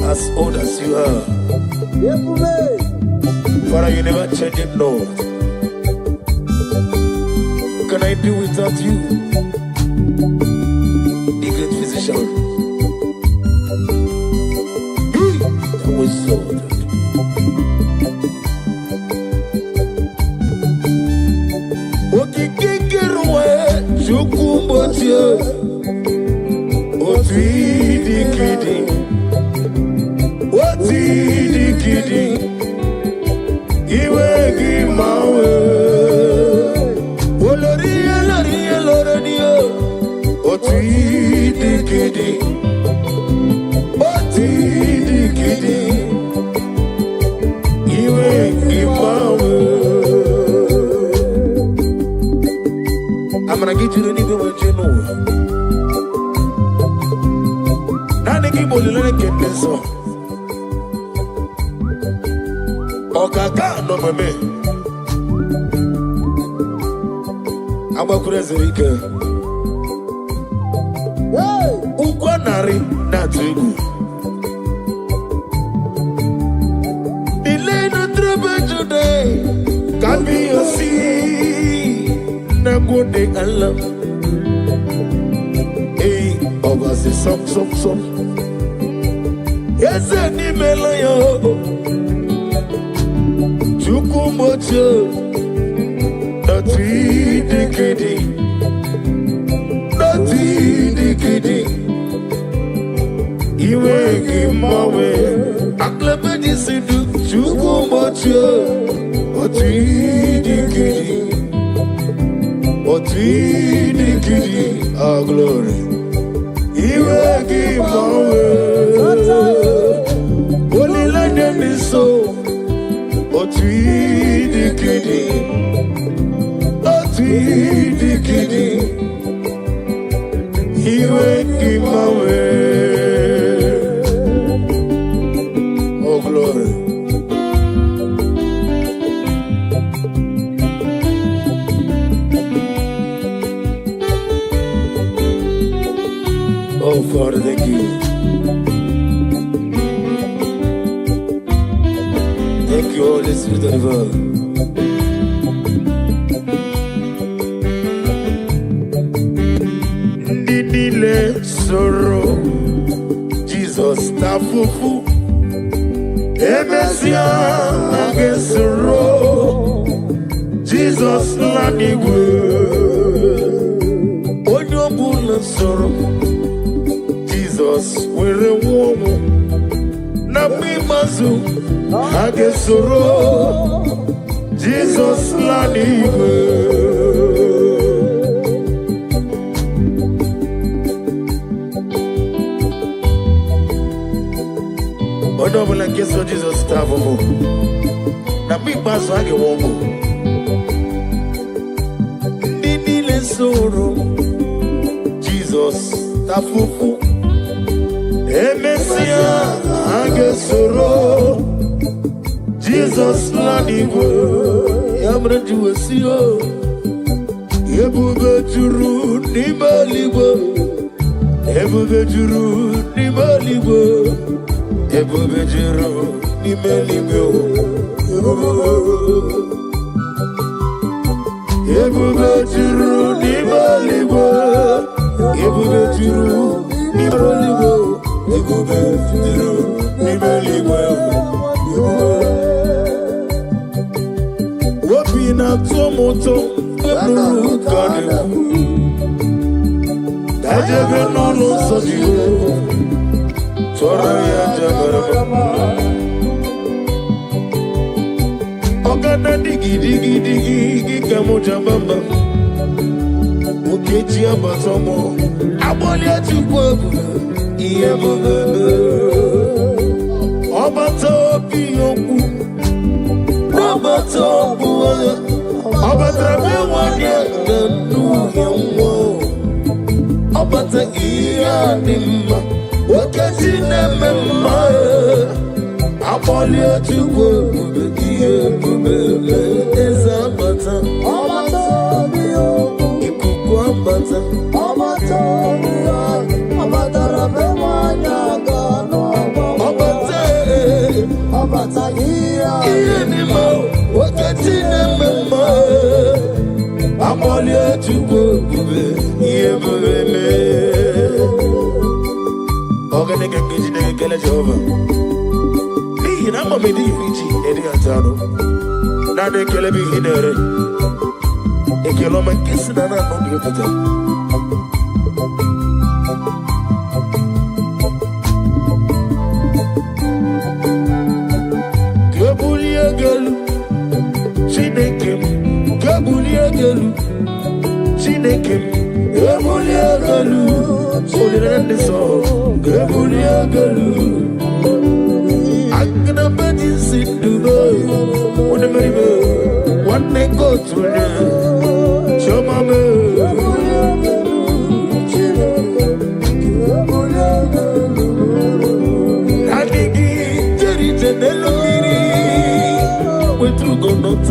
As old as you are, Father, you never change it, Lord. Can I do without you, the great physician? That was so good. Okikekeruwe chukumbotie otwidikidi otwidikidi iwe gi mawe oloriye otwidikidi otwidikidi iwe gi mawe. I'm gonna get you to leave it what you know. Nani ki boli lele kende so. Okaka no meme. Aba kurezerike. Ukwa nari na tugu. Delay no trouble today. Can be your seed. Good day and love. Hey, over the some. Yes, any melayo. Chukumocho. Not dikidi. Not dikidi. Iwe gimawe. Aklebedi sidu. Chukumocho. Not dikidi. Otwidikidi, our glory. Iwe gimawe. Only let them be so. Otwidikidi. Otwidikidi. Iwe gimawe. Oh glory. Father, thank you. Thank you, Holy Spirit of God. Ndidile soro, Jesus tafufu. Emesia age soro, Jesus lanigwe. Onyobula soro, Jesus were womu. Namimazu age soro, Jesus lanigwe. Odobola keso Jesus tafufu. Namimazu age womu. Ndidile soro, Jesus tafufu. Emesia age soro, Jesus lanigwe. Yamre juwesio, ebube juru nimaligwe. Ebube juru nimaligwe. Ebube juru nimaligwe. Ebube juru nimaligwe. Ebube juru nimaligwe. Ebube juru nimaligwe. Wapina tomoto eburu kane. Dajebe nono sojiyo. Tora ya jabarama. Ogana digi digi digi kamoja mama. Okechi abatomo. Aboli atukwebu. Iye mugebe. Obato biyoku. Obato buwa. Obatrabe wanye ganu yawo. Obata iya nimma. Okechi nememma. Aboli atukwebu. Iye mugebe. Eza bata. Obato biyoku. Ikuku abata. Obato biyoku. Iye ni mo, wakati nemema. Amoli atukwe kube, iye mbele. Oganeke kiji nege kele Jehova. Ni namba medi yurichi edi atano. Nade kele bi hinere. Ekelo mankisi na nondi yopata. Chineke Galu, Solidaneso, Galu. I'm gonna bet you sit to go. What a baby, one may go to show mama. I think it's a melody. We're through go not.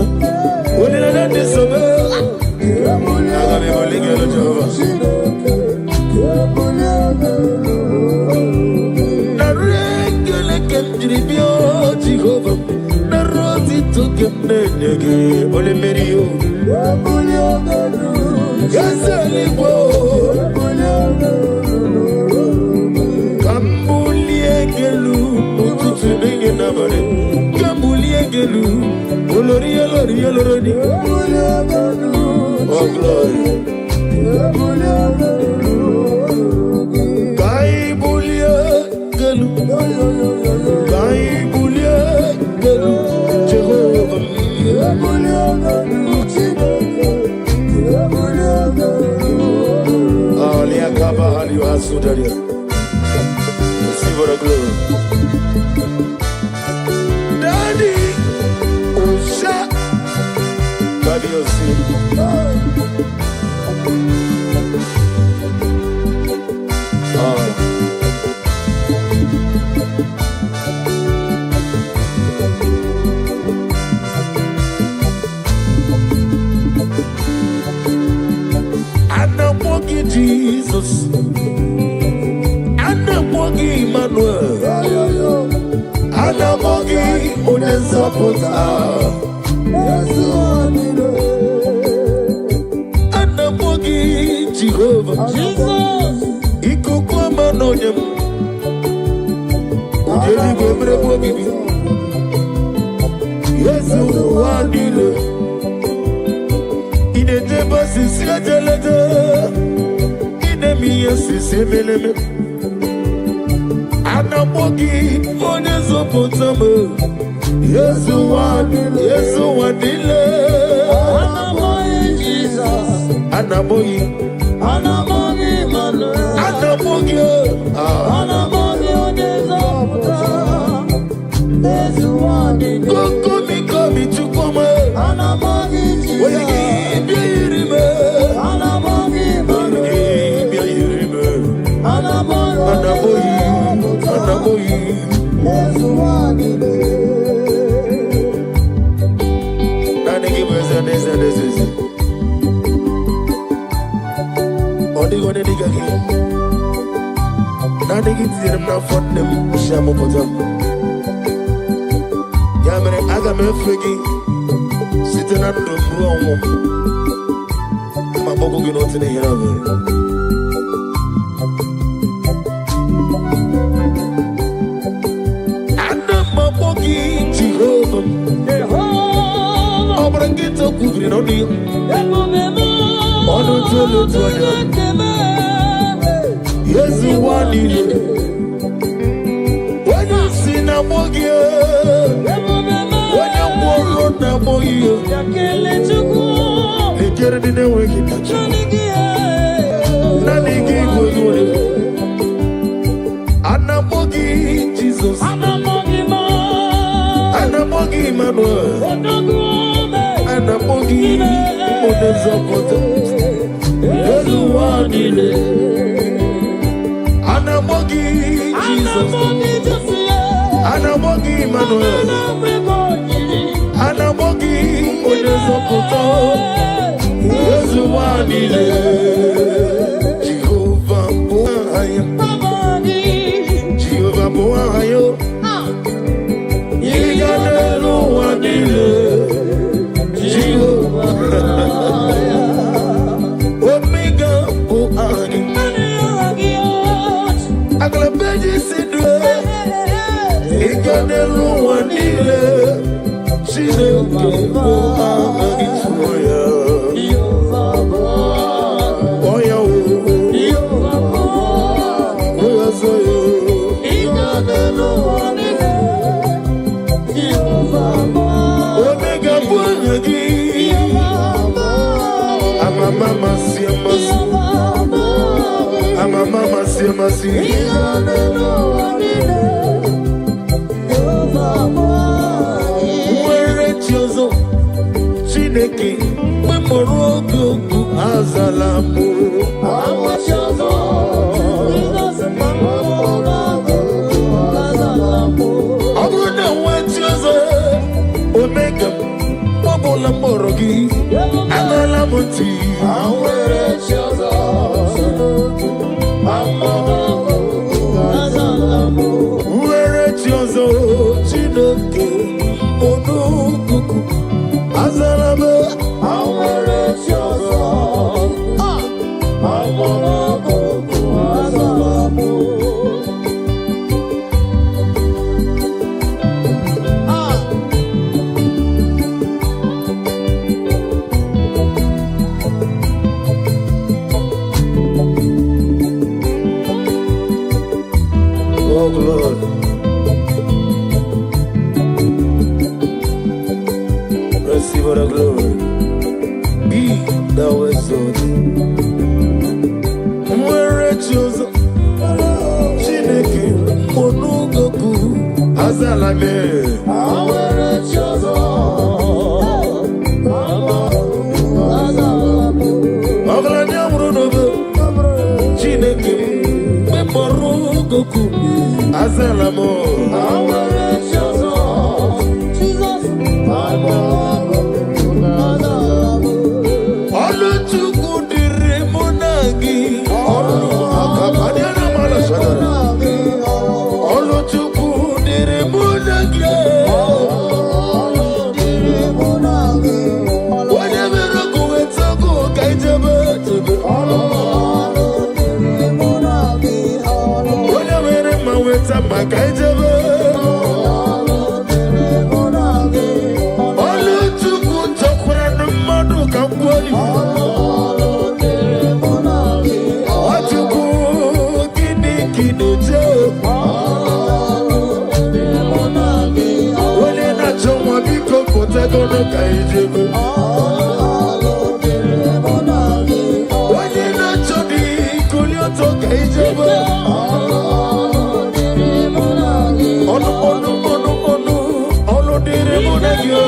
What did I do so well? Jehovah, na roti to kemnege ole merio. Gazalibo, Kambuliegelu, ututu nege nabare. Kambuliegelu, olori. Oh glory. Kaibuliegelu, Jehovah. Aliakaba aliwasudaria. Receive our glory. Daddy, Osha, Daddy Osi. Jesus, nzọpụta Yesu adịla anamọ gị Jehova ikuku ọma n'onye m onye eluigwe mere m obibi Yesu adịla ị na-ejebe osisi ejelede ị na-eme ihe osisi emeleme anamọ gị onye nzọpụta m Yesu adịla anamoyi Jesus anamoyi Emmanuel anamoyi onye nzọpụta Yesu adịla komi chukwuma anamoyi Jesus oye gị bịa yiri m anamoyi Emmanuel bịa yiri m anamoyi Yesu adịla Odigone diga gi na digi tirim na fondem shamu potam ya mere aga me fregi site na ndụ ruo ọnwụ ma bogo gi n'otu na hera ve ana mabo gi Jehova obra gi to kubri no di ọdún tó lè tó ọjọ́ Yesu wà nílé onye si na mọ́gí onye mọ́rọ̀ na mọ́gí lekere dị na-enweghị tacha naanị gị gwegwere anamọ́gí Jizọs anamọ́gí Emmanuel anamọ́gí onye nzọpụta Yesu adịla anamogi Jesus anamogi Emmanuel anamogi onye nzọpụta Yesu adịla Jehova bụ aha ya Jehova bụ aha ya ịga n'elu ụwa niile Jehova Omega bụ anyị agalabeji si due ịga n'elu ụwa niile Chineke bụ anyị tụrụ ya ọya oyazo ya ịga n'elu ụwa niile Omega bụ anyị gị Mama si amasi nwere chi ọzọ Chineke mkpụrụ oge okwu azala mụ ọ bụrụ na nwe chi ọzọ Omega ọbụla mkpọrọ gị agala m ntị nwere chi ọzọ Chineke onukuku azara m nwere chi ọzọ azara m Oh Lord, receive the glory, be thou exalted. Nwere chi ọzọ Chineke onugoku azala m nwere chi ọzọ ọgaranya mụrụ n'obe Chineke mkpọrọ goku azala m nwere chi ọzọ Jesus ọlụ Chukwu dịrị mụ na gị ọlụ ọlụ Chukwu dịrị mụ na gị Makaijebe. Olu tuku tokura numadu kampoli. Atuku kini kini je. Wale na chomwa biko kote kono kaijebe. Wale na chodi kulio to kaijebe. Olu dire monagyo.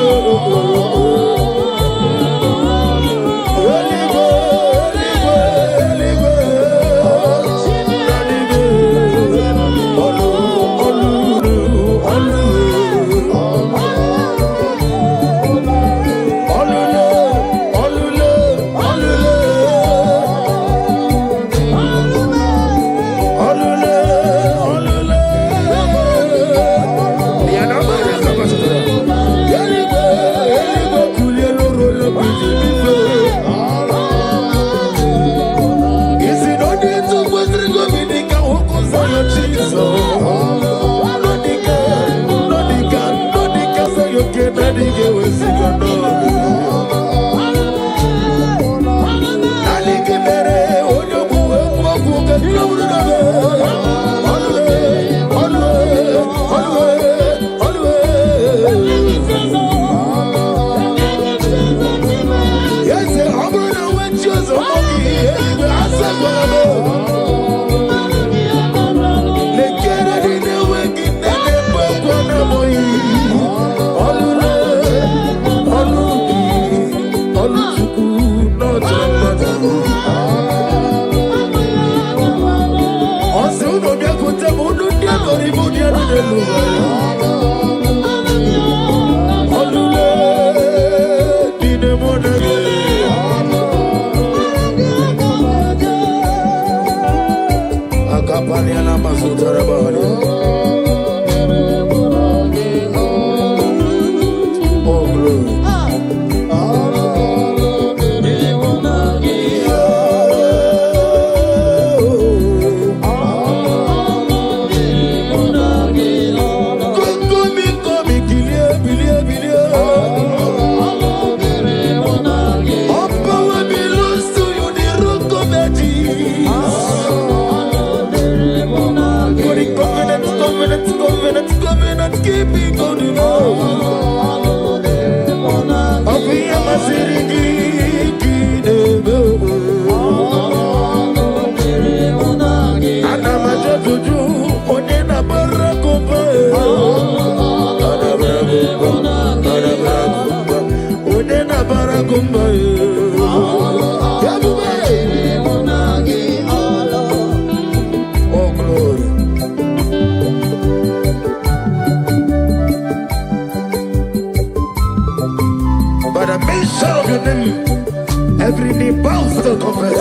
Every knee bows to confess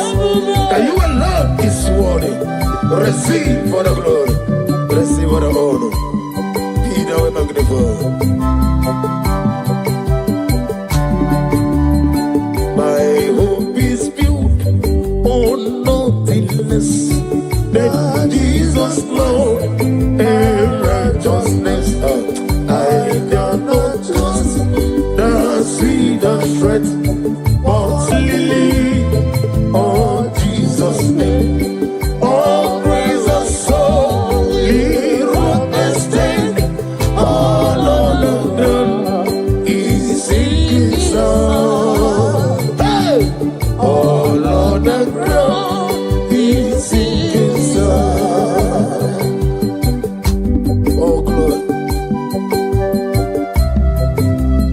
that you alone is worthy. Receive for the glory, receive for the honor. Be thou magnified. My hope is built on nothing less than Jesus' Lord and righteousness. I cannot trust the sweetest threat. Oh, Jesus' name. Oh, praise the soul. He wrote the stain. All on the ground. He's singing song. Hey! All on the ground. He's singing song. Oh, glory.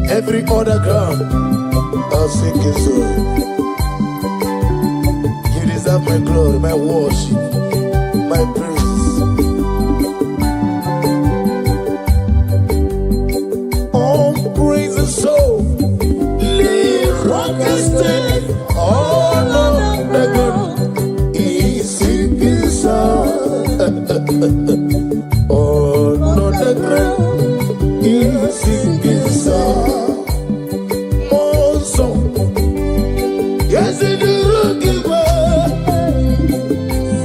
Every other ground. I'll sing his song. You deserve my glory, my worship, my praise. All praise the soul. Leave rock and stay. All on the ground. He's singing song. All on the ground. He's singing song. Yes, it is looking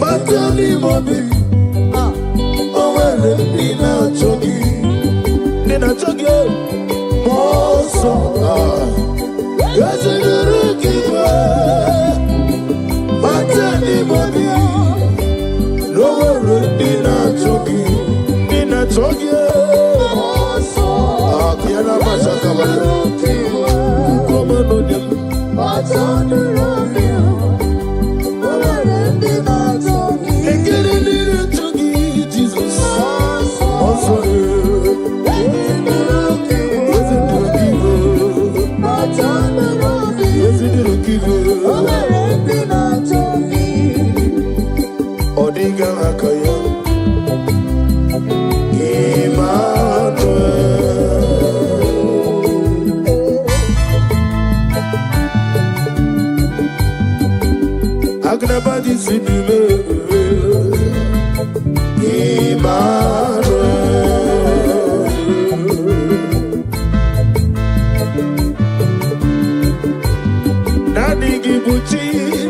but tell me, Bobby. Oh, well, Akiana Mashaka Kukomanonim Jesus also Odiga Akaya Agnabadi Sidume Nani Gibuchi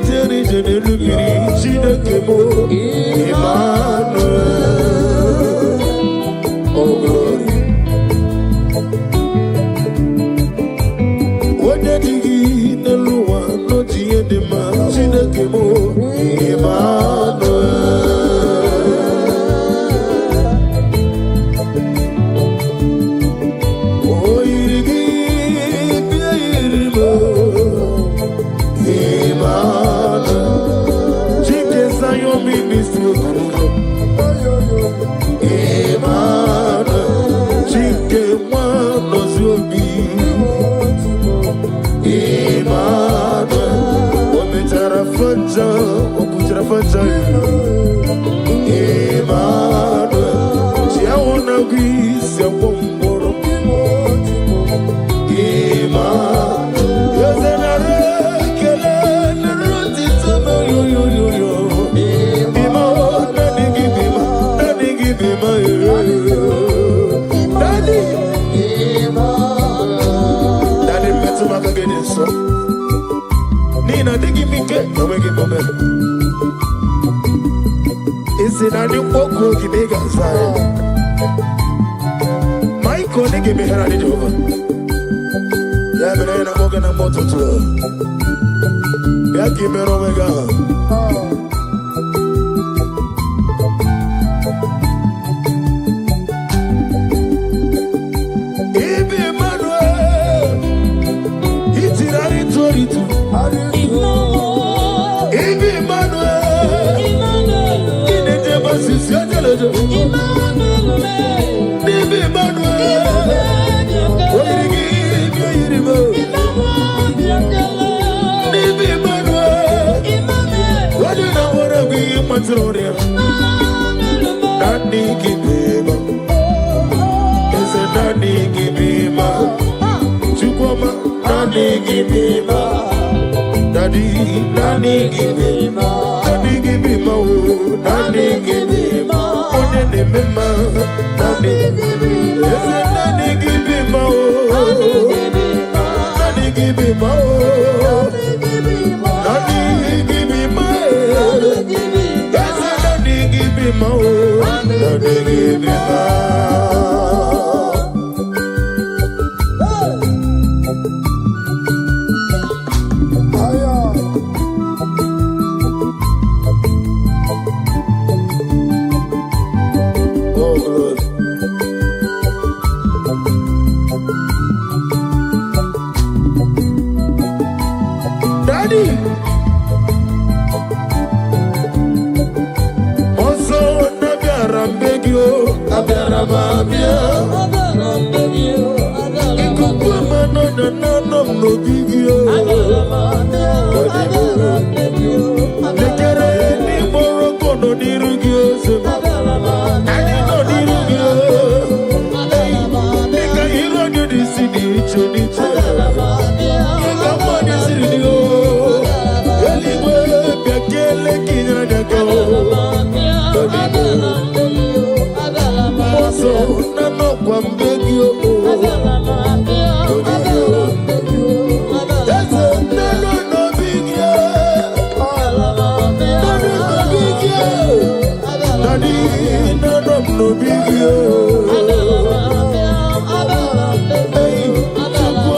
Teri Jenelugiri Chidakemo Emmanuel Oh glory Wadadigi Neluwa Noti Edema Chidakemo Emmanuel Oh Irigi Biairimo Emmanuel Chike Zion Ministry Emmanuel Chike Mwano Zobi Emmanuel Ometarafaja Okutarafaja Emmanuel Chiawana Gwisi Awomboro Emmanuel Yozenare Kele Neruti Tama Yo Bima Nani Gibima Daddy Metumaka Gedeso Nina Digi Mike Nawegi Bobe Isi Nani Oko Gibega Zai Maiko Nigi Mihera Nijova Yabena Yena Moga na Moto to Yaki Mero Mega Daddy, Nani give me ma, Nani give me ma, Nani give me ma, Nani give me ma, Nani give me ma, Nani give me ma, Nani give me ma, Nani give me ma, Nani give me ma, Nani give me ma. Hey,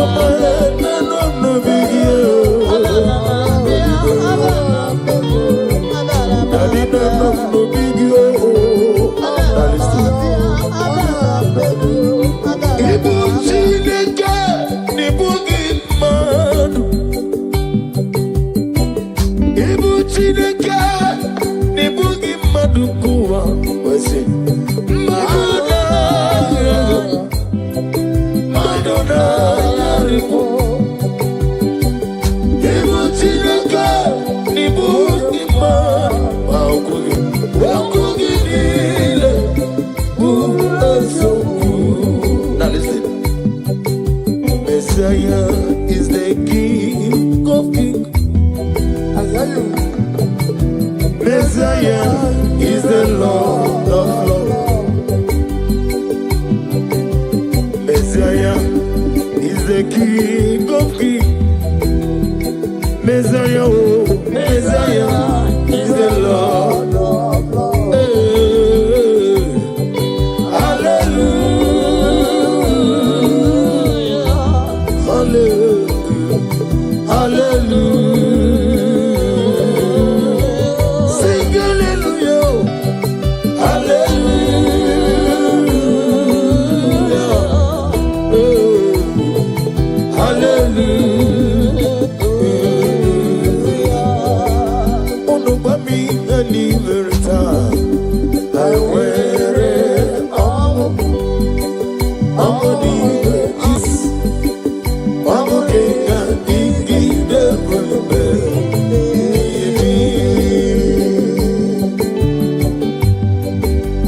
Now listen. Messiah is the King of Kings. Messiah is the Lord of Lords. Messiah is the King of Kings. Messiah, oh, Messiah is the Lord of Lords. Hey, hallelujah, hallelujah, hallelujah. Sing hallelujah, hallelujah, oh, hallelujah. Onubami eliverita, I wear it all. Amoni is Amokenga dingi devulbe.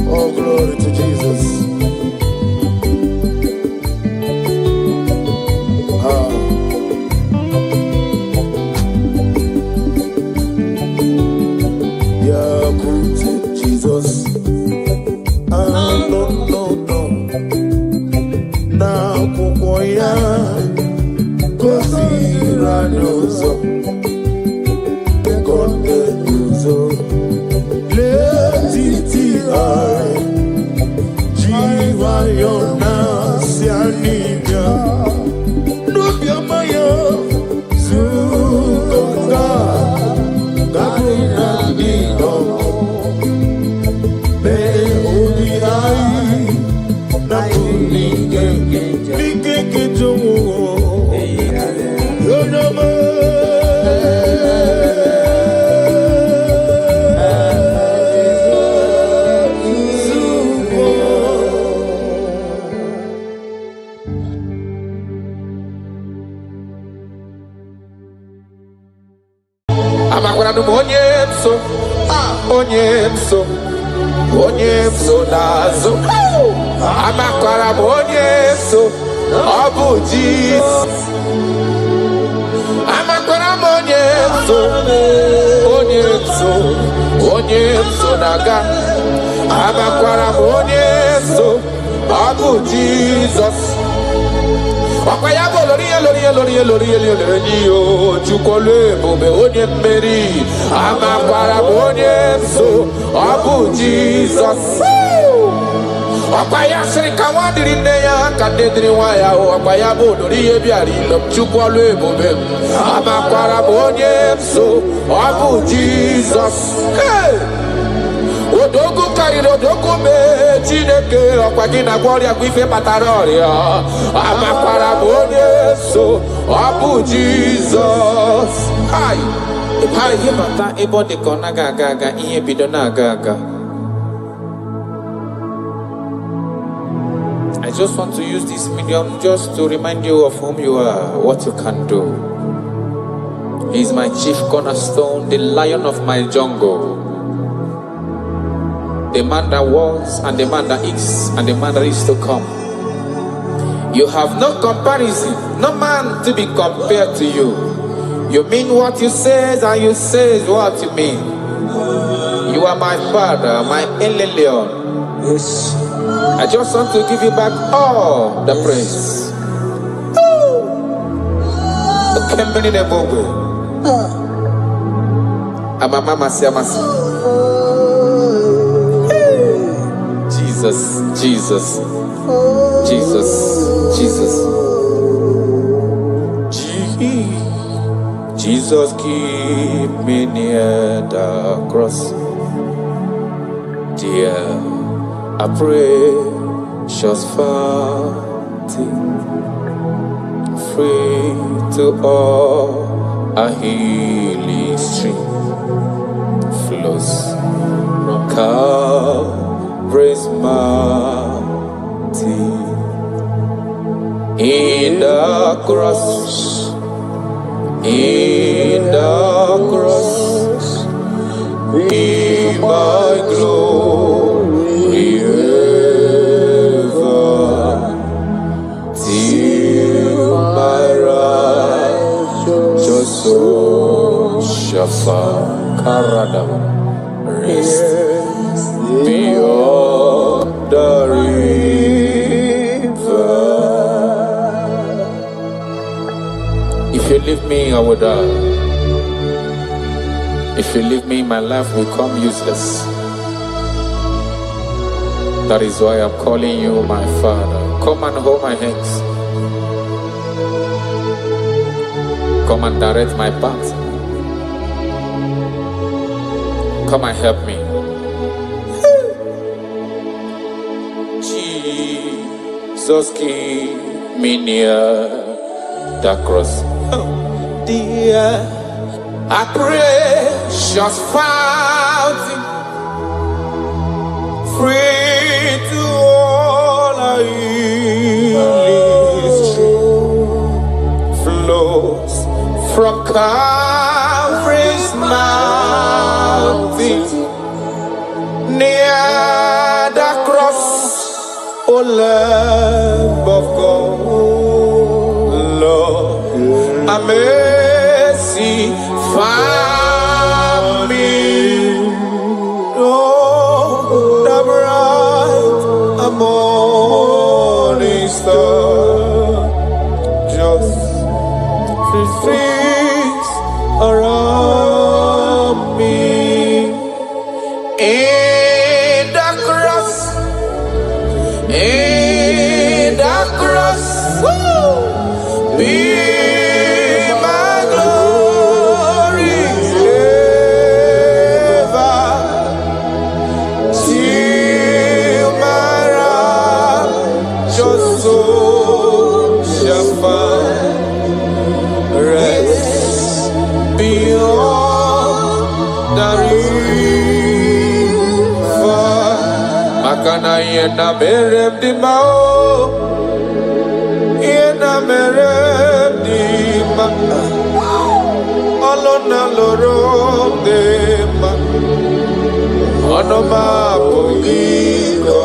Oh, glory to Jesus. Ah. Yeah, good Jesus. Ah, no, no, no. Na kukoya kosira nozo konde nuzo letiti ai jiwa yona sianimia nubia maya zukonga gabuna nino me obi ai na kunike nikeke jomo yonama Amakwara no onyemso, onyemso nazo. Amakwara mo onyemso, obu Jesus. Amakwara mo onyemso naga. Amakwara mo onyemso, obu Jesus. Wakayabo lori o chukole bobe onye mmeri amakwara onye so abu Jesus. Wakayasri kawadiri neya kadedri waya wakayabo lori ebiari lo chukole bobe amakwara onye so abu Jesus. Hey! Odogu kariri odogu me Chineke ọkwagina gloria gwife pataroria amakwara onye so abu Jesus. Hi himata ebo de kona gaga ihe bido na gaga. I just want to use this medium just to remind you of whom you are, what you can do. He is my chief cornerstone, the lion of my jungle. The man that was, and the man that is, and the man that is to come. You have no comparison, no man to be compared to you. You mean what you say, and you say what you mean. You are my father, my Eleleon. Yes. I just want to give you back all the praise. Jesus. Jesus, keep me near the cross. Dear, I pray, just free to all a healing stream flows from Calvary's mountain In the cross, in the cross, be my glory ever, till my righteous soul shall find rest beyond the river. If you leave me, I will die. If you leave me, my life will come useless. That is why I'm calling you my Father. Come and hold my hands. Come and direct my path. Come and help me. Jesus, keep me near the cross. Dear, I precious fountain, free to all I is true, flows from Calvary's mountain, near the cross, O Lamb of God, Lord, I mercy find me. Oh, the bright morning star, just things around me. In the cross, in the cross, be my glory ever, till my righteous soul shall find rest beyond the river. Makana yena merem di mao, yena merem di ma, alona loro de ma, onoma pogiko.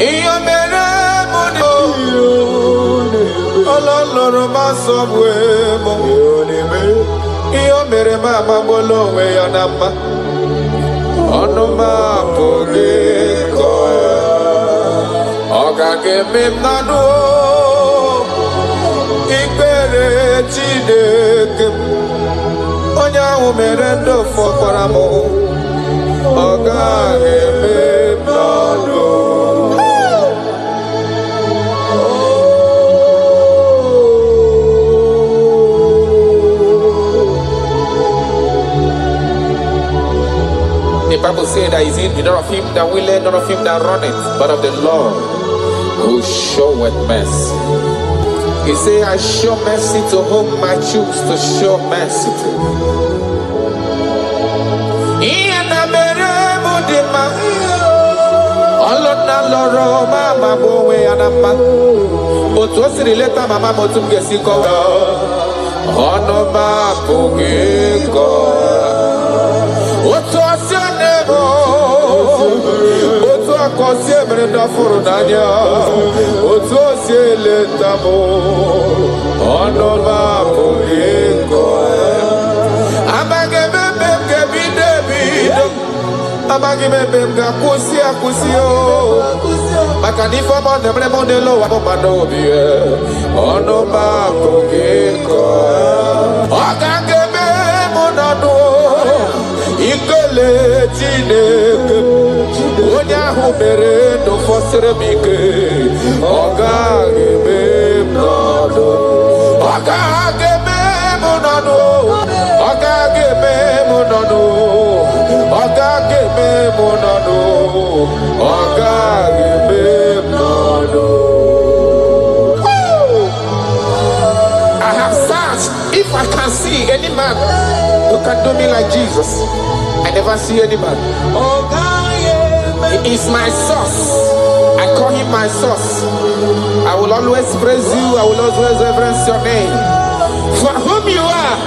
Iyo merem di alona ma sobwe mo, iyo merem ma bolo we yanama. Onoma pogiko, oga keme nado, ikpere Chineke, onya umerendo fọkwaramo, oga keme nado. The Bible says that is in none of him that willeth, none of him that runneth, but of the Lord who showeth mercy. He said, I show mercy to whom I choose to show mercy to. Otu akosi emere ndafuru n'anya, otu osi eleta mụ, ọnụ m apụghị ịkọ ya. Amaghị m ebe m ga-ebido ebido, amaghị m ebe m ga-akwụsị akwụsị o, maka na ife ọma na-emere m n'elu ụwa m mmadụ obi ya, ọnụ m apụghị ịkọ ya. Ọ ga-eme m n'ọnụ ikele Chineke, onye ahụ mere ndụ fọsịrị m ike, ọ gaghị eme m n'ọnụ, ọ gaghị eme m n'ọnụ, ọ gaghị eme m n'ọnụ, ọ gaghị eme m n'ọnụ, ọ gaghị eme m n'ọnụ. I have searched if I can see any man who can do me like Jesus. I never see any man. He is my source. I call him my source. I will always praise you. I will always reverence your name. For whom you are.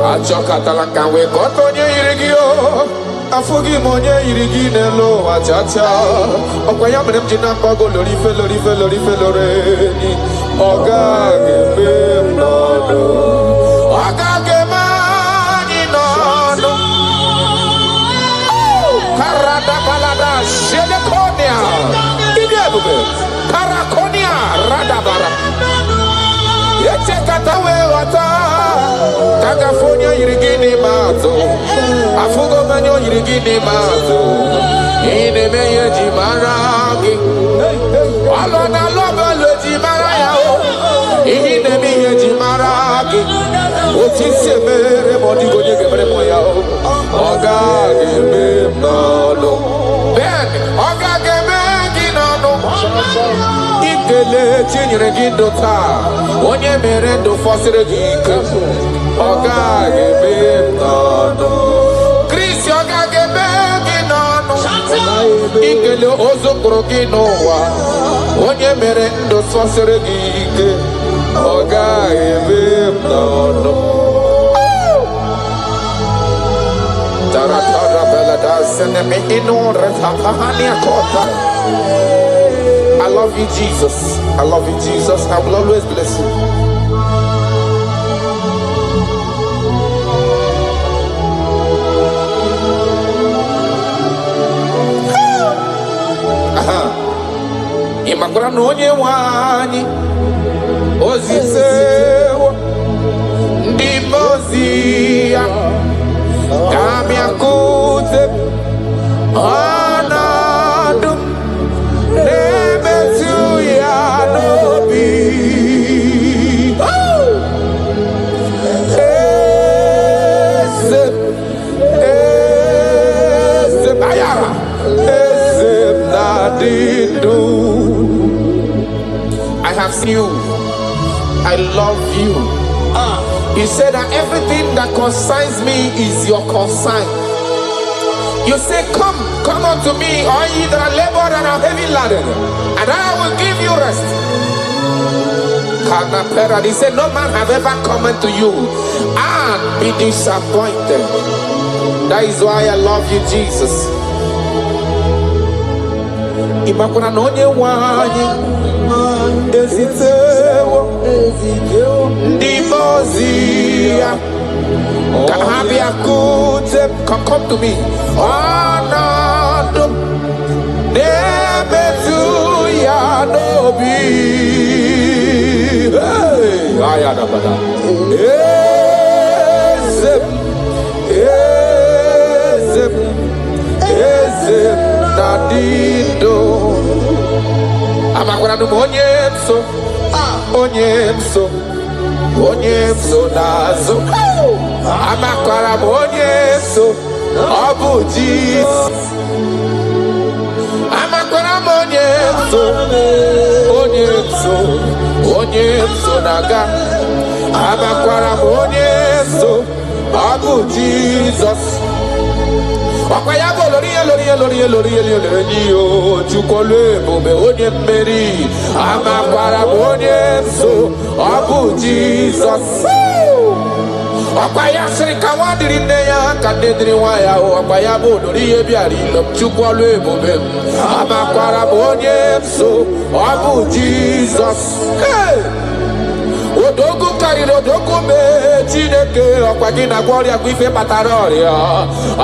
Achọkatala we got onye irigio. Afugi monye irigi nelo achacha. Okwaya mere mji na mbago lorife loreni. Ogagebe nono. Ogagema ni nono. Karada balada shelekonia. Idebube. Karakonia radabara. Yeche katawe wata. Kagafonia irigini mazo. Afugo manyo irigini mazo. Ine meye jimaragi. Alona lobe le jimaraya. Ine meye jimaragi. Otise mere modigo nye gemre moya. Oga geme nano. Ben, oga geme ginano. Ikele chinyere gindota. Onye merendo fosire gike. Oga geme nano. Krisi oga geme ginano. Ikele ozokoro ginowa. Onye merendo fosire gike. Oga geme nano. Taratara belada seneme inore tapahania kota. I love you, Jesus. I love you, Jesus. I will always bless you. Imakura nonye wani ozisewa ndimozia kami akute anadum nebetu ya nobi ese ayara ese nadidu. I have seen you. I love you. You said that everything that concerns me is your concern. You say, come unto me, all ye that are labored and are heavy laden, and I will give you rest. He said, no man have ever come unto you and be disappointed. That is why I love you, Jesus. Imakuna nonye wani ezitewo ndimozia kahabia kute. Come to me. Anadum nebetu ya nobi. Hey, ayada bada. Ezem nadido. Amakwana onyemso nazo. Amakwara onyemso obuji. Amakwara onyemso naga. Amakwara onyemso obuji Jesus. Okwayabo lori chukole bobe onye mmeri. Amakwara onyemso obu Jesus. Okwayasiri kawadiri neya kadediri waya. Okwayabo lori ebiari chukole bobe. Amakwara onyemso obu Jesus. Hey! Odogu kariri odogu me Chineke okwagina gloria gwife pataroria.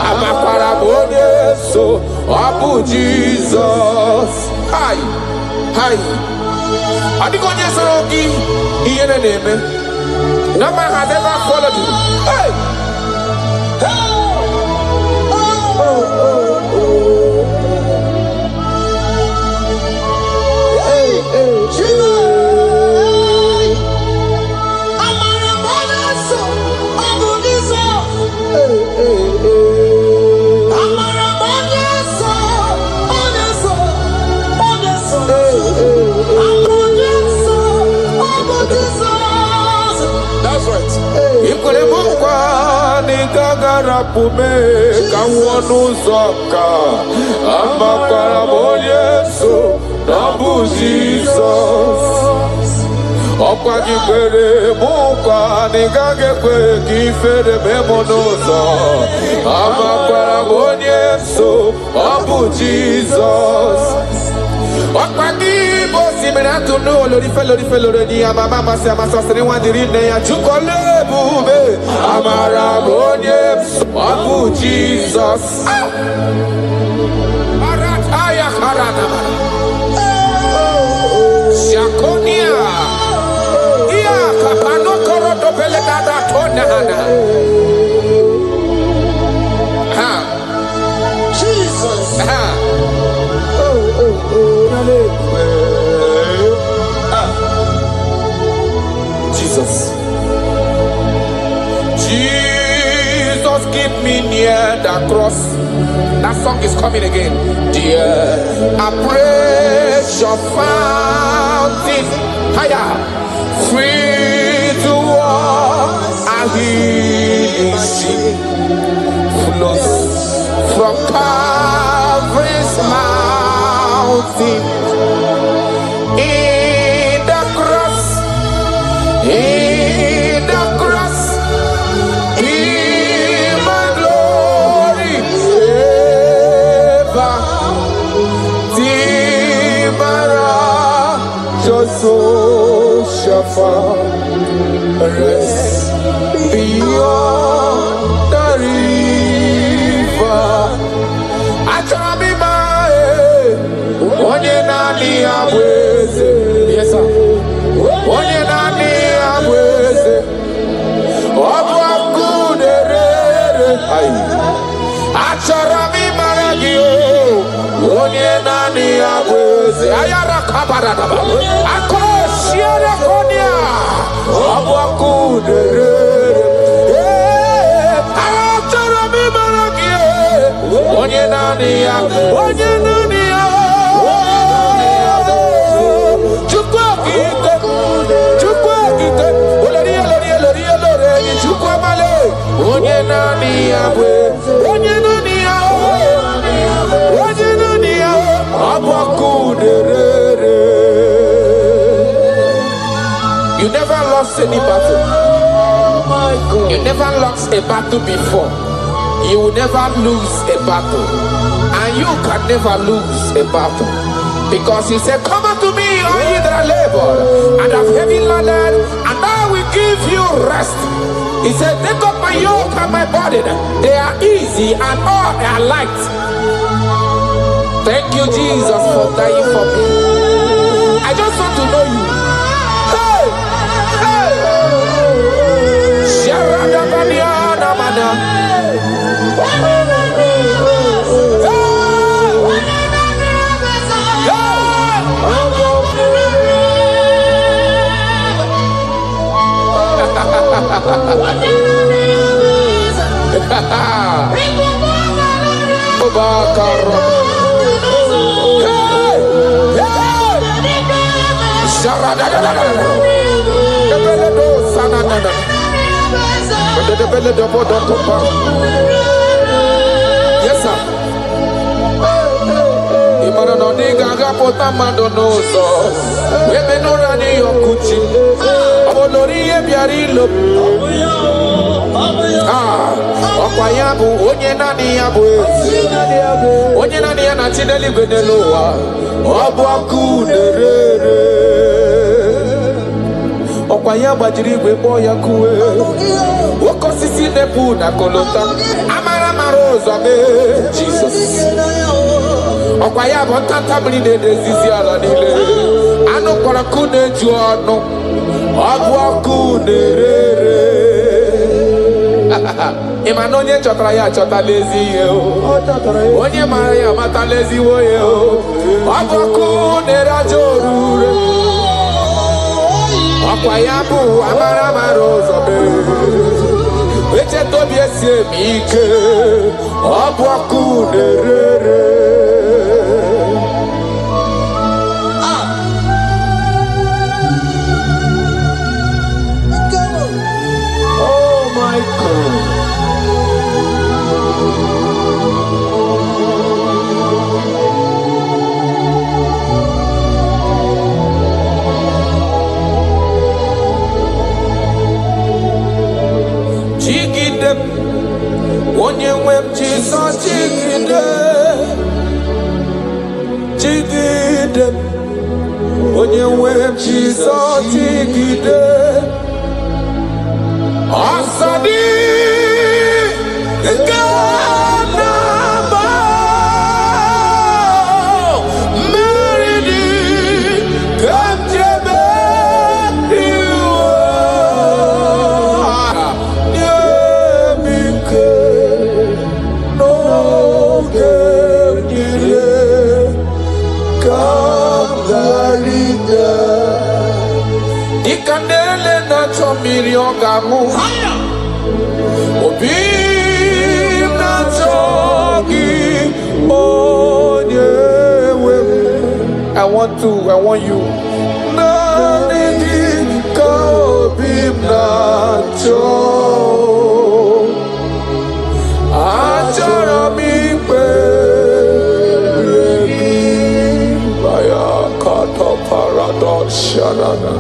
Amakwara onyeso obu Jesus. Hi. Adigonye sorogi iyene neme. No man has ever followed you. Hey. arapume kawonuzoka amakaramonyeso nabu Jesus okwagibere mukwa nigagekwe kifere memonozo amakaramonyeso nabu Jesus Okwagi bosi menatu no lori fe ni amama mase amasosere wandiri ne ya chukole bube amara bonye abu Jesus arataya karana shakonia ia kapano koroto pele dada tona hana ha Jesus. ha Jesus. Jesus, keep me near the cross. That song is coming again. Dear, I praise your fountain. Higher, free to walk. I hear sea flows from Calvary's mountain. In the cross, in the cross, in my glory, ever, Timara, Joso, Shafa, rest beyond the river. I try me my onye nani abweze. Yes, sir. Onye nani abweze. Obu akuderere. Achara mi maragi. Onye nani abweze. Ayara kabaradaba. Ako shiere konya. Obu akuderere. Achara mi maragi. Onye nani abweze. Onye nani onye nani abwe onye nani abakuderere. You never lost any battle. You never lost a battle before. You will never lose a battle, and you can never lose a battle, because he said, come unto me, all ye that are labored and have heavy laden, and I will give you rest. He said, take up my yoke and my burden. They are easy and all are light. Thank you, Jesus, for dying for me. I just want to know you. Hey! Hey! Sharadabaniana mana. Yes, sir. Imana no diga gapota mandonoso. Webe no rani yokuchi. Abolori ebiari lo. Okwayabu onye nani yabu. Onye nani yana chideli beneloa. Obu akuderere. Okwayaba jirigwe boya kuwe. Woko sisi nepu na kolota. Amara marozo ame. Jesus. Okwayaba tanta mline dezizi ala nile. Ano kwa kune juano. Obu akuderere. Imanonye chotara ya chota lezi yo. Onye mara ya mata lezi wo yo. Obu akuderajorure. Okwayabu amara marozo be. Weche tobi esi emike. Obu akuderere. Oh my God. onye nwe m Jizọs dịgide ọsọdị nke na-agba mmeri dị ka m jebe iwe nye m ike n'oge niile ka m gharịda dịka na-ele na-achọ mmiri ọ ga-aṅụ obi m na-achọ gị onye nwe m. I want you naanị gị ka obi m na-achọ achọrọ m ikpere gị baya kata paradox shanana.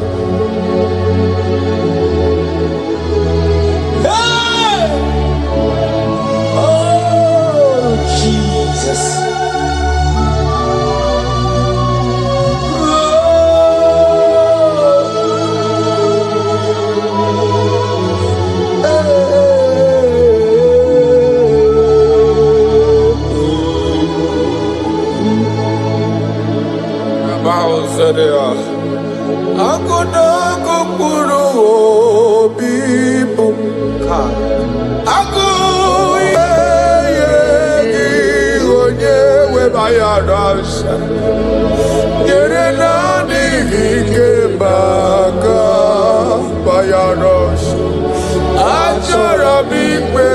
Agụnago mkpụrụ obi bụ agụ ihe gị onye webayara nsọ nyere na-adịghị ike maka bayara nsọ achọrọ m ikpe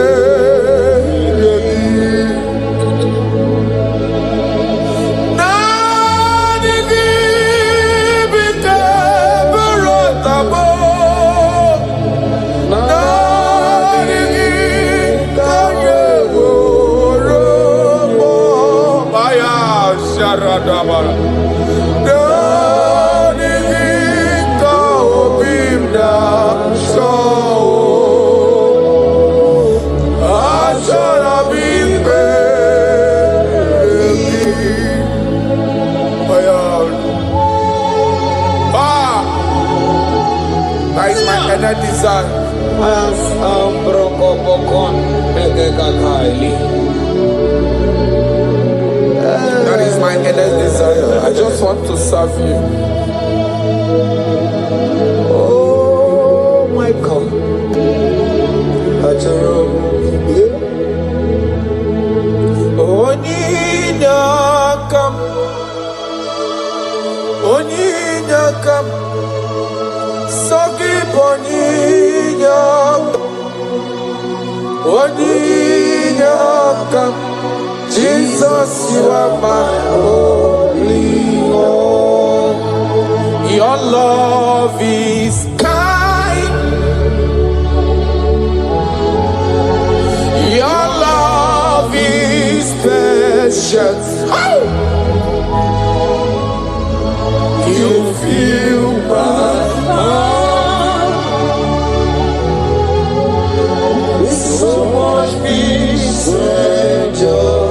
That is my endless desire. I just want to serve you. Oh my God. Onyinakam Sogi Onyinakam Jesus, you are my only one. Your love is kind. Your love is precious. Oh! You fill my heart with so much peace and joy.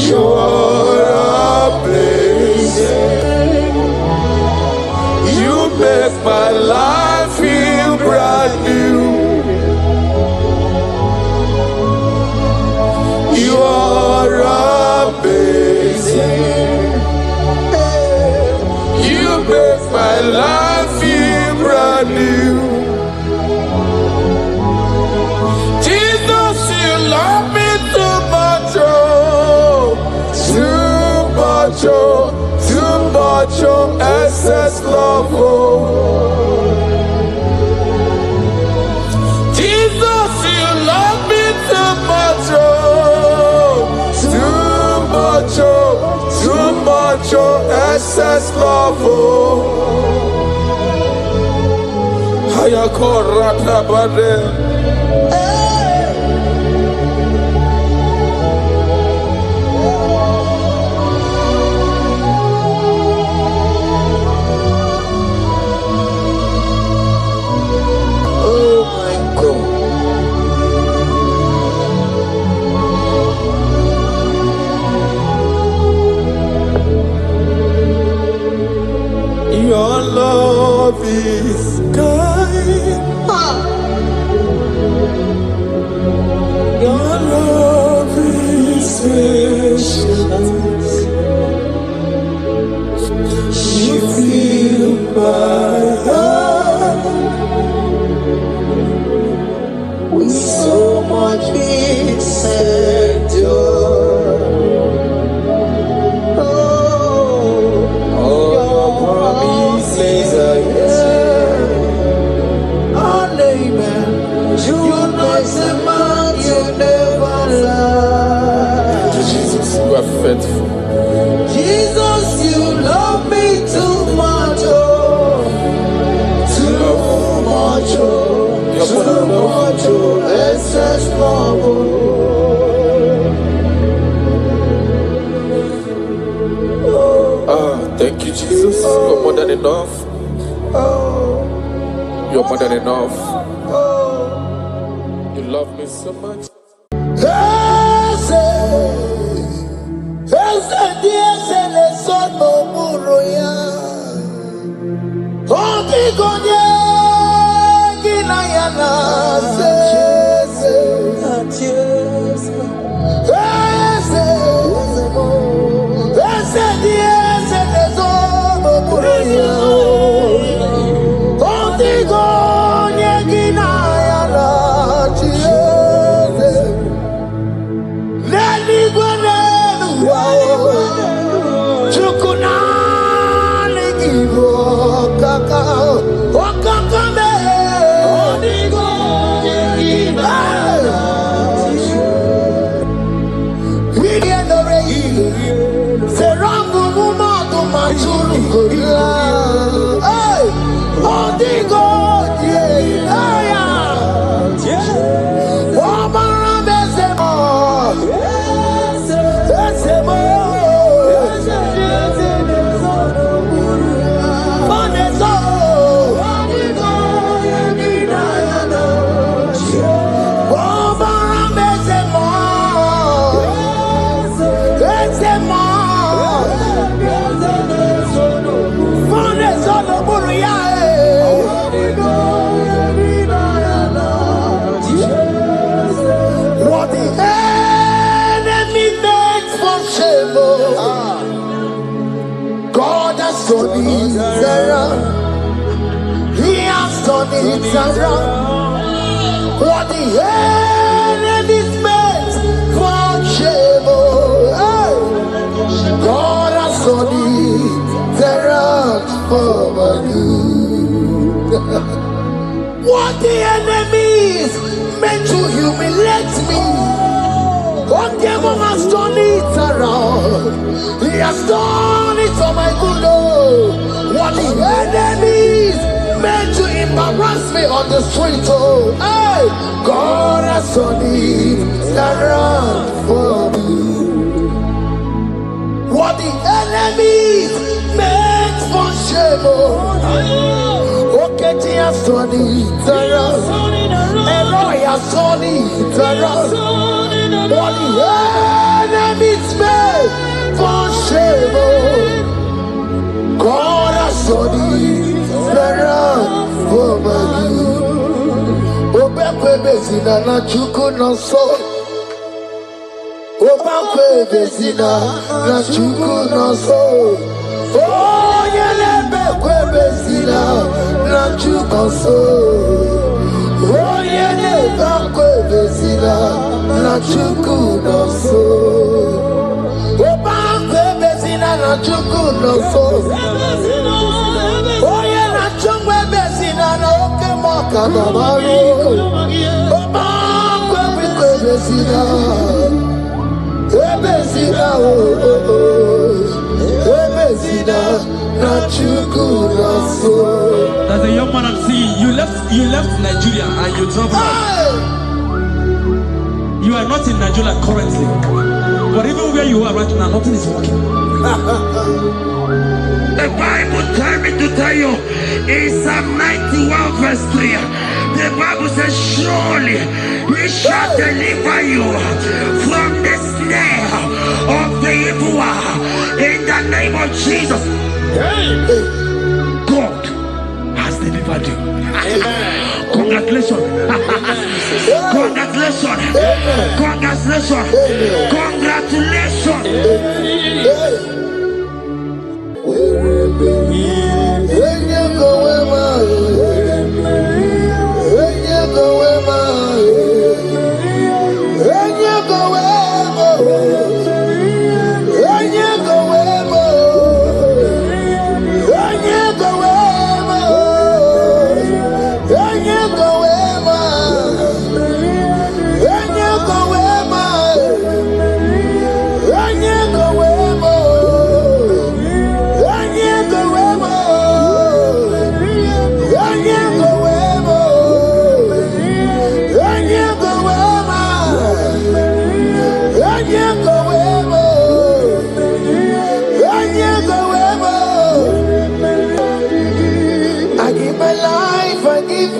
You're amazing. You make my life feel brand new. You're amazing. You make my life feel brand new. Jesus, you love me too much, oh, too much, oh, too much, oh, excess love, oh. Jesus, you love me too much, oh, too much, oh, excess love, oh. Hayakorata bade. Oh my God. patience. You feel my heart with so much peace and joy. Oh, your promises are yes and amen. You're not a man, you never lie. Jesus, you are faithful. Jesus, you love me too much, oh, too much, oh, too much, oh, excess love, Ah, thank you, Jesus. You're more than enough. You're more than enough. You love me so much. He has done it around. What the enemy's meant for shame, hey, God has done it around for my good. What the enemy's meant to humiliate me, what devil has done it around. He has done it for my good. What the enemies meant to embarrass me on the street, oh, hey, God has done it around for me. What the enemies meant for shame, oh, okay, he has done it around. Eloi has done it around. What the enemies meant for shame, oh, God has done it around for my good. Obekwe bezina na chuku no so. Obekwe bezina na chuku no so. Oh, yelebekwe bezina na chuku so. Oh, yelebekwe bezina na chuku no so. Obekwe bezina na chuku no so. Oh, yeah, na chungwe bezina na oke moka na mari. Obekwe bezina, bezina, bezina na chuku no so. There's a young man I'm seeing. You left Nigeria and you traveled out. You are not in Nigeria currently, but even where you are right now, nothing is working. The Bible tells me to tell you in Psalm 91 verse 3, the Bible says, surely he shall deliver you from the snare of the evil one. In the name of Jesus. God has delivered you. God Congratulations. Congratulations. Congratulations. Congratulations.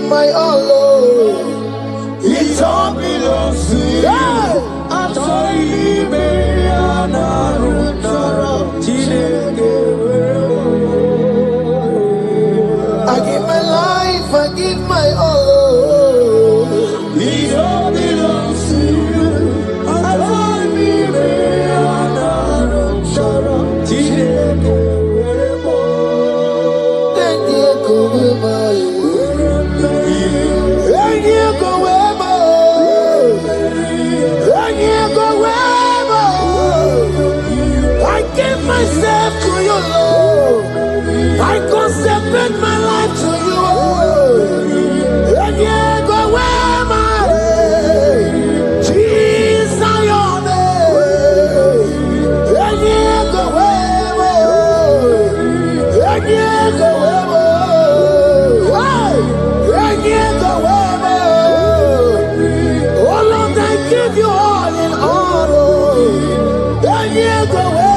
My all, Lord, it all belongs to you. I'm sorry, I give my life, I give my all, Lord. It all belongs to you. I'm myself to you, Lord. I consecrate my life to you. And you go where my Jesus, your name. And you go where and you go where and you go where. Oh Lord, I give you all in all. And you go where.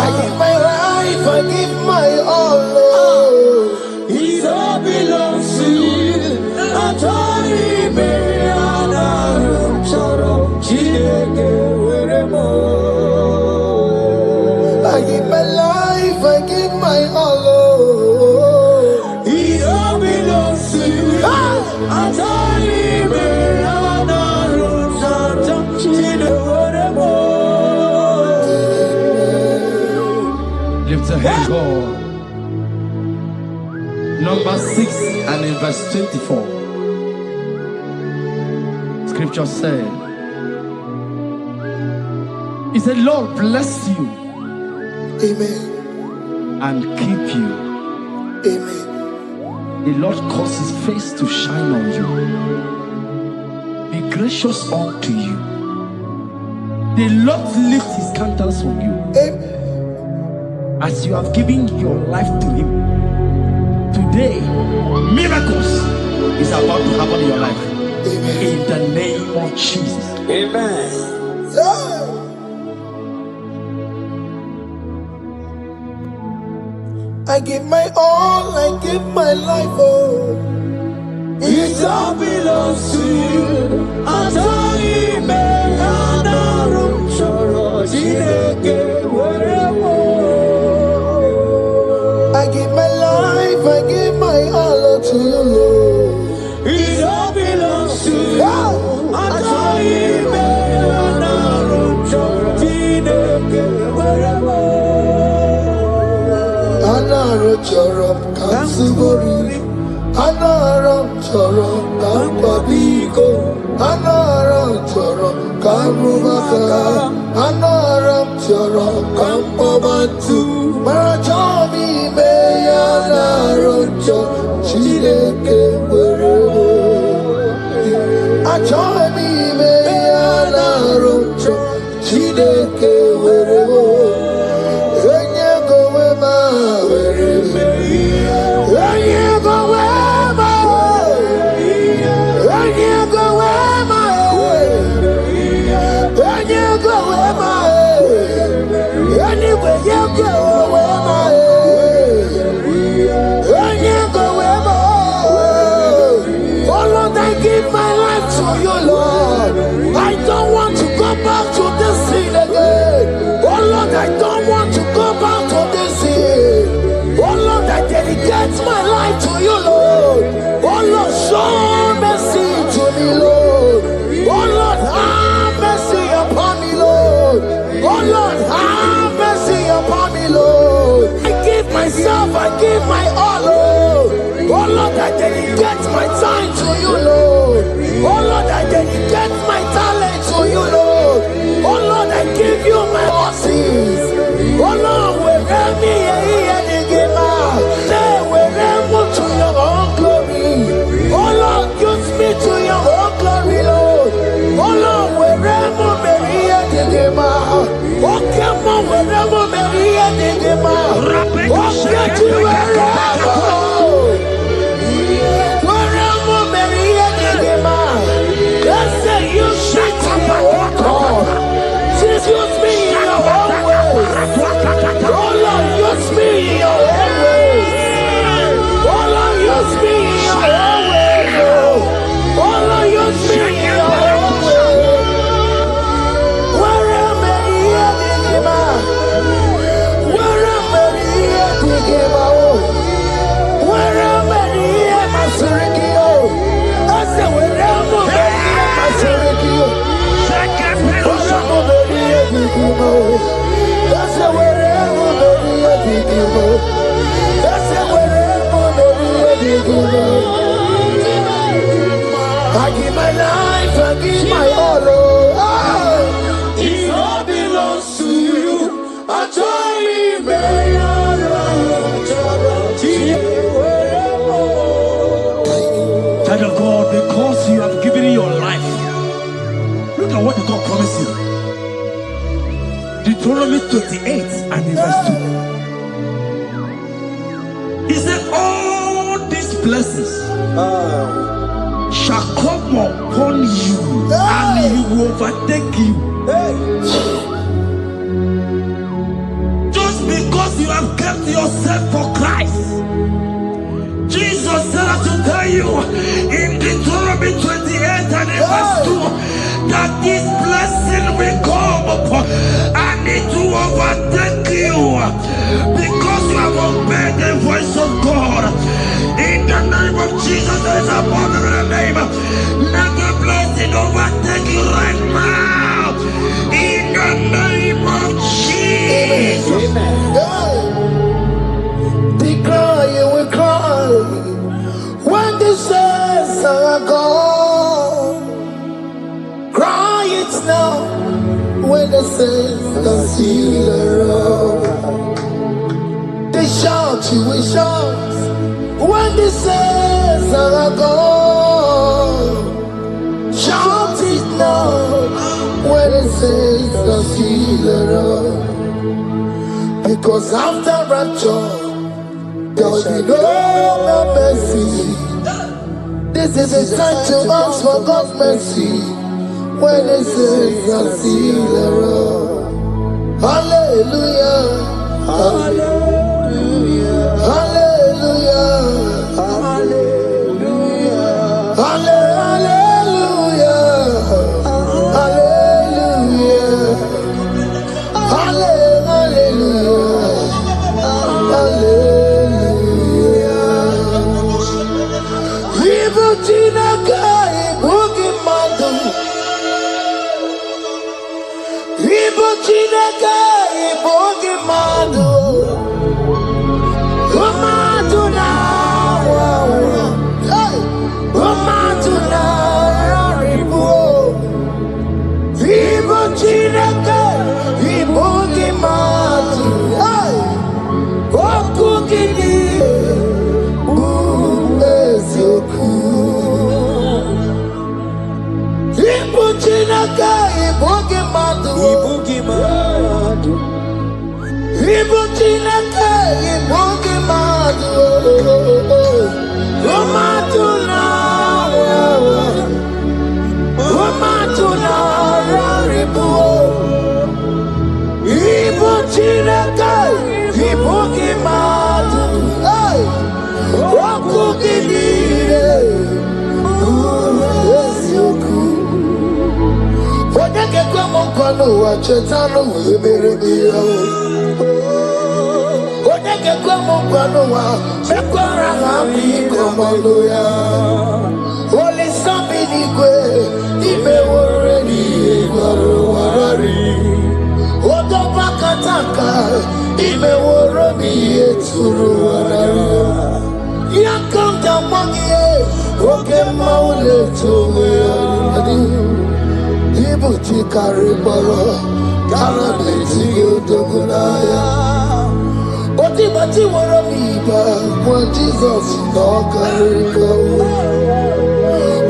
I give my life, I give my all, Lord. It all belongs to you. I give my life, I give my all, Lord. It all belongs to you. Lift your hands, God. Number 6 and in verse 24. Scripture said, He said, Lord bless you. Amen. And keep you. Amen. The Lord cause His face to shine on you. Be gracious unto you. The Lord lift His countenance on you. Amen. As you have given your life to Him. Today, miracles is about to happen in your life. Amen. In the name of Jesus. Amen. I give my all, I give my life, oh. It all belongs to you. I give my life, I give my all to you, Lord. It all belongs to you. Anaram Kansubori, Anaram Chorom Kampabiko, Anaram Chorom Kamubaka, Anaram Chorom Kampabantu, Marachomi Meyana Rocho, Chileke Werebo, Achomi Meyana Rocho, Chileke Werebo. Give my life to you, Lord. give my all, Lord. Oh Lord, I dedicate my time to you, Lord. Oh Lord, I dedicate my talent to you, Lord. Oh Lord, I give you my horses. Oh Lord, wherever me and give out, wherever to your own glory. Oh Lord, use me to your own glory, Lord. Oh Lord, wherever me and give out. Oh come on, wherever me and give out. Oh get you wherever. Wherever me and give out. Let's say you shut up and walk on. Just use me in your own way. Oh Lord, use me in your own way. Oh Lord, use me in your own way. Oh Lord, use me in your own way. Wherever you are, wherever you are, wherever you are, my Surikio. I say wherever you are, my Surikio. I give my life, I give my all. It all belongs to you. I join Child of God, because you have given your life, look at what the God promised you. Deuteronomy 28 and verse 2. He said, all these blessings shall come upon you and he will overtake you. Just because you have kept yourself for Christ. Jesus said, I should tell you in Deuteronomy 28 and verse 2 that this blessing will come upon and it will overtake you because you have obeyed the voice of God. In the name of Jesus, there is a above the name. Let the blessing overtake you right now. In the name of Jesus. Declare you will cry when the saints are gone. Cry it now when the saints are still around. They shout, you will shout when the saints are gone. Shout it now when the saints are still around. Because after rapture, there will be no more mercy. This is a time to ask for God's mercy when the saints are still around. Hallelujah, hallelujah, hallelujah, hallelujah, hallelujah, hallelujah, hallelujah. Holy somebody go, ibe woreni warari. Odo bakataka, Imeworo mi yeturu anario. Yakam jamangie. Oke maule tuwe adi. Ibuti kariboro. Karabeti yodogunaya. Oti bati woro mi ba. Mwa Jesus no kariko.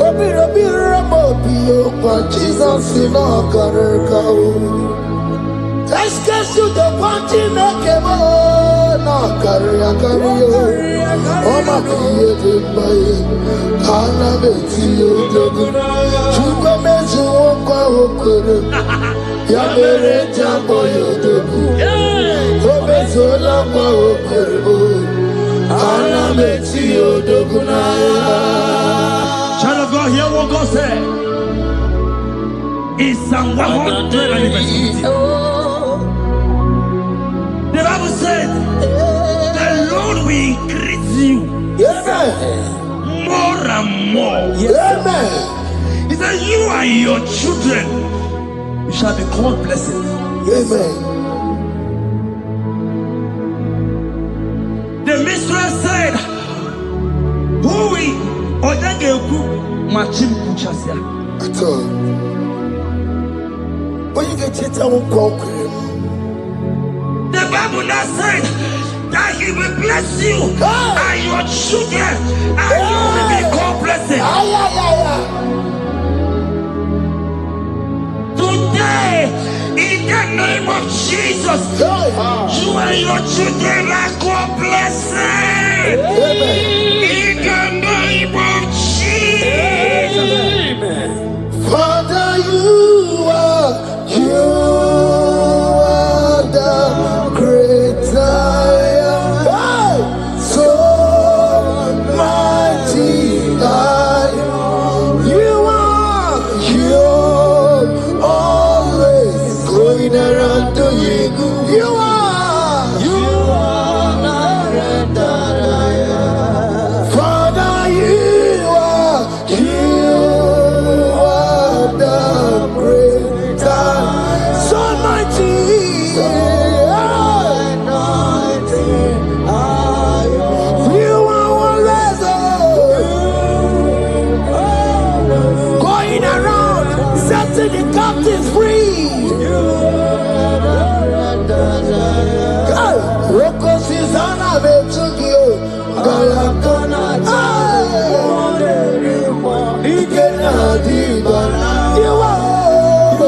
Obi ramo biyo. Mwa Jesus no kariko. Excuse you the party make no career. Oh my created by Anna Betty Chuba Mezu Okoro Yamere Jambo Yodogu Obezola Okoro Anna Betty Yodogunaya. Child of God, hear what God said. In Psalm 100 and verse 50. The Bible said, the Lord will increase you more and more. Amen. He said, you and your children, you shall be called blessed. Amen. The mistress said, who will Odageku Machim Kuchasia? At all. When you get it, I won't conquer. The Bible now said that He will bless you and your children, and you will be called blessed. Today, in the name of Jesus, you and your children are called blessed. In the name of Jesus. Father, you are the great I am. So mighty I am. You are always going around to you. You are the great I am. Father, you are the great I am. So mighty. The captives free. Roko Susanna Betugio. Galakona. Ikena Dibana. You are.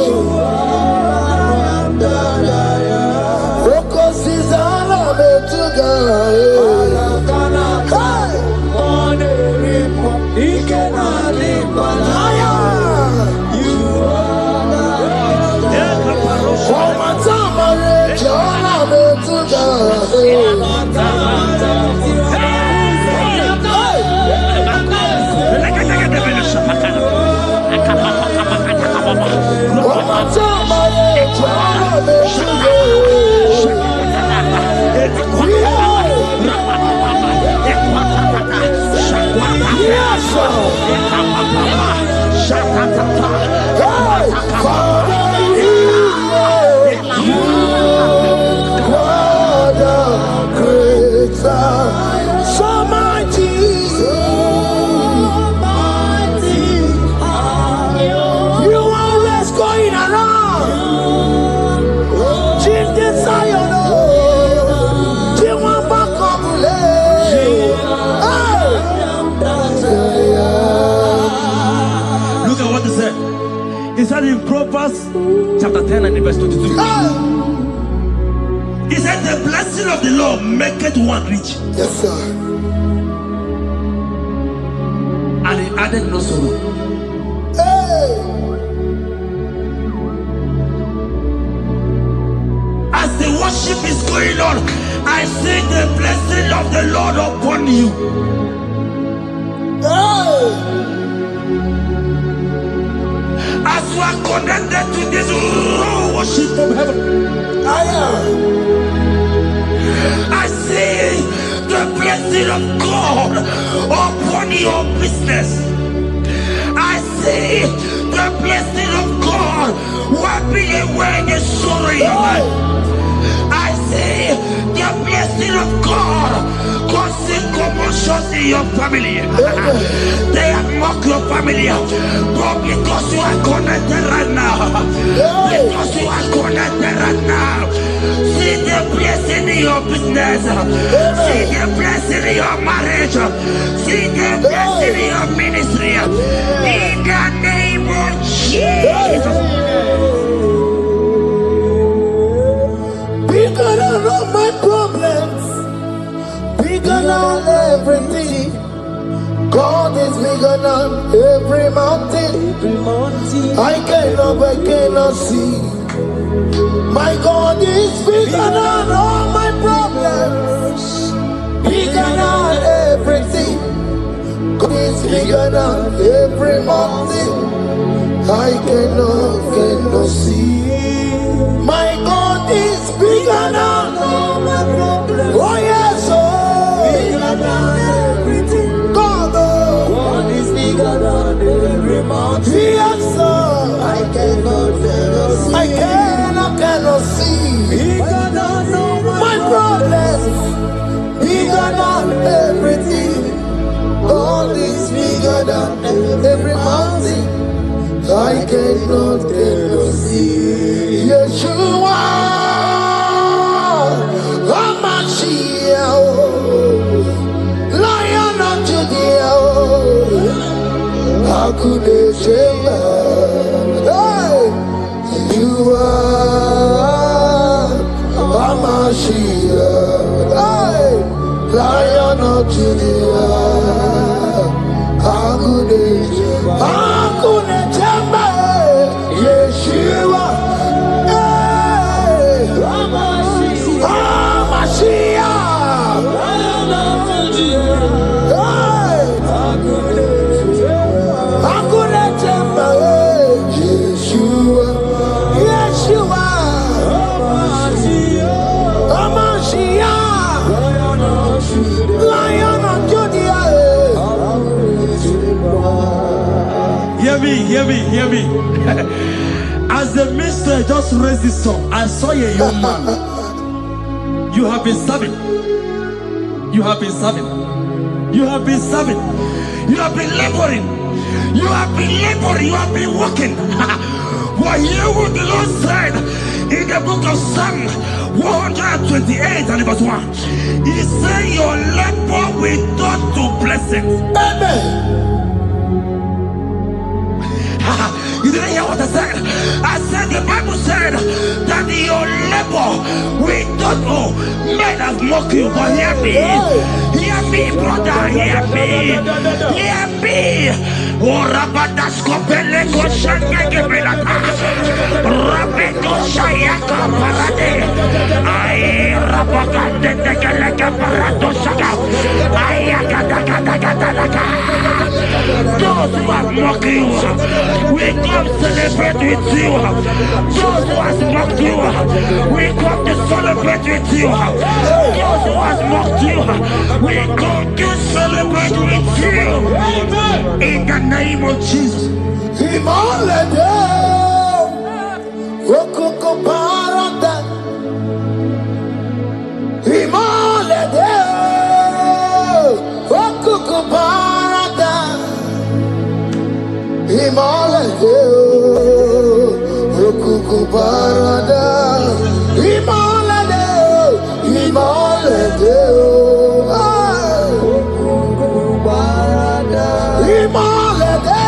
Roko Susanna Betugio. Ikena Dibana. So mighty, you always going around. Jesus, look at what he said. He said in Proverbs chapter 10 and verse 22. He said, the blessing of the Lord maketh one rich. Yes, sir. And he added no sorrow. Hey. As the worship is going on, I see the blessing of the Lord upon you. Hey. As you are connected to this worship from heaven, I see the blessing of God upon your business. I see the blessing of God wiping away the sorrow in your life. I see the blessing of God causing commotions in your family. They have mocked your family, but because you are connected right now, because you are connected right now, see the blessing in your business, see the blessing in your marriage, see the blessing in your ministry. In the name of Jesus. Bigger than all my problems, bigger than everything. God is bigger than every mountain. I cannot see. My God is bigger than all my problems, bigger than everything. God is bigger than every mountain. I cannot see. My God is bigger than all my problems. Oh yes, oh, bigger than everything. God is bigger than every mountain. Yes, sir. I cannot see. Bigger than all my problems. Bigger than everything. God is bigger than every mountain. I cannot see. Yeshua, Hamashiach, Lion of Judea, Hakudesheba. You are Hamashiach, Lion of Judea, Hakudesheba. Yeshua, Hear me. As the minister just raised this song, I saw a young man. You have been serving. You have been serving. You have been serving. You have been laboring. You have been laboring. You have been working. But hear what the Lord said in the book of Psalm 128 and verse 1. He said, your labor will turn to blessings. Amen. You didn't hear what I said? I said the Bible said that your labor will not know. Men have mocked you, but hear me. Hear me, brother. Hear me. Hear me. Oh, Rabadasko Peleko Shangege Belata. Rabeto Shayaka Parade. I Rabagande Tegeleka Parato Shaka. Ayakadakadakadaka. Those who have mocked you, we come celebrate with you. Those who have mocked you, we come to celebrate with you. Those who have mocked you, we come to celebrate with you. In the name of Jesus. Himalaya, Rokoko Parada, Himalaya, Rokoko Parada, Himalaya, Rokoko Parada, Himalaya, Himalaya, Rokoko Parada, Himalaya.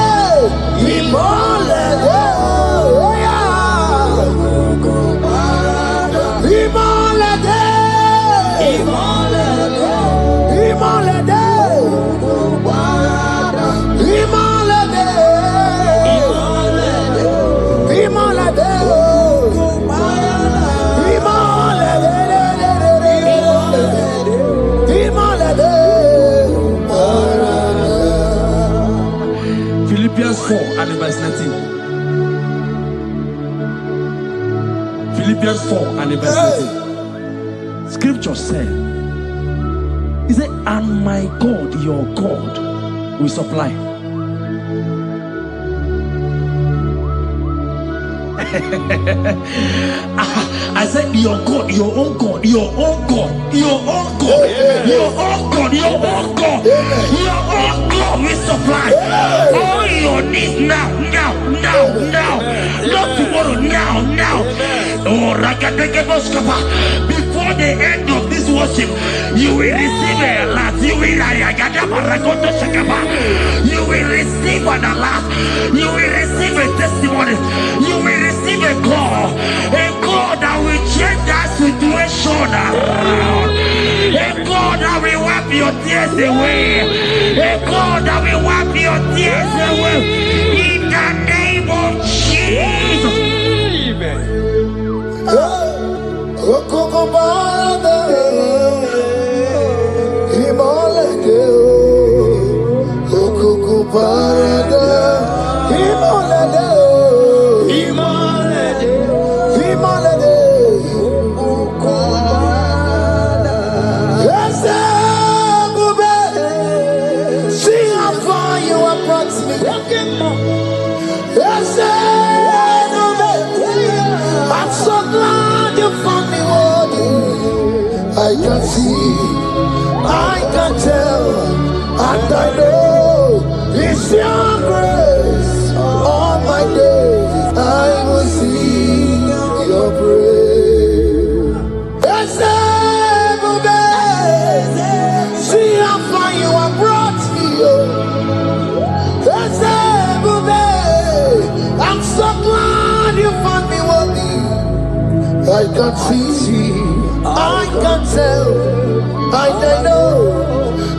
Philippians 4 and verse 19. Philippians 4 and verse 19. Scripture said, he said, and my God, your God, will supply. I said, your God, your own God, your own God, your own God, your own God, your own God, your own God will supply all your needs now. Not tomorrow, now. Oh, before the end of this worship, you will receive a lot. You will receive an alert. You will receive a testimony. You will receive a call that will change that situation around. A God that will wipe your tears away. A God that will wipe your tears away. In the name of Jesus. See how far you have brought me. I'm so glad you found me worthy. I can see, I can tell, and I know it's your grace. All my days I will sing your praise. See how far you have brought me. I'm so glad you found me worthy. I can see, I can tell, and I know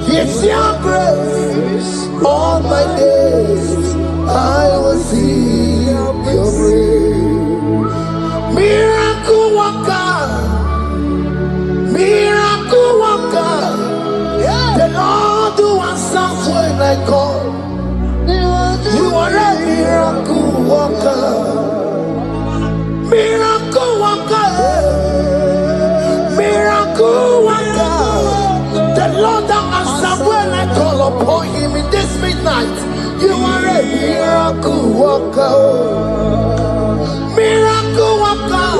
it's your grace. All my days I will see your grace. Miracle worker, miracle worker. The Lord who answers when I call. You are a miracle worker. Miracle worker, miracle worker. The Lord that answers when I call upon him in this midnight. You are a miracle worker. Miracle worker.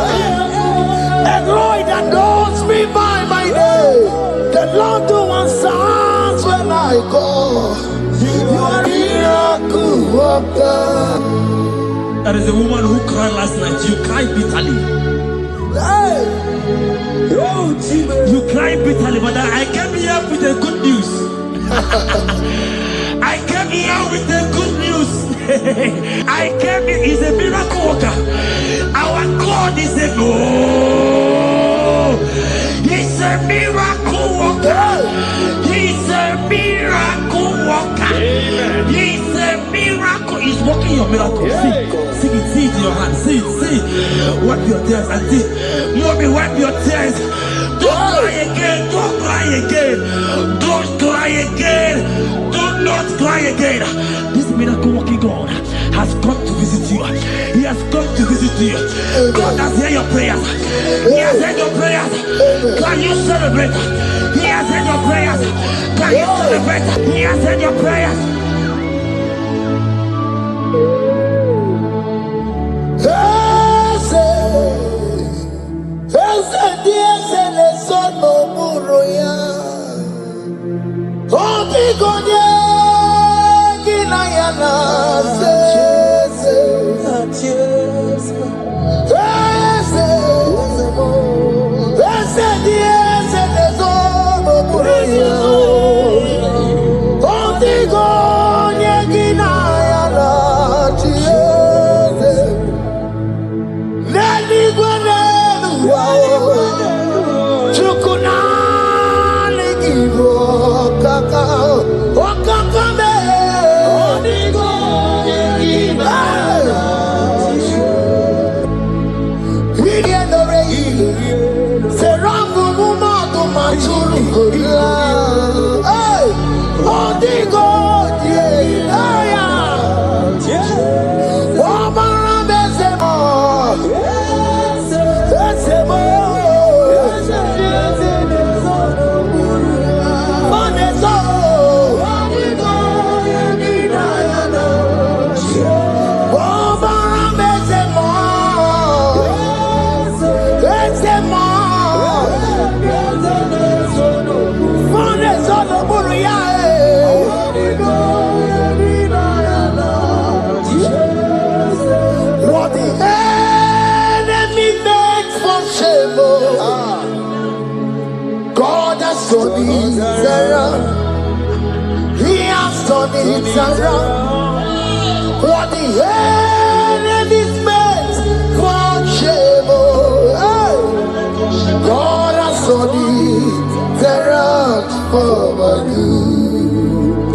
A Lord that knows me by my name. The Lord who answers when I call. You are a miracle worker. There is a woman who cried last night. You cried bitterly. You cried bitterly, but I came here with the good news. I came here with the good news. I came here, he's a miracle worker. Our God is a he's a miracle worker. He's a miracle worker. He's a miracle. He's working your miracle. See it in your hand. See. Wipe your tears and see. Mommy, wipe your tears. Don't cry again. Don't cry again. Don't cry again. Do not cry again. This miracle working God has come to visit you. He has come to visit you. God has heard your prayers. He has heard your prayers. Can you celebrate? He has heard your prayers. Can you celebrate? He has heard your prayers. turned it around. What the enemies meant for shame, hey, God has turned it around for my good.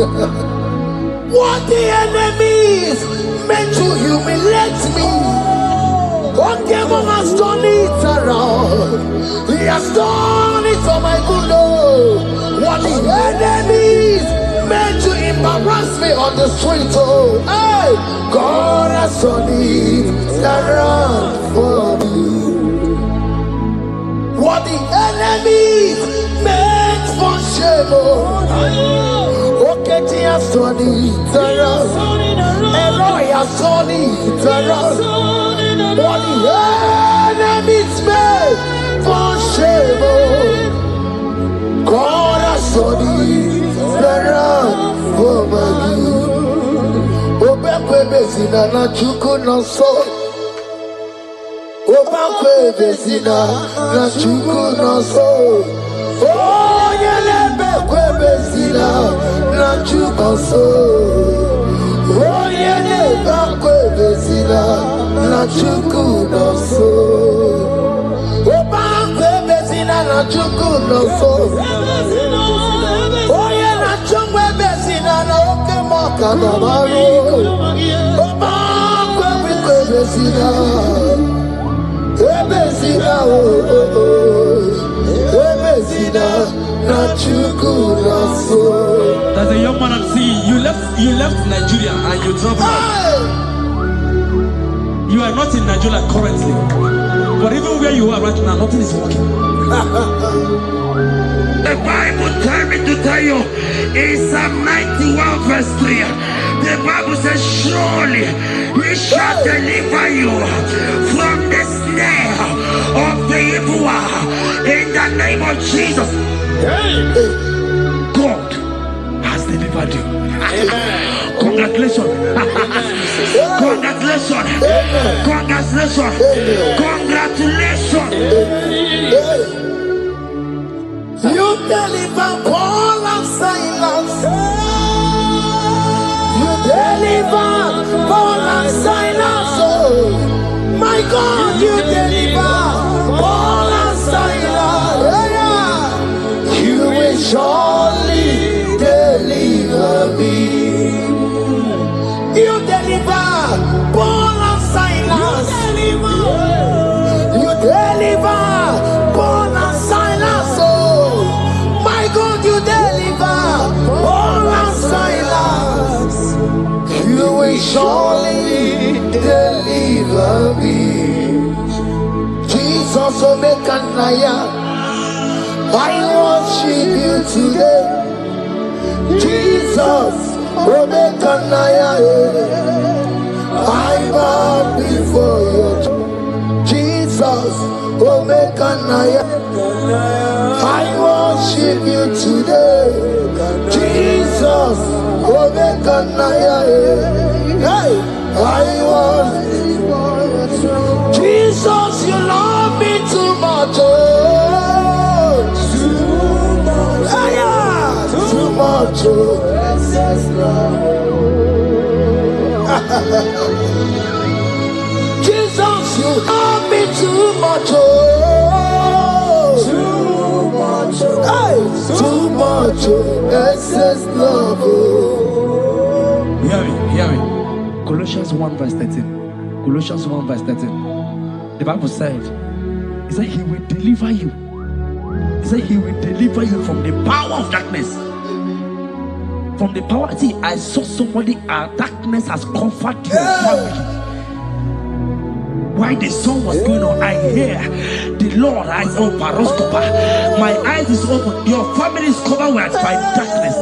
What the enemies meant to humiliate me, God has turned it around. He has done it for my good. What the enemies meant to embarrass me on the street, oh, hey, God has turned it around for me. What the enemies meant for shame, oh, okay, he has turned it around. Elroy has turned it around. What the enemies meant for shame, oh, God has turned it around for my good. Obekwe bezina na chuku no so. Obekwe bezina na chuku no so. Oh, yelebekwe bezina na chuku so. Oh, yelebekwe bezina na chuku no so. Obekwe bezina na chuku no so. Oh, yeah, na chungwe bezina na oke moka na maru. Obekwe bezina, bezina, bezina na chuku no so. There's a young man I'm seeing. You left Nigeria and you traveled. You are not in Nigeria currently, but even where you are right now, nothing is working. The Bible tells me to tell you in Psalm 91 verse 3, the Bible says, surely he shall deliver you from the snare of the evil one in the name of Jesus. God has delivered you. Congratulations. Congratulations. Congratulations. Congratulations. You deliver Paul and Silas. You deliver Paul and Silas. Oh, my God, you deliver Paul and Silas. Yeah. You will surely deliver me. You deliver Paul and Silas. You deliver Paul and Silas. Oh, my God, you deliver Paul and Silas. You will surely deliver me. Jesus, Omekanaya, I worship you today. Jesus, Omekanaya, I bow before you. Jesus, Omekanaya, I worship you today. Jesus, Omekanaya, hey, I worship you. Jesus, you love me too much. Oh, too much. Yeah, too much. Oh, Jesus, you love me too much. Oh, too much. Hey, too much. Excess love. Oh. Hear me. Colossians 1 verse 13. Colossians 1 verse 13. The Bible said, he said he will deliver you. He said he will deliver you from the power of darkness. From the power. See, I saw somebody, darkness has covered your family. While the song was going on, I hear the Lord eyes open. My eyes is open. Your family is covered by darkness.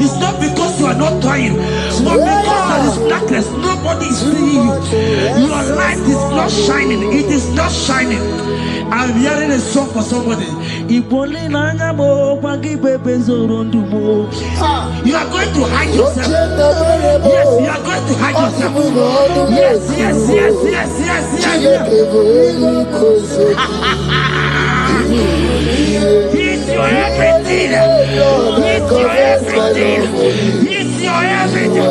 It's not because you are not trying, but because there is darkness. Nobody is seeing you. Your light is not shining. It is not shining. I'm hearing a song for somebody. You are going to hide yourself. Yes, you are going to hide yourself. Yes. everything. He's your everything.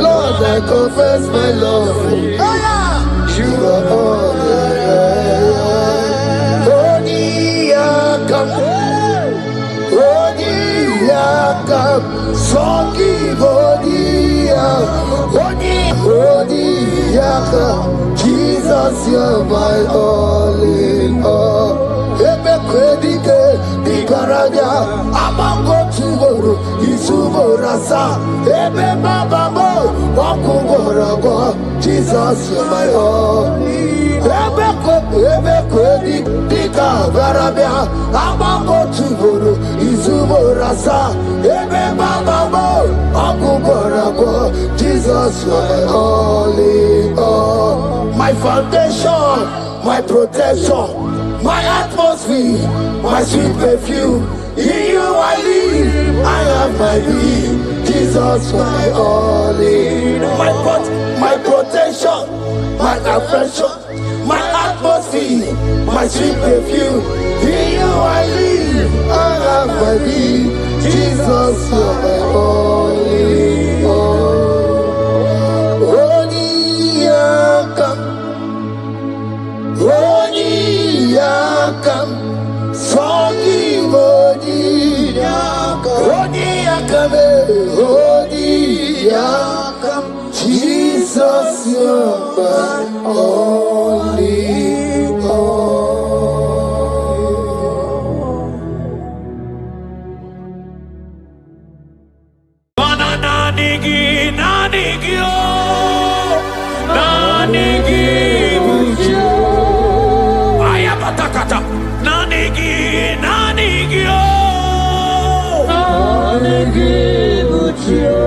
Lord, I confess my love. You are all Jesus, you're my all in all. Ebe kwedike dikaranya amango tuboro isuborasa ebe babamo wakugorago. Jesus, you're my all. Ebe kwedi dikagarabia amango tuboro isuborasa ebe babamo wakugorago. Jesus, you're my all in all. My foundation, my protection, my atmosphere, my sweet perfume. In you I live, I have my being. Jesus, my all in all. My protection, my affection, my atmosphere, my sweet perfume. In you I live, I have my being. Jesus, my all in all. Yakam, Sogi Bodi Yakam, Jesus, you're my only all. Nanigi, Bujo. Ayapatakata. Nanigi, Bujo.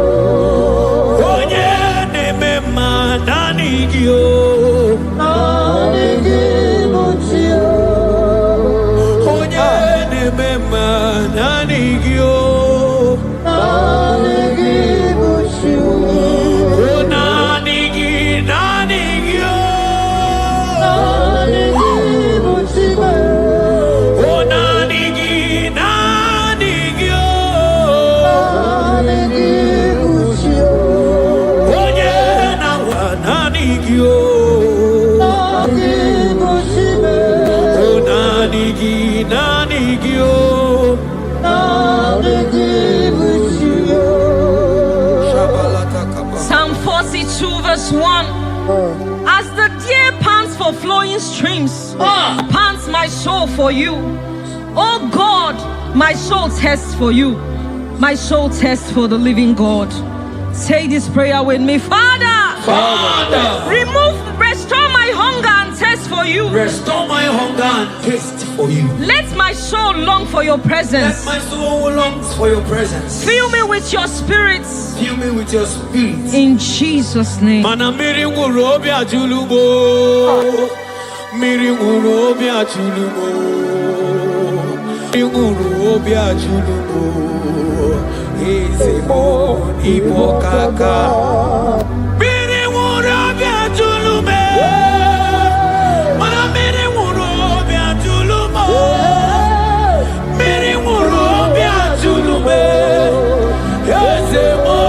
Onye nemema nanigi Bujo. Onye nemema nanigi Psalm 42 verse 1. As the deer pants for flowing streams, pants my soul for you. Oh God, my soul thirsts for you. My soul thirsts for the living God. Say this prayer with me. Father, restore my hunger and thirst for you. Restore my hunger and taste for you. Let my soul long for your presence. Let my soul longs for your presence. Fill me with your spirit. Fill me with your spirit. In Jesus' name. Miri ngurobi ajulumo. Miri ngurobi ajulumo. Miri ngurobi ajulumo. Ezemo ibokaka. Miri ngurobi ajulume. Miri ngurobi ajulumo. Miri ngurobi ajulume. Ezemo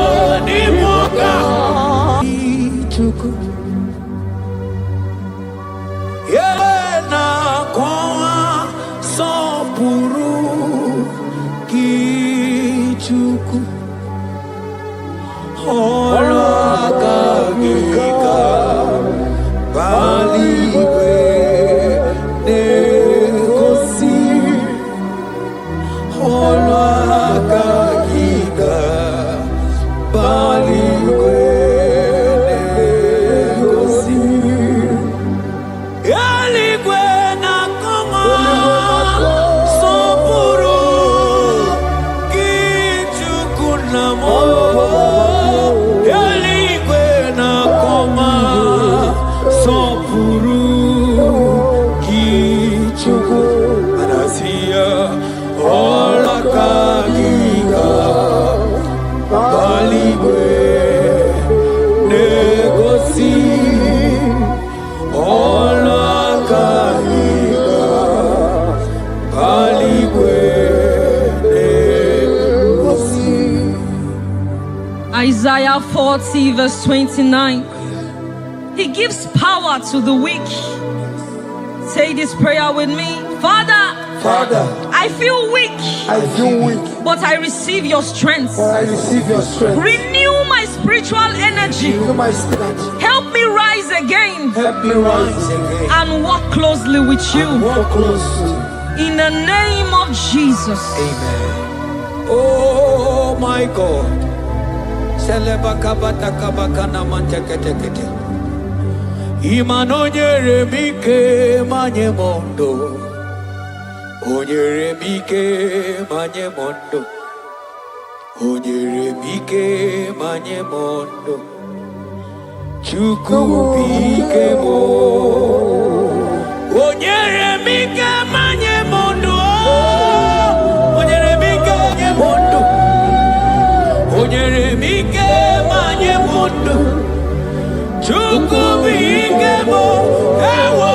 Yena kwa sopuru kichuku Olakagika Baliwe Negosi Olakagika Baliwe Eligwe na Isaiah 40 verse 29. He gives power to the weak. Say this prayer with me. Father, I feel weak. But I receive your strength. Renew my spiritual energy. Help me rise again. And walk closely with you. In the name of Jesus. Amen. Oh my God. Imanonyere mike manye mondo. Onyere mike manye mondo. Onyere mike manye mondo. Chuku bike mo. Onyere mike manye mondo. Onyere mike manye mondo. Onyere mike manye mondo. Chuku bike mo. Ewo.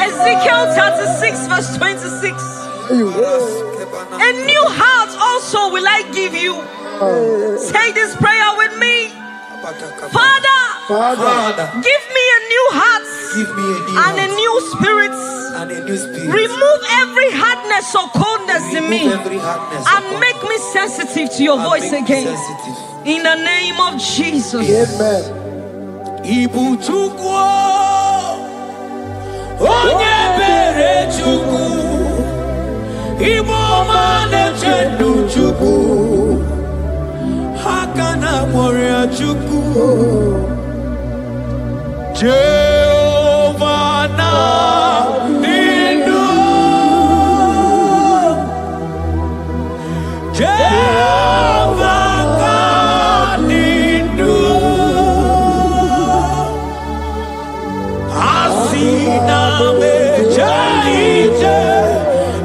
Ezekiel 36 verse 26. A new heart also will I give you. Say this prayer with me. Father, give me a new heart and a new spirit. Remove every hardness or coldness in me and make me sensitive to your voice again. In the name of Jesus. Ibu chukwu onye bere chukwu Ibu mane chendu chukwu Hakana moria chukwu Jehovah na nindu Jehovah ka nindu Asina mejaite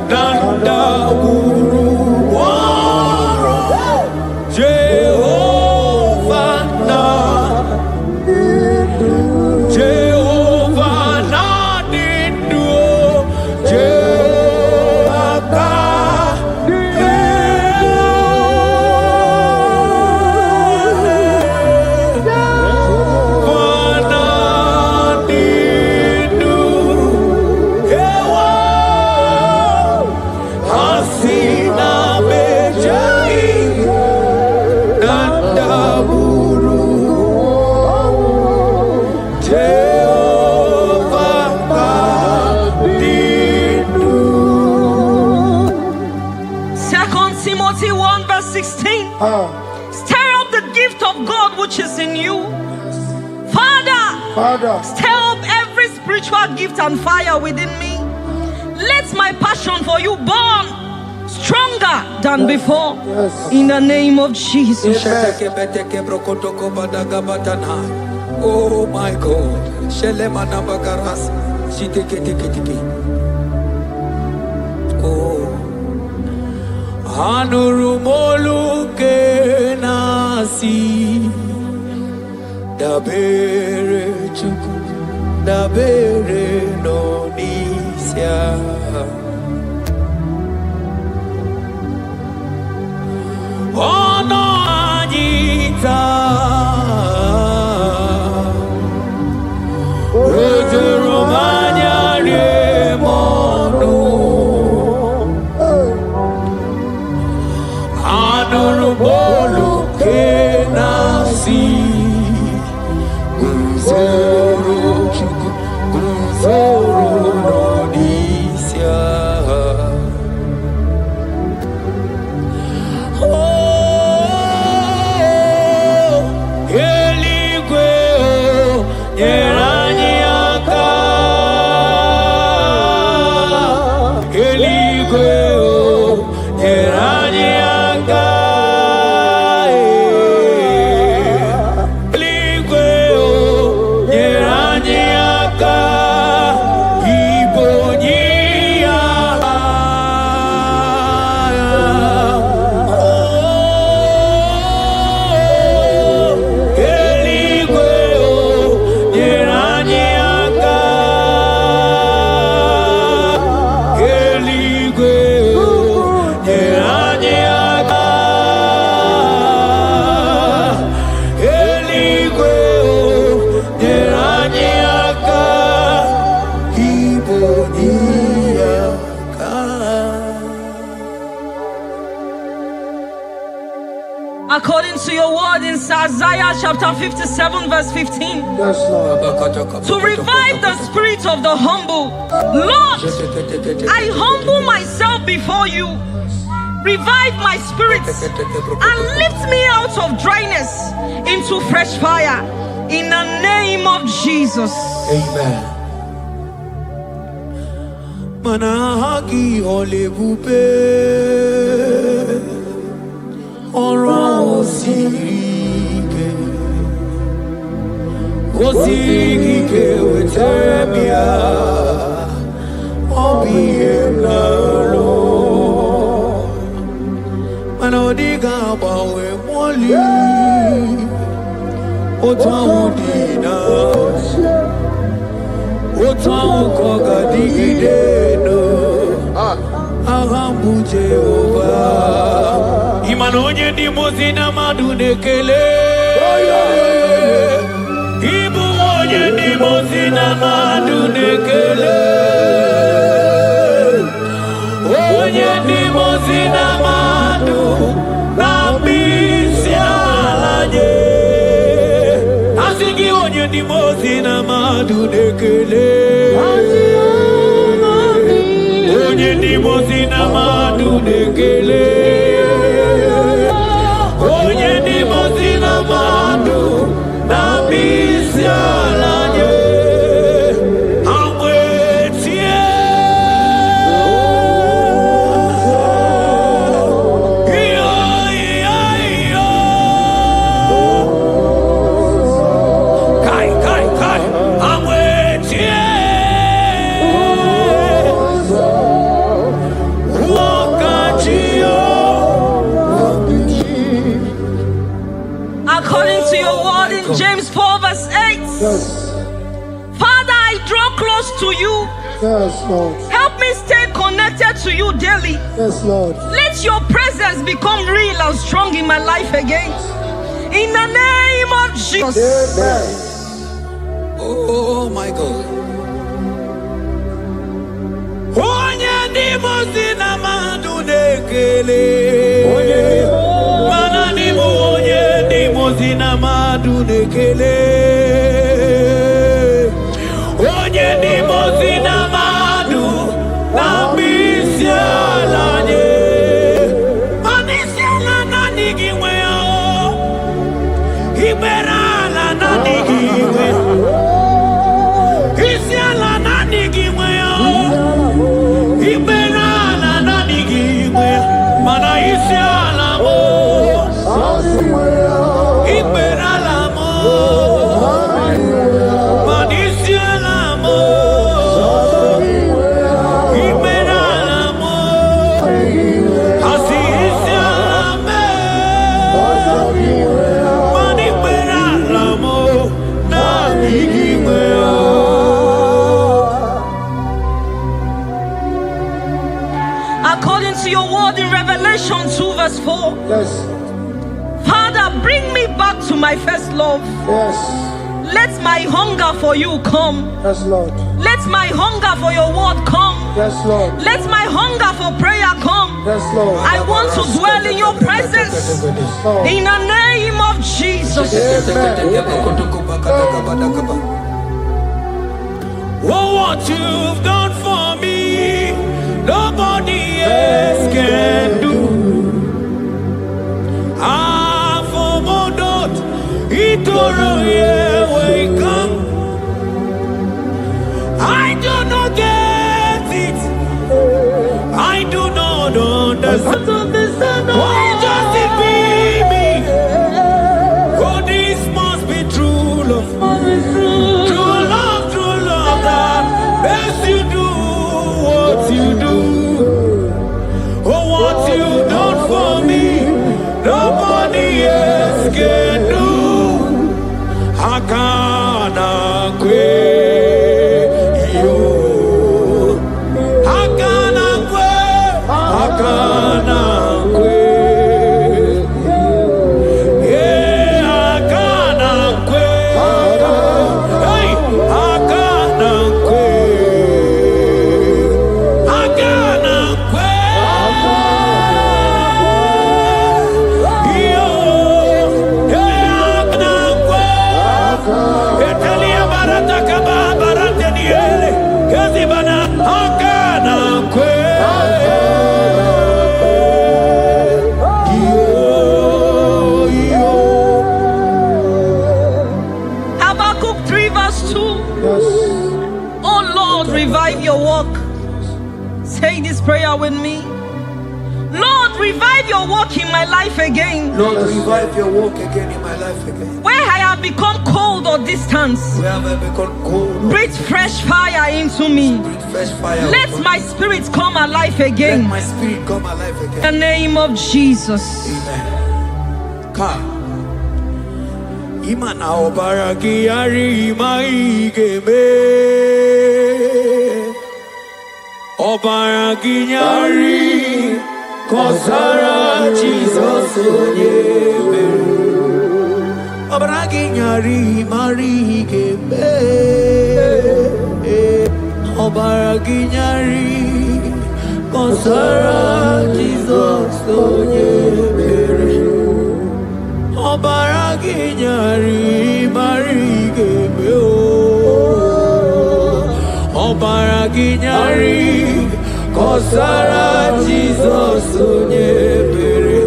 Nanda guru waro Jehovah na Jehovah na nindu Jehovah ka Timothy 1 verse 16. Stir up the gift of God which is in you. Father, stir up every spiritual gift and fire within me. Let my passion for you burn stronger than before. In the name of Jesus. Oh my God. Oh. Anurumolu ke nasi dabere chuku dabere no nisya ono anita Romania remonu Anurumolu ke nasi Gunzoro chuku Gunzoro no nisya According to your word in Isaiah chapter 57 verse 15. Yes, Lord. To revive the spirit of the humble. Lord, I humble myself before you. Revive my spirit and lift me out of dryness into fresh fire. In the name of Jesus. Amen. Manahagi olebupe ora osirike wetebia obiemnalo manodiga bawe moli otawudina otawukogadigideno ahambu Jehova imanonye ndi mozina madunekele ibu onye ndi mozina madunekele onye ndi mozina madu nambisi alaje asigi onye ndi mozina madunekele onye ndi mozina madunekele onye ndi mozina madu nambisi alaje amwetie kai amwetie According to your word in James 4 verse 8. Yes. Father, I draw close to you. Yes, Lord. Help me stay connected to you daily. Yes, Lord. Let your presence become real and strong in my life again. In the name of Jesus. Amen. Oh my God. Onye ndi mozina madunekele mana ni onye ndi mozina madunekele onye ndi mozina madu nambisi alanye anisi ala nani giwe o iberala nani giwe isi ala nani giwe o iberala nani giwe mana isi ala mo iberala mo mana isi ala mo iberala mo asi isi ala me mana iberala mo nani giwe o. According to your word in Revelation 2 verse 4. Yes. Father, bring me back to my first love. Yes. Let my hunger for you come. Yes, Lord. Let my hunger for your word come. Yes, Lord. Let my hunger for prayer come. Yes, Lord. I want to dwell in your presence. Lord. In the name of Jesus. Oh, what you've done for me, nobody else can do. Ah, for Modot, Itoro, yeah, wake up. I do not get it. I do not understand. Why does it be me? Oh, this must be true love. True love that makes you do what you do. Oh, what you done for me, nobody else can do. Hakana kwe yo, hakana kwe, hakana kwe. Yeah, hakana kwe. Hey, hakana kwe. Hakana kwe. Yo, prayer with me. Lord, revive your work in my life again. Lord, revive your work again in my life again. Where I have become cold or distant, Where have I become cold? breathe fresh fire into me. Breathe fresh fire. Let upon my me. spirit come alive Let again. my spirit come alive In again. the name of Jesus. Amen. Come. Imana obaraki yari maigeme. Obaraki yari kosara Jesus onyebe. Obaraki yari marigeme. Obaraki yari kosara Jesus onyebe. Obaraginyari marigebe o. Obaraginyari kosara Jesus onyebere.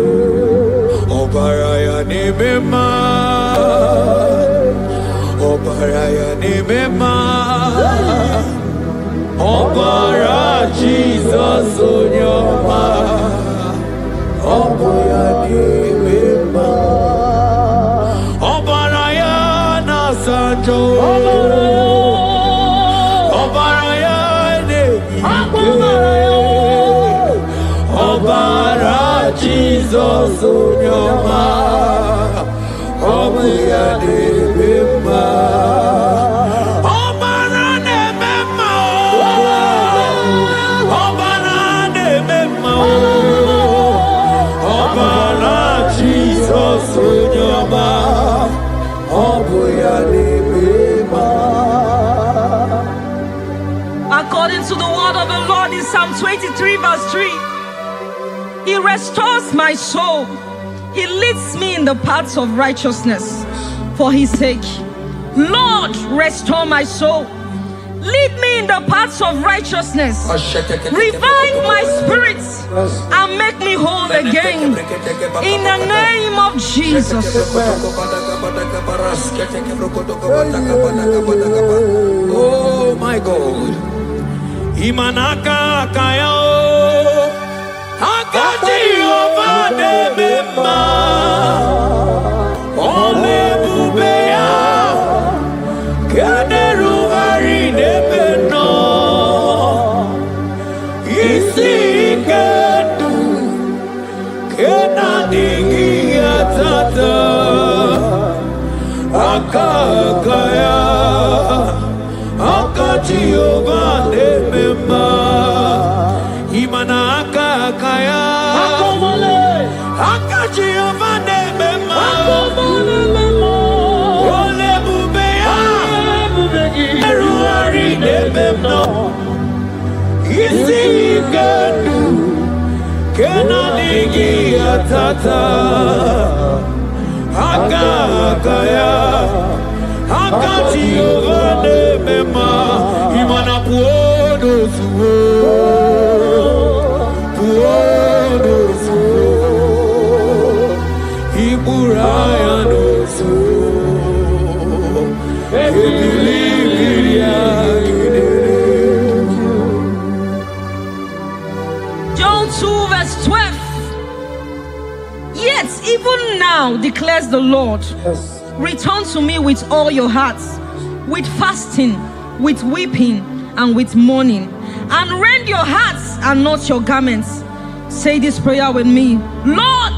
Obaraya nebema. Obaraya nebema. Obara Jesus onyoma. Obaya nebema. Obaraya na sanjo. Obaraya ne. Obara Jesus onyoma. Obaya nebema. Obara nebema. Obara nebema. Obara Jesus onyoma. According to the word of the Lord in Psalm 23 verse 3, He restores my soul. He leads me in the paths of righteousness for His sake. Lord, restore my soul. Lead me in the paths of righteousness. Revive my spirit and make me whole again. In the name of Jesus. Oh my God. Imanaka kayo. Akati ovade mema. Ole bubeya. Kaderu harine beno. Isi kedu. Kena dingi atata. Akakaya. Akati ovade mema. Imana akakaya. Akati ovade mema. Ole bubeya. Eruari nebemno. Isi kedu. Kena digi atata. Akakaya. Akati ovade mema. Imana puodo suo. Puodo suo. Iburaya no suo. John 2 verse 12. Yet even now declares the Lord, return to me with all your hearts, with fasting, with weeping, and with mourning, and rend your hearts and not your garments. Say this prayer with me. Lord,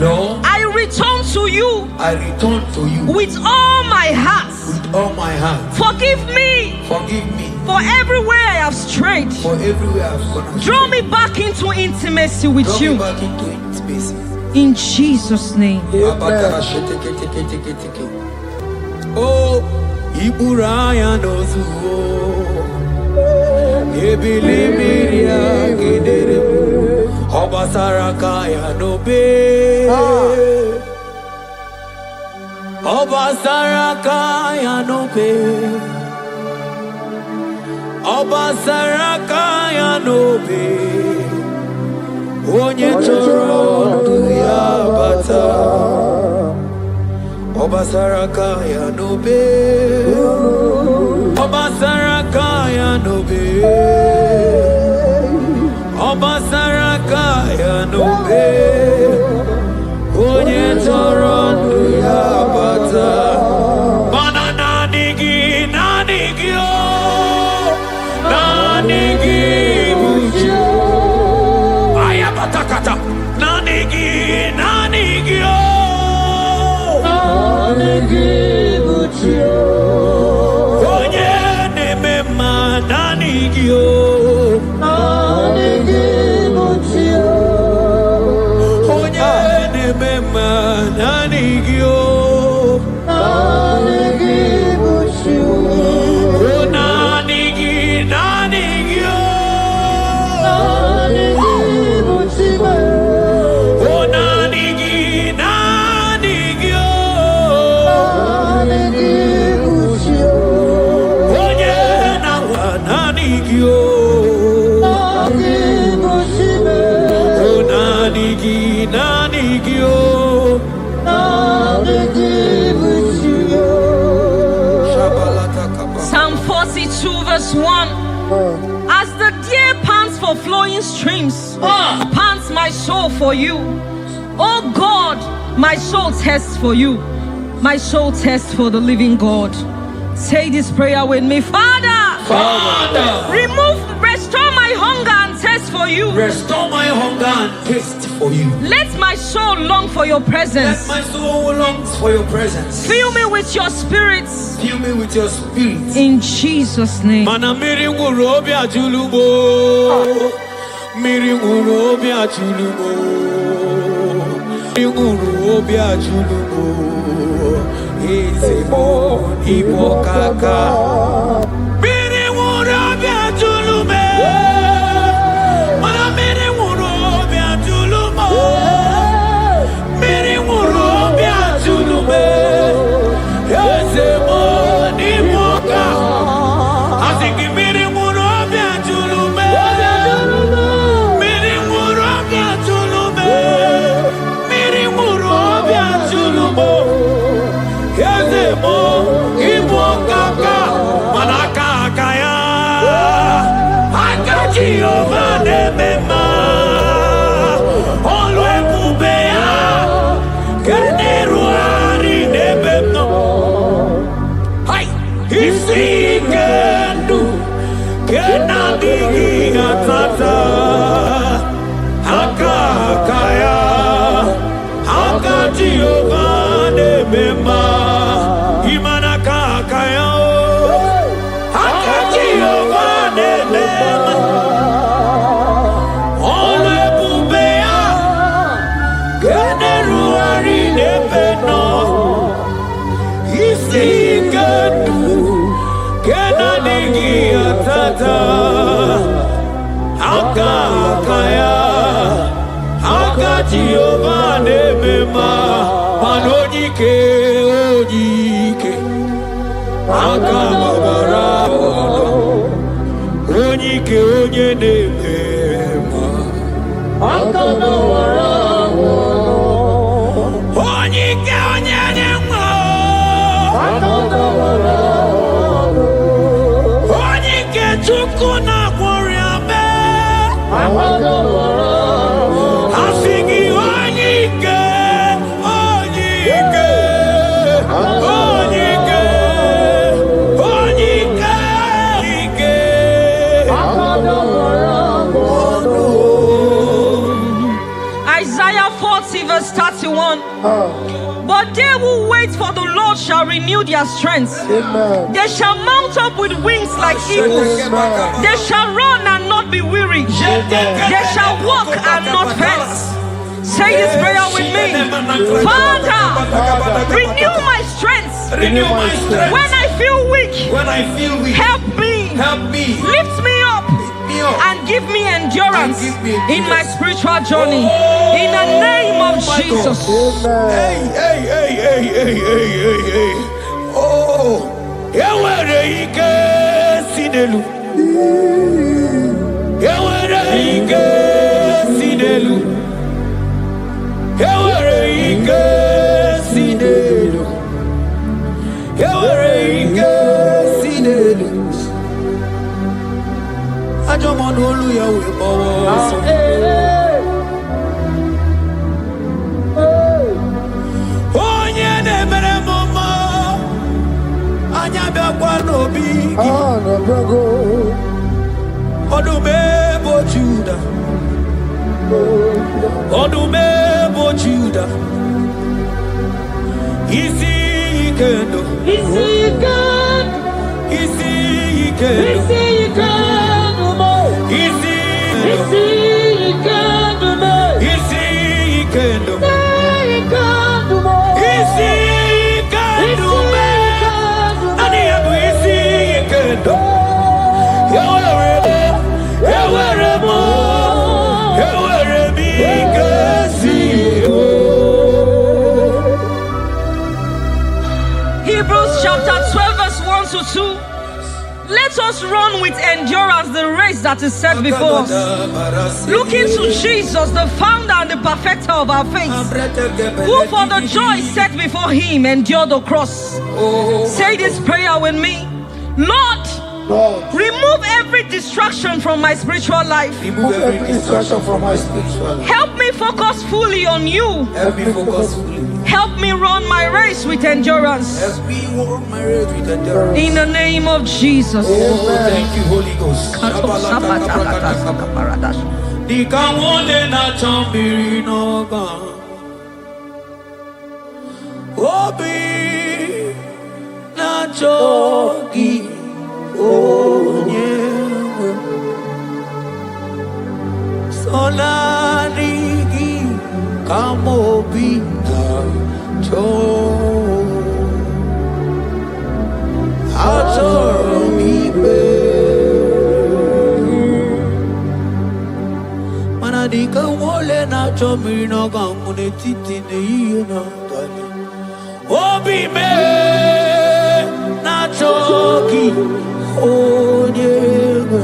Lord, I return to you I return to you with all my heart. with all my heart. Forgive me Forgive me for everywhere I have strayed. for everywhere I've gone astray. Draw me back into intimacy with Draw you. me back into intimacy. In Jesus' name. Oh, Iburaya nozuo. Ebilimiria gidere. Obasaraka ya nobe. Obasaraka ya nobe. Obasaraka ya nobe. Onye choro ndu ya bata. Obasaraka ya nobe. Obasaraka ya nobe. Obasaraka kaya nobe onye tọrọ ndụ ya bata mana naanị gị o naanị gị bụ chi ayabatakata naanị gị o naanị gị bụ chi onye na-eme mma naanị gị o naanị gị bụ chi onye na-eme mma naanị gị o naanị gị bụ chi o naanị gị o naanị gị bụ chi o naanị gị o naanị gị bụ chi o onye na-awa naanị gị o naanị bụ chi o naanị gị o naanị gị bụ chi o. Psalm 42 verse 1. As the deer pants for flowing streams, pants my soul for you. Oh God, my soul thirsts for you. My soul thirsts for the living God. Say this prayer with me. Father, restore my hunger and thirst for you. Restore my hunger and taste for you. Let my soul long for your presence. Let my soul long for your presence. Fill me with your spirit. Fill me with your spirit. In Jesus' name. Mana miri nguru obi ajulumo. Miri nguru obi ajulumo. Miri nguru obi ajulumo. Ezemo ibo kaka. Miri nguru obi ajulume. Mana miri nguru obi ajulumo. Miri nguru obi ajulume. Ezemo ibo kaka. Asiki miri nguru obi ajulume. Miri nguru obi ajulume. Miri nguru obi ajulume. Ezemo ibo kaka. Manaka kaya. Akaji ova nemema. Olwe kubea. Keneru ari nebemno. Hai. Isi kendu. Kenadigi atata. Akakaya. Akaji ova nemema. Imana kakaya. Akaji ova nemema. Olwe kubea. Keneru ari nebemno. Isi kendu. Kenadigi atata. Akakaya. Akaji ova nemema. Manojike ojike. Akamabara. Onyike onye nemema. Akamabara. Onyike onye nemema. Akamabara. Onyike chukwu na gworiame. Akamabara. Asigi onyike. Onyike. Onyike. Onyike. Isaiah 40 verse 31. But they who wait for the Lord shall renew their strength. Amen. They shall mount up with wings like eagles. Amen. They shall run and not be weary. They shall walk and not faint. Say this prayer with me. Father, renew my strength. Renew my strength. When I feel weak, help me. Lift me up. And give me endurance in my spiritual journey. In the name of Jesus. Hey. Oh, Yawere ike sinelu. Yawere ike sinelu. Yawere ike sinelu. Yawere ike sinelu. Ajọmọ n'olu ya wee gbawa ọsọ. Odumebo Judah. Odumebo Judah. Isi Ikendo. Isi Ikendo. Isi Ikendo. Isi Ikendo. Isi Ikendo. Isi Ikendo. Isi Ikendo. Ani abu Isi Ikendo. Hebrews chapter 12 verse 1 to 2. Let us run with endurance the race that is set before us, looking to Jesus, the founder and the perfecter of our faith, who for the joy set before him endured the cross. Say this prayer with me. Lord, remove every distraction from my spiritual life. Remove every distraction from my spiritual life. Help me focus fully on you. Help me focus fully. Help me run my race with endurance. As we walk my race with endurance. In the name of Jesus. Oh, thank you, Holy Ghost. Nikawole na chambiri noga. Obi na chogi. Onyewe Solarigi Kamobi Nacho Atoromibe Manadika wole nacho mirino gamune titi ne na tali Obi me nachoki Onyewe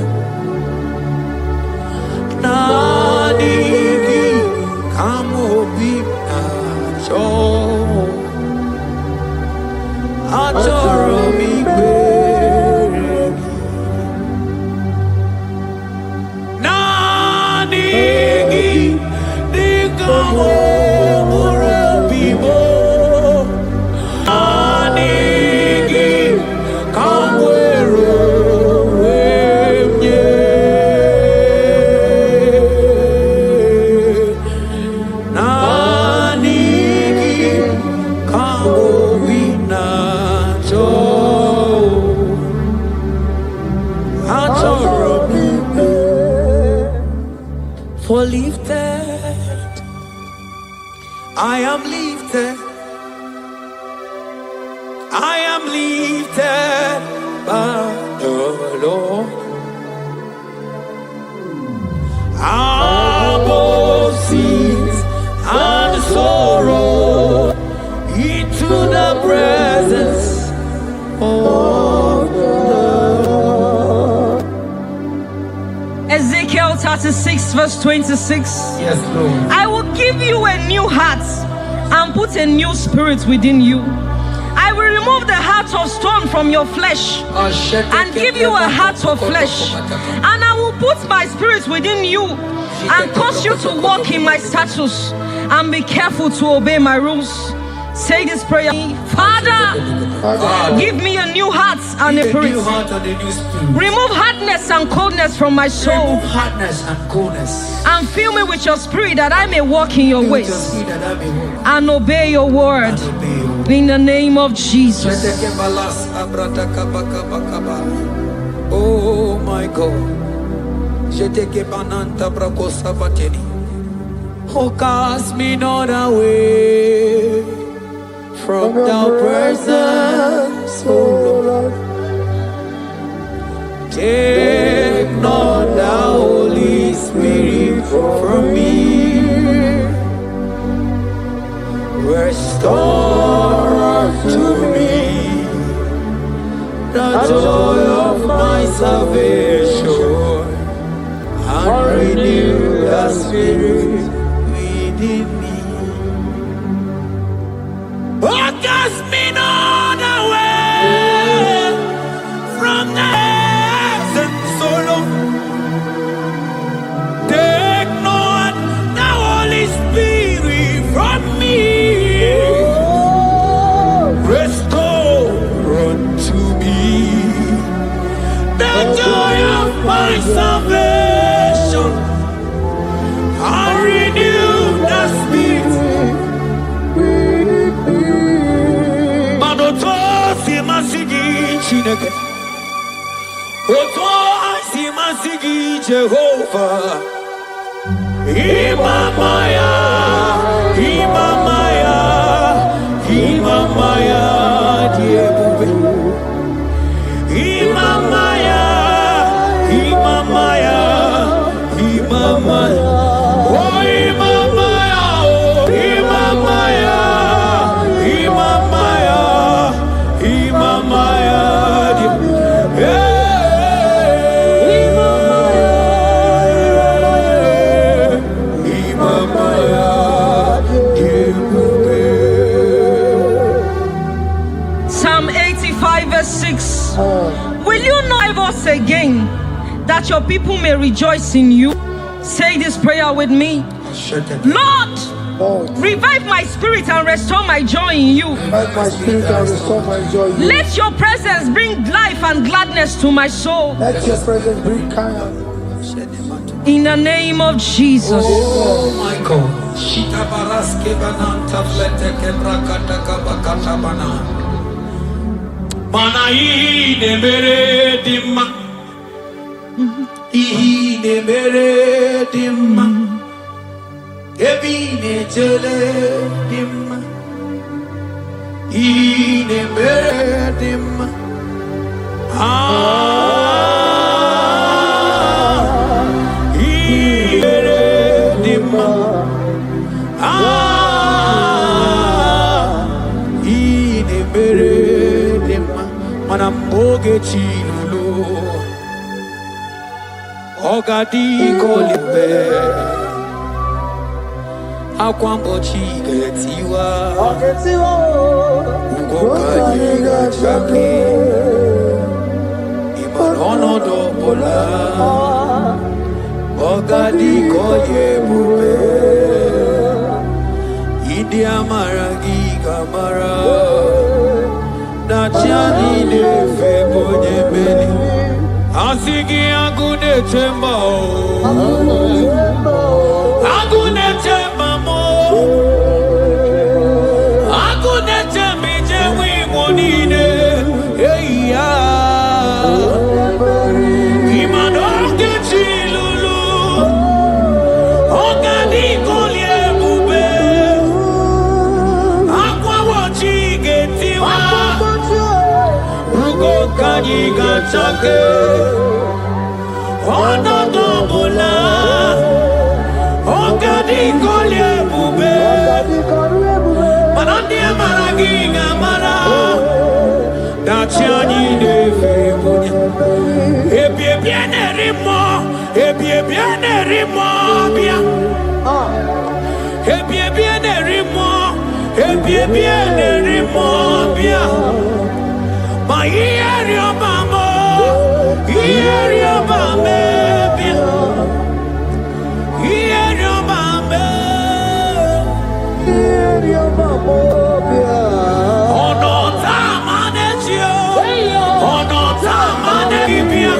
Nadigi Kamobi Nacho Atoromi Beregi Nadigi Digamo Murabibo Nadigi Kamwero For lifted, I am lifted, I am lifted by the Lord. Above sins and sorrow, into the presence of the Lord. Ezekiel 36 verse 26. Yes, Lord. I will give you a new heart and put a new spirit within you. I will remove the heart of stone from your flesh and give you a heart of flesh. And I will put my spirit within you and cause you to walk in my statutes and be careful to obey my rules. Say this prayer. Father, give me a new heart and a spirit. Remove hardness and coldness from my soul. Remove hardness and coldness. And fill me with your spirit that I may walk in your ways and obey your word. In the name of Jesus. Oh my God. Oh, cast me not away from thy presence, oh Lord. Take not the Holy Spirit from me. Restore to me the joy of my salvation and renew the spirit within me. Oh, cast me not away from the presence, oh Lord. Take not the Holy Spirit from me. Chineke. Oto asimasigi Jehovah. Imamaya, Imamaya, Imamaya, Diebube. Imamaya, Imamaya, Imamaya. Oh, Imamaya, oh, Imamaya, Imamaya, Imamaya, yeah. Psalm 85 verse 6. Will you not ever say again that your people may rejoice in you? Say this prayer with me. Lord, revive my spirit and restore my joy in you. Revive my spirit and restore my joy in you. Let your presence bring life and gladness to my soul. Let your presence bring kindness. In the name of Jesus. Oh my God. Shita baraske bananta flete kebrakata kabakata bana. Mana ine mere dimma. Ine mere dimma. Ebine jele dimma. Ine mere dimma. Manamboge chilulu Ogadi kolibe Akwambo chigetiwa Ugoka yiga chake Imanono dobola Ogadi koye bube Idi amaragi kamara Nachani ne febonye beni Asigi agune temba Agune temba mo Agune tembi jewi monine Eya Imanoke chilulu Ogani kolye bube Akwa wachi getiwa Kanyi gachake Ono dobola Ogadi kolye bube Manandi amaragi gamara Dachiani neve bunya Ebie biene rimo Ebie biene rimo bia Ebie biene rimo Ebie biene rimo bia Ma ieri obamo, ieri obame, ieri obame, ieri obamo, ono tamane chio, ono tamane bibia,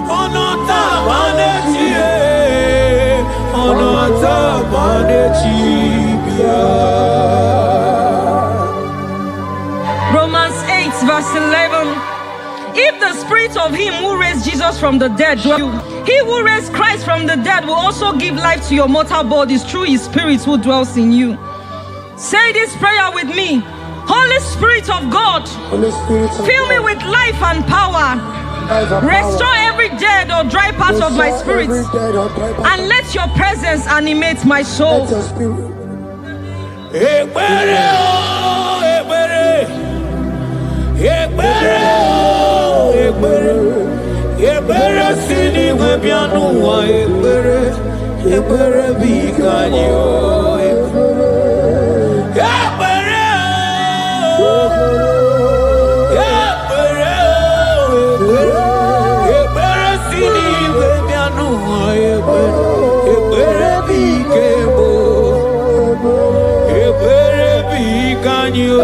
ono tamane chie, ono tamane chibia. Romans 8 verse 11. If the spirit of him who raised Jesus from the dead dwells in you, he who raised Christ from the dead will also give life to your mortal bodies through his spirit who dwells in you. Say this prayer with me. Holy Spirit of God, Holy Spirit of fill me God, with life and power. life and Restore power. every dead or dry part of my Restore spirit, every dead or dry part and let your presence animate my soul. Let your spirit. Ekpere o, ekpere, ekpere o, ekpere, ekpere sini webianu wa ekpere, ekpere bikanyi o, ekpere o, ekpere o, ekpere sini webianu wa ekpere, ekpere bikebo. Ebere bikanyo